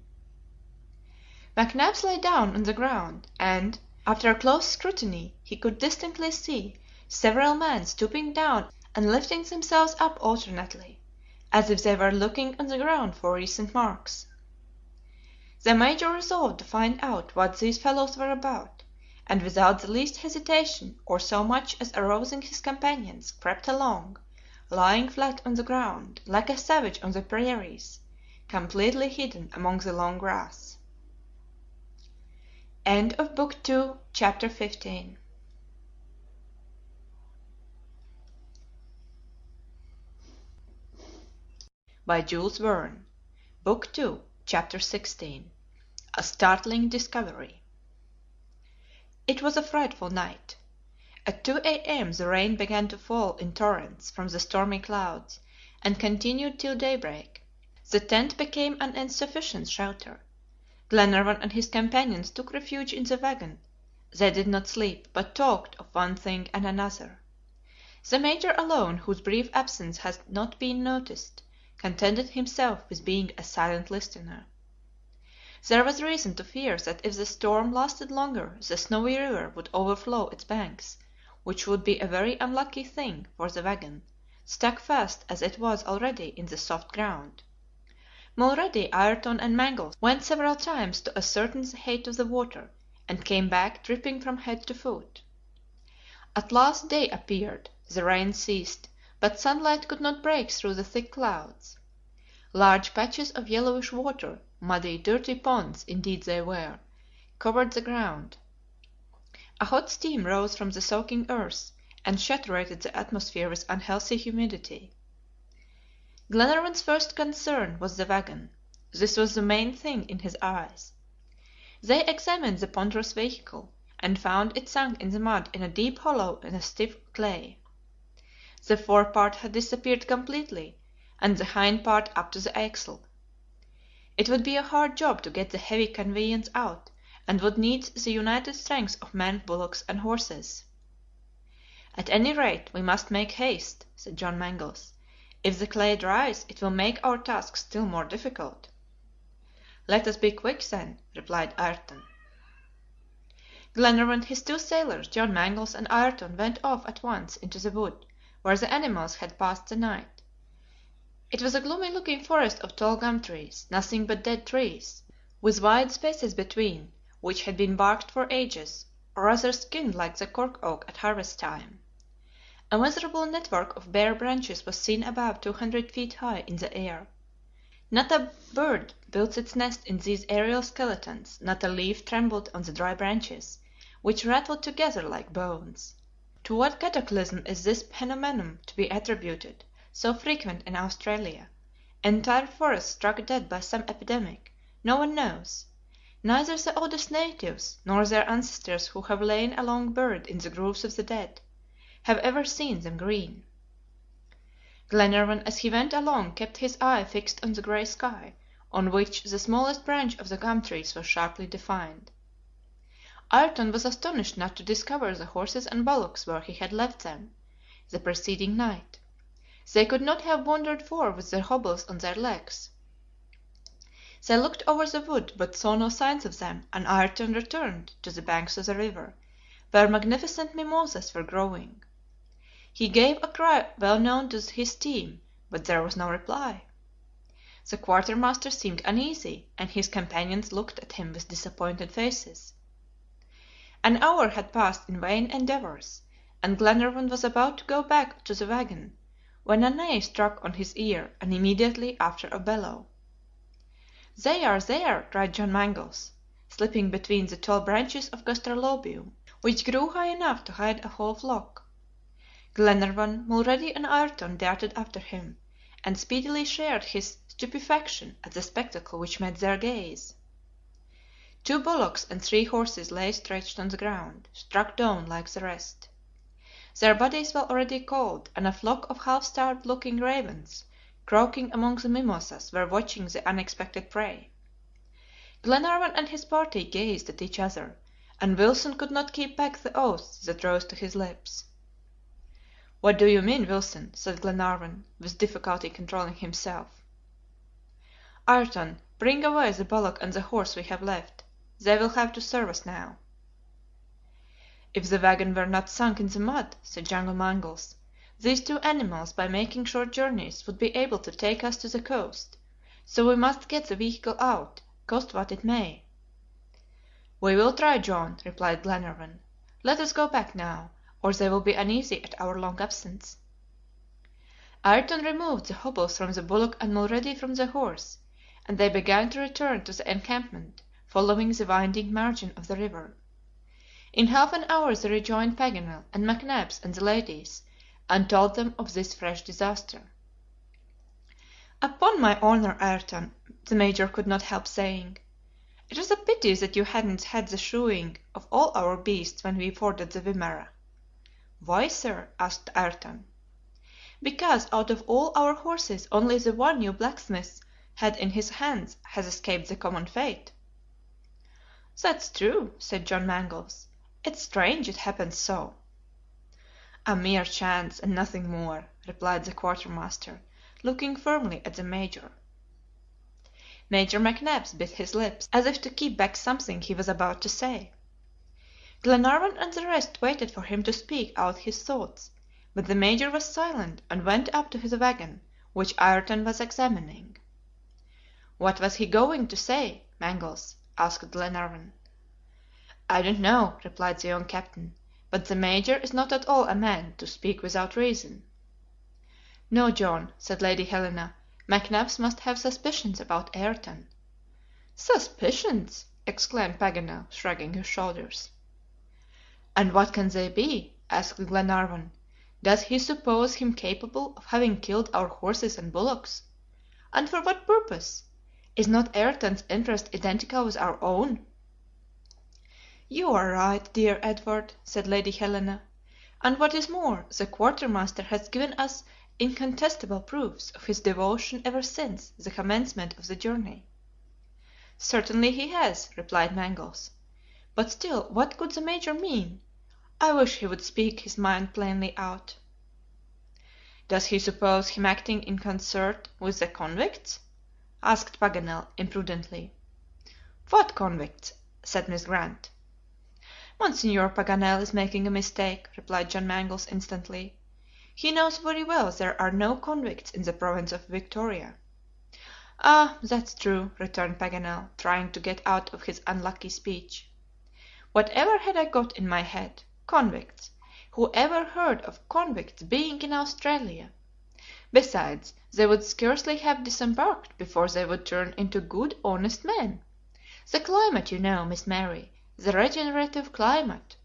McNabbs lay down on the ground, and, after a close scrutiny, he could distinctly see several men stooping down and lifting themselves up alternately, as if they were looking on the ground for recent marks. The Major resolved to find out what these fellows were about, and without the least hesitation or so much as arousing his companions, crept along, lying flat on the ground, like a savage on the prairies, completely hidden among the long grass. End of Book 2, Chapter 15. By Jules Verne. Book 2, Chapter 16. A Startling Discovery. It was a frightful night. At 2 A.M. the rain began to fall in torrents from the stormy clouds, and continued till daybreak. The tent became an insufficient shelter. Glenarvan and his companions took refuge in the wagon. They did not sleep, but talked of one thing and another. The Major alone, whose brief absence had not been noticed, contented himself with being a silent listener. There was reason to fear that if the storm lasted longer the Snowy River would overflow its banks, which would be a very unlucky thing for the wagon, stuck fast as it was already in the soft ground. Mulrady, Ayrton, and Mangles went several times to ascertain the height of the water, and came back dripping from head to foot. At last day appeared, the rain ceased, but sunlight could not break through the thick clouds. Large patches of yellowish water, muddy, dirty ponds indeed they were, covered the ground. A hot steam rose from the soaking earth, and saturated the atmosphere with unhealthy humidity. Glenarvan's first concern was the wagon. This was the main thing in his eyes. They examined the ponderous vehicle, and found it sunk in the mud in a deep hollow in a stiff clay. The forepart had disappeared completely, and the hind part up to the axle. It would be a hard job to get the heavy conveyance out, and would need the united strength of men, bullocks, and horses. "At any rate, we must make haste," said John Mangles. "If the clay dries, it will make our task still more difficult." "Let us be quick, then," replied Ayrton. Glenarvan, his two sailors, John Mangles, and Ayrton went off at once into the wood, where the animals had passed the night. It was a gloomy looking forest of tall gum trees, nothing but dead trees, with wide spaces between, which had been barked for ages, or rather skinned like the cork oak at harvest time. A miserable network of bare branches was seen above 200 feet high in the air. Not a bird built its nest in these aerial skeletons, not a leaf trembled on the dry branches, which rattled together like bones. To what cataclysm is this phenomenon to be attributed, so frequent in Australia? Entire forests struck dead by some epidemic? No one knows. Neither the oldest natives, nor their ancestors who have lain a long buried in the groves of the dead, have ever seen them green. Glenarvan, as he went along, kept his eye fixed on the gray sky, on which the smallest branch of the gum trees was sharply defined. Ayrton was astonished not to discover the horses and bullocks where he had left them the preceding night. They could not have wandered far with their hobbles on their legs. They looked over the wood, but saw no signs of them, and Ayrton returned to the banks of the river, where magnificent mimosas were growing. He gave a cry well known to his team, but there was no reply. The quartermaster seemed uneasy, and his companions looked at him with disappointed faces. An hour had passed in vain endeavors, and Glenarvan was about to go back to the wagon, when a neigh struck on his ear, and immediately after a bellow. "They are there!" cried John Mangles, slipping between the tall branches of gastrolobium, which grew high enough to hide a whole flock. Glenarvan, Mulrady, and Ayrton darted after him, and speedily shared his stupefaction at the spectacle which met their gaze. Two bullocks and three horses lay stretched on the ground, struck down like the rest. Their bodies were already cold, and a flock of half-starved looking ravens, croaking among the mimosas, were watching the unexpected prey. Glenarvan and his party gazed at each other, and Wilson could not keep back the oath that rose to his lips. "What do you mean, Wilson?" said Glenarvan, with difficulty controlling himself. "Ayrton, bring away the bullock and the horse we have left. They will have to serve us now." "If the wagon were not sunk in the mud," said John Mangles, "these two animals, by making short journeys, would be able to take us to the coast, so we must get the vehicle out, cost what it may." "We will try, John," replied Glenarvan. "Let us go back now, or they will be uneasy at our long absence." Ayrton removed the hobbles from the bullock and Mulrady from the horse, and they began to return to the encampment, following the winding margin of the river. In half an hour they rejoined Paganel and McNabbs and the ladies, and told them of this fresh disaster. "Upon my honor, Ayrton," the Major could not help saying, "it is a pity that you hadn't had the shoeing of all our beasts when we forded the Wimerra." "Why, sir?" asked Ayrton. "Because out of all our horses only the one you blacksmith had in his hands has escaped the common fate." "That's true," said John Mangles. "It's strange it happens so." "A mere chance, and nothing more," replied the quartermaster, looking firmly at the Major. Major McNabbs bit his lips, as if to keep back something he was about to say. Glenarvan and the rest waited for him to speak out his thoughts, but the Major was silent, and went up to his wagon, which Ayrton was examining. "What was he going to say, Mangles?" asked Glenarvan. "I don't know," replied the young captain, "but the Major is not at all a man to speak without reason." "No, John," said Lady Helena, "McNabbs must have suspicions about Ayrton." "Suspicions!" exclaimed Paganel, shrugging his shoulders. "And what can they be?" asked Glenarvan. "Does he suppose him capable of having killed our horses and bullocks? And for what purpose? Is not Ayrton's interest identical with our own?" "You are right, dear Edward," said Lady Helena; "and what is more, the quartermaster has given us incontestable proofs of his devotion ever since the commencement of the journey." "Certainly he has," replied Mangles; "but still what could the Major mean? I wish he would speak his mind plainly out." "Does he suppose him acting in concert with the convicts?" asked Paganel, imprudently. "What convicts?" said Miss Grant. "Monsieur Paganel is making a mistake," replied John Mangles, instantly. "He knows very well there are no convicts in the province of Victoria." "Ah, that's true," returned Paganel, trying to get out of his unlucky speech. "Whatever had I got in my head? Convicts! Who ever heard of convicts being in Australia? Besides, they would scarcely have disembarked before they would turn into good, honest men. The climate, you know, Miss Mary, the regenerative climate."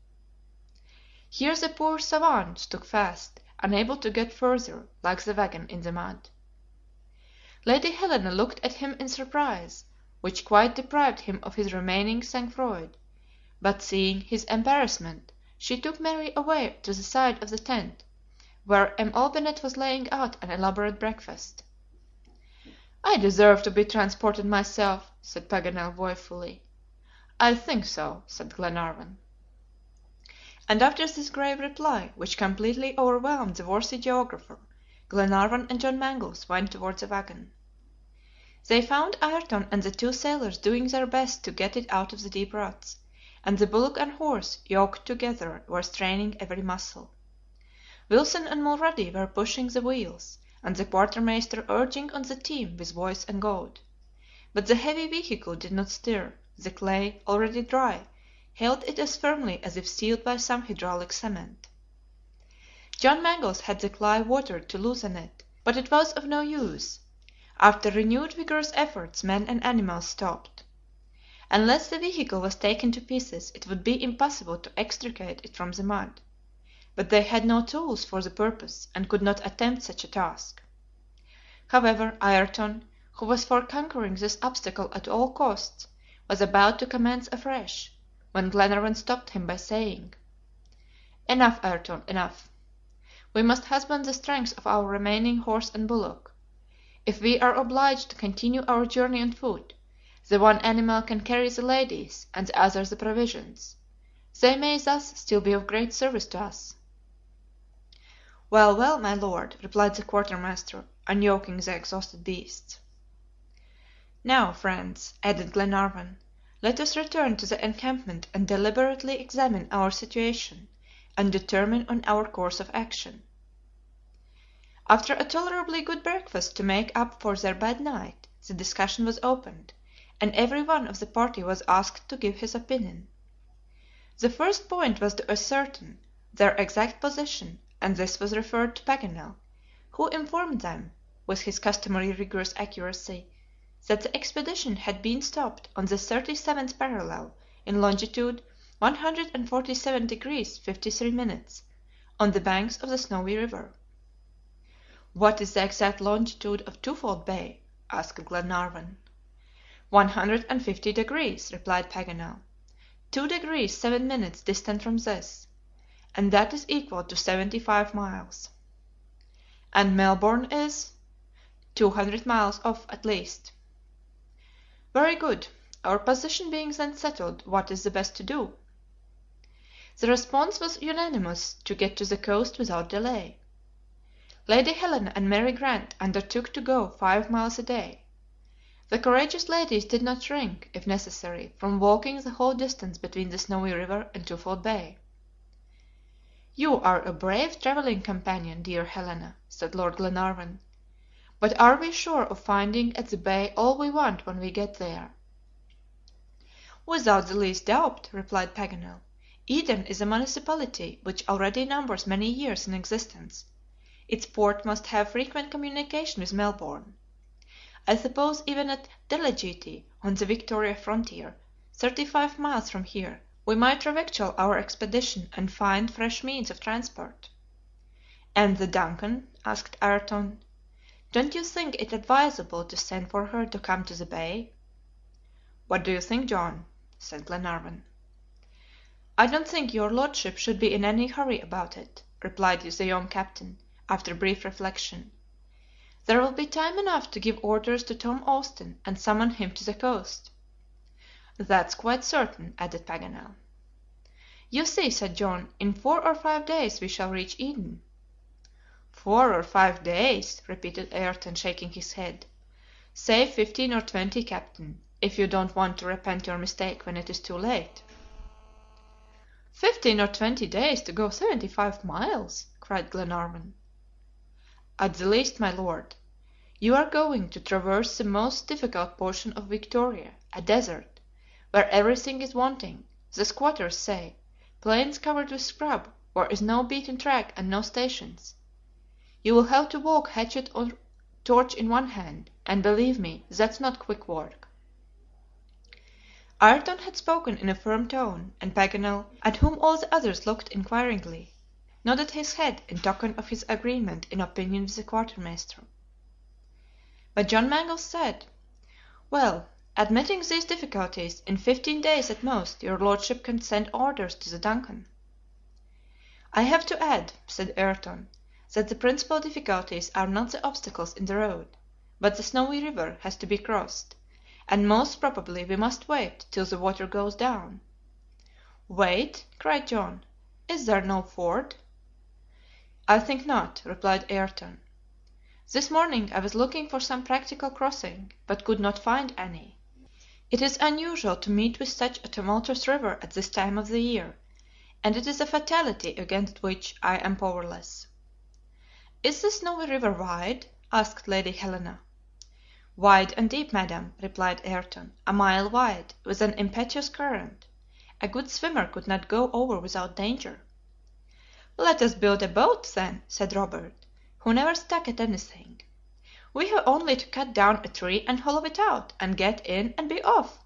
Here the poor SAVANT stuck fast, unable to get further, like the wagon in the mud. Lady Helena looked at him in surprise, which quite deprived him of his remaining sang-froid; but seeing his embarrassment, she took Mary away to the side of the tent, where M. Olbinett was laying out an elaborate breakfast. "I deserve to be transported myself," said Paganel, woefully. "I think so," said Glenarvan. And after this grave reply, which completely overwhelmed the worthy geographer, Glenarvan and John Mangles went toward the wagon. They found Ayrton and the two sailors doing their best to get it out of the deep ruts, and the bullock and horse, yoked together, were straining every muscle. Wilson and Mulrady were pushing the wheels, and the quartermaster urging on the team with voice and goad. But the heavy vehicle did not stir; the clay, already dry, held it as firmly as if sealed by some hydraulic cement. John Mangles had the clay watered to loosen it, but it was of no use. After renewed vigorous efforts men and animals stopped. Unless the vehicle was taken to pieces it would be impossible to extricate it from the mud, but they had no tools for the purpose, and could not attempt such a task. However, Ayrton, who was for conquering this obstacle at all costs, was about to commence afresh, when Glenarvan stopped him by saying: "Enough, Ayrton, enough. We must husband the strength of our remaining horse and bullock. If we are obliged to continue our journey on foot, the one animal can carry the ladies, and the other the provisions. They may thus still be of great service to us." "Well, well, my Lord," replied the quartermaster, unyoking the exhausted beasts. "Now, friends," added Glenarvan, "let us return to the encampment and deliberately examine our situation, and determine on our course of action." After a tolerably good breakfast to make up for their bad night, the discussion was opened, and every one of the party was asked to give his opinion. The first point was to ascertain their exact position, and this was referred to Paganel, who informed them, with his customary rigorous accuracy, that the expedition had been stopped on the 37th parallel in longitude 147 degrees 53', on the banks of the Snowy River. "What is the exact longitude of Twofold Bay?" asked Glenarvan. 150 degrees, replied Paganel. 2 degrees 7' distant from this, and that is equal to 75 miles. "And Melbourne is?" 200 miles off at least. "Very good. Our position being then settled, what is the best to do?" The response was unanimous to get to the coast without delay. Lady Helena and Mary Grant undertook to go 5 miles a day. The courageous ladies did not shrink, if necessary, from walking the whole distance between the Snowy River and Twofold Bay. "You are a brave traveling companion, dear Helena," said Lord Glenarvan. "But are we sure of finding at the bay all we want when we get there?" "Without the least doubt," replied Paganel. "Eden is a municipality which already numbers many years in existence. Its port must have frequent communication with Melbourne. I suppose even at Delegete, on the Victoria frontier, 35 miles from here, we might revictual our expedition and find fresh means of transport." "And the DUNCAN?" asked Ayrton. "Don't you think it advisable to send for her to come to the bay?" "What do you think, John?" said Glenarvan. "I don't think your Lordship should be in any hurry about it," replied the young captain, after brief reflection. "There will be time enough to give orders to Tom Austin, and summon him to the coast." "That's quite certain," added Paganel. "You see," said John, "in 4 or 5 days we shall reach Eden." "4 or 5 days!" repeated Ayrton, shaking his head. "Say 15 or 20, captain, if you don't want to repent your mistake when it is too late." 15 or 20 days to go 75 miles!" cried Glenarvan. "At the least, my Lord. You are going to traverse the most difficult portion of Victoria, a desert, where everything is wanting, the squatters say, plains covered with scrub, where is no beaten track and no stations. You will have to walk hatchet or torch in one hand, and believe me, that's not quick work." Ayrton had spoken in a firm tone, and Paganel, at whom all the others looked inquiringly, nodded his head in token of his agreement in opinion with the quartermaster. But John Mangles said: "Well, admitting these difficulties, in 15 days at most your Lordship can send orders to the DUNCAN." "I have to add," said Ayrton, "that the principal difficulties are not the obstacles in the road, but the Snowy River has to be crossed, and most probably we must wait till the water goes down." "Wait?" cried John. "Is there no ford?" "I think not," replied Ayrton. This morning I was looking for some practical crossing, but could not find any. It is unusual to meet with such a tumultuous river at this time of the year, and it is a fatality against which I am powerless." "Is the Snowy River wide?" asked Lady Helena. "Wide and deep, madam," replied Ayrton, "a mile wide, with an impetuous current. A good swimmer could not go over without danger." "Let us build a boat, then," said Robert, who never stuck at anything. "We have only to cut down a tree and hollow it out, and get in and be off."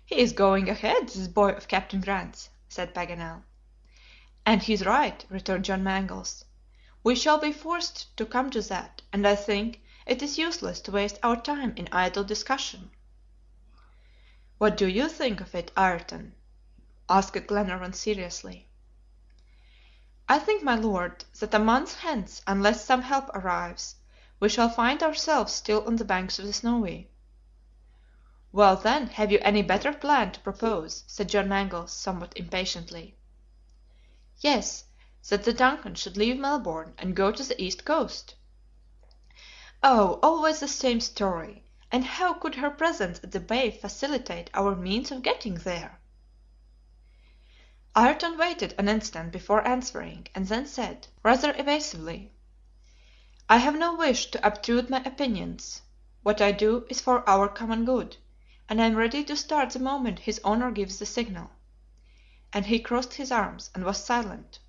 "He is going ahead, this boy of Captain Grant's," said Paganel. "And he is right," returned John Mangles. "We shall be forced to come to that, and I think it is useless to waste our time in idle discussion." "What do you think of it, Ayrton?" asked Glenarvan seriously. "I think, my Lord, that a month hence, unless some help arrives, we shall find ourselves still on the banks of the Snowy." "Well, then, have you any better plan to propose?" said John Mangles, somewhat impatiently. "Yes, that the DUNCAN should leave Melbourne and go to the east coast." "Oh, always the same story! And how could her presence at the bay facilitate our means of getting there?" Ayrton waited an instant before answering, and then said, rather evasively, "I have no wish to obtrude my opinions. What I do is for our common good, and I am ready to start the moment his honor gives the signal." And he crossed his arms and was silent.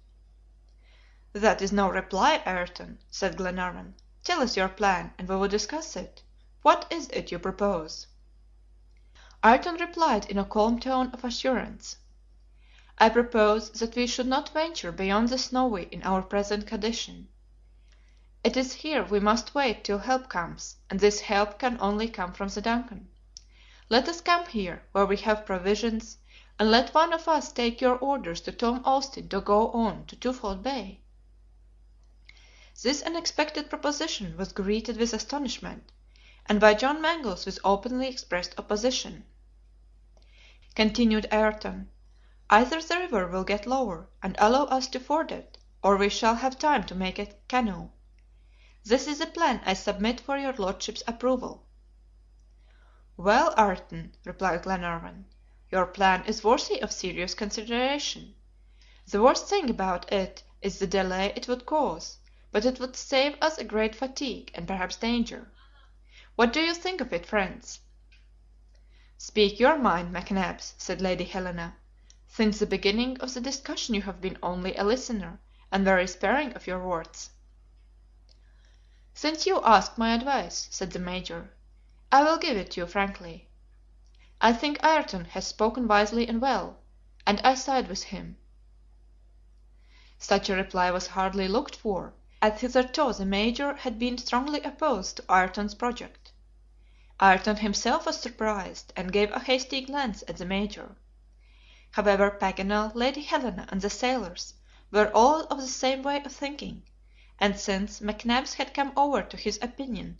"That is no reply, Ayrton," said Glenarvan. "Tell us your plan, and we will discuss it. What is it you propose?" Ayrton replied in a calm tone of assurance, "I propose that we should not venture beyond the Snowy in our present condition. It is here we must wait till help comes, and this help can only come from the DUNCAN. Let us camp here, where we have provisions, and let one of us take your orders to Tom Austin to go on to Twofold Bay." This unexpected proposition was greeted with astonishment, and by John Mangles with openly expressed opposition. Continued Ayrton, "Either the river will get lower and allow us to ford it, or we shall have time to make a canoe. This is the plan I submit for your Lordship's approval." "Well, Ayrton," replied Glenarvan, "your plan is worthy of serious consideration. The worst thing about it is the delay it would cause, but it would save us a great fatigue, and perhaps danger. What do you think of it, friends?" "Speak your mind, McNabbs," said Lady Helena. "Since the beginning of the discussion you have been only a listener, and very sparing of your words." "Since you ask my advice," said the Major, "I will give it you frankly. I think Ayrton has spoken wisely and well, and I side with him." Such a reply was hardly looked for, as hitherto the Major had been strongly opposed to Ayrton's project. Ayrton himself was surprised, and gave a hasty glance at the Major. However, Paganel, Lady Helena, and the sailors were all of the same way of thinking, and since McNabbs had come over to his opinion,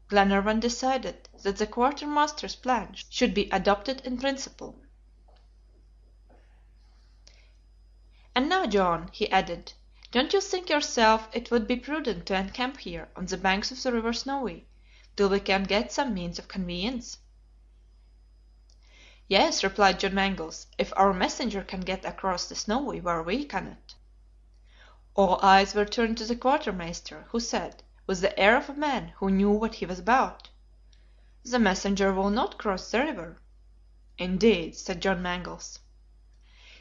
Glenarvan decided that the quartermaster's plan should be adopted in principle. "And now, John," he added, "don't you think yourself it would be prudent to encamp here, on the banks of the river Snowy, till we can get some means of conveyance?" "Yes," replied John Mangles, "if our messenger can get across the Snowy where we cannot." All eyes were turned to the quartermaster, who said, with the air of a man who knew what he was about, "The messenger will not cross the river." "Indeed," said John Mangles.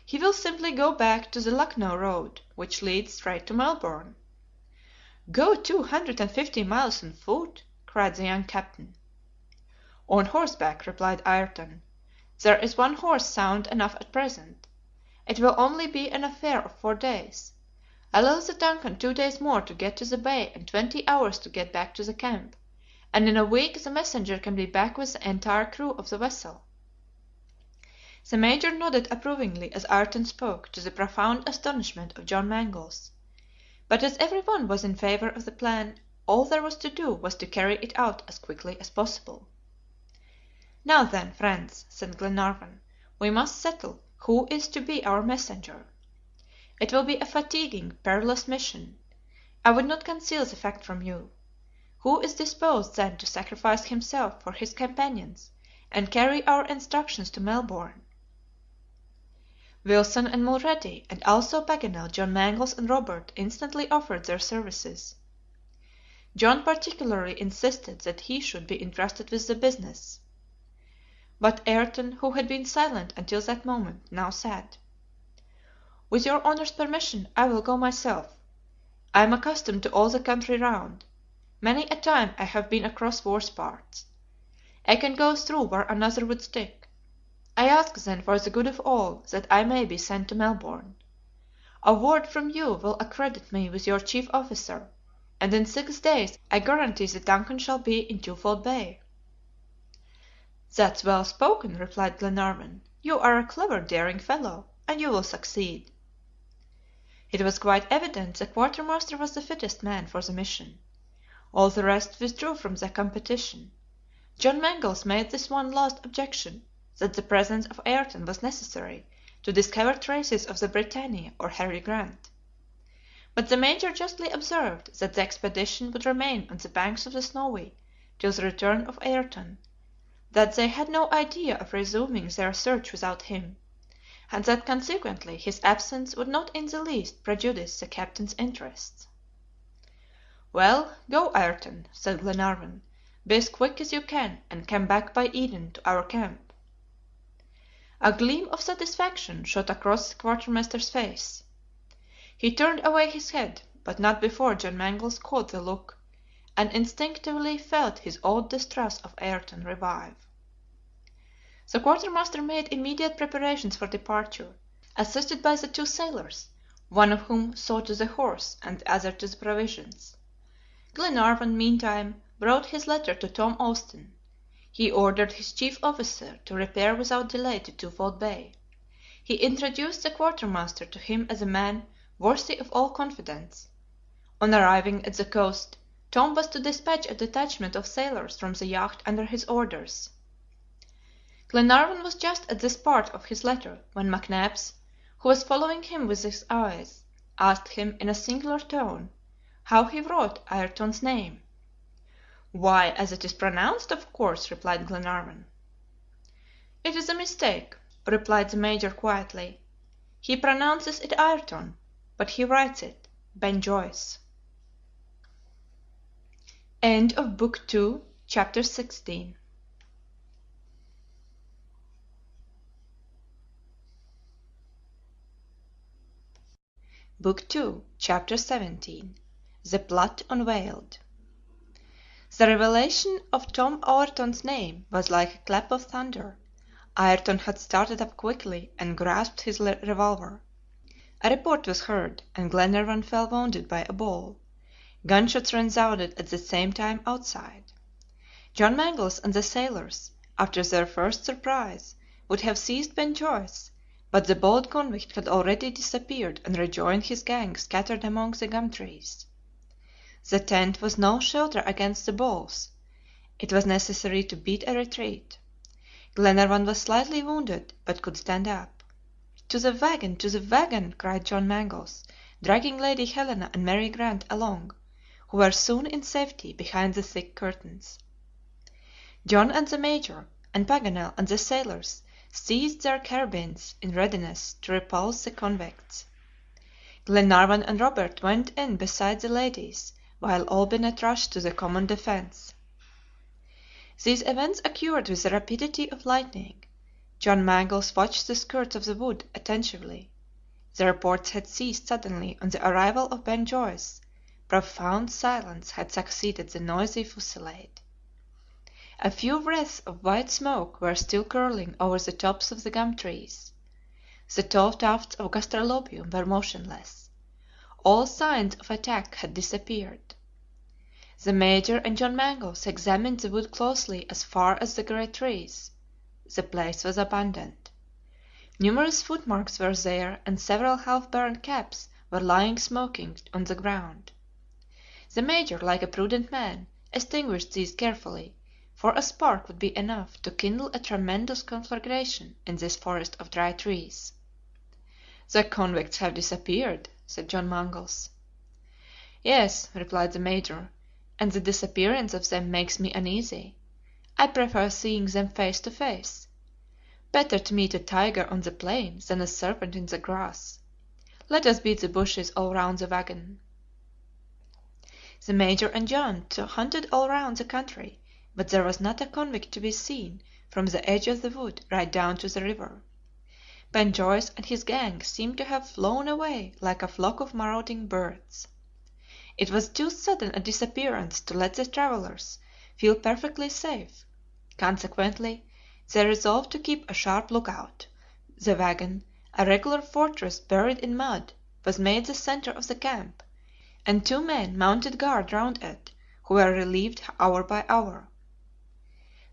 "He will simply go back to the Lucknow road, which leads straight to Melbourne." "Go 250 miles on foot?" cried the young captain. "On horseback," replied Ayrton. "There is one horse sound enough at present. It will only be an affair of 4 days. Allow the DUNCAN 2 days more to get to the bay and 20 hours to get back to the camp, and in a week the messenger can be back with the entire crew of the vessel." The Major nodded approvingly as Ayrton spoke, to the profound astonishment of John Mangles. But as every one was in favor of the plan, all there was to do was to carry it out as quickly as possible. "Now then, friends," said Glenarvan, "we must settle who is to be our messenger. It will be a fatiguing, perilous mission. I would not conceal the fact from you. Who is disposed then to sacrifice himself for his companions and carry our instructions to Melbourne?" Wilson and Mulrady, and also Paganel, John Mangles, and Robert instantly offered their services. John particularly insisted that he should be entrusted with the business. But Ayrton, who had been silent until that moment, now said: "With your Honor's permission, I will go myself. I am accustomed to all the country round. Many a time I have been across worse parts. I can go through where another would stick. I ask then for the good of all, that I may be sent to Melbourne. A word from you will accredit me with your chief officer, and in 6 days I guarantee the DUNCAN shall be in Twofold Bay." "That's well spoken," replied Glenarvan. "You are a clever, daring fellow, and you will succeed." It was quite evident the quartermaster was the fittest man for the mission. All the rest withdrew from the competition. John Mangles made this one last objection, that the presence of Ayrton was necessary to discover traces of the BRITANNIA or Harry Grant. But the Major justly observed that the expedition would remain on the banks of the Snowy till the return of Ayrton, that they had no idea of resuming their search without him, and that consequently his absence would not in the least prejudice the captain's interests. "Well, go, Ayrton," said Glenarvan. "Be as quick as you can, and come back by Eden to our camp." A gleam of satisfaction shot across the quartermaster's face. He turned away his head, but not before John Mangles caught the look, and instinctively felt his old distrust of Ayrton revive. The quartermaster made immediate preparations for departure, assisted by the two sailors, one of whom saw to the horse and the other to the provisions. Glenarvan, meantime, brought his letter to Tom Austin. He ordered his chief officer to repair without delay to Twofold Bay. He introduced the quartermaster to him as a man worthy of all confidence. On arriving at the coast, Tom was to dispatch a detachment of sailors from the yacht under his orders. Glenarvan was just at this part of his letter when McNabbs, who was following him with his eyes, asked him in a singular tone how he wrote Ayrton's name. "Why, as it is pronounced, of course," replied Glenarvan. "It is a mistake," replied the Major quietly. "He pronounces it Ayrton, but he writes it Ben Joyce." End of Book 2, Chapter 16. Book 2, Chapter 17. The Plot Unveiled. The revelation of Tom Ayrton's name was like a clap of thunder. Ayrton had started up quickly and grasped his revolver. A report was heard, and Glenarvan fell wounded by a ball. Gunshots resounded at the same time outside. John Mangles and the sailors, after their first surprise, would have seized Ben Joyce, but the bold convict had already disappeared and rejoined his gang scattered among the gum trees. The tent was no shelter against the balls. It was necessary to beat a retreat. Glenarvan was slightly wounded, but could stand up. "To the wagon! To the wagon!" cried John Mangles, dragging Lady Helena and Mary Grant along, who were soon in safety behind the thick curtains. John and the Major, and Paganel and the sailors seized their carbines in readiness to repulse the convicts. Glenarvan and Robert went in beside the ladies, while Olbinett rushed to the common defense. These events occurred with the rapidity of lightning. John Mangles watched the skirts of the wood attentively. The reports had ceased suddenly on the arrival of Ben Joyce. Profound silence had succeeded the noisy fusillade. A few wreaths of white smoke were still curling over the tops of the gum trees. The tall tufts of gastrolobium were motionless. All signs of attack had disappeared. The Major and John Mangles examined the wood closely as far as the great trees. The place was abandoned. Numerous footmarks were there, and several half-burned caps were lying smoking on the ground. The Major, like a prudent man, extinguished these carefully, for a spark would be enough to kindle a tremendous conflagration in this forest of dry trees. "The convicts have disappeared," said John Mangles. "Yes," replied the Major, and the disappearance of them makes me uneasy. I prefer seeing them face to face. Better to meet a tiger on the plain than a serpent in the grass. Let us beat the bushes all round the wagon." The Major and John hunted all round the country, but there was not a convict to be seen from the edge of the wood right down to the river. Ben Joyce and his gang seemed to have flown away like a flock of marauding birds. It was too sudden a disappearance to let the travelers feel perfectly safe; consequently, they resolved to keep a sharp lookout. The wagon, a regular fortress buried in mud, was made the center of the camp, and 2 men mounted guard round it, who were relieved hour by hour.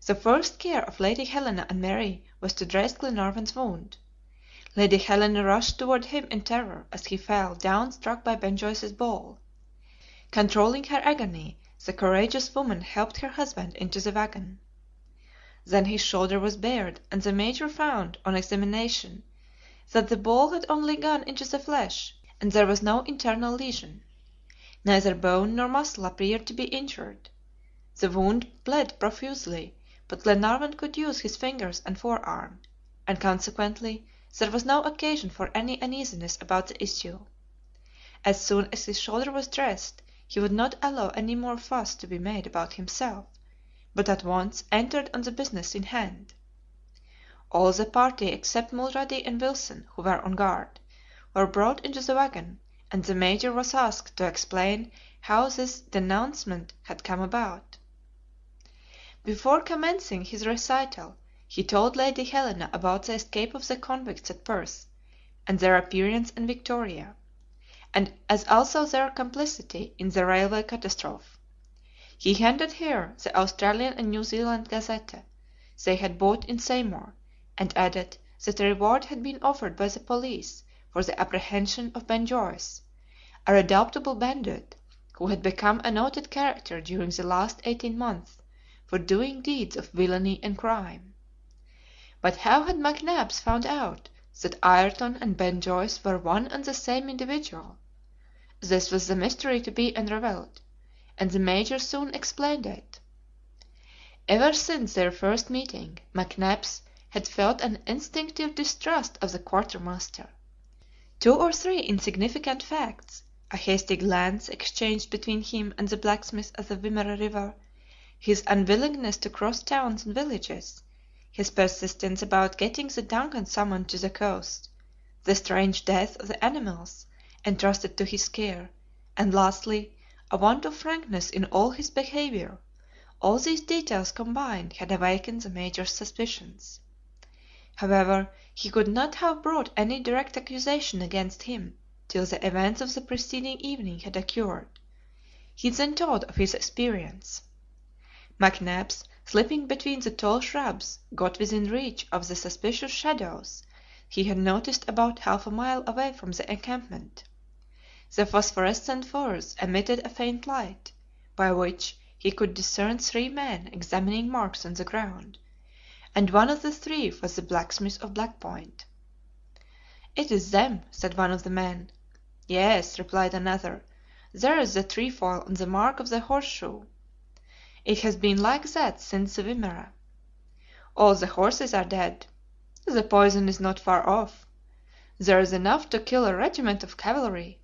The first care of Lady Helena and Mary was to dress Glenarvan's wound. Lady Helena rushed toward him in terror as he fell down struck by Ben Joyce's ball. Controlling her agony, the courageous woman helped her husband into the wagon. Then his shoulder was bared, and the Major found, on examination, that the ball had only gone into the flesh, and there was no internal lesion. Neither bone nor muscle appeared to be injured. The wound bled profusely, but Glenarvan could use his fingers and forearm, and consequently there was no occasion for any uneasiness about the issue. As soon as his shoulder was dressed, he would not allow any more fuss to be made about himself, but at once entered on the business in hand. All the party except Mulrady and Wilson, who were on guard, were brought into the wagon, and the Major was asked to explain how this denouncement had come about. Before commencing his recital, he told Lady Helena about the escape of the convicts at Perth, and their appearance in Victoria, and as also their complicity in the railway catastrophe. He handed her the Australian and New Zealand Gazette they had bought in Seymour, and added that a reward had been offered by the police for the apprehension of Ben Joyce, a redoubtable bandit, who had become a noted character during the last 18 months for doing deeds of villainy and crime. But how had McNabbs found out that Ayrton and Ben Joyce were one and the same individual? This was the mystery to be unraveled, and the Major soon explained it. Ever since their first meeting, McNabbs had felt an instinctive distrust of the quartermaster. 2 or 3 insignificant facts, a hasty glance exchanged between him and the blacksmith at the Wimmera River, his unwillingness to cross towns and villages, his persistence about getting the DUNCAN summoned to the coast, the strange death of the animals entrusted to his care, and lastly, a want of frankness in all his behavior, all these details combined had awakened the Major's suspicions. However, he could not have brought any direct accusation against him till the events of the preceding evening had occurred. He then told of his experience. McNabbs, slipping between the tall shrubs, got within reach of the suspicious shadows he had noticed about half a mile away from the encampment. The phosphorescent firs emitted a faint light, by which he could discern 3 men examining marks on the ground, and one of the 3 was the blacksmith of Black Point. "It is them," said one of the men. "Yes," replied another, "there is the trefoil on the mark of the horseshoe. It has been like that since the Wimmera. All the horses are dead. The poison is not far off. There is enough to kill a regiment of cavalry.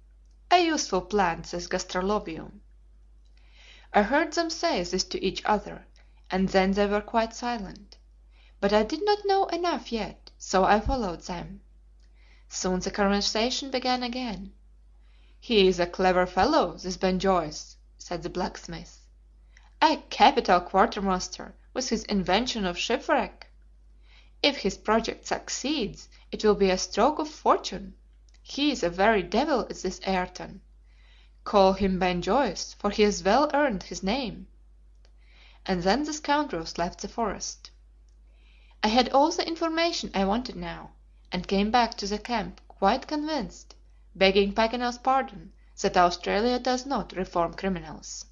A useful plant, this gastrolobium." I heard them say this to each other, and then they were quite silent. But I did not know enough yet, so I followed them. Soon the conversation began again. "He is a clever fellow, this Ben Joyce," said the blacksmith. "A capital quartermaster, with his invention of shipwreck. If his project succeeds, it will be a stroke of fortune. He is a very devil, is this Ayrton. Call him Ben Joyce, for he has well earned his name." And then the scoundrels left the forest. I had all the information I wanted now, and came back to the camp quite convinced, begging Paganel's pardon, that Australia does not reform criminals.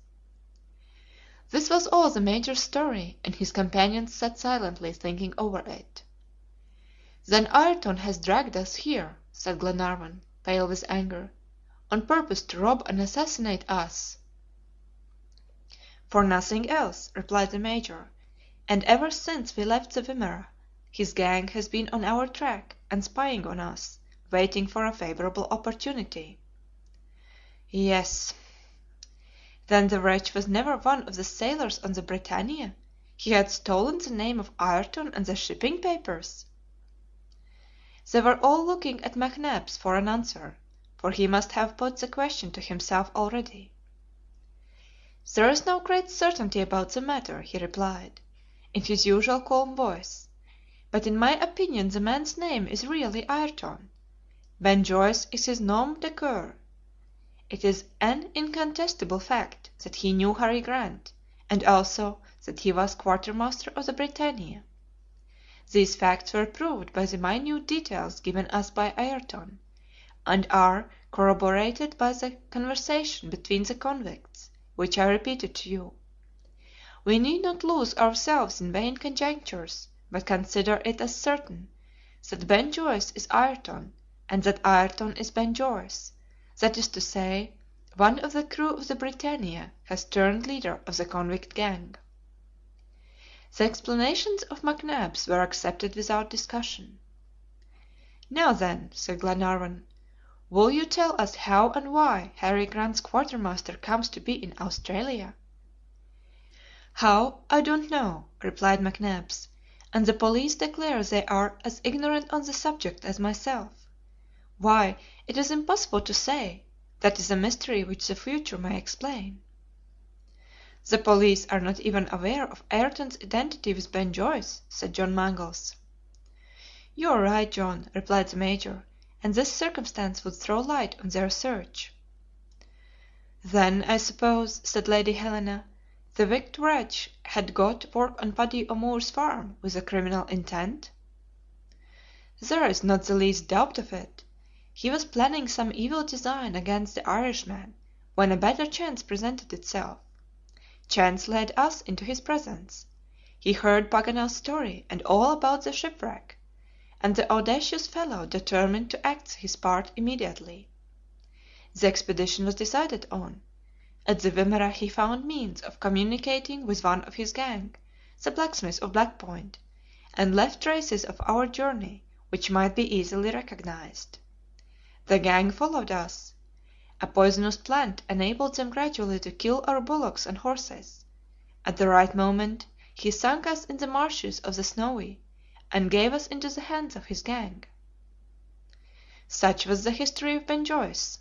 This was all the Major's story, and his companions sat silently thinking over it. "Then Ayrton has dragged us here," said Glenarvan, pale with anger, "on purpose to rob and assassinate us." "For nothing else," replied the Major, "and ever since we left the Wimerra his gang has been on our track and spying on us, waiting for a favorable opportunity." "Yes." "Then the wretch was never one of the sailors on the BRITANNIA? He had stolen the name of Ayrton and the shipping papers?" They were all looking at McNabbs for an answer, for he must have put the question to himself already. "There is no great certainty about the matter," he replied, in his usual calm voice, "but in my opinion the man's name is really Ayrton. Ben Joyce is his nom de guerre. It is an incontestable fact that he knew Harry Grant, and also that he was quartermaster of the BRITANNIA. These facts were proved by the minute details given us by Ayrton, and are corroborated by the conversation between the convicts, which I repeated to you. We need not lose ourselves in vain conjectures, but consider it as certain that Ben Joyce is Ayrton, and that Ayrton is Ben Joyce; that is to say, one of the crew of the BRITANNIA has turned leader of the convict gang." The explanations of McNabbs were accepted without discussion. "Now then," said Glenarvan, "will you tell us how and why Harry Grant's quartermaster comes to be in Australia?" "How, I don't know," replied McNabbs, "and the police declare they are as ignorant on the subject as myself. Why, it is impossible to say. That is a mystery which the future may explain." "The police are not even aware of Ayrton's identity with Ben Joyce," said John Mangles. "You are right, John," replied the Major, "and this circumstance would throw light on their search." "Then, I suppose," said Lady Helena, "the wicked wretch had got work on Paddy O'Moore's farm with a criminal intent?" "There is not the least doubt of it. He was planning some evil design against the Irishman when a better chance presented itself. Chance led us into his presence. He heard Paganel's story and all about the shipwreck, and the audacious fellow determined to act his part immediately. The expedition was decided on. At the Wimerra he found means of communicating with one of his gang, the blacksmith of Black Point, and left traces of our journey which might be easily recognized. The gang followed us. A poisonous plant enabled them gradually to kill our bullocks and horses. At the right moment he sunk us in the marshes of the Snowy, and gave us into the hands of his gang." Such was the history of Ben Joyce.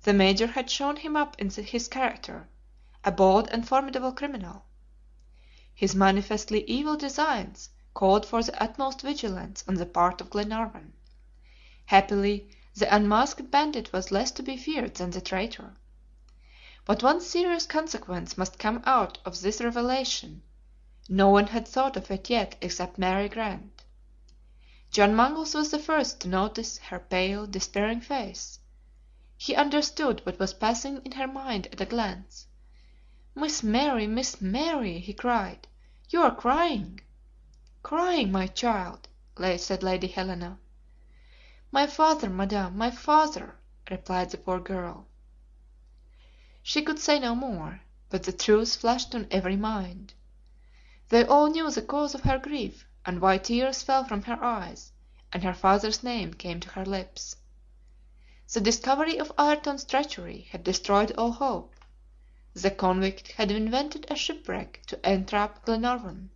The Major had shown him up in his character, a bold and formidable criminal. His manifestly evil designs called for the utmost vigilance on the part of Glenarvan. Happily, the unmasked bandit was less to be feared than the traitor. But one serious consequence must come out of this revelation. No one had thought of it yet except Mary Grant. John Mangles was the first to notice her pale, despairing face. He understood what was passing in her mind at a glance. "Miss Mary, Miss Mary!" he cried, "you are crying!" "Crying, my child!" said Lady Helena. "My father, Madame, my father!" replied the poor girl. She could say no more, but the truth flashed on every mind. They all knew the cause of her grief, and why tears fell from her eyes, and her father's name came to her lips. The discovery of Ayrton's treachery had destroyed all hope. The convict had invented a shipwreck to entrap Glenarvan.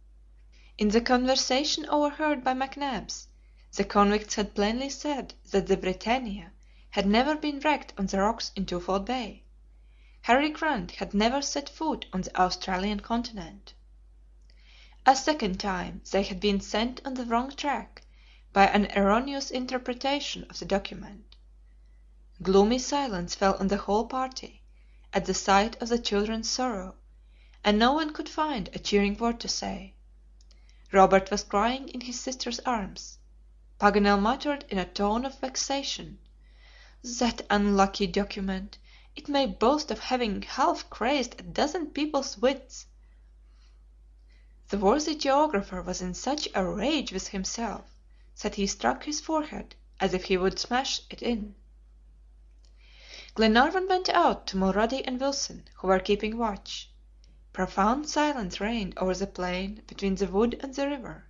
In the conversation overheard by McNabbs, the convicts had plainly said that the BRITANNIA had never been wrecked on the rocks in Twofold Bay. Harry Grant had never set foot on the Australian continent. A second time they had been sent on the wrong track by an erroneous interpretation of the document. Gloomy silence fell on the whole party at the sight of the children's sorrow, and no one could find a cheering word to say. Robert was crying in his sister's arms. Paganel muttered in a tone of vexation: "That unlucky document! It may boast of having half crazed a dozen people's wits." The worthy geographer was in such a rage with himself that he struck his forehead as if he would smash it in. Glenarvan went out to Mulrady and Wilson, who were keeping watch. Profound silence reigned over the plain between the wood and the river.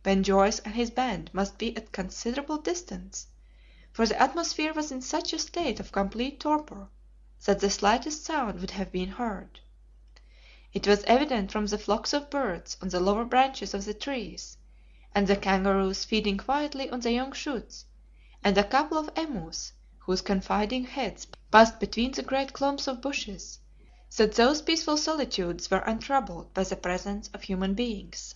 Ben Joyce and his band must be at considerable distance, for the atmosphere was in such a state of complete torpor that the slightest sound would have been heard. It was evident from the flocks of birds on the lower branches of the trees, and the kangaroos feeding quietly on the young shoots, and a couple of emus whose confiding heads passed between the great clumps of bushes, that those peaceful solitudes were untroubled by the presence of human beings.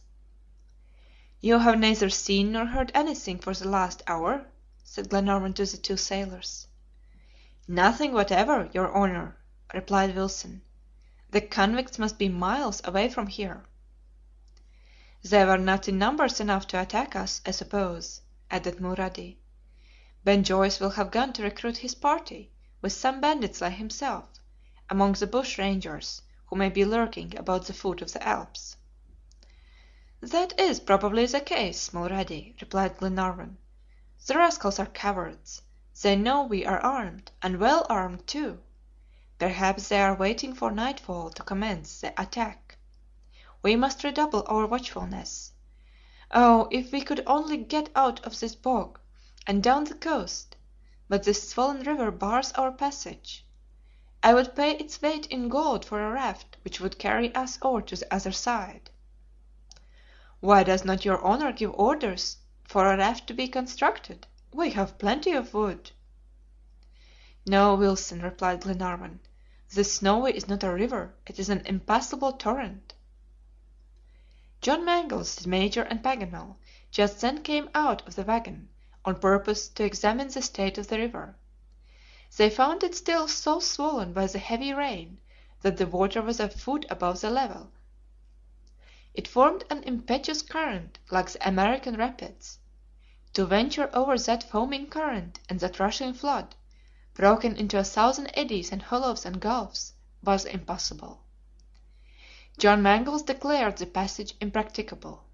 "You have neither seen nor heard anything for the last hour?" said Glenarvan to the two sailors. "Nothing whatever, your Honor," replied Wilson. "The convicts must be miles away from here." "They were not in numbers enough to attack us, I suppose," added Mulrady. "Ben Joyce will have gone to recruit his party, with some bandits like himself, among the bush rangers, who may be lurking about the foot of the Alps." "That is probably the case, Mulrady," replied Glenarvan. "The rascals are cowards. They know we are armed, and well armed too. Perhaps they are waiting for nightfall to commence the attack. We must redouble our watchfulness. Oh, if we could only get out of this bog, and down the coast! But this swollen river bars our passage. I would pay its weight in gold for a raft which would carry us over to the other side." "Why does not your Honor give orders for a raft to be constructed? We have plenty of wood." "No, Wilson," replied Glenarvan. "This Snowy is not a river, it is an impassable torrent." John Mangles, the Major, and Paganel just then came out of the wagon, on purpose to examine the state of the river. They found it still so swollen by the heavy rain that the water was a foot above the level. It formed an impetuous current like the American rapids. To venture over that foaming current and that rushing flood, broken into 1,000 eddies and hollows and gulfs, was impossible. John Mangles declared the passage impracticable.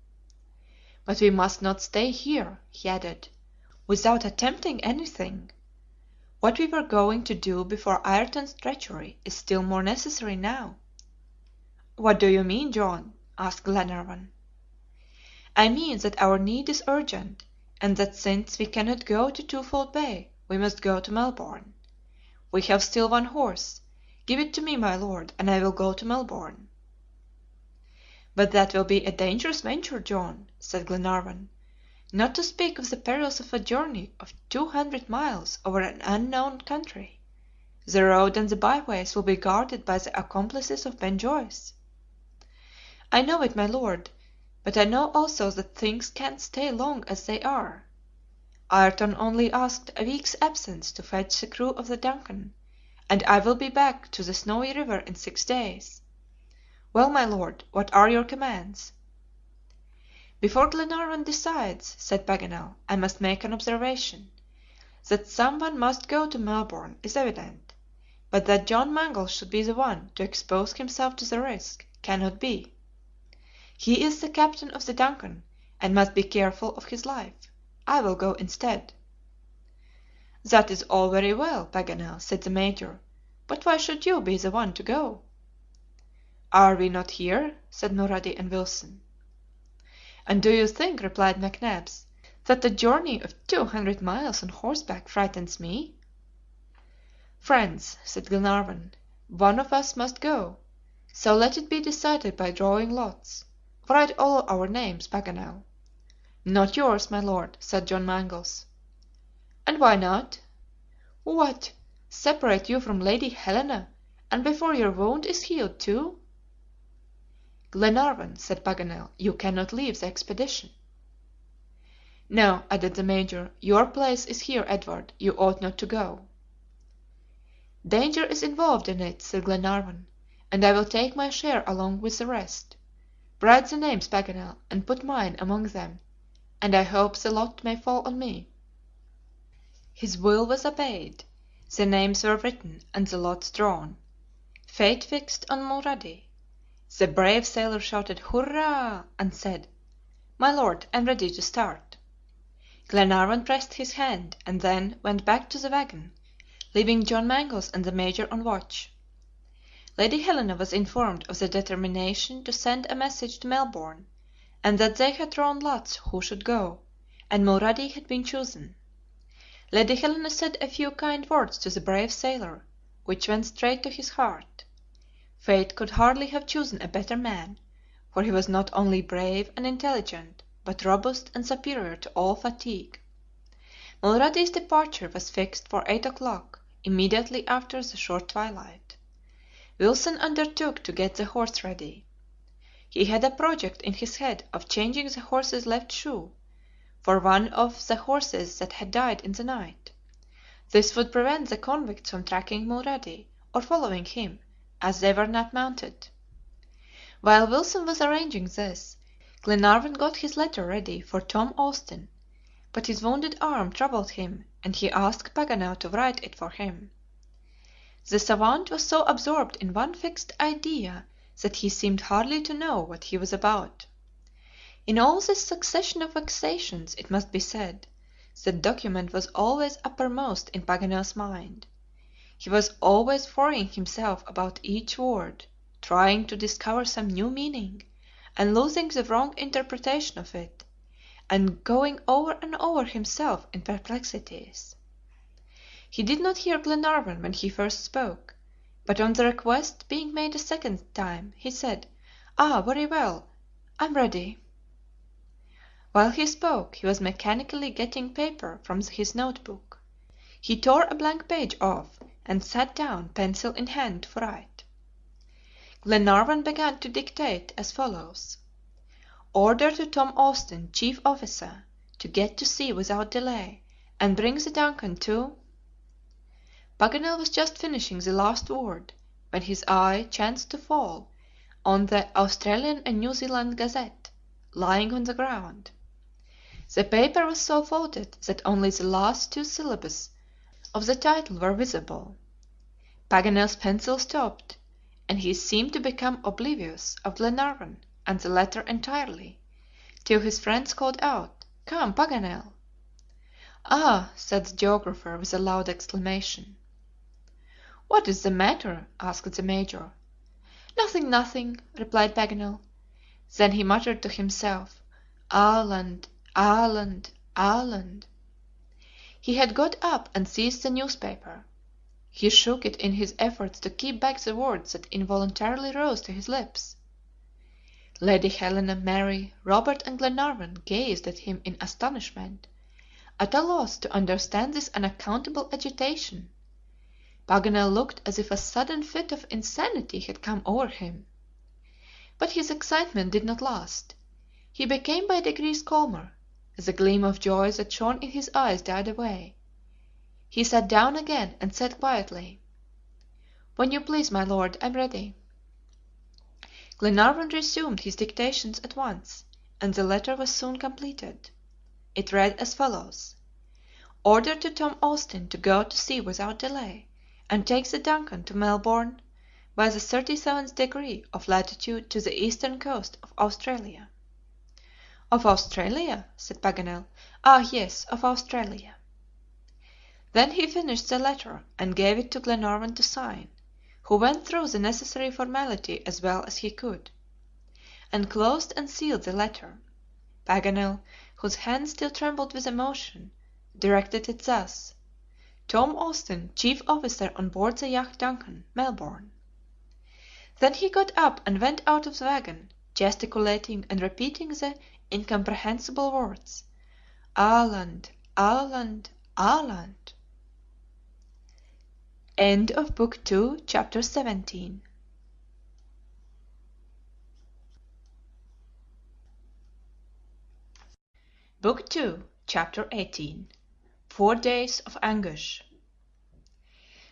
"But we must not stay here," he added, "without attempting anything. What we were going to do before Ayrton's treachery is still more necessary now." "What do you mean, John?" asked Glenarvan. "I mean that our need is urgent, and that since we cannot go to Twofold Bay, we must go to Melbourne. We have still one horse. Give it to me, my Lord, and I will go to Melbourne." "But that will be a dangerous venture, John," said Glenarvan, "not to speak of the perils of a journey of 200 miles over an unknown country. The road and the byways will be guarded by the accomplices of Ben Joyce." "I know it, my Lord, but I know also that things can't stay long as they are. Ayrton only asked a week's absence to fetch the crew of the DUNCAN, and I will be back to the Snowy River in 6 days. Well, my Lord, what are your commands?" "Before Glenarvan decides," said Paganel, "I must make an observation. That some one must go to Melbourne is evident, but that John Mangles should be the one to expose himself to the risk, cannot be. He is the captain of the DUNCAN, and must be careful of his life. I will go instead." "That is all very well, Paganel," said the Major, "but why should you be the one to go?" "Are we not here?" said Mulrady and Wilson. "And do you think," replied McNabbs, "that a journey of 200 miles on horseback frightens me?" "Friends," said Glenarvan, "one of us must go, so let it be decided by drawing lots. Write all our names, Paganel." "Not yours, my Lord," said John Mangles. "And why not?" "What! Separate you from Lady Helena, and before your wound is healed too?" "Glenarvan," said Paganel, "you cannot leave the expedition." "No," added the Major, "your place is here, Edward. You ought not to go." "Danger is involved in it," said Glenarvan, "and I will take my share along with the rest. Write the names, Paganel, and put mine among them, and I hope the lot may fall on me." His will was obeyed. The names were written and the lots drawn. Fate fixed on Mulrady. The brave sailor shouted "Hurrah!" and said, "My Lord, I am ready to start." Glenarvan pressed his hand, and then went back to the wagon, leaving John Mangles and the Major on watch. Lady Helena was informed of the determination to send a message to Melbourne, and that they had drawn lots who should go, and Mulrady had been chosen. Lady Helena said a few kind words to the brave sailor, which went straight to his heart. Fate could hardly have chosen a better man, for he was not only brave and intelligent, but robust and superior to all fatigue. Mulrady's departure was fixed for 8 o'clock, immediately after the short twilight. Wilson undertook to get the horse ready. He had a project in his head of changing the horse's left shoe for one of the horses that had died in the night. This would prevent the convicts from tracking Mulrady, or following him, as they were not mounted. While Wilson was arranging this, Glenarvan got his letter ready for Tom Austin, but his wounded arm troubled him, and he asked Paganel to write it for him. The SAVANT was so absorbed in one fixed idea that he seemed hardly to know what he was about. In all this succession of vexations, it must be said, that document was always uppermost in Paganel's mind. He was always worrying himself about each word, trying to discover some new meaning, and losing the wrong interpretation of it, and going over and over himself in perplexities. He did not hear Glenarvan when he first spoke, but on the request being made a second time, he said, "Ah, very well, I'm ready." While he spoke, he was mechanically getting paper from his notebook. He tore a blank page off, and sat down, pencil in hand, to write. Glenarvan began to dictate as follows: "Order to Tom Austin, Chief Officer, to get to sea without delay, and bring the DUNCAN to—" Paganel was just finishing the last word, when his eye chanced to fall on the Australian and New Zealand Gazette, lying on the ground. The paper was so folded that only the last two syllables of the title were visible. Paganel's pencil stopped, and he seemed to become oblivious of Glenarvan and the letter entirely, till his friends called out, "Come, Paganel!" "Ah!" said the geographer, with a loud exclamation. "What is the matter?" asked the Major. "Nothing, nothing," replied Paganel. Then he muttered to himself, "Ireland, Ireland, Ireland." He had got up and seized the newspaper. He shook it in his efforts to keep back the words that involuntarily rose to his lips. Lady Helena, Mary, Robert, and Glenarvan gazed at him in astonishment, at a loss to understand this unaccountable agitation. Paganel looked as if a sudden fit of insanity had come over him. But his excitement did not last. He became by degrees calmer. The gleam of joy that shone in his eyes died away. He sat down again and said quietly, "When you please, my Lord, I'm ready." Glenarvan resumed his dictations at once, and the letter was soon completed. It read as follows: "Order to Tom Austin to go to sea without delay, and take the DUNCAN to Melbourne by the 37th degree of latitude to the eastern coast of Australia." "Of Australia?" said Paganel. "Ah, yes, of Australia." Then he finished the letter, and gave it to Glenarvan to sign, who went through the necessary formality as well as he could, and closed and sealed the letter. Paganel, whose hand still trembled with emotion, directed it thus: "Tom Austin, Chief Officer on board the yacht DUNCAN, Melbourne." Then he got up and went out of the wagon, gesticulating and repeating the incomprehensible words: "Ireland, Ireland, Ireland." End of Book 2, Chapter 17. Book 2, Chapter 18. 4 Days of Anguish.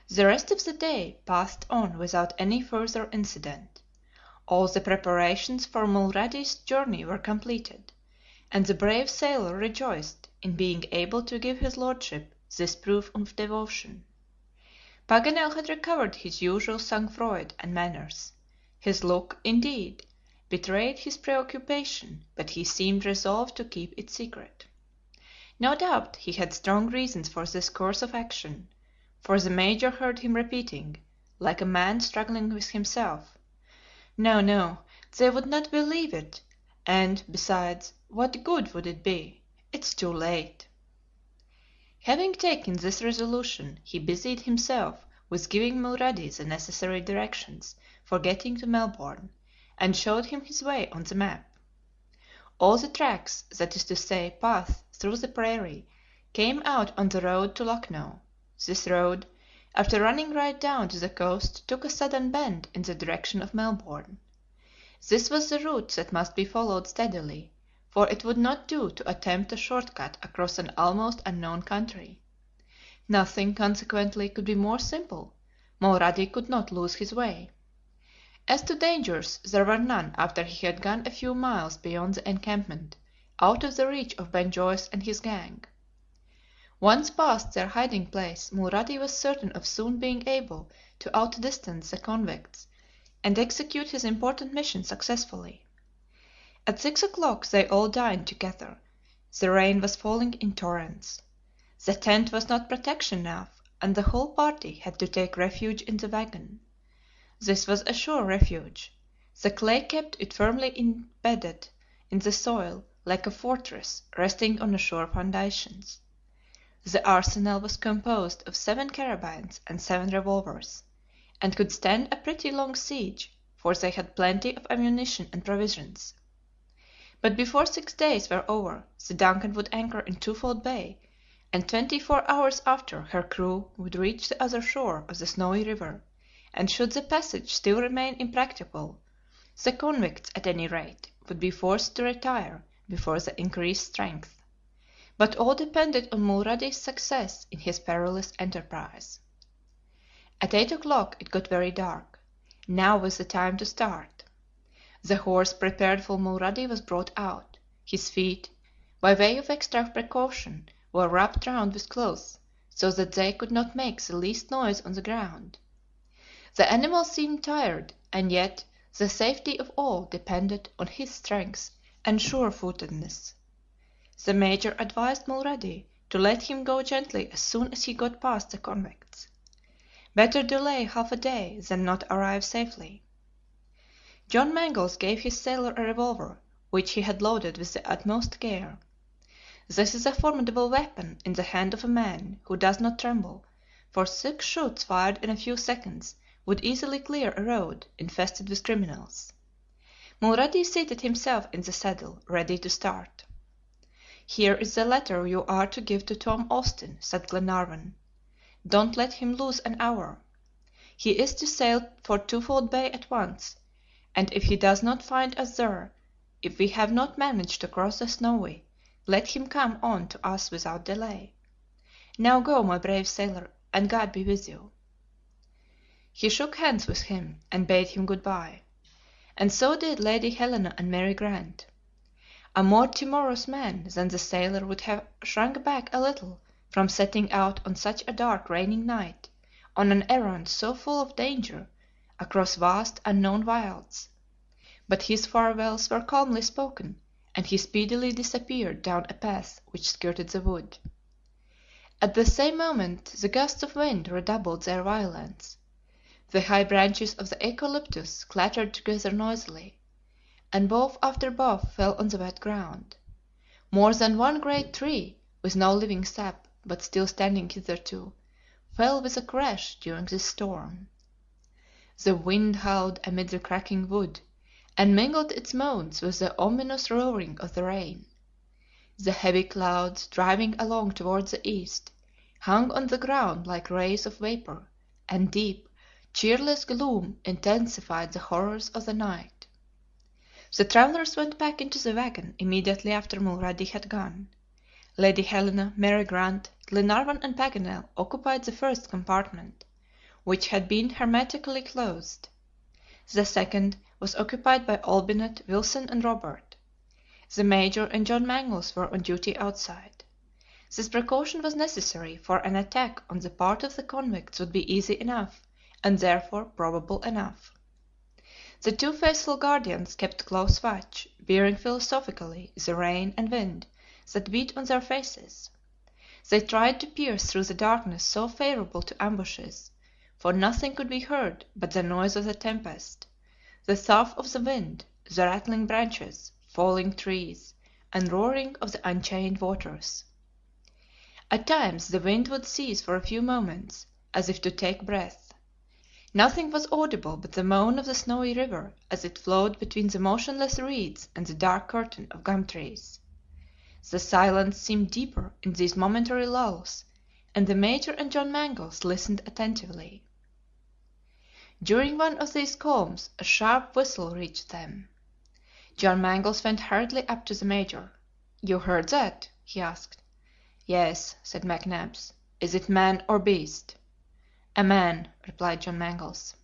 The rest of the day passed on without any further incident. All the preparations for Mulrady's journey were completed, and the brave sailor rejoiced in being able to give his Lordship this proof of devotion. Paganel had recovered his usual sang-froid and manners. His look, indeed, betrayed his preoccupation, but he seemed resolved to keep it secret. No doubt he had strong reasons for this course of action, for the Major heard him repeating, like a man struggling with himself. No, no, they would not believe it, and, besides, what good would it be? It's too late." Having taken this resolution, he busied himself with giving Mulrady the necessary directions for getting to Melbourne, and showed him his way on the map. All the tracks, that is to say, paths through the prairie, came out on the road to Lucknow. This road, after running right down to the coast, took a sudden bend in the direction of Melbourne. This was the route that must be followed steadily, for it would not do to attempt a short cut across an almost unknown country. Nothing, consequently, could be more simple. Mulrady could not lose his way. As to dangers, there were none after he had gone a few miles beyond the encampment, out of the reach of Ben Joyce and his gang. Once past their hiding place, Mulrady was certain of soon being able to outdistance the convicts and execute his important mission successfully. At 6 o'clock they all dined together. The rain was falling in torrents. The tent was not protection enough, and the whole party had to take refuge in the wagon. This was a sure refuge. The clay kept it firmly embedded in the soil, like a fortress resting on sure foundations. The arsenal was composed of 7 carbines and 7 revolvers, and could stand a pretty long siege, for they had plenty of ammunition and provisions. But before 6 days were over, the DUNCAN would anchor in Twofold Bay, and 24 hours after her crew would reach the other shore of the Snowy River, and should the passage still remain impracticable, the convicts, at any rate, would be forced to retire before the increased strength. But all depended on Mulrady's success in his perilous enterprise. At 8 o'clock it got very dark. Now was the time to start. The horse prepared for Mulrady was brought out. His feet, by way of extra precaution, were wrapped round with cloths, so that they could not make the least noise on the ground. The animal seemed tired, and yet the safety of all depended on his strength and sure-footedness. The Major advised Mulrady to let him go gently as soon as he got past the convicts. Better delay half a day than not arrive safely. John Mangles gave his sailor a revolver, which he had loaded with the utmost care. This is a formidable weapon in the hand of a man who does not tremble, for 6 shots fired in a few seconds would easily clear a road infested with criminals. Mulrady seated himself in the saddle, ready to start. "Here is the letter you are to give to Tom Austin," said Glenarvan. "Don't let him lose an hour. He is to sail for Twofold Bay at once, and if he does not find us there, if we have not managed to cross the Snowy, let him come on to us without delay. Now go, my brave sailor, and God be with you." He shook hands with him, and bade him good by. And so did Lady Helena and Mary Grant. A more timorous man than the sailor would have shrunk back a little from setting out on such a dark raining night, on an errand so full of danger, across vast unknown wilds. But his farewells were calmly spoken, and he speedily disappeared down a path which skirted the wood. At the same moment the gusts of wind redoubled their violence. The high branches of the eucalyptus clattered together noisily, and bough after bough fell on the wet ground. More than one great tree, with no living sap, but still standing hitherto, fell with a crash during this storm. The wind howled amid the cracking wood, and mingled its moans with the ominous roaring of the rain. The heavy clouds, driving along toward the east, hung on the ground like rays of vapor, and deep, cheerless gloom intensified the horrors of the night. The travelers went back into the wagon immediately after Mulrady had gone. Lady Helena, Mary Grant, Glenarvan, and Paganel occupied the first compartment, which had been hermetically closed. The second was occupied by Olbinett, Wilson, and Robert. The Major and John Mangles were on duty outside. This precaution was necessary, for an attack on the part of the convicts would be easy enough, and therefore probable enough. The 2 faithful guardians kept close watch, bearing philosophically the rain and wind that beat on their faces. They tried to pierce through the darkness so favorable to ambushes, for nothing could be heard but the noise of the tempest, the sough of the wind, the rattling branches, falling trees, and roaring of the unchained waters. At times the wind would cease for a few moments, as if to take breath. Nothing was audible but the moan of the snowy river as it flowed between the motionless reeds and the dark curtain of gum trees. The silence seemed deeper in these momentary lulls, and the Major and John Mangles listened attentively. During one of these calms a sharp whistle reached them. John Mangles went hurriedly up to the Major. "You heard that?" he asked. "Yes," said McNabbs. "Is it man or beast?" "A man," replied John Mangles.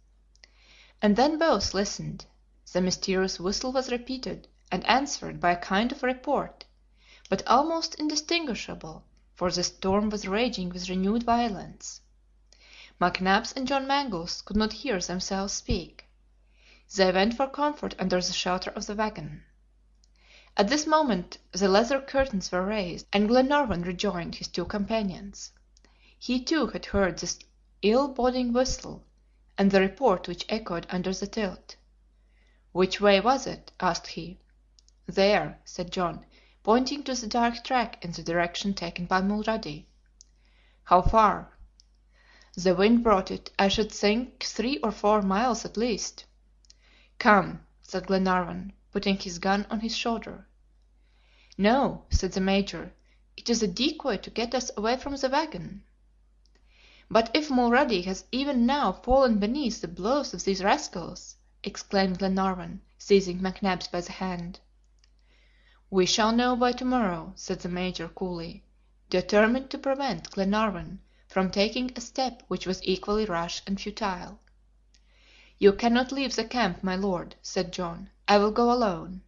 And then both listened. The mysterious whistle was repeated and answered by a kind of report, but almost indistinguishable, for the storm was raging with renewed violence. McNabbs and John Mangles could not hear themselves speak. They went for comfort under the shelter of the wagon. At this moment the leather curtains were raised, and Glenarvan rejoined his two companions. He too had heard this ill-boding whistle, and the report which echoed under the tilt. "Which way was it?" asked he. "There," said John, pointing to the dark track in the direction taken by Mulrady. "How far?" "The wind brought it, I should think 3 or 4 miles at least." "Come," said Glenarvan, putting his gun on his shoulder. "No," said the Major, "it is a decoy to get us away from the wagon." "But if Mulrady has even now fallen beneath the blows of these rascals!" exclaimed Glenarvan, seizing McNabbs by the hand. "We shall know by to morrow," said the Major coolly, determined to prevent Glenarvan from taking a step which was equally rash and futile. "You cannot leave the camp, my Lord," said John. "I will go alone."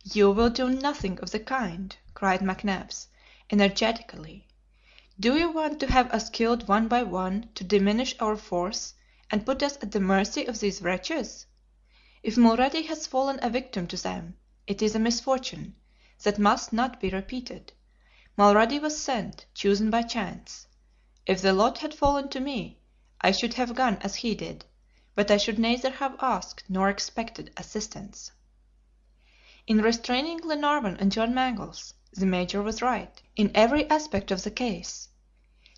"You will do nothing of the kind," cried McNabbs, energetically. "Do you want to have us killed one by one to diminish our force and put us at the mercy of these wretches? If Mulrady has fallen a victim to them, it is a misfortune that must not be repeated. Mulrady was sent, chosen by chance. If the lot had fallen to me, I should have gone as he did, but I should neither have asked nor expected assistance." In restraining Glenarvan and John Mangles, the Major was right in every aspect of the case.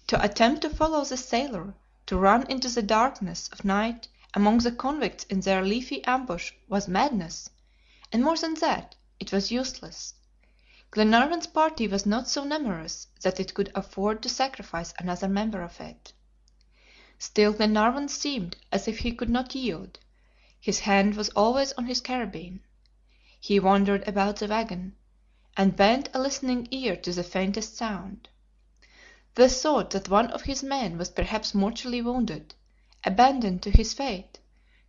To attempt to follow the sailor, to run into the darkness of night among the convicts in their leafy ambush, was madness, and more than that, it was useless. Glenarvan's party was not so numerous that it could afford to sacrifice another member of it. Still Glenarvan seemed as if he could not yield. His hand was always on his carbine. He wandered about the wagon, and bent a listening ear to the faintest sound. The thought that one of his men was perhaps mortally wounded, abandoned to his fate,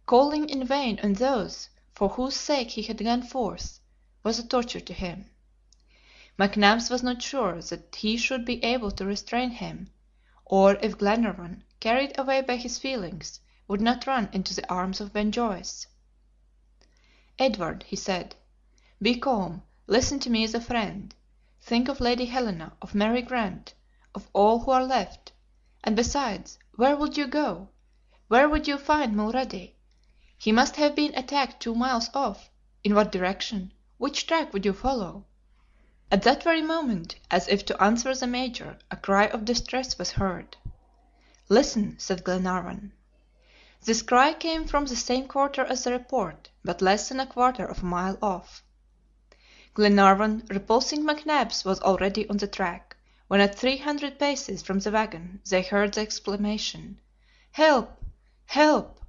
calling in vain on those for whose sake he had gone forth, was a torture to him. McNabbs was not sure that he should be able to restrain him, or if Glenarvan, carried away by his feelings, would not run into the arms of Ben Joyce. "Edward," he said, "be calm, listen to me as a friend. Think of Lady Helena, of Mary Grant, of all who are left. And besides, where would you go? Where would you find Mulrady? He must have been attacked 2 miles off. In what direction? Which track would you follow?" At that very moment, as if to answer the Major, a cry of distress was heard. "Listen," said Glenarvan. This cry came from the same quarter as the report, but less than a quarter of a mile off. Glenarvan, repulsing McNabbs, was already on the track, when at 300 paces from the wagon they heard the exclamation, "Help! Help!"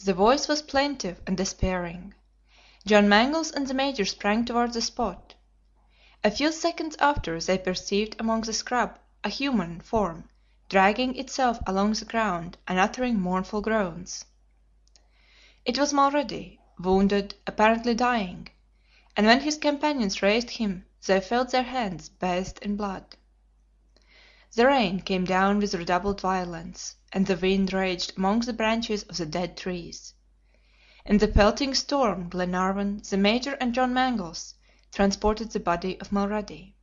The voice was plaintive and despairing. John Mangles and the Major sprang toward the spot. A few seconds after they perceived among the scrub a human form dragging itself along the ground and uttering mournful groans. It was Mulrady, wounded, apparently dying, and when his companions raised him they felt their hands bathed in blood. The rain came down with redoubled violence, and the wind raged among the branches of the dead trees. In the pelting storm Glenarvan, the Major, and John Mangles transported the body of Mulrady.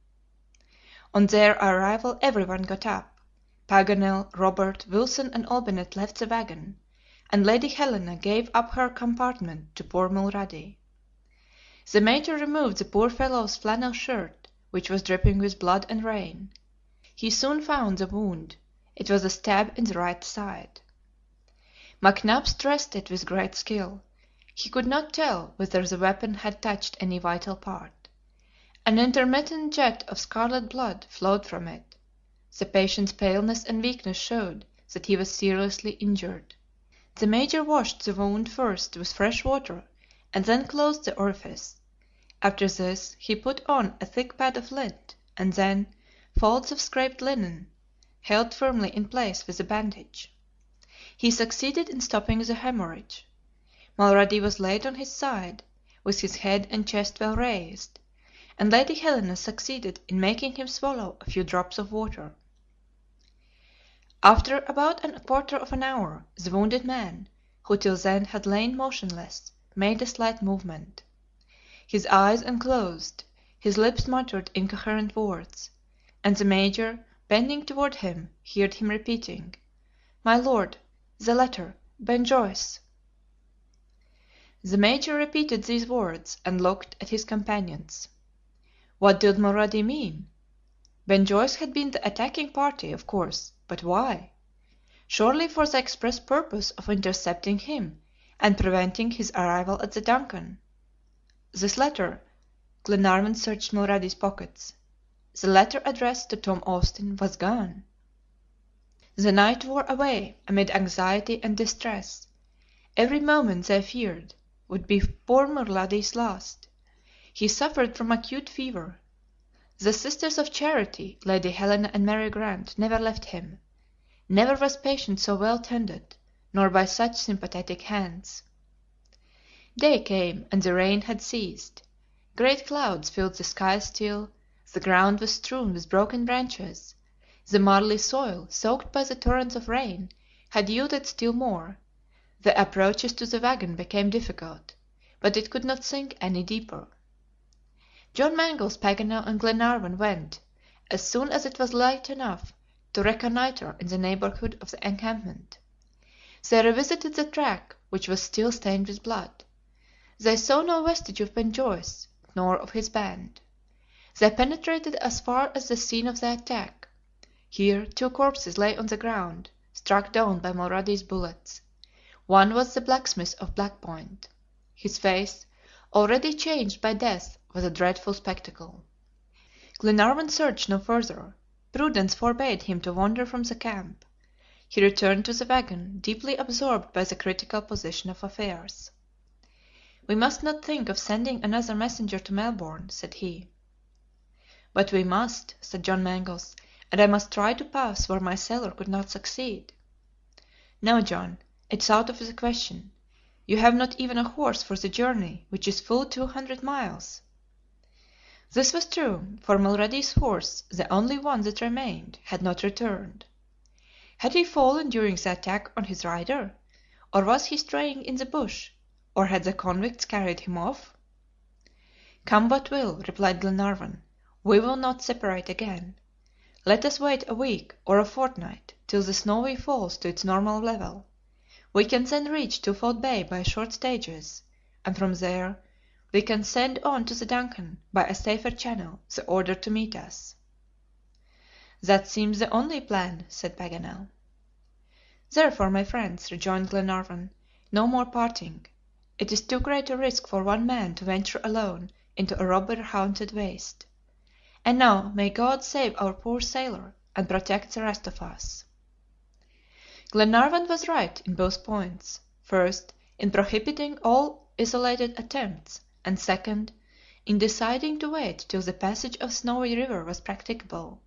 On their arrival everyone got up. Paganel, Robert, Wilson, and Olbinett left the wagon, and Lady Helena gave up her compartment to poor Mulrady. The Major removed the poor fellow's flannel shirt, which was dripping with blood and rain. He soon found the wound. It was a stab in the right side. McNabbs dressed it with great skill. He could not tell whether the weapon had touched any vital part. An intermittent jet of scarlet blood flowed from it. The patient's paleness and weakness showed that he was seriously injured. The Major washed the wound first with fresh water and then closed the orifice. After this he put on a thick pad of lint, and then folds of scraped linen, held firmly in place with a bandage. He succeeded in stopping the hemorrhage. Mulrady was laid on his side, with his head and chest well raised, and Lady Helena succeeded in making him swallow a few drops of water. After about a quarter of an hour, the wounded man, who till then had lain motionless, made a slight movement. His eyes unclosed, his lips muttered incoherent words, and the Major, bending toward him, heard him repeating, "My Lord, the letter, Ben Joyce." The Major repeated these words and looked at his companions. What did Mulrady mean? Ben Joyce had been the attacking party, of course, but why? Surely for the express purpose of intercepting him and preventing his arrival at the DUNCAN. This letter. Glenarvan searched Mulrady's pockets. The letter addressed to Tom Austin was gone. The night wore away amid anxiety and distress. Every moment they feared would be poor Mulrady's last. He suffered from acute fever. The Sisters of Charity, Lady Helena and Mary Grant, never left him. Never was patient so well tended, nor by such sympathetic hands. Day came, and the rain had ceased. Great clouds filled the sky still, the ground was strewn with broken branches, the marly soil, soaked by the torrents of rain, had yielded still more. The approaches to the wagon became difficult, but it could not sink any deeper. John Mangles, Paganel, and Glenarvan went, as soon as it was light enough, to reconnoiter in the neighborhood of the encampment. They revisited the track, which was still stained with blood. They saw no vestige of Ben Joyce, nor of his band. They penetrated as far as the scene of the attack. Here two corpses lay on the ground, struck down by Mulrady's bullets. One was the blacksmith of Black Point. His face, already changed by death, was a dreadful spectacle. Glenarvan searched no further. Prudence forbade him to wander from the camp. He returned to the wagon, deeply absorbed by the critical position of affairs. "We must not think of sending another messenger to Melbourne," said he. "But we must," said John Mangles, "and I must try to pass where my sailor could not succeed." "No, John, it's out of the question. You have not even a horse for the journey, which is full 200 miles." This was true, for Mulrady's horse, the only one that remained, had not returned. Had he fallen during the attack on his rider, or was he straying in the bush, or had the convicts carried him off? "Come what will," replied Glenarvan, "we will not separate again. Let us wait a week or a fortnight till the Snowy falls to its normal level. We can then reach Twofold Bay by short stages, and from there we can send on to the DUNCAN, by a safer channel, the order to meet us." "That seems the only plan," said Paganel. "Therefore, my friends," rejoined Glenarvan, "no more parting. It is too great a risk for one man to venture alone into a robber haunted waste. And now may God save our poor sailor, and protect the rest of us." Glenarvan was right in both points: first, in prohibiting all isolated attempts, and second, in deciding to wait till the passage of Snowy River was practicable.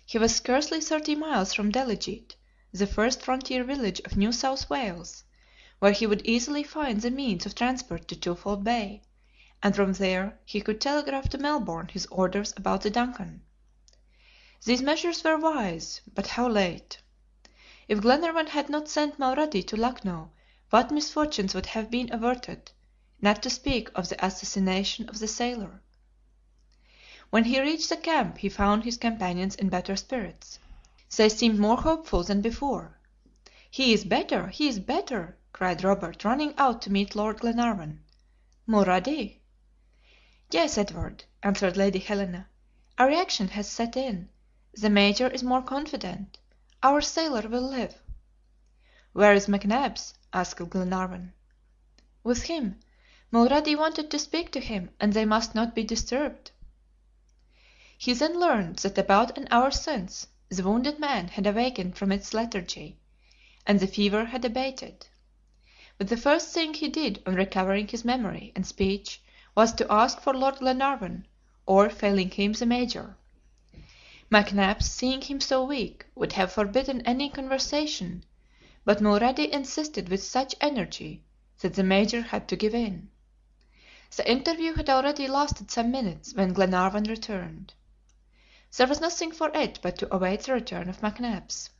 He was scarcely 30 miles from Delegete, the first frontier village of New South Wales, where he would easily find the means of transport to Twofold Bay, and from there he could telegraph to Melbourne his orders about the DUNCAN. These measures were wise, but how late! If Glenarvan had not sent Mulrady to Lucknow, what misfortunes would have been averted, not to speak of the assassination of the sailor! When he reached the camp he found his companions in better spirits. They seemed more hopeful than before. "He is better! He is better!" cried Robert, running out to meet Lord Glenarvan. "Mulrady?" "Yes, Edward," answered Lady Helena. "A reaction has set in. The Major is more confident. Our sailor will live." "Where is McNabbs?" asked Glenarvan. "With him. Mulrady wanted to speak to him, and they must not be disturbed." He then learned that about an hour since, the wounded man had awakened from its lethargy, and the fever had abated. But the first thing he did on recovering his memory and speech was to ask for Lord Glenarvan, or, failing him, the Major. McNabbs, seeing him so weak, would have forbidden any conversation, but Mulrady insisted with such energy that the Major had to give in. The interview had already lasted some minutes when Glenarvan returned. There was nothing for it but to await the return of McNabbs.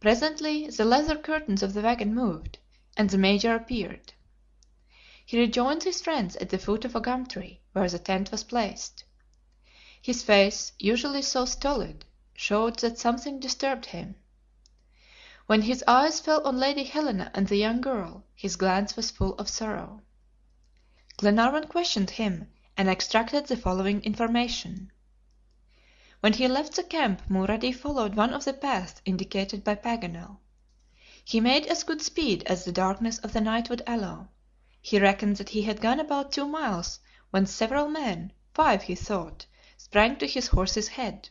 Presently the leather curtains of the wagon moved, and the Major appeared. He rejoined his friends at the foot of a gum tree, where the tent was placed. His face, usually so stolid, showed that something disturbed him. When his eyes fell on Lady Helena and the young girl, his glance was full of sorrow. Glenarvan questioned him, and extracted the following information. When he left the camp Mulrady followed one of the paths indicated by Paganel. He made as good speed as the darkness of the night would allow. He reckoned that he had gone about 2 miles when several men, 5 he thought, sprang to his horse's head.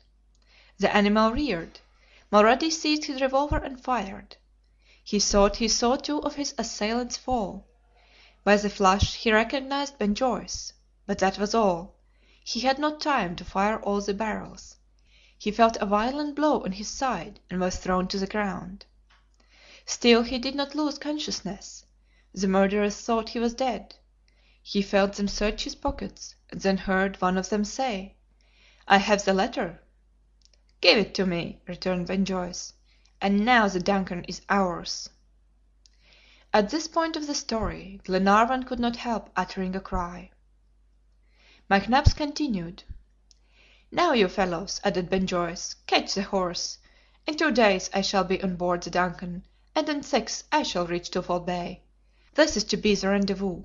The animal reared. Mulrady seized his revolver and fired. He thought he saw 2 of his assailants fall. By the flash he recognized Ben Joyce, but that was all. He had not time to fire all the barrels. He felt a violent blow on his side and was thrown to the ground. Still he did not lose consciousness. The murderers thought he was dead. He felt them search his pockets, and then heard one of them say, "I have the letter." "Give it to me," returned Ben Joyce, "and now the DUNCAN is ours." At this point of the story Glenarvan could not help uttering a cry. McNabbs continued. "Now, you fellows," added Ben Joyce, "catch the horse. In 2 days I shall be on board the DUNCAN, and in 6 I shall reach Twofold Bay. This is to be the rendezvous.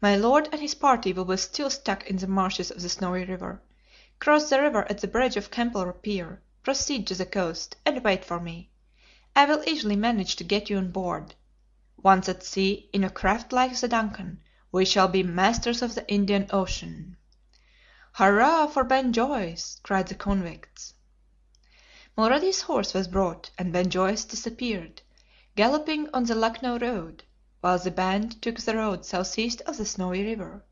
My lord and his party will be still stuck in the marshes of the Snowy River. Cross the river at the bridge of Kemple Pier, proceed to the coast, and wait for me. I will easily manage to get you on board. Once at sea, in a craft like the DUNCAN, we shall be masters of the Indian Ocean." "Hurrah for Ben Joyce!" cried the convicts. Mulrady's horse was brought, and Ben Joyce disappeared, galloping on the Lucknow road, while the band took the road southeast of the Snowy River.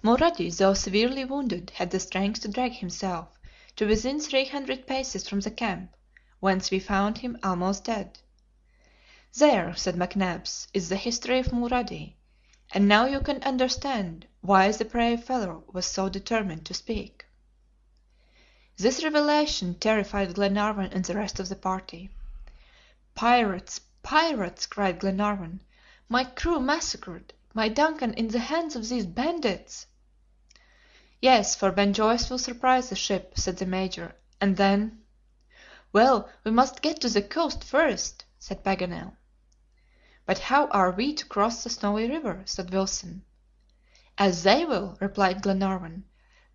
Mulrady, though severely wounded, had the strength to drag himself to within 300 paces from the camp, whence we found him almost dead. "There," said McNabbs, "is the history of Mulrady, and now you can understand why the brave fellow was so determined to speak." This revelation terrified Glenarvan and the rest of the party. "Pirates! Pirates!" cried Glenarvan. "My crew massacred! My DUNCAN in the hands of these bandits!" "Yes, for Ben Joyce will surprise the ship," said the Major, "and then—" "Well, we must get to the coast first," said Paganel. "But how are we to cross the Snowy River?" said Wilson. "As they will," replied Glenarvan.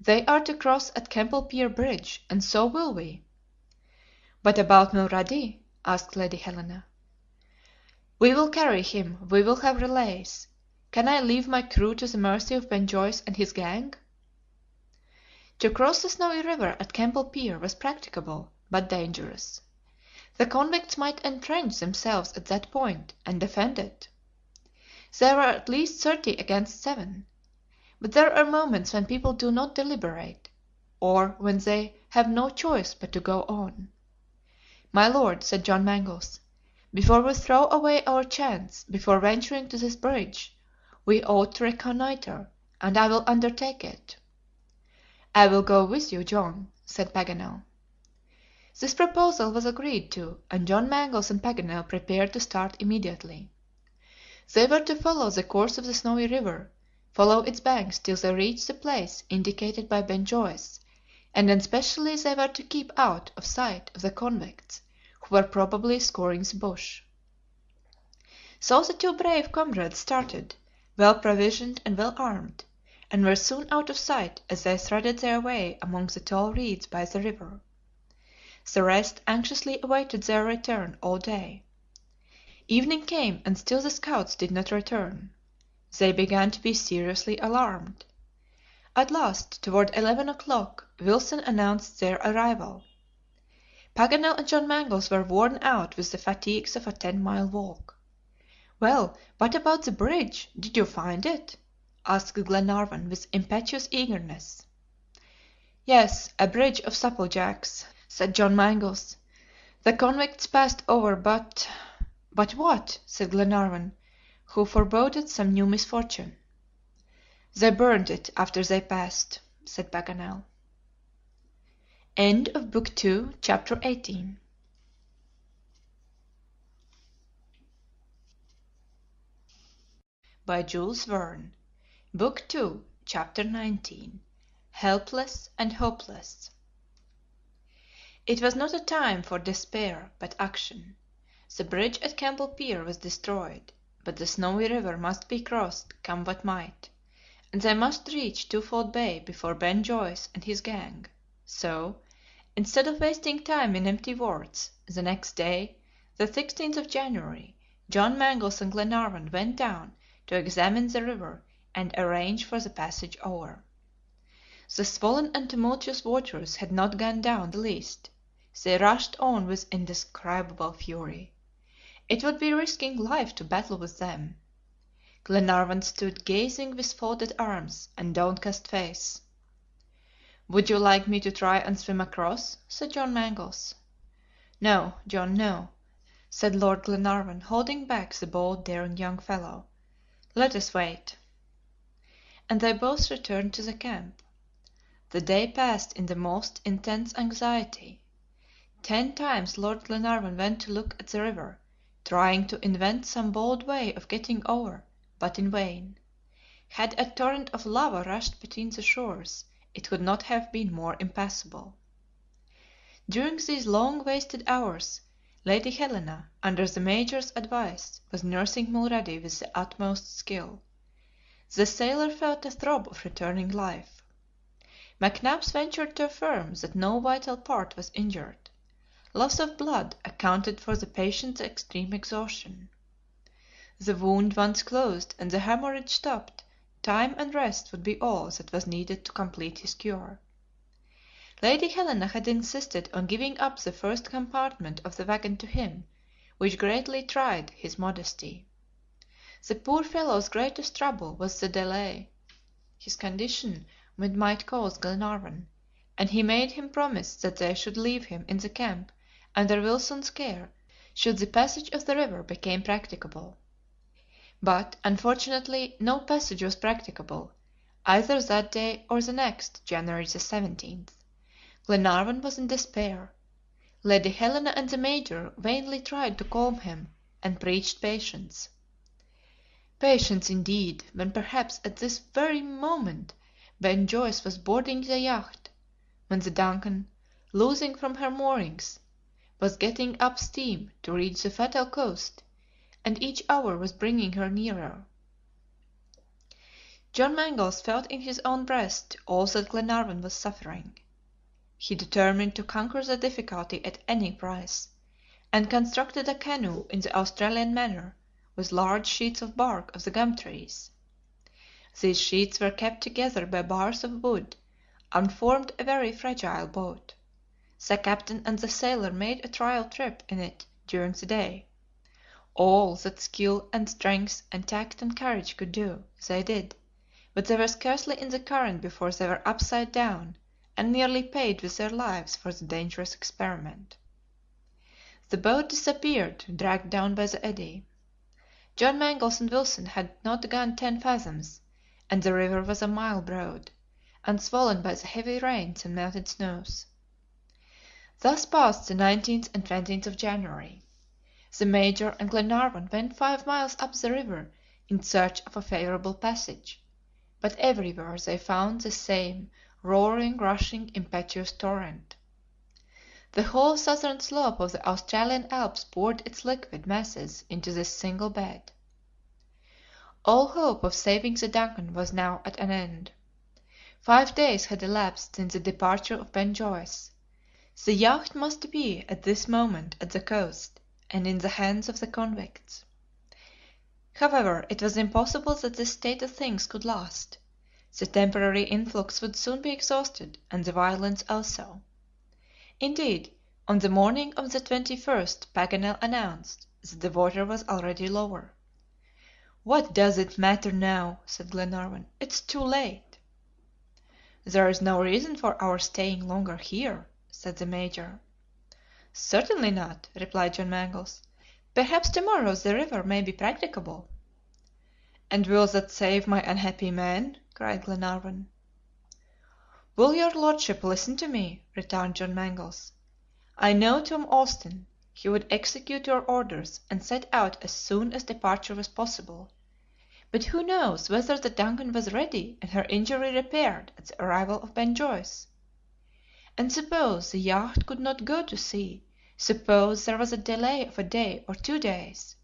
"They are to cross at Kemple Pier Bridge, and so will we." "But about Mulrady?" asked Lady Helena. "We will carry him; we will have relays. Can I leave my crew to the mercy of Ben Joyce and his gang?" To cross the Snowy River at Kemple Pier was practicable, but dangerous. The convicts might entrench themselves at that point, and defend it. There were at least 30 against 7. But there are moments when people do not deliberate, or when they have no choice but to go on. "My Lord," said John Mangles, "before we throw away our chance, before venturing to this bridge, we ought to reconnoiter, and I will undertake it." "I will go with you, John," said Paganel. This proposal was agreed to, and John Mangles and Paganel prepared to start immediately. They were to follow the course of the Snowy River, follow its banks till they reached the place indicated by Ben Joyce, and especially they were to keep out of sight of the convicts, who were probably scouring the bush. So the two brave comrades started, well provisioned and well armed, and were soon out of sight as they threaded their way among the tall reeds by the river. The rest anxiously awaited their return all day. Evening came and still the scouts did not return. They began to be seriously alarmed. At last, toward 11 o'clock, Wilson announced their arrival. Paganel and John Mangles were worn out with the fatigues of a 10-mile walk. "Well, what about the bridge? Did you find it?" asked Glenarvan with impetuous eagerness. "Yes, a bridge of supple-jacks," said John Mangles. "The convicts passed over, but—" "But what?" said Glenarvan, who foreboded some new misfortune. "They burned it after they passed," said Paganel. End of Book 2, Chapter 18. By Jules Verne. Book 2, Chapter 19. Helpless and Hopeless. It was not a time for despair, but action. The bridge at Campbell Pier was destroyed, but the Snowy River must be crossed, come what might, and they must reach Twofold Bay before Ben Joyce and his gang. So, instead of wasting time in empty words, the next day, the 16th of January, John Mangles and Glenarvan went down to examine the river and arrange for the passage over. The swollen and tumultuous waters had not gone down the least. They rushed on with indescribable fury. It would be risking life to battle with them. Glenarvan stood gazing with folded arms and downcast face. "Would you like me to try and swim across?" said John Mangles. "No, John, no," said Lord Glenarvan, holding back the bold, daring young fellow. "Let us wait." And they both returned to the camp. The day passed in the most intense anxiety. 10 times Lord Glenarvan went to look at the river, trying to invent some bold way of getting over, but in vain. Had a torrent of lava rushed between the shores, it could not have been more impassable. During these long wasted hours, Lady Helena, under the Major's advice, was nursing Mulrady with the utmost skill. The sailor felt a throb of returning life. McNabbs ventured to affirm that no vital part was injured. Loss of blood accounted for the patient's extreme exhaustion. The wound once closed and the hemorrhage stopped, time and rest would be all that was needed to complete his cure. Lady Helena had insisted on giving up the first compartment of the wagon to him, which greatly tried his modesty. The poor fellow's greatest trouble was the delay his condition might cause Glenarvan, and he made him promise that they should leave him in the camp under Wilson's care should the passage of the river become practicable. But, unfortunately, no passage was practicable, either that day or the next, January the 17th. Glenarvan was in despair. Lady Helena and the Major vainly tried to calm him, and preached patience. Patience indeed, when perhaps at this very moment Ben Joyce was boarding the yacht, when the DUNCAN, losing from her moorings, was getting up steam to reach the fatal coast, and each hour was bringing her nearer. John Mangles felt in his own breast all that Glenarvan was suffering. He determined to conquer the difficulty at any price, and constructed a canoe in the Australian manner, with large sheets of bark of the gum trees. These sheets were kept together by bars of wood, and formed a very fragile boat. The captain and the sailor made a trial trip in it during the day. All that skill and strength and tact and courage could do, they did, but they were scarcely in the current before they were upside down, and nearly paid with their lives for the dangerous experiment. The boat disappeared, dragged down by the eddy. John Mangles and Wilson had not gone 10 fathoms, and the river was a mile broad, and swollen by the heavy rains and melted snows. Thus passed the 19th and 20th of January. The Major and Glenarvan went 5 miles up the river in search of a favorable passage, but everywhere they found the same roaring, rushing, impetuous torrent. The whole southern slope of the Australian Alps poured its liquid masses into this single bed. All hope of saving the DUNCAN was now at an end. 5 days had elapsed since the departure of Ben Joyce. The yacht must be at this moment at the coast, and in the hands of the convicts. However, it was impossible that this state of things could last. The temporary influx would soon be exhausted, and the violence also. Indeed, on the morning of the 21st Paganel announced that the water was already lower. "What does it matter now?" said Glenarvan. "It's too late." "There is no reason for our staying longer here," said the Major. "Certainly not," replied John Mangles. "Perhaps tomorrow the river may be practicable." "And will that save my unhappy men?" cried Glenarvan. "Will your Lordship listen to me?" returned John Mangles. "I know Tom Austin. He would execute your orders, and set out as soon as departure was possible. But who knows whether the DUNCAN was ready and her injury repaired at the arrival of Ben Joyce? And suppose the yacht could not go to sea, suppose there was a delay of a day or 2 days?"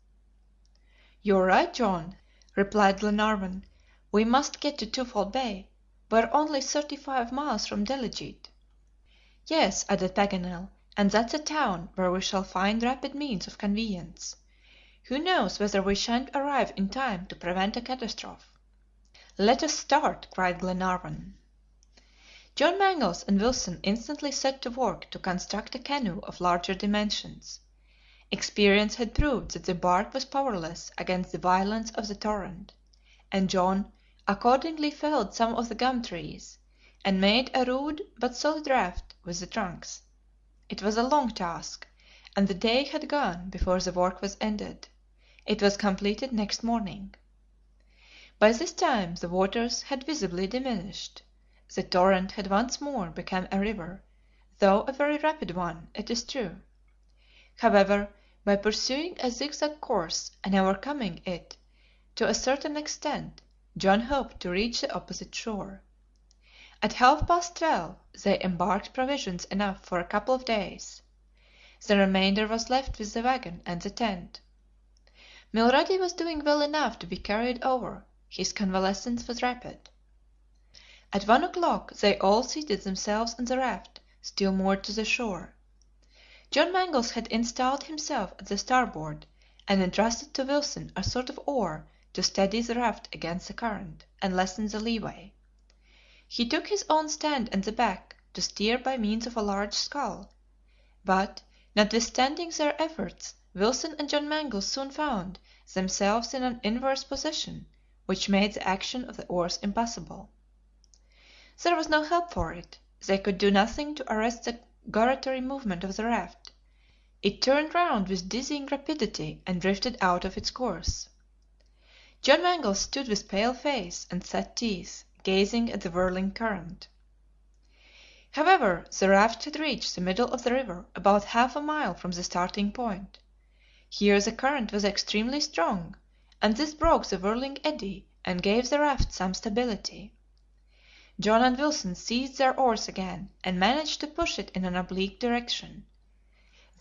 "You are right, John," replied Glenarvan. "We must get to Twofold Bay. We are only 35 miles from Delegete." "Yes," added Paganel, "and that's a town where we shall find rapid means of conveyance. Who knows whether we shan't arrive in time to prevent a catastrophe?" "Let us start!" cried Glenarvan. John Mangles and Wilson instantly set to work to construct a canoe of larger dimensions. Experience had proved that the bark was powerless against the violence of the torrent, and John accordingly felled some of the gum trees, and made a rude but solid raft with the trunks. It was a long task, and the day had gone before the work was ended. It was completed next morning. By this time the waters had visibly diminished. The torrent had once more become a river, though a very rapid one, it is true. However, by pursuing a zigzag course and overcoming it to a certain extent, John hoped to reach the opposite shore. At half past 12 they embarked provisions enough for a couple of days. The remainder was left with the wagon and the tent. Mulrady was doing well enough to be carried over; his convalescence was rapid. At 1 o'clock they all seated themselves on the raft, still moored to the shore. John Mangles had installed himself at the starboard, and entrusted to Wilson a sort of oar to steady the raft against the current, and lessen the leeway. He took his own stand at the back, to steer by means of a large scull; but, notwithstanding their efforts, Wilson and John Mangles soon found themselves in an inverse position, which made the action of the oars impossible. There was no help for it; they could do nothing to arrest the gyratory movement of the raft. It turned round with dizzying rapidity and drifted out of its course. John Mangles stood with pale face and set teeth, gazing at the whirling current. However, the raft had reached the middle of the river about half a mile from the starting point. Here the current was extremely strong, and this broke the whirling eddy and gave the raft some stability. John and Wilson seized their oars again, and managed to push it in an oblique direction.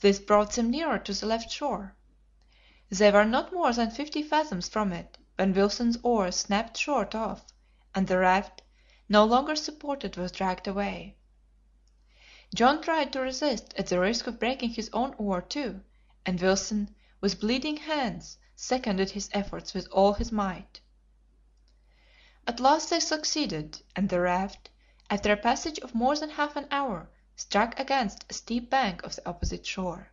This brought them nearer to the left shore. They were not more than 50 fathoms from it when Wilson's oars snapped short off, and the raft, no longer supported, was dragged away. John tried to resist at the risk of breaking his own oar too, and Wilson, with bleeding hands, seconded his efforts with all his might. At last they succeeded, and the raft, after a passage of more than half an hour, struck against a steep bank of the opposite shore.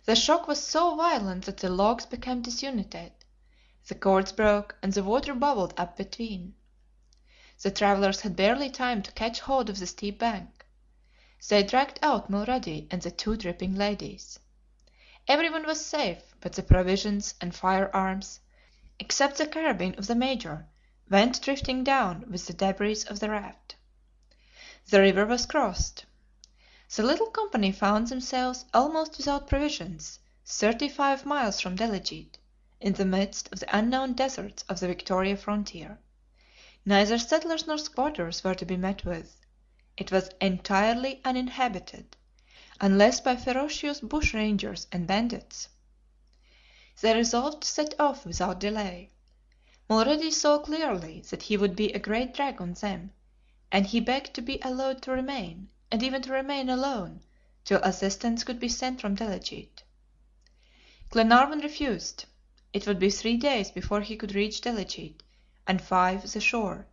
The shock was so violent that the logs became disunited, the cords broke, and the water bubbled up between. The travelers had barely time to catch hold of the steep bank. They dragged out Mulrady and the 2 dripping ladies. Everyone was safe, but the provisions and firearms, except the carbine of the Major, went drifting down with the debris of the raft. The river was crossed. The little company found themselves almost without provisions, 35 miles from Delegete, in the midst of the unknown deserts of the Victoria frontier. Neither settlers nor squatters were to be met with. it was entirely uninhabited, unless by ferocious bush rangers and bandits. They resolved to set off without delay. Mulrady saw clearly that he would be a great drag on them, and he begged to be allowed to remain, and even to remain alone, till assistance could be sent from Delegete. Glenarvan refused. It would be 3 days before he could reach Delegete, and 5 the shore,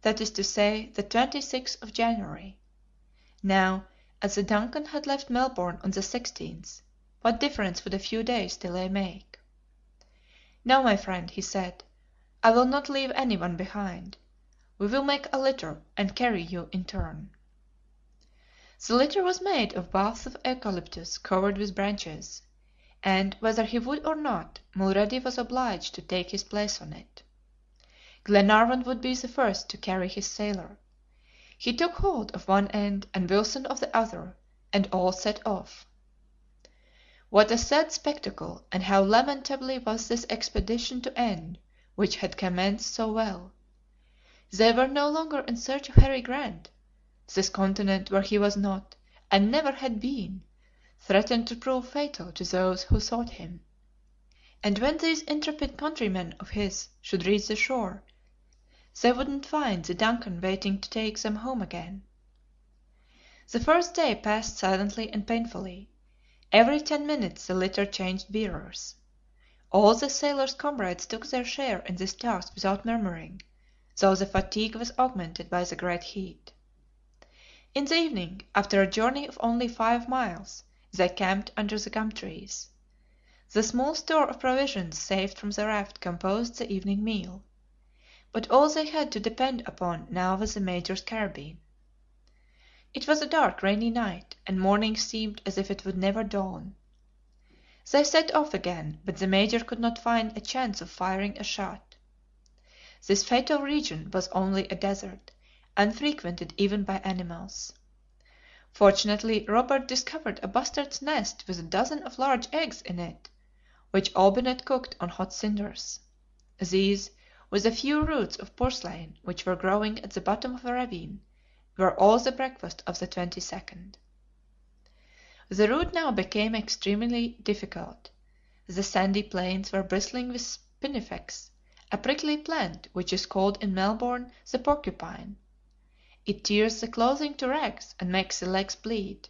that is to say, the 26th of January. Now, as the DUNCAN had left Melbourne on the 16th, what difference would a few days' delay make? "Now, my friend," he said, "I will not leave any one behind. We will make a litter, and carry you in turn." The litter was made of boughs of eucalyptus covered with branches, and, whether he would or not, Mulrady was obliged to take his place on it. Glenarvan would be the first to carry his sailor. He took hold of one end and Wilson of the other, and all set off. What a sad spectacle, and how lamentably was this expedition to end, which had commenced so well! They were no longer in search of Harry Grant. This continent where he was not, and never had been, threatened to prove fatal to those who sought him. And when these intrepid countrymen of his should reach the shore, they wouldn't find the DUNCAN waiting to take them home again. The first day passed silently and painfully. Every 10 minutes the litter changed bearers. All the sailors' comrades took their share in this task without murmuring, though the fatigue was augmented by the great heat. In the evening, after a journey of only 5 miles, they camped under the gum trees. The small store of provisions saved from the raft composed the evening meal. But all they had to depend upon now was the Major's carbine. It was a dark, rainy night, and morning seemed as if it would never dawn. They set off again, but the Major could not find a chance of firing a shot. This fatal region was only a desert, unfrequented even by animals. Fortunately, Robert discovered a bustard's nest with a dozen of large eggs in it, which Olbinett cooked on hot cinders. These, with a few roots of purslane which were growing at the bottom of a ravine, were all the breakfast of the 22nd. The route now became extremely difficult. The sandy plains were bristling with spinifex, a prickly plant which is called in Melbourne the porcupine. It tears the clothing to rags and makes the legs bleed.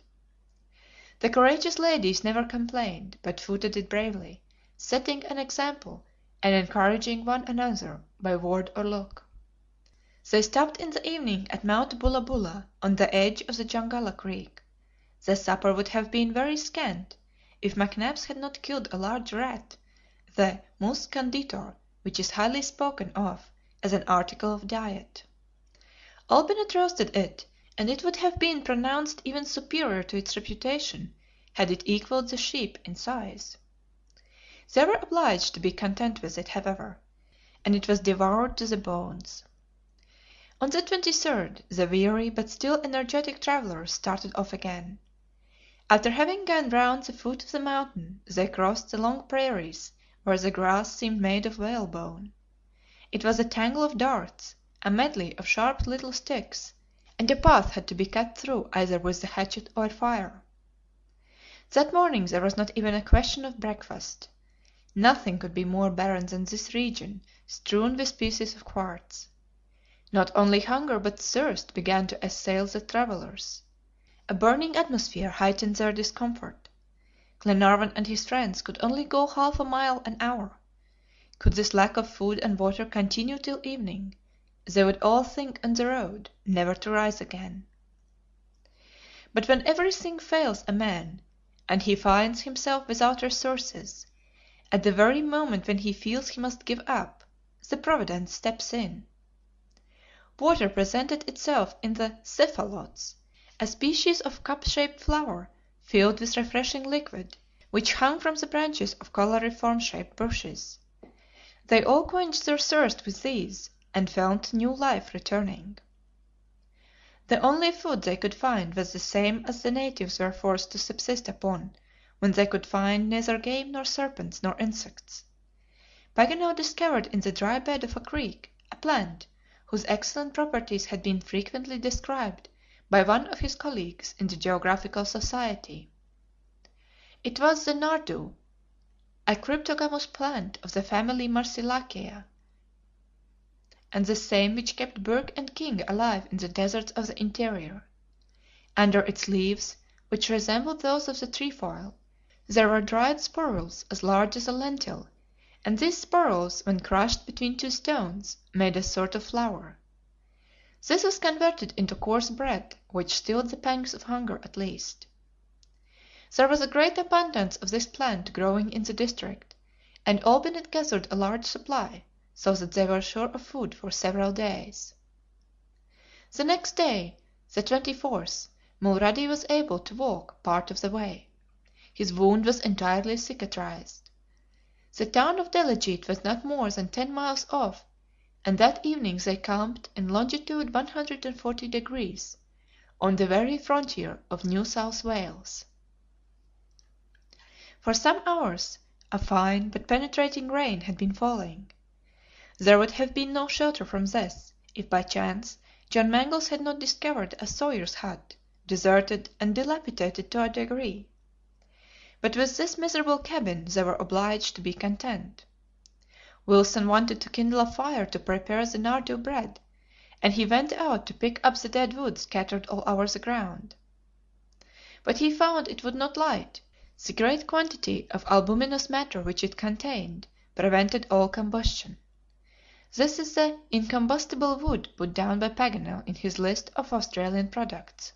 The courageous ladies never complained, but footed it bravely, setting an example and encouraging one another by word or look. They stopped in the evening at Mount Bulla Bulla, on the edge of the Jungalla Creek. The supper would have been very scant if McNabbs had not killed a large rat, the mus conditor, which is highly spoken of as an article of diet. Olbinett roasted it, and it would have been pronounced even superior to its reputation had it equaled the sheep in size. They were obliged to be content with it, however, and it was devoured to the bones. On the 23rd, the weary but still energetic travelers started off again. After having gone round the foot of the mountain, they crossed the long prairies where the grass seemed made of whalebone. It was a tangle of darts, a medley of sharp little sticks, and a path had to be cut through either with the hatchet or fire. That morning there was not even a question of breakfast. Nothing could be more barren than this region strewn with pieces of quartz. Not only hunger but thirst began to assail the travelers. A burning atmosphere heightened their discomfort. Glenarvan and his friends could only go half a mile an hour. Could this lack of food and water continue till evening, they would all sink on the road, never to rise again. But when everything fails a man, and he finds himself without resources, at the very moment when he feels he must give up, the Providence steps in. Water presented itself in the cephalots, a species of cup-shaped flower filled with refreshing liquid, which hung from the branches of coloriform-shaped bushes. They all quenched their thirst with these, and felt new life returning. The only food they could find was the same as the natives were forced to subsist upon when they could find neither game nor serpents nor insects. Paganel discovered in the dry bed of a creek a plant whose excellent properties had been frequently described by one of his colleagues in the Geographical Society. It was the nardu, a cryptogamous plant of the family Marsilaceae, and the same which kept Burke and King alive in the deserts of the interior. Under its leaves, which resembled those of the trefoil, there were dried sporules as large as a lentil, and these sporules, when crushed between two stones, made a sort of flour. This was converted into coarse bread, which stilled the pangs of hunger at least. There was a great abundance of this plant growing in the district, and Olbinett gathered a large supply, so that they were sure of food for several days. The next day, the 24th, Mulrady was able to walk part of the way. His wound was entirely cicatrized. The town of Delegete was not more than 10 miles off, and that evening they camped in longitude 140 degrees, on the very frontier of New South Wales. For some hours a fine but penetrating rain had been falling. There would have been no shelter from this, if by chance John Mangles had not discovered a sawyer's hut, deserted and dilapidated to a degree. But with this miserable cabin they were obliged to be content. Wilson wanted to kindle a fire to prepare the nardu bread, and he went out to pick up the dead wood scattered all over the ground. But he found it would not light. The great quantity of albuminous matter which it contained prevented all combustion. This is the incombustible wood put down by Paganel in his list of Australian products.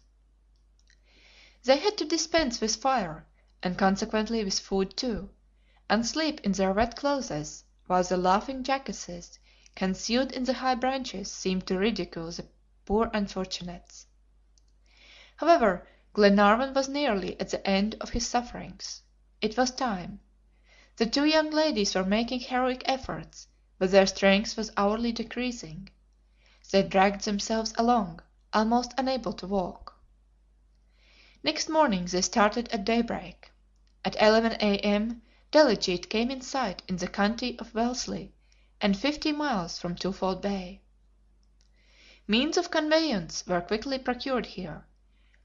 They had to dispense with fire, and consequently with food too, and sleep in their wet clothes, while the laughing jackasses, concealed in the high branches, seemed to ridicule the poor unfortunates. However, Glenarvan was nearly at the end of his sufferings. It was time. The two young ladies were making heroic efforts, but their strength was hourly decreasing. They dragged themselves along, almost unable to walk. Next morning they started at daybreak. At 11 A.M. Delegete came in sight in the county of Wellesley, and 50 miles from Twofold Bay. Means of conveyance were quickly procured here.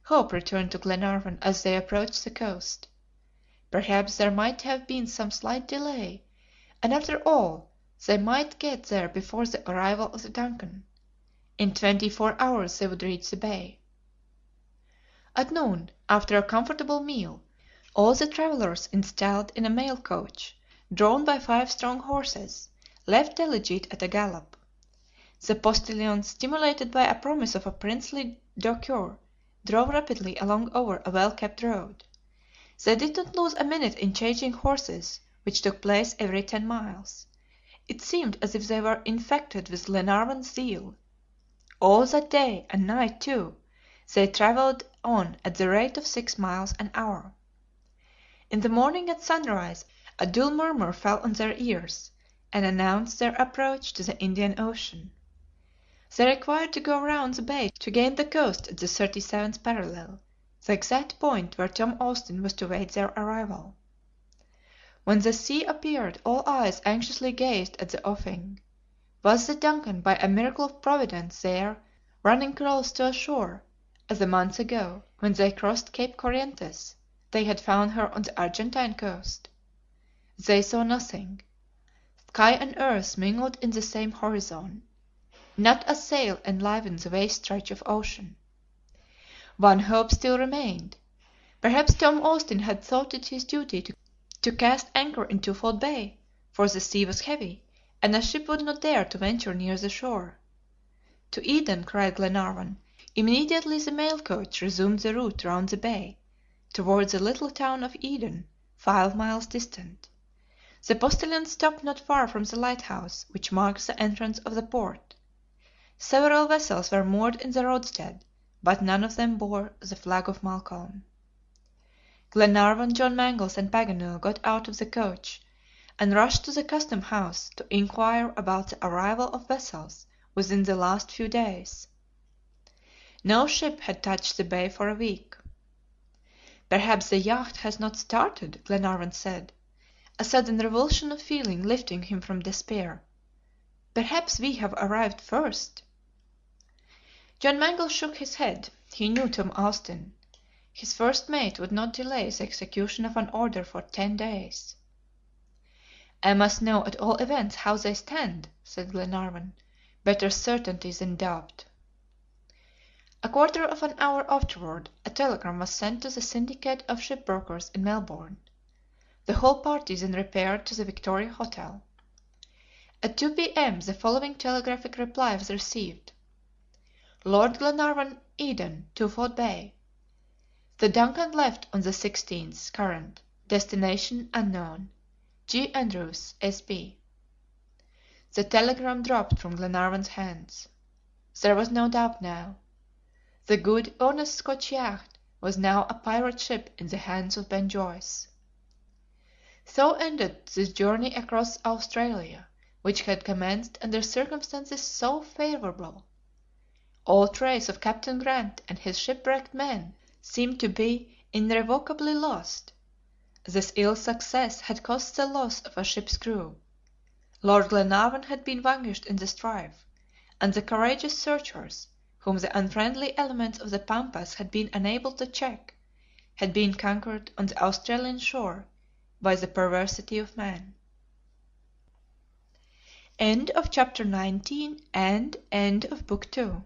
Hope returned to Glenarvan as they approached the coast. Perhaps there might have been some slight delay, and after all they might get there before the arrival of the DUNCAN. In 24 hours they would reach the bay. At noon, after a comfortable meal, all the travelers installed in a mail coach, drawn by 5 strong horses, left Delegete at a gallop. The postilions, stimulated by a promise of a princely douceur, drove rapidly along over a well-kept road. They did not lose a minute in changing horses, which took place every 10 miles. It seemed as if they were infected with Glenarvan's zeal. All that day, and night too, they traveled on at the rate of 6 miles an hour. In the morning at sunrise a dull murmur fell on their ears, and announced their approach to the Indian Ocean. They required to go round the bay to gain the coast at the 37th parallel, the exact point where Tom Austin was to wait their arrival. When the sea appeared, all eyes anxiously gazed at the offing. Was the DUNCAN by a miracle of Providence there, running close to a shore, as a month ago, when they crossed Cape Corrientes, they had found her on the Argentine coast? They saw nothing. Sky and earth mingled in the same horizon. Not a sail enlivened the vast stretch of ocean. One hope still remained. Perhaps Tom Austin had thought it his duty to cast anchor in Twofold Bay, for the sea was heavy, and a ship would not dare to venture near the shore. "To Eden!" cried Glenarvan. Immediately the mail coach resumed the route round the bay, toward the little town of Eden, 5 miles distant. The postilions stopped not far from the lighthouse, which marks the entrance of the port. Several vessels were moored in the roadstead, but none of them bore the flag of Malcolm. Glenarvan, John Mangles, and Paganel got out of the coach, and rushed to the custom house to inquire about the arrival of vessels within the last few days. No ship had touched the bay for a week. "Perhaps the yacht has not started," Glenarvan said, a sudden revulsion of feeling lifting him from despair. "Perhaps we have arrived first." John Mangles shook his head. He knew Tom Austin. His first mate would not delay the execution of an order for 10 days. "I must know at all events how they stand," said Glenarvan. "Better certainty than doubt." A quarter of an hour afterward, a telegram was sent to the syndicate of shipbrokers in Melbourne. The whole party then repaired to the Victoria Hotel. At 2 P.M. the following telegraphic reply was received: "Lord Glenarvan, Eden, Twofold Bay. The DUNCAN left on the 16th current. Destination unknown. G. Andrews, S.P." The telegram dropped from Glenarvan's hands. There was no doubt now. The good, honest Scotch yacht was now a pirate ship in the hands of Ben Joyce. So ended this journey across Australia, which had commenced under circumstances so favorable. All trace of Captain Grant and his shipwrecked men seemed to be irrevocably lost. This ill success had cost the loss of a ship's crew. Lord Glenarvan had been vanquished in the strife, and the courageous searchers, whom the unfriendly elements of the Pampas had been unable to check, had been conquered on the Australian shore by the perversity of man. End of chapter 19 and end of book 2.